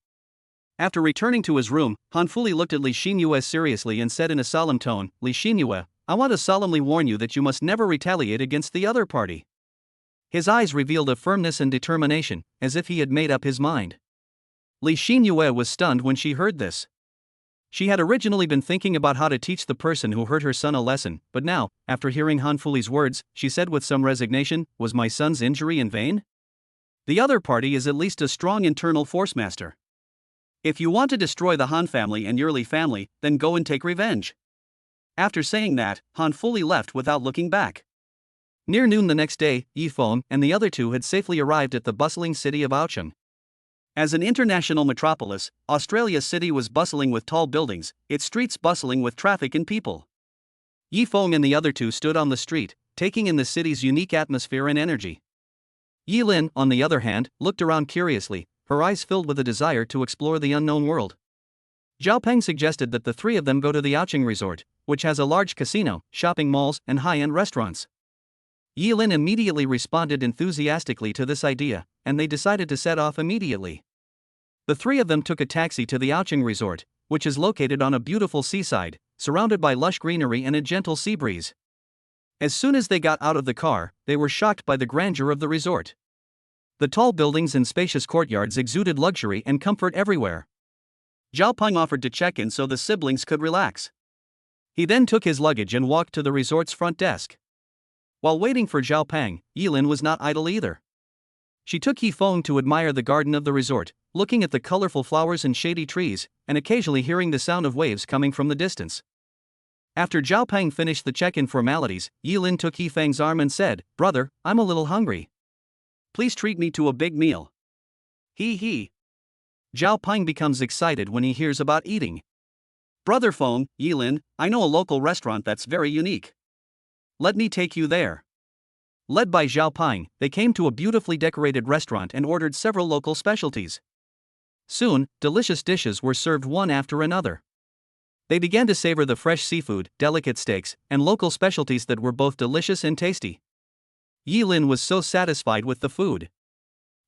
After returning to his room, Han Fuli looked at Li Xinyue seriously and said in a solemn tone, "Li Xinyue, I want to solemnly warn you that you must never retaliate against the other party." His eyes revealed a firmness and determination, as if he had made up his mind. Li Xinyue was stunned when she heard this. She had originally been thinking about how to teach the person who hurt her son a lesson, but now, after hearing Han Fuli's words, she said with some resignation, "Was my son's injury in vain? The other party is at least a strong internal force master. If you want to destroy the Han family and your Li family, then go and take revenge." After saying that, Han Fuli left without looking back. Near noon the next day, Yi Feng and the other two had safely arrived at the bustling city of Aocheng. As an international metropolis, Australia City was bustling with tall buildings, its streets bustling with traffic and people. Yi Feng and the other two stood on the street, taking in the city's unique atmosphere and energy. Yi Lin, on the other hand, looked around curiously, her eyes filled with a desire to explore the unknown world. Zhao Peng suggested that the three of them go to the Aocheng Resort, which has a large casino, shopping malls, and high-end restaurants. Yi Lin immediately responded enthusiastically to this idea, and they decided to set off immediately. The three of them took a taxi to the Aocheng Resort, which is located on a beautiful seaside, surrounded by lush greenery and a gentle sea breeze. As soon as they got out of the car, they were shocked by the grandeur of the resort. The tall buildings and spacious courtyards exuded luxury and comfort everywhere. Zhao Peng offered to check in so the siblings could relax. He then took his luggage and walked to the resort's front desk. While waiting for Zhao Peng, Yilin was not idle either. She took Yi Feng to admire the garden of the resort, looking at the colorful flowers and shady trees, and occasionally hearing the sound of waves coming from the distance. After Zhao Peng finished the check-in formalities, Yilin took Yifeng's arm and said, "Brother, I'm a little hungry. Please treat me to a big meal." He. Zhao Peng becomes excited when he hears about eating. "Brother Feng, Yilin, I know a local restaurant that's very unique. Let me take you there." Led by Zhao Peng, they came to a beautifully decorated restaurant and ordered several local specialties. Soon, delicious dishes were served one after another. They began to savor the fresh seafood, delicate steaks, and local specialties that were both delicious and tasty. Yilin was so satisfied with the food.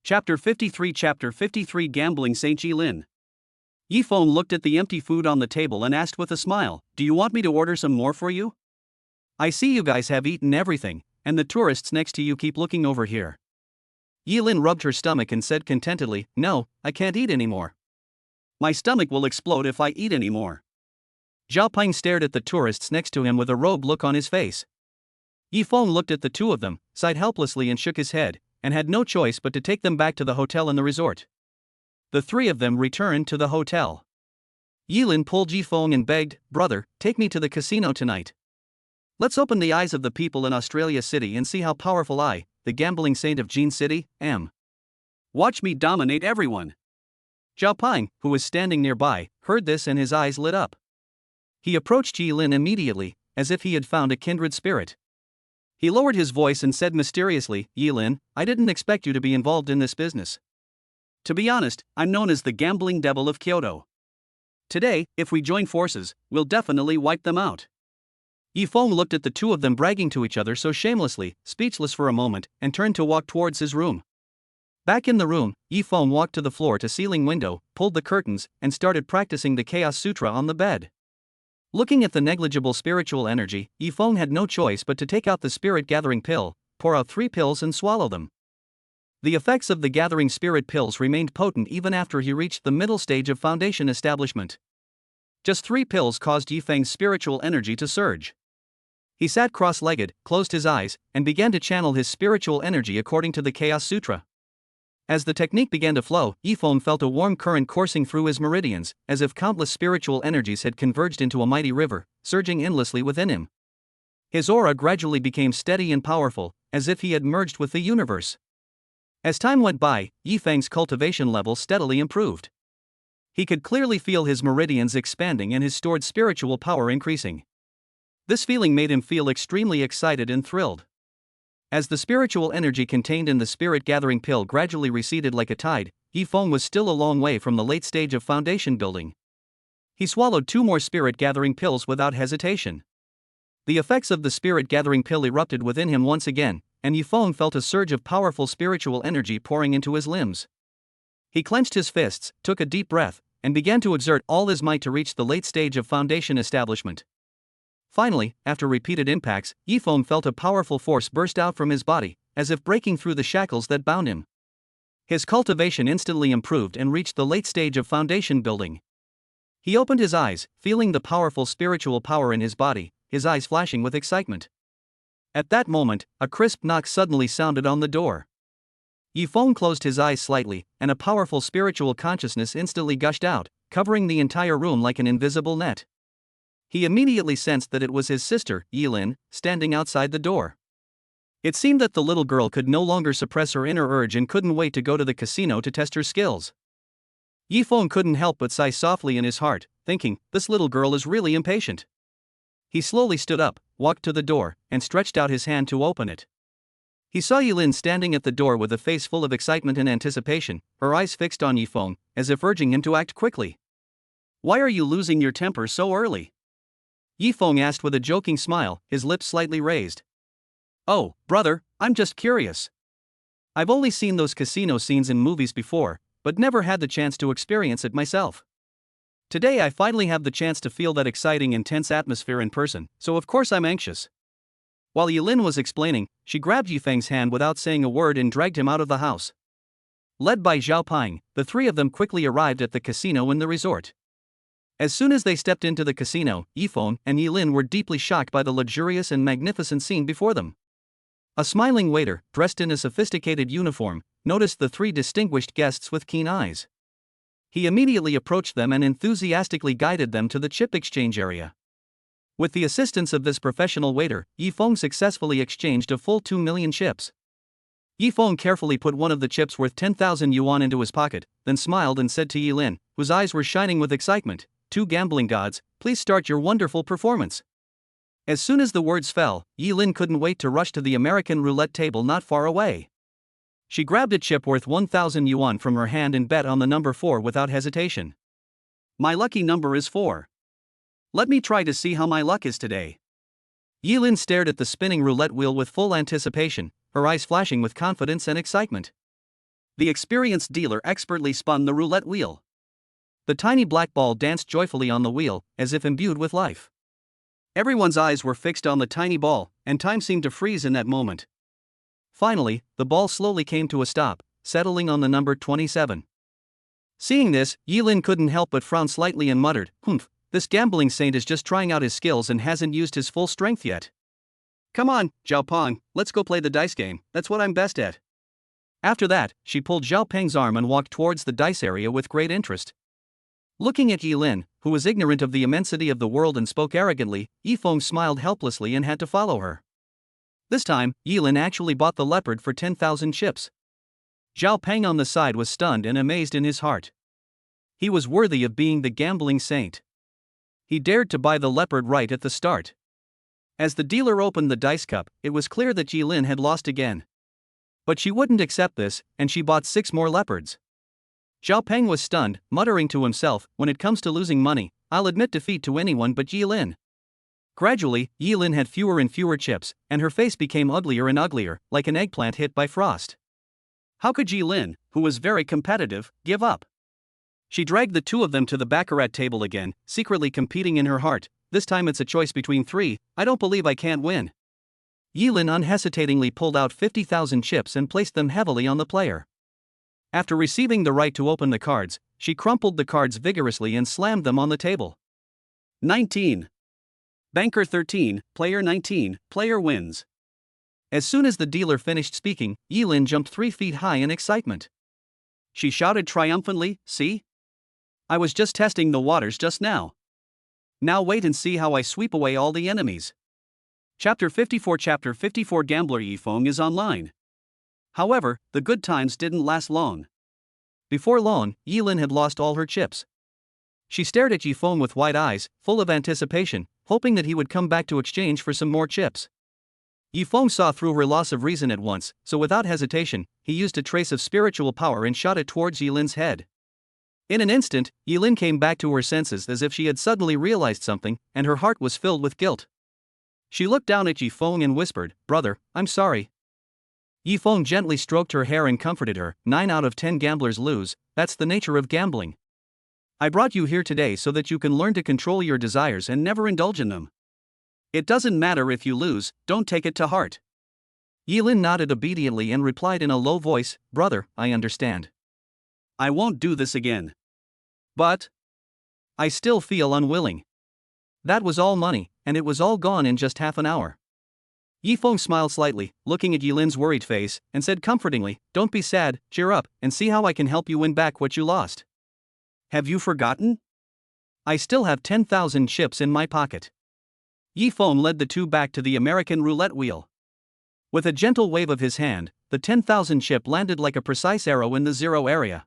Chapter 53 Gambling Saint Yilin. Yifeng looked at the empty food on the table and asked with a smile, "Do you want me to order some more for you? I see you guys have eaten everything, and the tourists next to you keep looking over here." Yilin rubbed her stomach and said contentedly, "No, I can't eat anymore. My stomach will explode if I eat anymore." Zhao Peng stared at the tourists next to him with a rogue look on his face. Yifeng looked at the two of them, sighed helplessly and shook his head, and had no choice but to take them back to the hotel in the resort. The three of them returned to the hotel. Yilin pulled Yifeng and begged, "Brother, take me to the casino tonight. Let's open the eyes of the people in Australia City and see how powerful I, the gambling saint of Jin City, am. Watch me dominate everyone." Zhao Peng, who was standing nearby, heard this and his eyes lit up. He approached Yilin immediately, as if he had found a kindred spirit. He lowered his voice and said mysteriously, "Yilin, I didn't expect you to be involved in this business. To be honest, I'm known as the gambling devil of Kyoto. Today, if we join forces, we'll definitely wipe them out." Yifeng looked at the two of them bragging to each other so shamelessly, speechless for a moment, and turned to walk towards his room. Back in the room, Yifeng walked to the floor-to-ceiling window, pulled the curtains, and started practicing the Chaos Sutra on the bed. Looking at the negligible spiritual energy, Yifeng had no choice but to take out the spirit-gathering pill, pour out 3 pills and swallow them. The effects of the gathering spirit pills remained potent even after he reached the middle stage of foundation establishment. Just 3 pills caused Yifeng's spiritual energy to surge. He sat cross-legged, closed his eyes, and began to channel his spiritual energy according to the Chaos Sutra. As the technique began to flow, Yifeng felt a warm current coursing through his meridians, as if countless spiritual energies had converged into a mighty river, surging endlessly within him. His aura gradually became steady and powerful, as if he had merged with the universe. As time went by, Yifeng's cultivation level steadily improved. He could clearly feel his meridians expanding and his stored spiritual power increasing. This feeling made him feel extremely excited and thrilled. As the spiritual energy contained in the spirit-gathering pill gradually receded like a tide, Yifeng was still a long way from the late stage of foundation building. He swallowed 2 more spirit-gathering pills without hesitation. The effects of the spirit-gathering pill erupted within him once again, and Yifeng felt a surge of powerful spiritual energy pouring into his limbs. He clenched his fists, took a deep breath, and began to exert all his might to reach the late stage of foundation establishment. Finally, after repeated impacts, Yifeng felt a powerful force burst out from his body, as if breaking through the shackles that bound him. His cultivation instantly improved and reached the late stage of foundation building. He opened his eyes, feeling the powerful spiritual power in his body, his eyes flashing with excitement. At that moment, a crisp knock suddenly sounded on the door. Yifeng closed his eyes slightly, and a powerful spiritual consciousness instantly gushed out, covering the entire room like an invisible net. He immediately sensed that it was his sister, Yilin, standing outside the door. It seemed that the little girl could no longer suppress her inner urge and couldn't wait to go to the casino to test her skills. Yifeng couldn't help but sigh softly in his heart, thinking, "This little girl is really impatient." He slowly stood up, walked to the door, and stretched out his hand to open it. He saw Yilin standing at the door with a face full of excitement and anticipation, her eyes fixed on Yifeng, as if urging him to act quickly. "Why are you losing your temper so early?" Yifeng asked with a joking smile, his lips slightly raised. "Oh, brother, I'm just curious. I've only seen those casino scenes in movies before, but never had the chance to experience it myself. Today I finally have the chance to feel that exciting and tense atmosphere in person, so of course I'm anxious." While Yilin was explaining, she grabbed Yifeng's hand without saying a word and dragged him out of the house. Led by Zhao Peng, the 3 of them quickly arrived at the casino in the resort. As soon as they stepped into the casino, Yifeng and Yilin were deeply shocked by the luxurious and magnificent scene before them. A smiling waiter, dressed in a sophisticated uniform, noticed the 3 distinguished guests with keen eyes. He immediately approached them and enthusiastically guided them to the chip exchange area. With the assistance of this professional waiter, Yifeng successfully exchanged a full 2 million chips. Yifeng carefully put one of the chips worth 10,000 yuan into his pocket, then smiled and said to Yilin, whose eyes were shining with excitement, "Two gambling gods, please start your wonderful performance." As soon as the words fell, Yilin couldn't wait to rush to the American roulette table not far away. She grabbed a chip worth 1,000 yuan from her hand and bet on the number 4 without hesitation. "My lucky number is 4. Let me try to see how my luck is today." Yilin stared at the spinning roulette wheel with full anticipation, her eyes flashing with confidence and excitement. The experienced dealer expertly spun the roulette wheel. The tiny black ball danced joyfully on the wheel, as if imbued with life. Everyone's eyes were fixed on the tiny ball, and time seemed to freeze in that moment. Finally, the ball slowly came to a stop, settling on the number 27. Seeing this, Yilin couldn't help but frown slightly and muttered, "Humph, this gambling saint is just trying out his skills and hasn't used his full strength yet. Come on, Zhao Peng, let's go play the dice game, that's what I'm best at." After that, she pulled Zhao Peng's arm and walked towards the dice area with great interest. Looking at Yilin, who was ignorant of the immensity of the world and spoke arrogantly, Yifeng smiled helplessly and had to follow her. This time, Yilin actually bought the leopard for 10,000 chips. Zhao Peng on the side was stunned and amazed in his heart. He was worthy of being the gambling saint. He dared to buy the leopard right at the start. As the dealer opened the dice cup, it was clear that Yilin had lost again. But she wouldn't accept this, and she bought 6 more leopards. Zhao Peng was stunned, muttering to himself, "When it comes to losing money, I'll admit defeat to anyone but Yilin." Gradually, Yilin had fewer and fewer chips, and her face became uglier and uglier, like an eggplant hit by frost. How could Yilin, who was very competitive, give up? She dragged the two of them to the baccarat table again, secretly competing in her heart. "This time it's a choice between 3, I don't believe I can't win." Yilin unhesitatingly pulled out 50,000 chips and placed them heavily on the player. After receiving the right to open the cards, she crumpled the cards vigorously and slammed them on the table. 19. Banker 13, player 19, player wins. As soon as the dealer finished speaking, Yilin jumped 3 feet high in excitement. She shouted triumphantly, "See? I was just testing the waters just now. Now wait and see how I sweep away all the enemies." Chapter 54 Gambler Yifeng is online. However, the good times didn't last long. Before long, Yilin had lost all her chips. She stared at Yifeng with wide eyes, full of anticipation, hoping that he would come back to exchange for some more chips. Yifeng saw through her loss of reason at once, so without hesitation, he used a trace of spiritual power and shot it towards Yilin's head. In an instant, Yilin came back to her senses as if she had suddenly realized something, and her heart was filled with guilt. She looked down at Yifeng and whispered, "Brother, I'm sorry." Yifeng gently stroked her hair and comforted her. 9 out of 10 gamblers lose, that's the nature of gambling. I brought you here today so that you can learn to control your desires and never indulge in them. It doesn't matter if you lose, don't take it to heart." Yilin nodded obediently and replied in a low voice, "Brother, I understand. I won't do this again. But I still feel unwilling." That was all money, and it was all gone in just half an hour. Yifeng smiled slightly, looking at Yilin's worried face, and said comfortingly, "Don't be sad, cheer up, and see how I can help you win back what you lost. Have you forgotten? I still have 10,000 chips in my pocket." Yifeng led the two back to the American roulette wheel. With a gentle wave of his hand, the 10,000 chip landed like a precise arrow in the 0 area.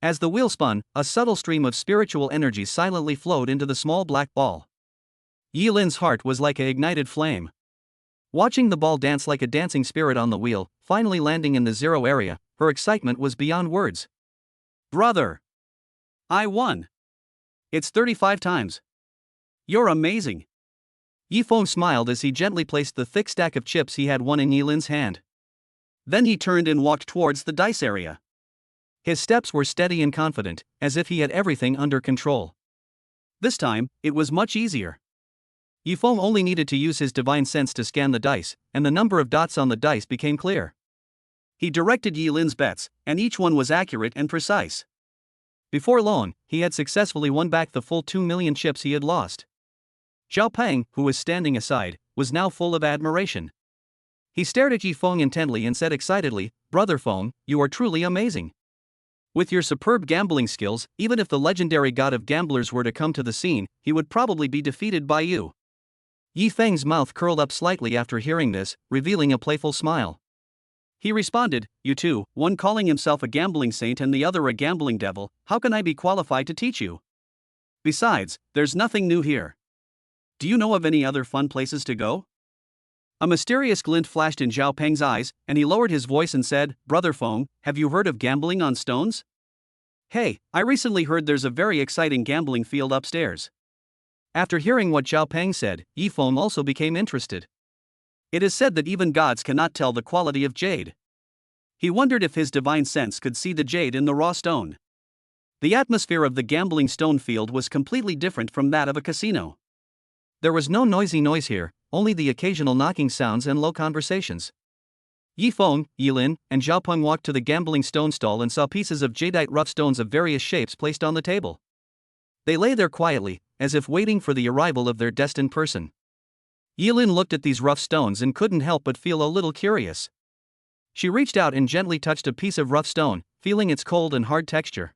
As the wheel spun, a subtle stream of spiritual energy silently flowed into the small black ball. Yilin's heart was like a ignited flame. Watching the ball dance like a dancing spirit on the wheel, finally landing in the 0 area, her excitement was beyond words. "Brother! I won! It's 35 times. You're amazing." Yifeng smiled as he gently placed the thick stack of chips he had won in Yilin's hand. Then he turned and walked towards the dice area. His steps were steady and confident, as if he had everything under control. This time, it was much easier. Yifeng only needed to use his divine sense to scan the dice, and the number of dots on the dice became clear. He directed Yilin's bets, and each one was accurate and precise. Before long, he had successfully won back the full 2 million chips he had lost. Zhao Peng, who was standing aside, was now full of admiration. He stared at Yifeng intently and said excitedly, "Brother Feng, you are truly amazing. With your superb gambling skills, even if the legendary god of gamblers were to come to the scene, he would probably be defeated by you. Yi Feng's mouth curled up slightly after hearing this, revealing a playful smile. He responded, "You two, one calling himself a gambling saint and the other a gambling devil, how can I be qualified to teach you? Besides, there's nothing new here. Do you know of any other fun places to go?" A mysterious glint flashed in Zhao Peng's eyes, and he lowered his voice and said, "Brother Feng, have you heard of gambling on stones? Hey, I recently heard there's a very exciting gambling field upstairs." After hearing what Zhao Peng said, Yi Feng also became interested. It is said that even gods cannot tell the quality of jade. He wondered if his divine sense could see the jade in the raw stone. The atmosphere of the gambling stone field was completely different from that of a casino. There was no noisy noise here, only the occasional knocking sounds and low conversations. Yi Feng, Yilin, and Zhao Peng walked to the gambling stone stall and saw pieces of jadeite rough stones of various shapes placed on the table. They lay there quietly, as if waiting for the arrival of their destined person. Yilin looked at these rough stones and couldn't help but feel a little curious. She reached out and gently touched a piece of rough stone, feeling its cold and hard texture.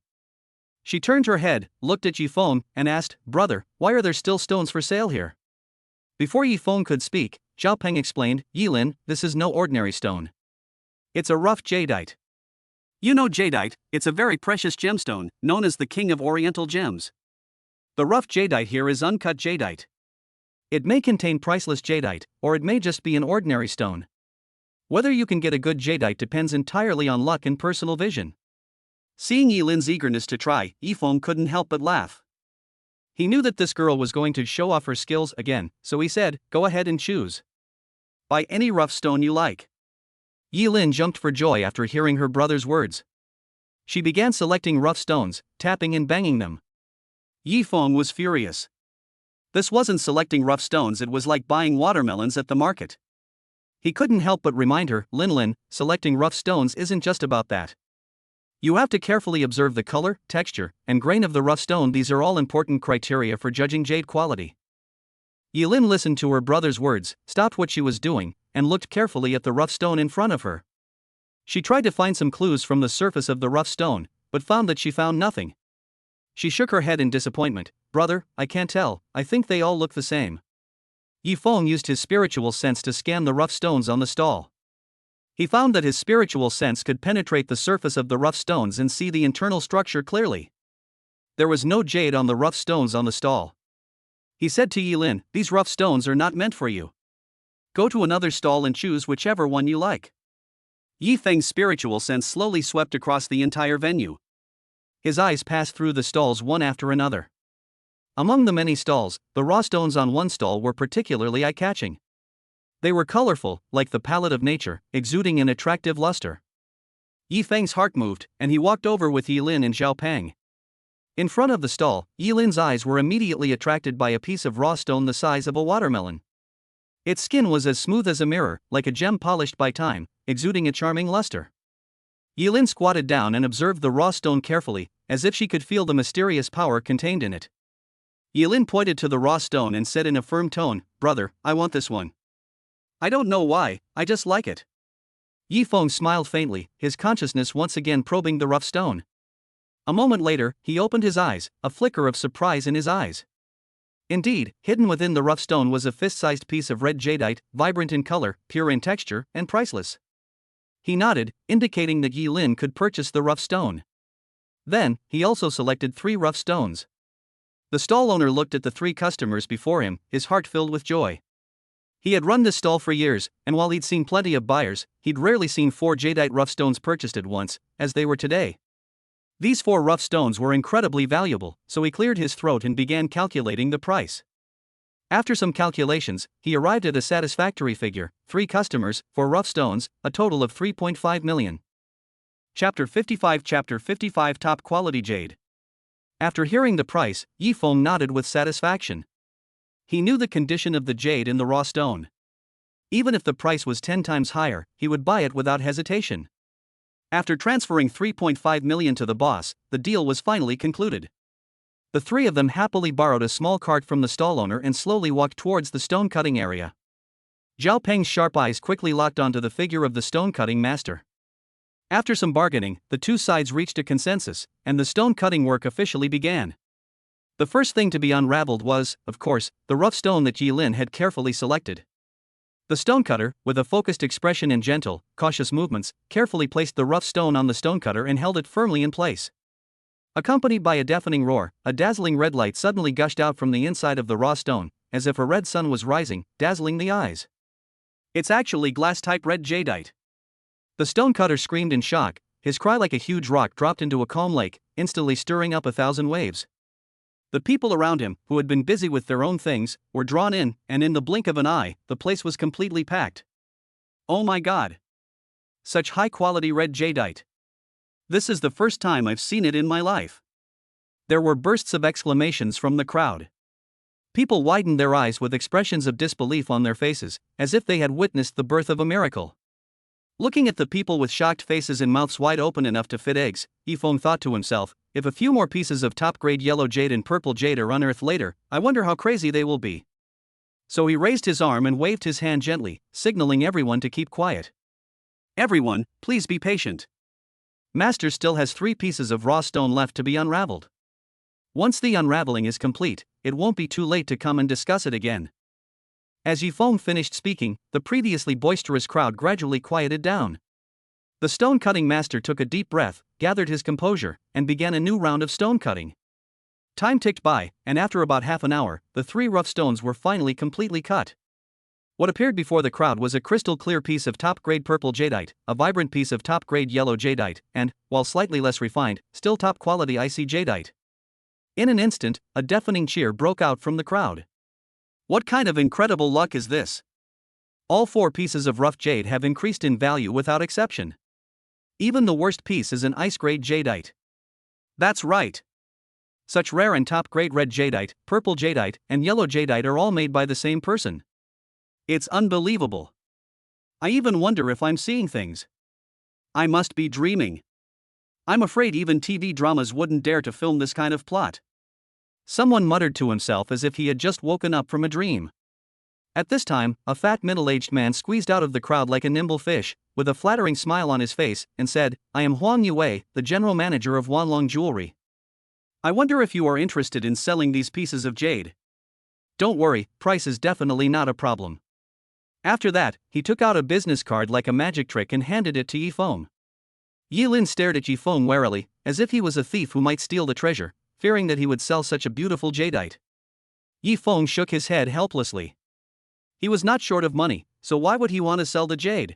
She turned her head, looked at Yi Feng, and asked, "Brother, why are there still stones for sale here?" Before Yi Feng could speak, Zhao Peng explained, "Yilin, this is no ordinary stone. It's a rough jadeite. You know jadeite, it's a very precious gemstone, known as the king of oriental gems. The rough jadeite here is uncut jadeite. It may contain priceless jadeite, or it may just be an ordinary stone. Whether you can get a good jadeite depends entirely on luck and personal vision." Seeing Yilin's eagerness to try, Yi Feng couldn't help but laugh. He knew that this girl was going to show off her skills again, so he said, "Go ahead and choose. Buy any rough stone you like." Yilin jumped for joy after hearing her brother's words. She began selecting rough stones, tapping and banging them. Yi Feng was furious. This wasn't selecting rough stones, it was like buying watermelons at the market. He couldn't help but remind her, "Lin, selecting rough stones isn't just about that. You have to carefully observe the color, texture, and grain of the rough stone. These are all important criteria for judging jade quality." Yilin listened to her brother's words, stopped what she was doing, and looked carefully at the rough stone in front of her. She tried to find some clues from the surface of the rough stone, but found that she found nothing. She shook her head in disappointment. "Brother, I can't tell, I think they all look the same." Yi Feng used his spiritual sense to scan the rough stones on the stall. He found that his spiritual sense could penetrate the surface of the rough stones and see the internal structure clearly. There was no jade on the rough stones on the stall. He said to Yilin, "These rough stones are not meant for you. Go to another stall and choose whichever one you like." Yi Feng's spiritual sense slowly swept across the entire venue. His eyes passed through the stalls one after another. Among the many stalls, the raw stones on one stall were particularly eye-catching. They were colorful, like the palette of nature, exuding an attractive luster. Yi Feng's heart moved, and he walked over with Yilin and Zhao Peng. In front of the stall, Yilin's eyes were immediately attracted by a piece of raw stone the size of a watermelon. Its skin was as smooth as a mirror, like a gem polished by time, exuding a charming luster. Yilin squatted down and observed the raw stone carefully, as if she could feel the mysterious power contained in it. Yilin pointed to the raw stone and said in a firm tone, "Brother, I want this one. I don't know why, I just like it." Yi Feng smiled faintly, his consciousness once again probing the rough stone. A moment later, he opened his eyes, a flicker of surprise in his eyes. Indeed, hidden within the rough stone was a fist-sized piece of red jadeite, vibrant in color, pure in texture, and priceless. He nodded, indicating that Yilin could purchase the rough stone. Then, he also selected 3 rough stones. The stall owner looked at the 3 customers before him, his heart filled with joy. He had run this stall for years, and while he'd seen plenty of buyers, he'd rarely seen 4 jadeite rough stones purchased at once, as they were today. These 4 rough stones were incredibly valuable, so he cleared his throat and began calculating the price. After some calculations, he arrived at a satisfactory figure: 3 customers, 4 rough stones, a total of 3.5 million. Chapter 55 Top Quality Jade. After hearing the price, Yi Feng nodded with satisfaction. He knew the condition of the jade in the raw stone. Even if the price was 10 times higher, he would buy it without hesitation. After transferring 3.5 million to the boss, the deal was finally concluded. The 3 of them happily borrowed a small cart from the stall owner and slowly walked towards the stone cutting area. Zhao Peng's sharp eyes quickly locked onto the figure of the stone cutting master. After some bargaining, the 2 sides reached a consensus, and the stone cutting work officially began. The first thing to be unraveled was, of course, the rough stone that Yilin had carefully selected. The stonecutter, with a focused expression and gentle, cautious movements, carefully placed the rough stone on the stonecutter and held it firmly in place. Accompanied by a deafening roar, a dazzling red light suddenly gushed out from the inside of the raw stone, as if a red sun was rising, dazzling the eyes. It's actually glass-type red jadeite. The stonecutter screamed in shock, his cry like a huge rock dropped into a calm lake, instantly stirring up 1,000 waves. The people around him, who had been busy with their own things, were drawn in, and in the blink of an eye, the place was completely packed. Oh my god! Such high-quality red jadeite. This is the first time I've seen it in my life. There were bursts of exclamations from the crowd. People widened their eyes with expressions of disbelief on their faces, as if they had witnessed the birth of a miracle. Looking at the people with shocked faces and mouths wide open enough to fit eggs, Yifeng thought to himself, if a few more pieces of top-grade yellow jade and purple jade are unearthed later, I wonder how crazy they will be. So he raised his arm and waved his hand gently, signaling everyone to keep quiet. Everyone, please be patient. Master still has 3 pieces of raw stone left to be unraveled. Once the unraveling is complete, it won't be too late to come and discuss it again. As Yifeng finished speaking, the previously boisterous crowd gradually quieted down. The stone-cutting master took a deep breath, gathered his composure, and began a new round of stone cutting. Time ticked by, and after about half an hour, the 3 rough stones were finally completely cut. What appeared before the crowd was a crystal-clear piece of top-grade purple jadeite, a vibrant piece of top-grade yellow jadeite, and, while slightly less refined, still top-quality icy jadeite. In an instant, a deafening cheer broke out from the crowd. What kind of incredible luck is this? All 4 pieces of rough jade have increased in value without exception. Even the worst piece is an ice-grade jadeite. That's right. Such rare and top-grade red jadeite, purple jadeite, and yellow jadeite are all made by the same person. It's unbelievable. I even wonder if I'm seeing things. I must be dreaming. I'm afraid even TV dramas wouldn't dare to film this kind of plot. Someone muttered to himself as if he had just woken up from a dream. At this time, a fat middle-aged man squeezed out of the crowd like a nimble fish, with a flattering smile on his face, and said, I am Huang Yue, the general manager of Wanlong Jewelry. I wonder if you are interested in selling these pieces of jade. Don't worry, price is definitely not a problem. After that, he took out a business card like a magic trick and handed it to Yifeng. Yilin stared at Yifeng warily, as if he was a thief who might steal the treasure, fearing that he would sell such a beautiful jadeite. Yifeng shook his head helplessly. He was not short of money, so why would he want to sell the jade?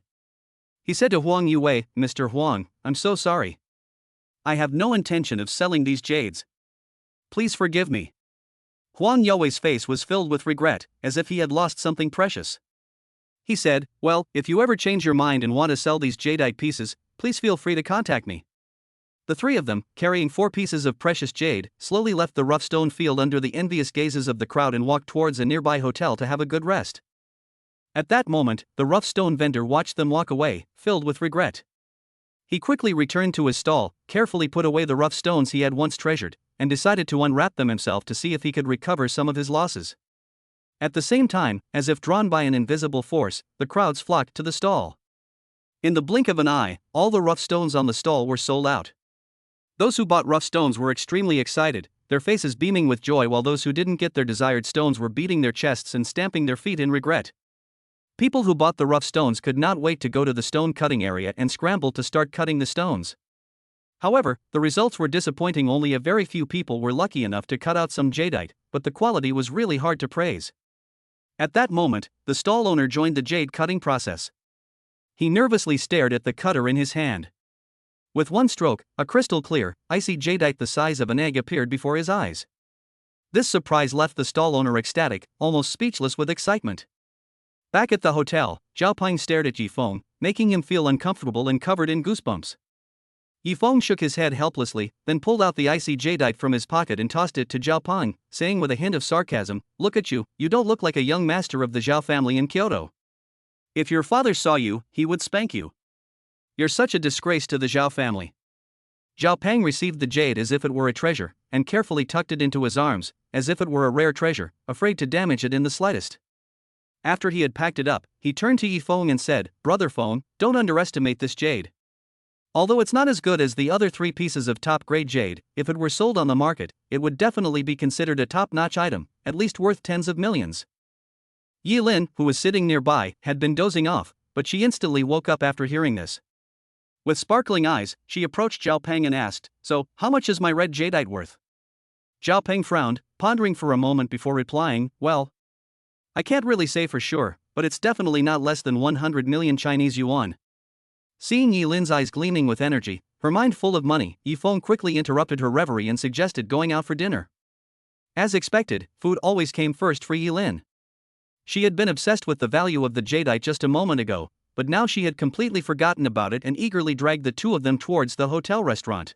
He said to Huang Yue, Mr. Huang, I'm so sorry. I have no intention of selling these jades. Please forgive me. Huang Yue's face was filled with regret, as if he had lost something precious. He said, well, if you ever change your mind and want to sell these jadeite pieces, please feel free to contact me. The 3 of them, carrying 4 pieces of precious jade, slowly left the rough stone field under the envious gazes of the crowd and walked towards a nearby hotel to have a good rest. At that moment, the rough stone vendor watched them walk away, filled with regret. He quickly returned to his stall, carefully put away the rough stones he had once treasured, and decided to unwrap them himself to see if he could recover some of his losses. At the same time, as if drawn by an invisible force, the crowds flocked to the stall. In the blink of an eye, all the rough stones on the stall were sold out. Those who bought rough stones were extremely excited, their faces beaming with joy, while those who didn't get their desired stones were beating their chests and stamping their feet in regret. People who bought the rough stones could not wait to go to the stone cutting area and scrambled to start cutting the stones. However, the results were disappointing. Only a very few people were lucky enough to cut out some jadeite, but the quality was really hard to praise. At that moment, the stall owner joined the jade cutting process. He nervously stared at the cutter in his hand. With one stroke, a crystal clear, icy jadeite the size of an egg appeared before his eyes. This surprise left the stall owner ecstatic, almost speechless with excitement. Back at the hotel, Zhao Peng stared at Yifeng, making him feel uncomfortable and covered in goosebumps. Yifeng shook his head helplessly, then pulled out the icy jadeite from his pocket and tossed it to Zhao Peng, saying with a hint of sarcasm, "Look at you, you don't look like a young master of the Zhao family in Kyoto. If your father saw you, he would spank you. You're such a disgrace to the Zhao family." Zhao Peng received the jade as if it were a treasure, and carefully tucked it into his arms, as if it were a rare treasure, afraid to damage it in the slightest. After he had packed it up, he turned to Yifeng and said, "Brother Feng, don't underestimate this jade. Although it's not as good as the other 3 pieces of top-grade jade, if it were sold on the market, it would definitely be considered a top-notch item, at least worth tens of millions. Yi Lin, who was sitting nearby, had been dozing off, but she instantly woke up after hearing this. With sparkling eyes, she approached Zhao Peng and asked, "So, how much is my red jadeite worth?" Zhao Peng frowned, pondering for a moment before replying, "Well, I can't really say for sure, but it's definitely not less than 100 million Chinese yuan." Seeing Yi Lin's eyes gleaming with energy, her mind full of money, Yi Feng quickly interrupted her reverie and suggested going out for dinner. As expected, food always came first for Yi Lin. She had been obsessed with the value of the jadeite just a moment ago, but now she had completely forgotten about it and eagerly dragged the two of them towards the hotel restaurant.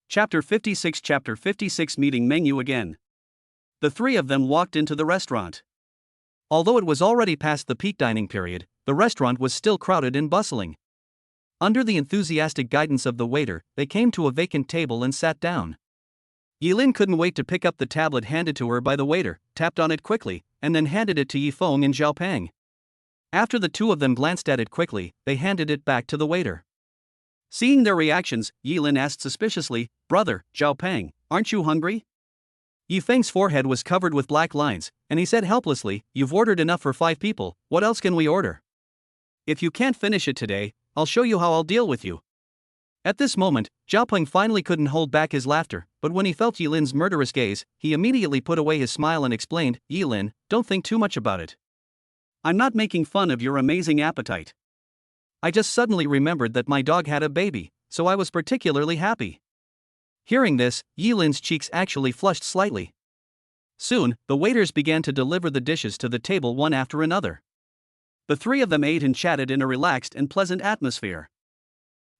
Chapter 56 Meeting Meng Yu again. The three of them walked into the restaurant. Although it was already past the peak dining period, the restaurant was still crowded and bustling. Under the enthusiastic guidance of the waiter, they came to a vacant table and sat down. Yi Lin couldn't wait to pick up the tablet handed to her by the waiter, tapped on it quickly, and then handed it to Yi Feng and Zhao Peng. After the two of them glanced at it quickly, they handed it back to the waiter. Seeing their reactions, Yi Lin asked suspiciously, "Brother, Zhao Peng, aren't you hungry?" Yi Feng's forehead was covered with black lines, and he said helplessly, "You've ordered enough for 5 people, what else can we order? If you can't finish it today, I'll show you how I'll deal with you." At this moment, Zhao Peng finally couldn't hold back his laughter, but when he felt Yi Lin's murderous gaze, he immediately put away his smile and explained, "Yi Lin, don't think too much about it. I'm not making fun of your amazing appetite. I just suddenly remembered that my dog had a baby, so I was particularly happy." Hearing this, Yi Lin's cheeks actually flushed slightly. Soon, the waiters began to deliver the dishes to the table one after another. The three of them ate and chatted in a relaxed and pleasant atmosphere.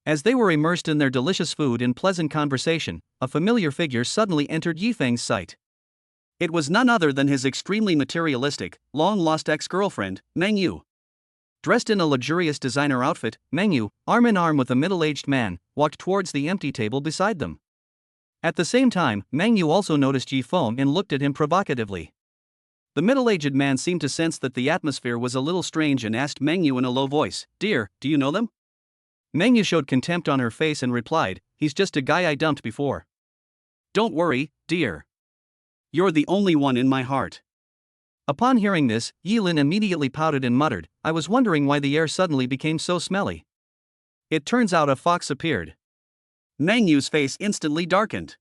As they were immersed in their delicious food and pleasant conversation, a familiar figure suddenly entered Yi Feng's sight. It was none other than his extremely materialistic, long-lost ex-girlfriend, Meng Yu. Dressed in a luxurious designer outfit, Meng Yu, arm in arm with a middle-aged man, walked towards the empty table beside them. At the same time, Meng Yu also noticed Yi Feng and looked at him provocatively. The middle-aged man seemed to sense that the atmosphere was a little strange and asked Meng Yu in a low voice, "Dear, do you know them?" Meng Yu showed contempt on her face and replied, "He's just a guy I dumped before." "Don't worry, dear. You're the only one in my heart." Upon hearing this, Yi Lin immediately pouted and muttered, "I was wondering why the air suddenly became so smelly. It turns out a fox appeared." Meng Yu's face instantly darkened.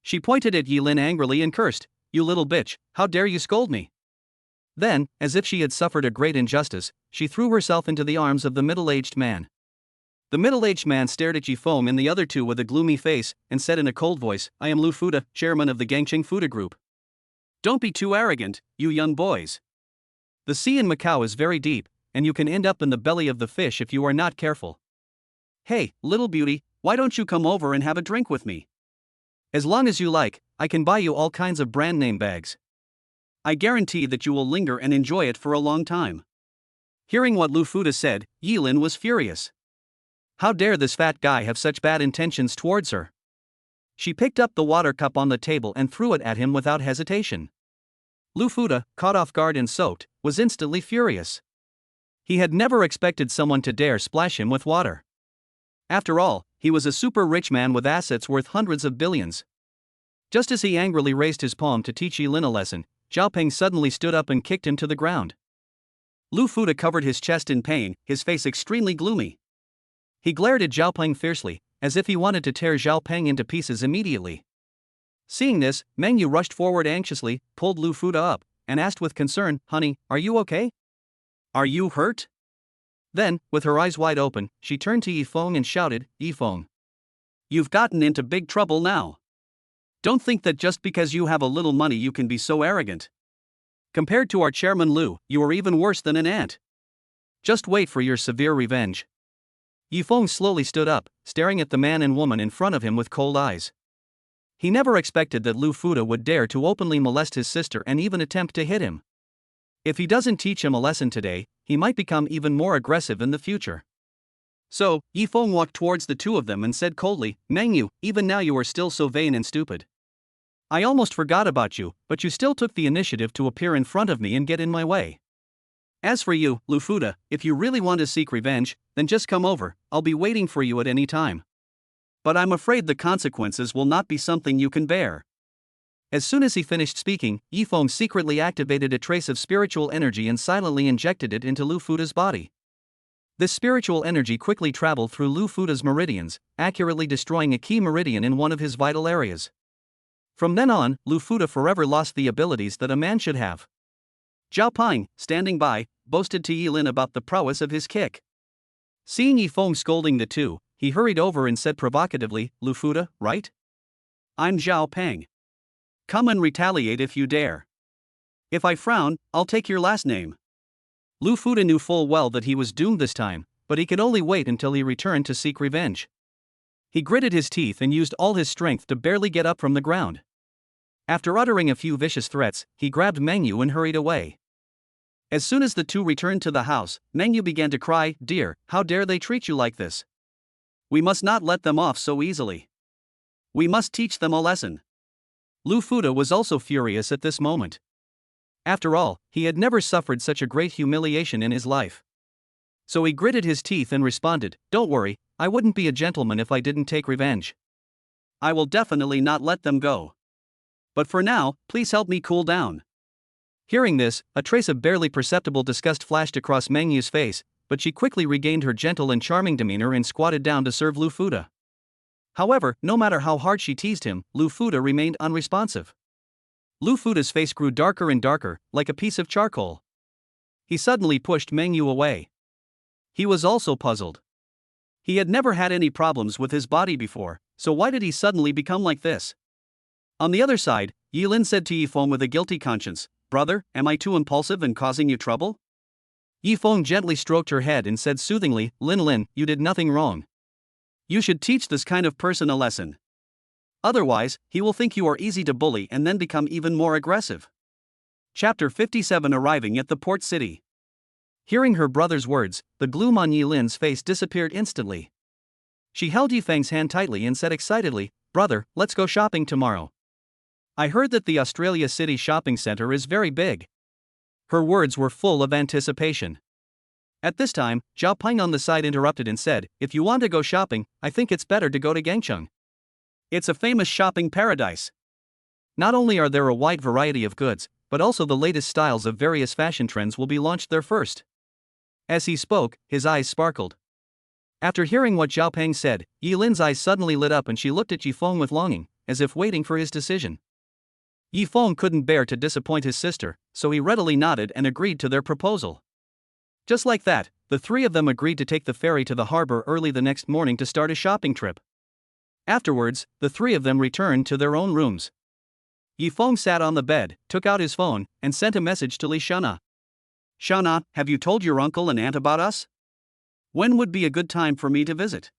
She pointed at Yi Lin angrily and cursed, "You little bitch, how dare you scold me?" Then, as if she had suffered a great injustice, she threw herself into the arms of the middle-aged man. The middle-aged man stared at Yi Feng and the other two with a gloomy face, and said in a cold voice, "I am Lu Fuda, chairman of the Gangcheng Fuda Group. Don't be too arrogant, you young boys. The sea in Macau is very deep, and you can end up in the belly of the fish if you are not careful. Hey, little beauty, why don't you come over and have a drink with me? As long as you like, I can buy you all kinds of brand name bags. I guarantee that you will linger and enjoy it for a long time." Hearing what Lu Fuda said, Yi Lin was furious. How dare this fat guy have such bad intentions towards her? She picked up the water cup on the table and threw it at him without hesitation. Lu Fuda, caught off guard and soaked, was instantly furious. He had never expected someone to dare splash him with water. After all, he was a super rich man with assets worth hundreds of billions. Just as he angrily raised his palm to teach Yi Lin a lesson, Zhao Peng suddenly stood up and kicked him to the ground. Lu Fuda covered his chest in pain, his face extremely gloomy. He glared at Zhao Peng fiercely, as if he wanted to tear Zhao Peng into pieces immediately. Seeing this, Meng Yu rushed forward anxiously, pulled Lu Fuda up, and asked with concern, "Honey, are you okay? Are you hurt?" Then, with her eyes wide open, she turned to Yi Feng and shouted, "Yi Feng, you've gotten into big trouble now. Don't think that just because you have a little money you can be so arrogant. Compared to our chairman Lu, you are even worse than an ant. Just wait for your severe revenge." Yi Feng slowly stood up, staring at the man and woman in front of him with cold eyes. He never expected that Lu Fuda would dare to openly molest his sister and even attempt to hit him. If he doesn't teach him a lesson today, he might become even more aggressive in the future. So, Yi Feng walked towards the two of them and said coldly, "Meng Yu, even now you are still so vain and stupid. I almost forgot about you, but you still took the initiative to appear in front of me and get in my way. As for you, Lufuda, if you really want to seek revenge, then just come over, I'll be waiting for you at any time. But I'm afraid the consequences will not be something you can bear. As soon as he finished speaking, Yifeng secretly activated a trace of spiritual energy and silently injected it into Lufuda's body. This spiritual energy quickly traveled through Lufuda's meridians, accurately destroying a key meridian in one of his vital areas. From then on, Lufuda forever lost the abilities that a man should have. Zhao Ping, standing by, boasted to Yilin about the prowess of his kick. Seeing Yifeng scolding the two, he hurried over and said provocatively, Lufuda, right? I'm Zhao Ping. Come and retaliate if you dare. If I frown, I'll take your last name. Lufuda knew full well that he was doomed this time, but he could only wait until he returned to seek revenge. He gritted his teeth and used all his strength to barely get up from the ground. After uttering a few vicious threats, he grabbed Mengyu and hurried away. As soon as the two returned to the house, Mengyu began to cry, Dear, how dare they treat you like this? We must not let them off so easily. We must teach them a lesson. Lufuda was also furious at this moment. After all, he had never suffered such a great humiliation in his life. So he gritted his teeth and responded, Don't worry, I wouldn't be a gentleman if I didn't take revenge. I will definitely not let them go. But for now, please help me cool down. Hearing this, a trace of barely perceptible disgust flashed across Mengyu's face, but she quickly regained her gentle and charming demeanor and squatted down to serve Lufuda. However, no matter how hard she teased him, Lufuda remained unresponsive. Lufuda's face grew darker and darker, like a piece of charcoal. He suddenly pushed Mengyu away. He was also puzzled. He had never had any problems with his body before, so why did he suddenly become like this? On the other side, Yilin said to Yifeng with a guilty conscience, Brother, am I too impulsive and causing you trouble? Yifeng gently stroked her head and said soothingly, Lin, you did nothing wrong. You should teach this kind of person a lesson. Otherwise, he will think you are easy to bully and then become even more aggressive. Chapter 57 Arriving at the port city. Hearing her brother's words, the gloom on Yilin's face disappeared instantly. She held Yifeng's hand tightly and said excitedly, Brother, let's go shopping tomorrow. I heard that the Australia City shopping center is very big. Her words were full of anticipation. At this time, Zhao Ping on the side interrupted and said, If you want to go shopping, I think it's better to go to Gangcheng. It's a famous shopping paradise. Not only are there a wide variety of goods, but also the latest styles of various fashion trends will be launched there first. As he spoke, his eyes sparkled. After hearing what Zhao Ping said, Yilin's eyes suddenly lit up and she looked at Yifeng with longing, as if waiting for his decision. Yifeng couldn't bear to disappoint his sister, so he readily nodded and agreed to their proposal. Just like that, the three of them agreed to take the ferry to the harbor early the next morning to start a shopping trip. Afterwards, the three of them returned to their own rooms. Yifeng sat on the bed, took out his phone, and sent a message to Li Shana. Shana, have you told your uncle and aunt about us? When would be a good time for me to visit?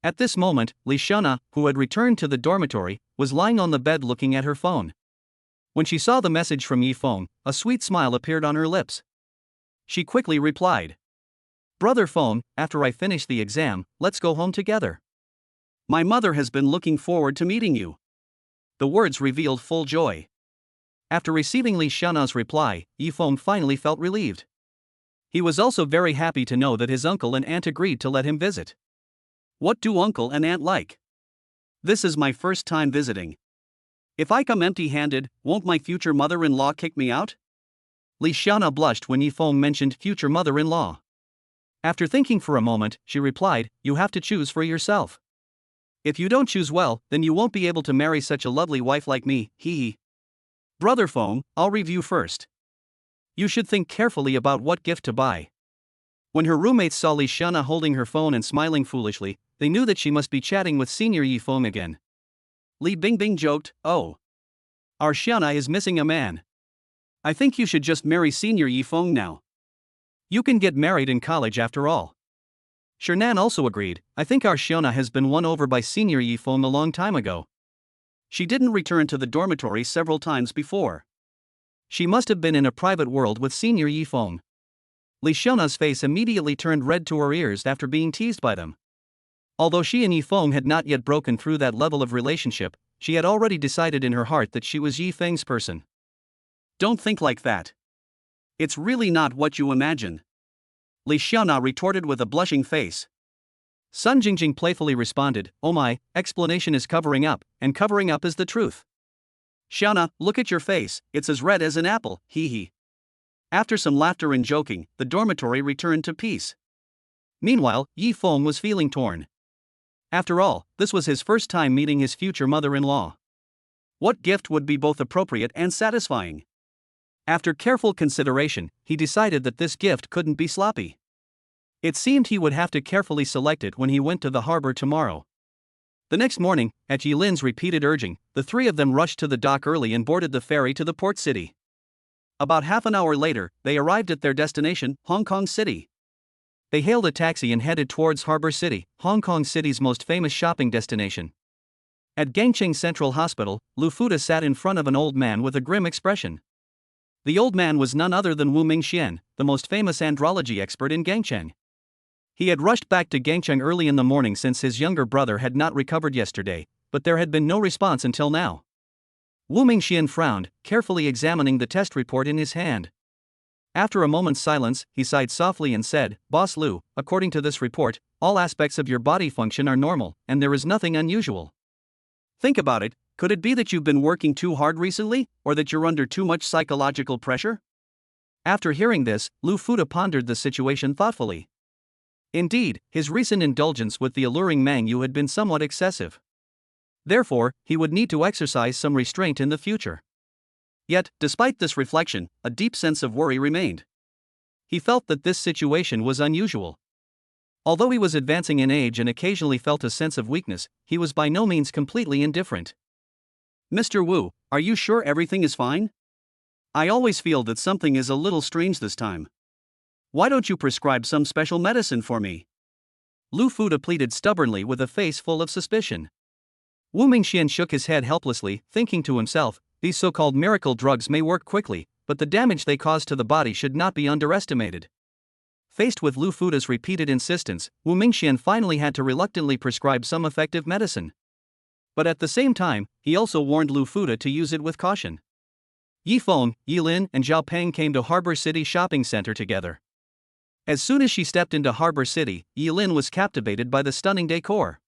At this moment, Li Shana, who had returned to the dormitory, was lying on the bed looking at her phone. When she saw the message from Yifeng, a sweet smile appeared on her lips. She quickly replied. Brother Phone, after I finish the exam, let's go home together. My mother has been looking forward to meeting you. The words revealed full joy. After receiving Li Shana's reply, Yifeng finally felt relieved. He was also very happy to know that his uncle and aunt agreed to let him visit. What do uncle and aunt like? This is my first time visiting. If I come empty-handed, won't my future mother-in-law kick me out? Li Shana blushed when Yifeng mentioned future mother-in-law. After thinking for a moment, she replied, You have to choose for yourself. If you don't choose well, then you won't be able to marry such a lovely wife like me, hee. Brother Phone, I'll review first. You should think carefully about what gift to buy. When her roommates saw Li Shana holding her phone and smiling foolishly, they knew that she must be chatting with Senior Yifeng again. Li Bingbing joked, Oh. Our Shana is missing a man. I think you should just marry Senior Yifeng now. You can get married in college after all. Shernan also agreed, I think our Shiona has been won over by Senior Yifeng a long time ago. She didn't return to the dormitory several times before. She must have been in a private world with Senior Yifeng. Li Shiona's face immediately turned red to her ears after being teased by them. Although she and Yifeng had not yet broken through that level of relationship, she had already decided in her heart that she was Yifeng's person. Don't think like that. It's really not what you imagine, Li Xiaona retorted with a blushing face. Sun Jingjing playfully responded, oh my, explanation is covering up, and covering up is the truth. Xiaona, look at your face, it's as red as an apple, hee hee. After some laughter and joking, the dormitory returned to peace. Meanwhile, Yi Feng was feeling torn. After all, this was his first time meeting his future mother-in-law. What gift would be both appropriate and satisfying? After careful consideration, he decided that this gift couldn't be sloppy. It seemed he would have to carefully select it when he went to the harbor tomorrow. The next morning, at Yilin's repeated urging, the three of them rushed to the dock early and boarded the ferry to the port city. About half an hour later, they arrived at their destination, Hong Kong City. They hailed a taxi and headed towards Harbor City, Hong Kong City's most famous shopping destination. At Gangcheng Central Hospital, Lu Fuda sat in front of an old man with a grim expression. The old man was none other than Wu Mingxian, the most famous andrology expert in Gangcheng. He had rushed back to Gangcheng early in the morning since his younger brother had not recovered yesterday, but there had been no response until now. Wu Mingxian frowned, carefully examining the test report in his hand. After a moment's silence, he sighed softly and said, Boss Lu, according to this report, all aspects of your body function are normal, and there is nothing unusual. Think about it, could it be that you've been working too hard recently, or that you're under too much psychological pressure? After hearing this, Lu Fuda pondered the situation thoughtfully. Indeed, his recent indulgence with the alluring manhwa had been somewhat excessive. Therefore, he would need to exercise some restraint in the future. Yet, despite this reflection, a deep sense of worry remained. He felt that this situation was unusual. Although he was advancing in age and occasionally felt a sense of weakness, he was by no means completely indifferent. Mr. Wu, are you sure everything is fine? I always feel that something is a little strange this time. Why don't you prescribe some special medicine for me? Lu Fuda pleaded stubbornly with a face full of suspicion. Wu Mingxian shook his head helplessly, thinking to himself, these so-called miracle drugs may work quickly, but the damage they cause to the body should not be underestimated. Faced with Lu Fuda's repeated insistence, Wu Mingxian finally had to reluctantly prescribe some effective medicine. But at the same time, he also warned Lu Fuda to use it with caution. Yi Feng, Yilin, and Zhao Peng came to Harbor City Shopping Center together. As soon as she stepped into Harbor City, Yilin was captivated by the stunning decor.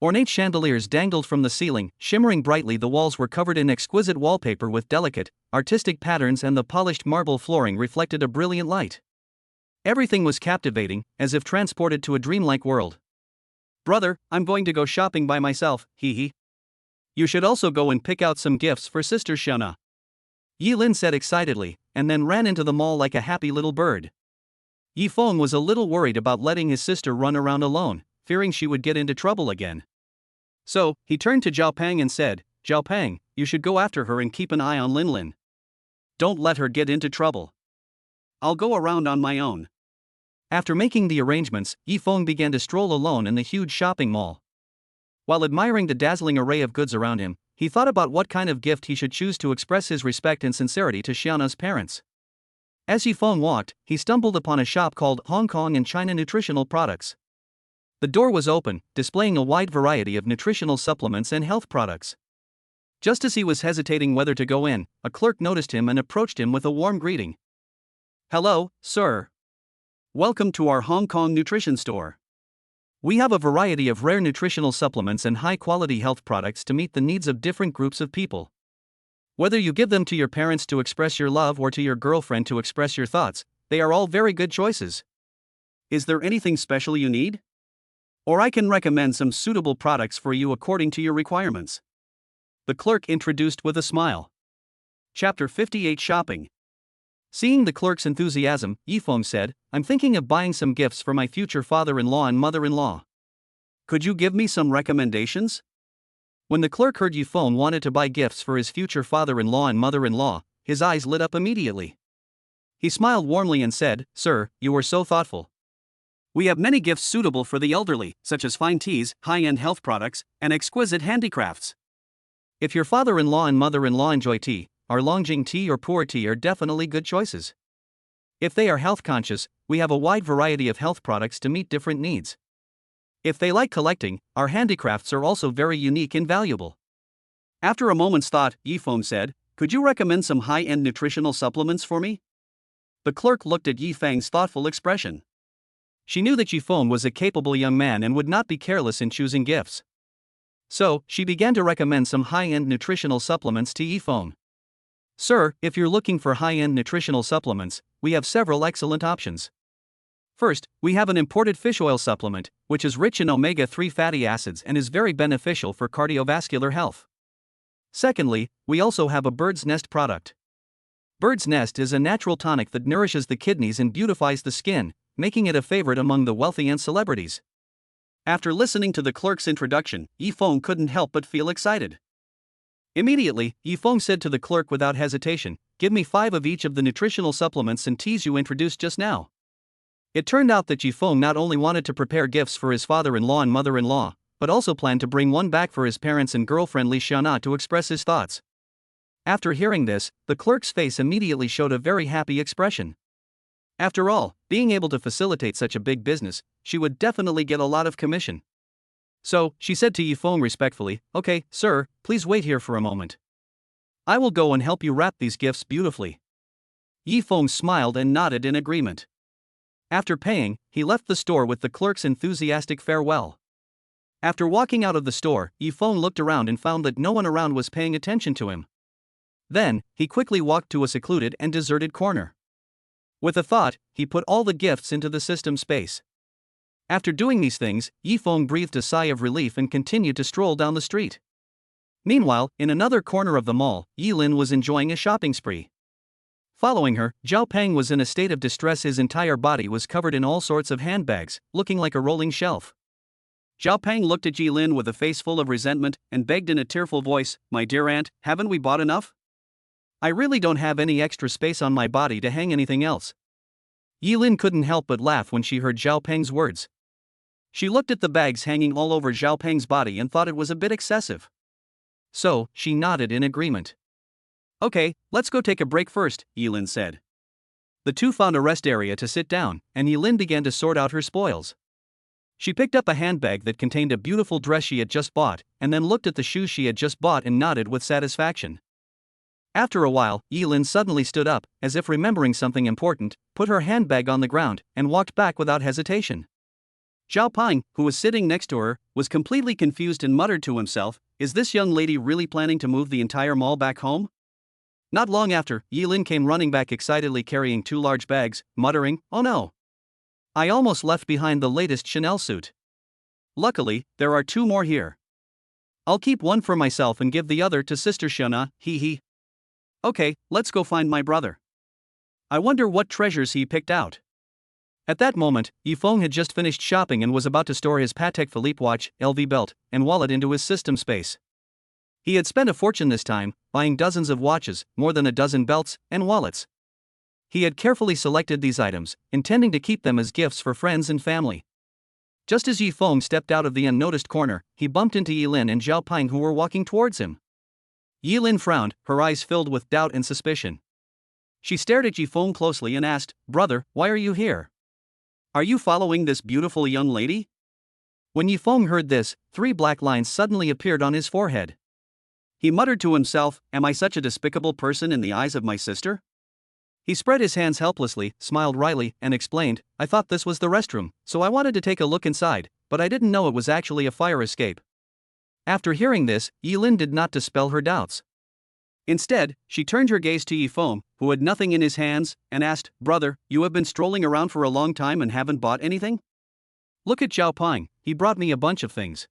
Ornate chandeliers dangled from the ceiling, shimmering brightly. The walls were covered in exquisite wallpaper with delicate, artistic patterns, and the polished marble flooring reflected a brilliant light. Everything was captivating, as if transported to a dreamlike world. Brother, I'm going to go shopping by myself, hee hee. You should also go and pick out some gifts for Sister Xiaona. Yilin said excitedly, and then ran into the mall like a happy little bird. Yi Feng was a little worried about letting his sister run around alone, fearing she would get into trouble again. So, he turned to Zhao Peng and said, Zhao Peng, you should go after her and keep an eye on Lin Lin. Don't let her get into trouble. I'll go around on my own. After making the arrangements, Yi Feng began to stroll alone in the huge shopping mall. While admiring the dazzling array of goods around him, he thought about what kind of gift he should choose to express his respect and sincerity to Xiaona's parents. As Yi Feng walked, he stumbled upon a shop called Hong Kong and China Nutritional Products. The door was open, displaying a wide variety of nutritional supplements and health products. Just as he was hesitating whether to go in, a clerk noticed him and approached him with a warm greeting. Hello, sir. Welcome to our Hong Kong nutrition store. We have a variety of rare nutritional supplements and high-quality health products to meet the needs of different groups of people. Whether you give them to your parents to express your love or to your girlfriend to express your thoughts, they are all very good choices. Is there anything special you need? Or I can recommend some suitable products for you according to your requirements. The clerk introduced with a smile. Chapter 58 Shopping. Seeing the clerk's enthusiasm, Yi Feng said, I'm thinking of buying some gifts for my future father-in-law and mother-in-law. Could you give me some recommendations? When the clerk heard Yi Feng wanted to buy gifts for his future father-in-law and mother-in-law, his eyes lit up immediately. He smiled warmly and said, Sir, you are so thoughtful. We have many gifts suitable for the elderly, such as fine teas, high-end health products, and exquisite handicrafts. If your father-in-law and mother-in-law enjoy tea, our Longjing tea or pu'er tea are definitely good choices. If they are health-conscious, we have a wide variety of health products to meet different needs. If they like collecting, our handicrafts are also very unique and valuable. After a moment's thought, Yi Feng said, Could you recommend some high-end nutritional supplements for me? The clerk looked at Yi Feng's thoughtful expression. She knew that Yi Feng was a capable young man and would not be careless in choosing gifts. So, she began to recommend some high-end nutritional supplements to Yi Feng. Sir, if you're looking for high-end nutritional supplements, we have several excellent options. First, we have an imported fish oil supplement, which is rich in omega-3 fatty acids and is very beneficial for cardiovascular health. Secondly, we also have a bird's nest product. Bird's nest is a natural tonic that nourishes the kidneys and beautifies the skin, making it a favorite among the wealthy and celebrities. After listening to the clerk's introduction, Yi Feng couldn't help but feel excited. Immediately, Yi Feng said to the clerk without hesitation, "Give me 5 of each of the nutritional supplements and teas you introduced just now." It turned out that Yi Feng not only wanted to prepare gifts for his father-in-law and mother-in-law, but also planned to bring one back for his parents and girlfriend Li Xiana to express his thoughts. After hearing this, the clerk's face immediately showed a very happy expression. After all, being able to facilitate such a big business, she would definitely get a lot of commission. So, she said to Yi Feng respectfully, "Okay, sir, please wait here for a moment. I will go and help you wrap these gifts beautifully." Yi Feng smiled and nodded in agreement. After paying, he left the store with the clerk's enthusiastic farewell. After walking out of the store, Yi Feng looked around and found that no one around was paying attention to him. Then, he quickly walked to a secluded and deserted corner. With a thought, he put all the gifts into the system space. After doing these things, Yi Feng breathed a sigh of relief and continued to stroll down the street. Meanwhile, in another corner of the mall, Yi Lin was enjoying a shopping spree. Following her, Zhao Peng was in a state of distress. His entire body was covered in all sorts of handbags, looking like a rolling shelf. Zhao Peng looked at Yi Lin with a face full of resentment and begged in a tearful voice, "My dear aunt, haven't we bought enough? I really don't have any extra space on my body to hang anything else." Yi Lin couldn't help but laugh when she heard Zhao Peng's words. She looked at the bags hanging all over Zhao Peng's body and thought it was a bit excessive. So, she nodded in agreement. "Okay, let's go take a break first," Yi Lin said. The two found a rest area to sit down, and Yi Lin began to sort out her spoils. She picked up a handbag that contained a beautiful dress she had just bought, and then looked at the shoes she had just bought and nodded with satisfaction. After a while, Yi Lin suddenly stood up, as if remembering something important, put her handbag on the ground, and walked back without hesitation. Zhao Peng, who was sitting next to her, was completely confused and muttered to himself, "Is this young lady really planning to move the entire mall back home?" Not long after, Yi Lin came running back excitedly carrying 2 large bags, muttering, "Oh no! I almost left behind the latest Chanel suit. Luckily, there are 2 more here. I'll keep one for myself and give the other to Sister Xiana, hee hee. Okay, let's go find my brother. I wonder what treasures he picked out." At that moment, Yi Feng had just finished shopping and was about to store his Patek Philippe watch, LV belt, and wallet into his system space. He had spent a fortune this time, buying dozens of watches, more than a dozen belts, and wallets. He had carefully selected these items, intending to keep them as gifts for friends and family. Just as Yi Feng stepped out of the unnoticed corner, he bumped into Yi Lin and Zhao Peng, who were walking towards him. Yi Lin frowned, her eyes filled with doubt and suspicion. She stared at Yi Feng closely and asked, "Brother, why are you here? Are you following this beautiful young lady?" When Yi Feng heard this, 3 black lines suddenly appeared on his forehead. He muttered to himself, "Am I such a despicable person in the eyes of my sister?" He spread his hands helplessly, smiled wryly, and explained, "I thought this was the restroom, so I wanted to take a look inside, but I didn't know it was actually a fire escape." After hearing this, Yi Lin did not dispel her doubts. Instead, she turned her gaze to Yi Feng, who had nothing in his hands, and asked, "Brother, you have been strolling around for a long time and haven't bought anything? Look at Zhao Peng, he brought me a bunch of things."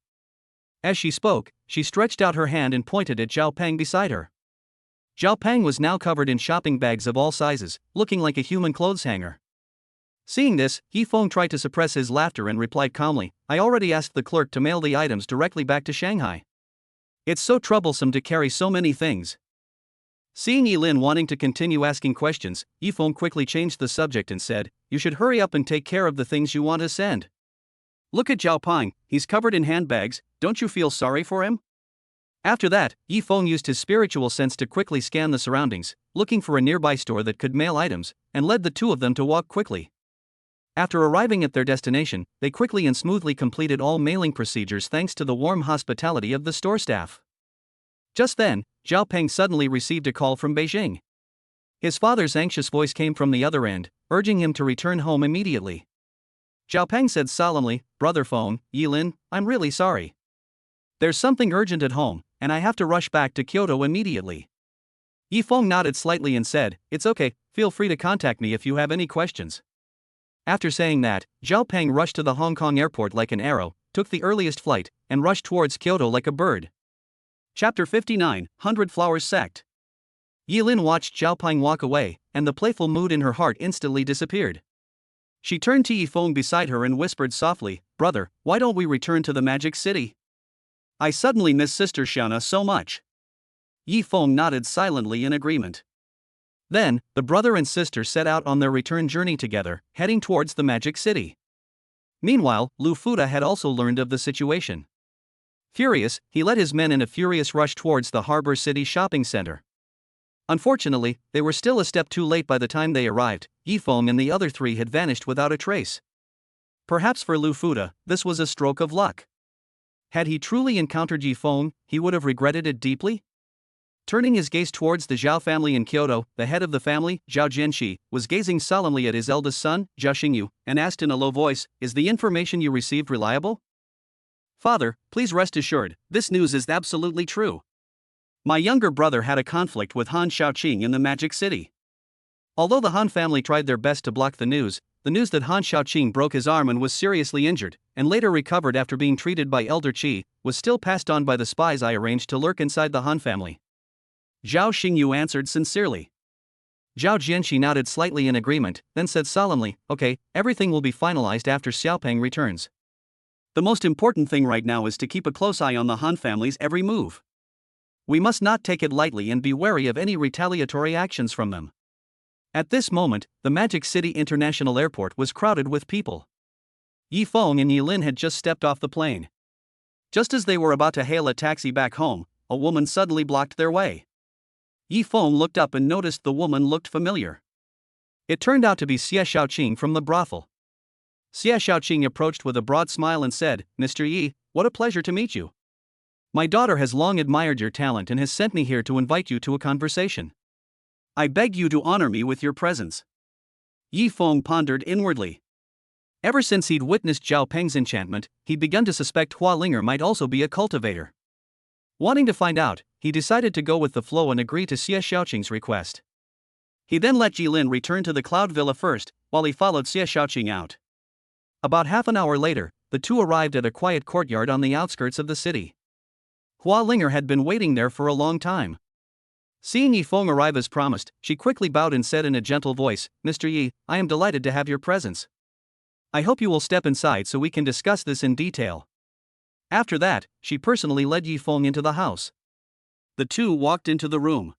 As she spoke, she stretched out her hand and pointed at Zhao Peng beside her. Zhao Peng was now covered in shopping bags of all sizes, looking like a human clothes hanger. Seeing this, Yi Feng tried to suppress his laughter and replied calmly, "I already asked the clerk to mail the items directly back to Shanghai. It's so troublesome to carry so many things." Seeing Yi Lin wanting to continue asking questions, Yi Feng quickly changed the subject and said, "You should hurry up and take care of the things you want to send. Look at Zhao Peng, he's covered in handbags, don't you feel sorry for him?" After that, Yi Feng used his spiritual sense to quickly scan the surroundings, looking for a nearby store that could mail items, and led the 2 of them to walk quickly. After arriving at their destination, they quickly and smoothly completed all mailing procedures thanks to the warm hospitality of the store staff. Just then, Zhao Peng suddenly received a call from Beijing. His father's anxious voice came from the other end, urging him to return home immediately. Zhao Peng said solemnly, "Brother Feng, Yilin, I'm really sorry. There's something urgent at home, and I have to rush back to Kyoto immediately." Yi Feng nodded slightly and said, "It's okay, feel free to contact me if you have any questions." After saying that, Zhao Peng rushed to the Hong Kong airport like an arrow, took the earliest flight, and rushed towards Kyoto like a bird. Chapter 59, 100 Flowers Sect. Yilin watched Zhao Peng walk away, and the playful mood in her heart instantly disappeared. She turned to Yi Feng beside her and whispered softly, "Brother, why don't we return to the Magic City? I suddenly miss Sister Xiana so much." Yi Feng nodded silently in agreement. Then, the brother and sister set out on their return journey together, heading towards the Magic City. Meanwhile, Lu Fuda had also learned of the situation. Furious, he led his men in a furious rush towards the Harbor City shopping center. Unfortunately, they were still a step too late by the time they arrived. Yi Feng and the other three had vanished without a trace. Perhaps for Lu Fuda, this was a stroke of luck. Had he truly encountered Yi Feng, he would have regretted it deeply. Turning his gaze towards the Zhao family in Kyoto, the head of the family, Zhao Jianxi, was gazing solemnly at his eldest son, Zhao Xingyu, and asked in a low voice, "Is the information you received reliable?" "Father, please rest assured, this news is absolutely true. My younger brother had a conflict with Han Shaoqing in the Magic City. Although the Han family tried their best to block the news that Han Shaoqing broke his arm and was seriously injured, and later recovered after being treated by Elder Qi, was still passed on by the spies I arranged to lurk inside the Han family." Zhao Xingyu answered sincerely. Zhao Jianxi nodded slightly in agreement, then said solemnly, "Okay, everything will be finalized after Xiaopeng returns. The most important thing right now is to keep a close eye on the Han family's every move. We must not take it lightly and be wary of any retaliatory actions from them." At this moment, the Magic City International Airport was crowded with people. Yi Feng and Yilin had just stepped off the plane. Just as they were about to hail a taxi back home, a woman suddenly blocked their way. Yi Feng looked up and noticed the woman looked familiar. It turned out to be Xie Shaoqing from the brothel. Xie Shaoqing approached with a broad smile and said, "Mr. Yi, what a pleasure to meet you. My daughter has long admired your talent and has sent me here to invite you to a conversation. I beg you to honor me with your presence." Yi Feng pondered inwardly. Ever since he'd witnessed Zhao Peng's enchantment, he'd begun to suspect Hua Linger might also be a cultivator. Wanting to find out, he decided to go with the flow and agree to Xie Shaoqing's request. He then let Jilin return to the Cloud Villa first, while he followed Xie Shaoqing out. About half an hour later, the two arrived at a quiet courtyard on the outskirts of the city. Hua Linger had been waiting there for a long time. Seeing Yi Feng arrive as promised, she quickly bowed and said in a gentle voice, "Mr. Yi, I am delighted to have your presence. I hope you will step inside so we can discuss this in detail." After that, she personally led Yi Feng into the house. The two walked into the room.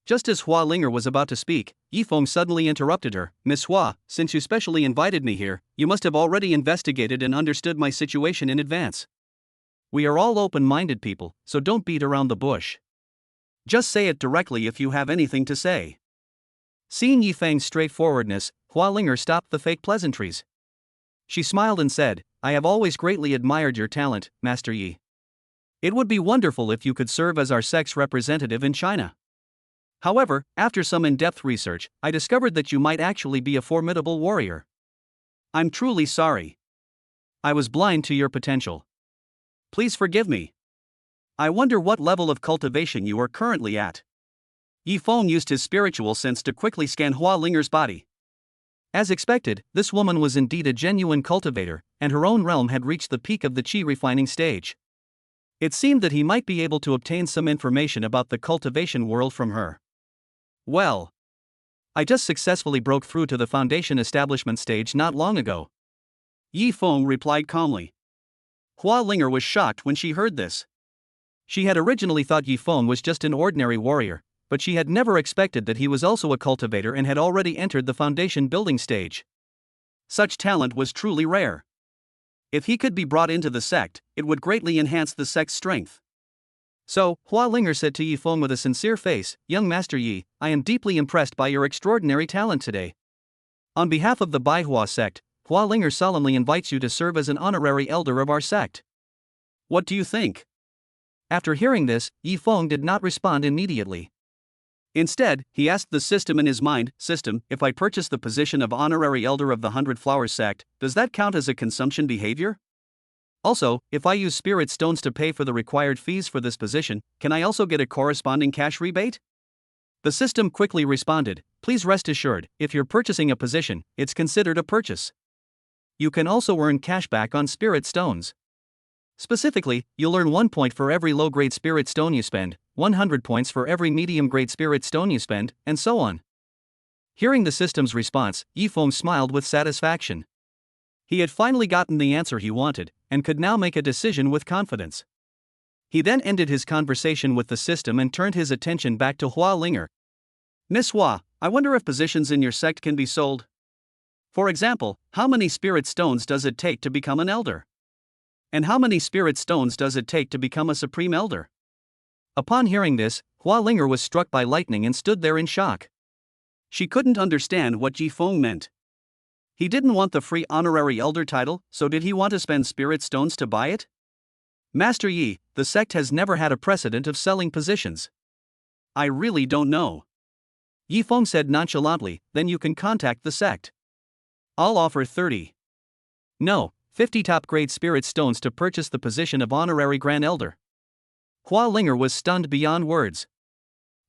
Just as Hua Linger was about to speak, Yi Feng suddenly interrupted her. "Miss Hua, since you specially invited me here, you must have already investigated and understood my situation in advance. We are all open-minded people, so don't beat around the bush. Just say it directly if you have anything to say." Seeing Yi Feng's straightforwardness, Hua Linger stopped the fake pleasantries. She smiled and said, "I have always greatly admired your talent, Master Yi. It would be wonderful if you could serve as our sect's representative in China. However, after some in-depth research, I discovered that you might actually be a formidable warrior. I'm truly sorry. I was blind to your potential. Please forgive me. I wonder what level of cultivation you are currently at." Yi Feng used his spiritual sense to quickly scan Hua Linger's body. As expected, this woman was indeed a genuine cultivator, and her own realm had reached the peak of the qi refining stage. It seemed that he might be able to obtain some information about the cultivation world from her. "Well, I just successfully broke through to the foundation establishment stage not long ago," Yi Feng replied calmly. Hua Linger was shocked when she heard this. She had originally thought Yi Feng was just an ordinary warrior, but she had never expected that he was also a cultivator and had already entered the foundation building stage. Such talent was truly rare. If he could be brought into the sect, it would greatly enhance the sect's strength. So, Hua Linger said to Yi Feng with a sincere face, "Young Master Yi, I am deeply impressed by your extraordinary talent today. On behalf of the Baihua sect, Hua Linger solemnly invites you to serve as an honorary elder of our sect. What do you think?" After hearing this, Yi Feng did not respond immediately. Instead, he asked the system in his mind, "System, if I purchase the position of honorary elder of the 100 Flowers sect, does that count as a consumption behavior? Also, if I use spirit stones to pay for the required fees for this position, can I also get a corresponding cash rebate?" The system quickly responded, "Please rest assured, if you're purchasing a position, it's considered a purchase. You can also earn cashback on spirit stones. Specifically, you'll earn 1 point for every low-grade spirit stone you spend, 100 points for every medium-grade spirit stone you spend, and so on." Hearing the system's response, Yifeng smiled with satisfaction. He had finally gotten the answer he wanted, and could now make a decision with confidence. He then ended his conversation with the system and turned his attention back to Hua Linger. "Miss Hua, I wonder if positions in your sect can be sold. For example, how many spirit stones does it take to become an elder? And how many spirit stones does it take to become a supreme elder?" Upon hearing this, Hua Linger was struck by lightning and stood there in shock. She couldn't understand what Yifeng meant. He didn't want the free honorary elder title, so did he want to spend spirit stones to buy it? "Master Yi, the sect has never had a precedent of selling positions. I really don't know." Yifeng said nonchalantly, "Then you can contact the sect. I'll offer 30. No, 50 top-grade spirit stones to purchase the position of honorary grand elder." Hua Linger was stunned beyond words.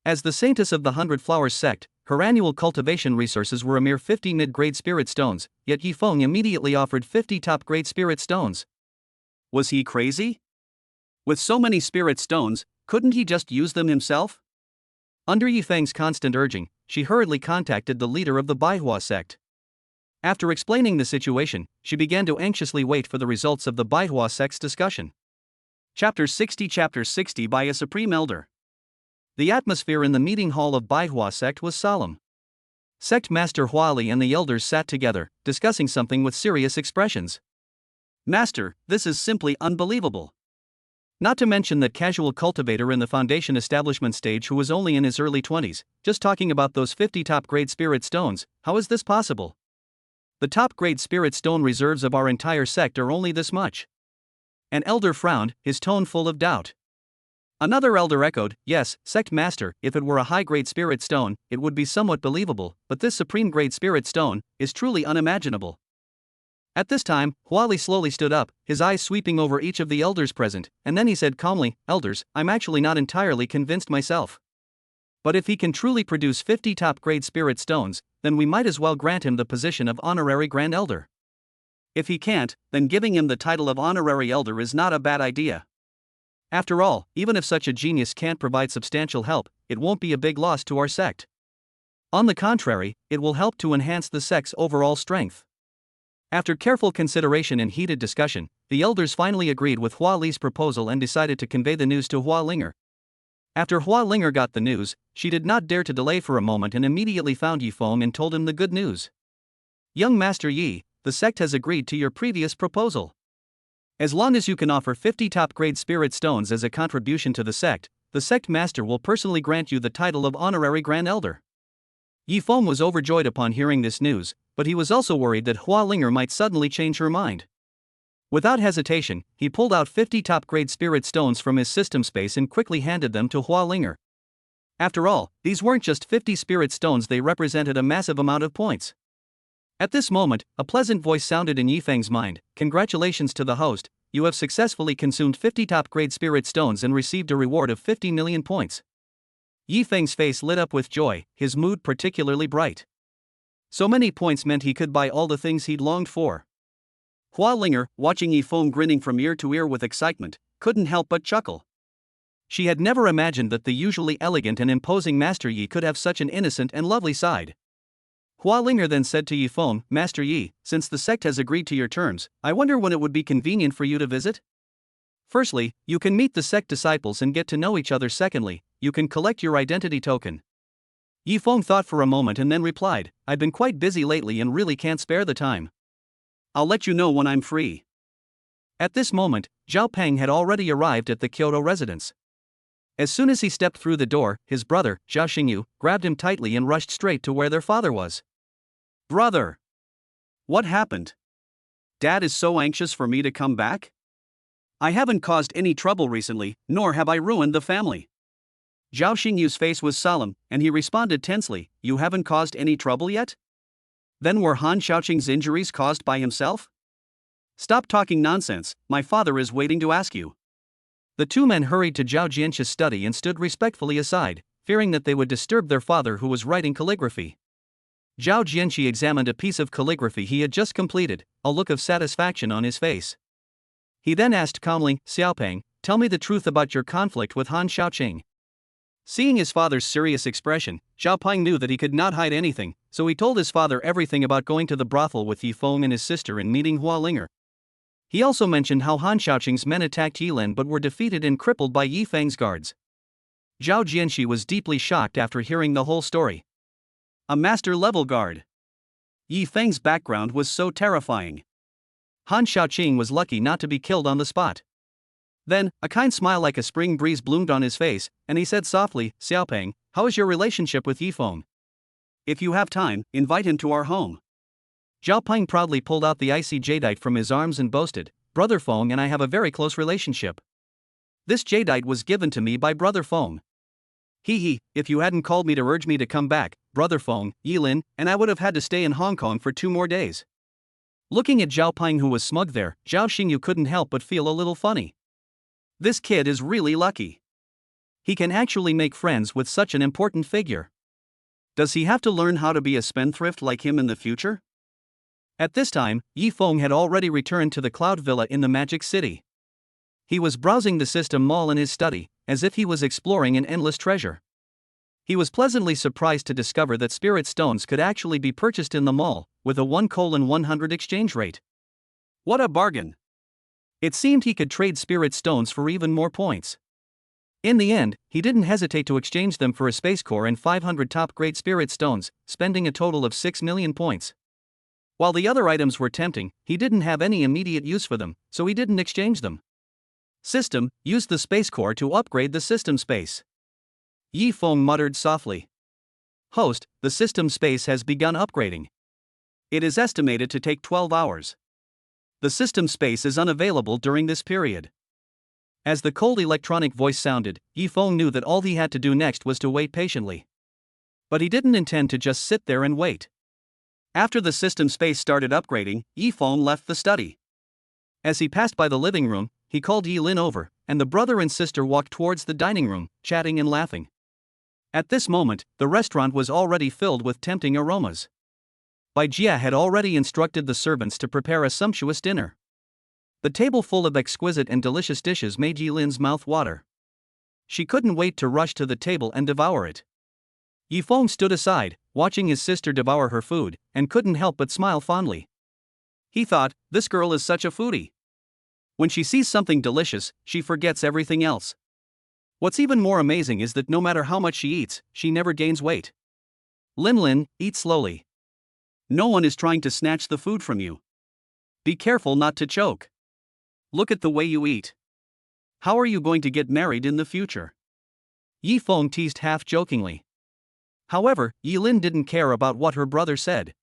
As the saintess of the 100 Flowers sect, her annual cultivation resources were a mere 50 mid-grade spirit stones, yet Yifeng immediately offered 50 top-grade spirit stones. Was he crazy? With so many spirit stones, couldn't he just use them himself? Under Yifeng's constant urging, she hurriedly contacted the leader of the Baihua sect. After explaining the situation, she began to anxiously wait for the results of the Baihua sect's discussion. Chapter 60 by a Supreme Elder. The atmosphere in the meeting hall of Baihua sect was solemn. Sect Master Huali and the elders sat together, discussing something with serious expressions. "Master, this is simply unbelievable. Not to mention that casual cultivator in the foundation establishment stage who was only in his early 20s, just talking about those 50 top-grade spirit stones, how is this possible? The top-grade spirit stone reserves of our entire sect are only this much." An elder frowned, his tone full of doubt. Another elder echoed, "Yes, sect master, if it were a high-grade spirit stone, it would be somewhat believable, but this supreme-grade spirit stone is truly unimaginable." At this time, Huali slowly stood up, his eyes sweeping over each of the elders present, and then he said calmly, "Elders, I'm actually not entirely convinced myself. But if he can truly produce 50 top-grade spirit stones, then we might as well grant him the position of honorary grand elder. If he can't, then giving him the title of honorary elder is not a bad idea. After all, even if such a genius can't provide substantial help, it won't be a big loss to our sect. On the contrary, it will help to enhance the sect's overall strength." After careful consideration and heated discussion, the elders finally agreed with Hua Li's proposal and decided to convey the news to Hua Linger. After Hua Linger got the news, she did not dare to delay for a moment and immediately found Yifeng and told him the good news. "Young Master Yi, the sect has agreed to your previous proposal. As long as you can offer 50 top-grade spirit stones as a contribution to the sect master will personally grant you the title of honorary grand elder." Yifeng was overjoyed upon hearing this news, but he was also worried that Hua Linger might suddenly change her mind. Without hesitation, he pulled out 50 top-grade spirit stones from his system space and quickly handed them to Hua Linger. After all, these weren't just 50 spirit stones, they represented a massive amount of points. At this moment, a pleasant voice sounded in Yifeng's mind, "Congratulations to the host, you have successfully consumed 50 top-grade spirit stones and received a reward of 50 million points." Yifeng's face lit up with joy, his mood particularly bright. So many points meant he could buy all the things he'd longed for. Hua Linger, watching Yifeng grinning from ear to ear with excitement, couldn't help but chuckle. She had never imagined that the usually elegant and imposing Master Yi could have such an innocent and lovely side. Hua Linger then said to Yifeng, "Master Yi, since the sect has agreed to your terms, I wonder when it would be convenient for you to visit? Firstly, you can meet the sect disciples and get to know each other. Secondly, you can collect your identity token." Yifeng thought for a moment and then replied, "I've been quite busy lately and really can't spare the time. I'll let you know when I'm free." At this moment, Zhao Peng had already arrived at the Kyoto residence. As soon as he stepped through the door, his brother, Zhao Xingyu, grabbed him tightly and rushed straight to where their father was. "Brother! What happened? Dad is so anxious for me to come back? I haven't caused any trouble recently, nor have I ruined the family." Zhao Xingyu's face was solemn, and he responded tensely, "You haven't caused any trouble yet? Then were Han Xiaoqing's injuries caused by himself? Stop talking nonsense, my father is waiting to ask you." The two men hurried to Zhao Jianqi's study and stood respectfully aside, fearing that they would disturb their father who was writing calligraphy. Zhao Jianqi examined a piece of calligraphy he had just completed, a look of satisfaction on his face. He then asked calmly, "Xiaopeng, tell me the truth about your conflict with Han Xiaoqing." Seeing his father's serious expression, Xiaopeng knew that he could not hide anything, so he told his father everything about going to the brothel with Yi Feng and his sister and meeting Hua Linger. He also mentioned how Han Xiaoqing's men attacked Yilin but were defeated and crippled by Yi Feng's guards. Zhao Jianqi was deeply shocked after hearing the whole story. A master-level guard. Yi Feng's background was so terrifying. Han Xiaoqing was lucky not to be killed on the spot. Then, a kind smile like a spring breeze bloomed on his face, and he said softly, "Xiaopeng, how is your relationship with Yi Feng? If you have time, invite him to our home." Zhao Peng proudly pulled out the icy jadeite from his arms and boasted, "Brother Feng and I have a very close relationship. This jadeite was given to me by Brother Feng. If you hadn't called me to urge me to come back, Brother Feng, Yilin, and I would have had to stay in Hong Kong for 2 more days." Looking at Zhao Peng who was smug there, Zhao Xingyu couldn't help but feel a little funny. This kid is really lucky. He can actually make friends with such an important figure. Does he have to learn how to be a spendthrift like him in the future? At this time, Yi Feng had already returned to the Cloud Villa in the Magic City. He was browsing the system mall in his study, as if he was exploring an endless treasure. He was pleasantly surprised to discover that spirit stones could actually be purchased in the mall, with a 1:100 exchange rate. What a bargain! It seemed he could trade spirit stones for even more points. In the end, he didn't hesitate to exchange them for a space core and 500 top-grade spirit stones, spending a total of 6 million points. While the other items were tempting, he didn't have any immediate use for them, so he didn't exchange them. System, use the space core to upgrade the system space. Yi Feng muttered softly. Host, the system space has begun upgrading. It is estimated to take 12 hours. The system space is unavailable during this period. As the cold electronic voice sounded, Yi Feng knew that all he had to do next was to wait patiently. But he didn't intend to just sit there and wait. After the system space started upgrading, Yi Feng left the study. As he passed by the living room, he called Yi Lin over, and the brother and sister walked towards the dining room, chatting and laughing. At this moment, the restaurant was already filled with tempting aromas. Bai Jia had already instructed the servants to prepare a sumptuous dinner. The table full of exquisite and delicious dishes made Yi Lin's mouth water. She couldn't wait to rush to the table and devour it. Yi Feng stood aside, watching his sister devour her food, and couldn't help but smile fondly. He thought, this girl is such a foodie. When she sees something delicious, she forgets everything else. What's even more amazing is that no matter how much she eats, she never gains weight. Lin, eat slowly. No one is trying to snatch the food from you. Be careful not to choke. Look at the way you eat. How are you going to get married in the future? Yi Feng teased half-jokingly. However, Yi Lin didn't care about what her brother said.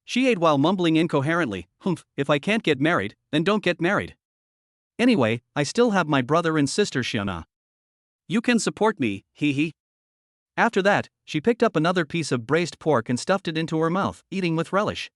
She ate while mumbling incoherently, if I can't get married, then don't get married. Anyway, I still have my brother and sister Xiana. You can support me, After that, she picked up another piece of braised pork and stuffed it into her mouth, eating with relish.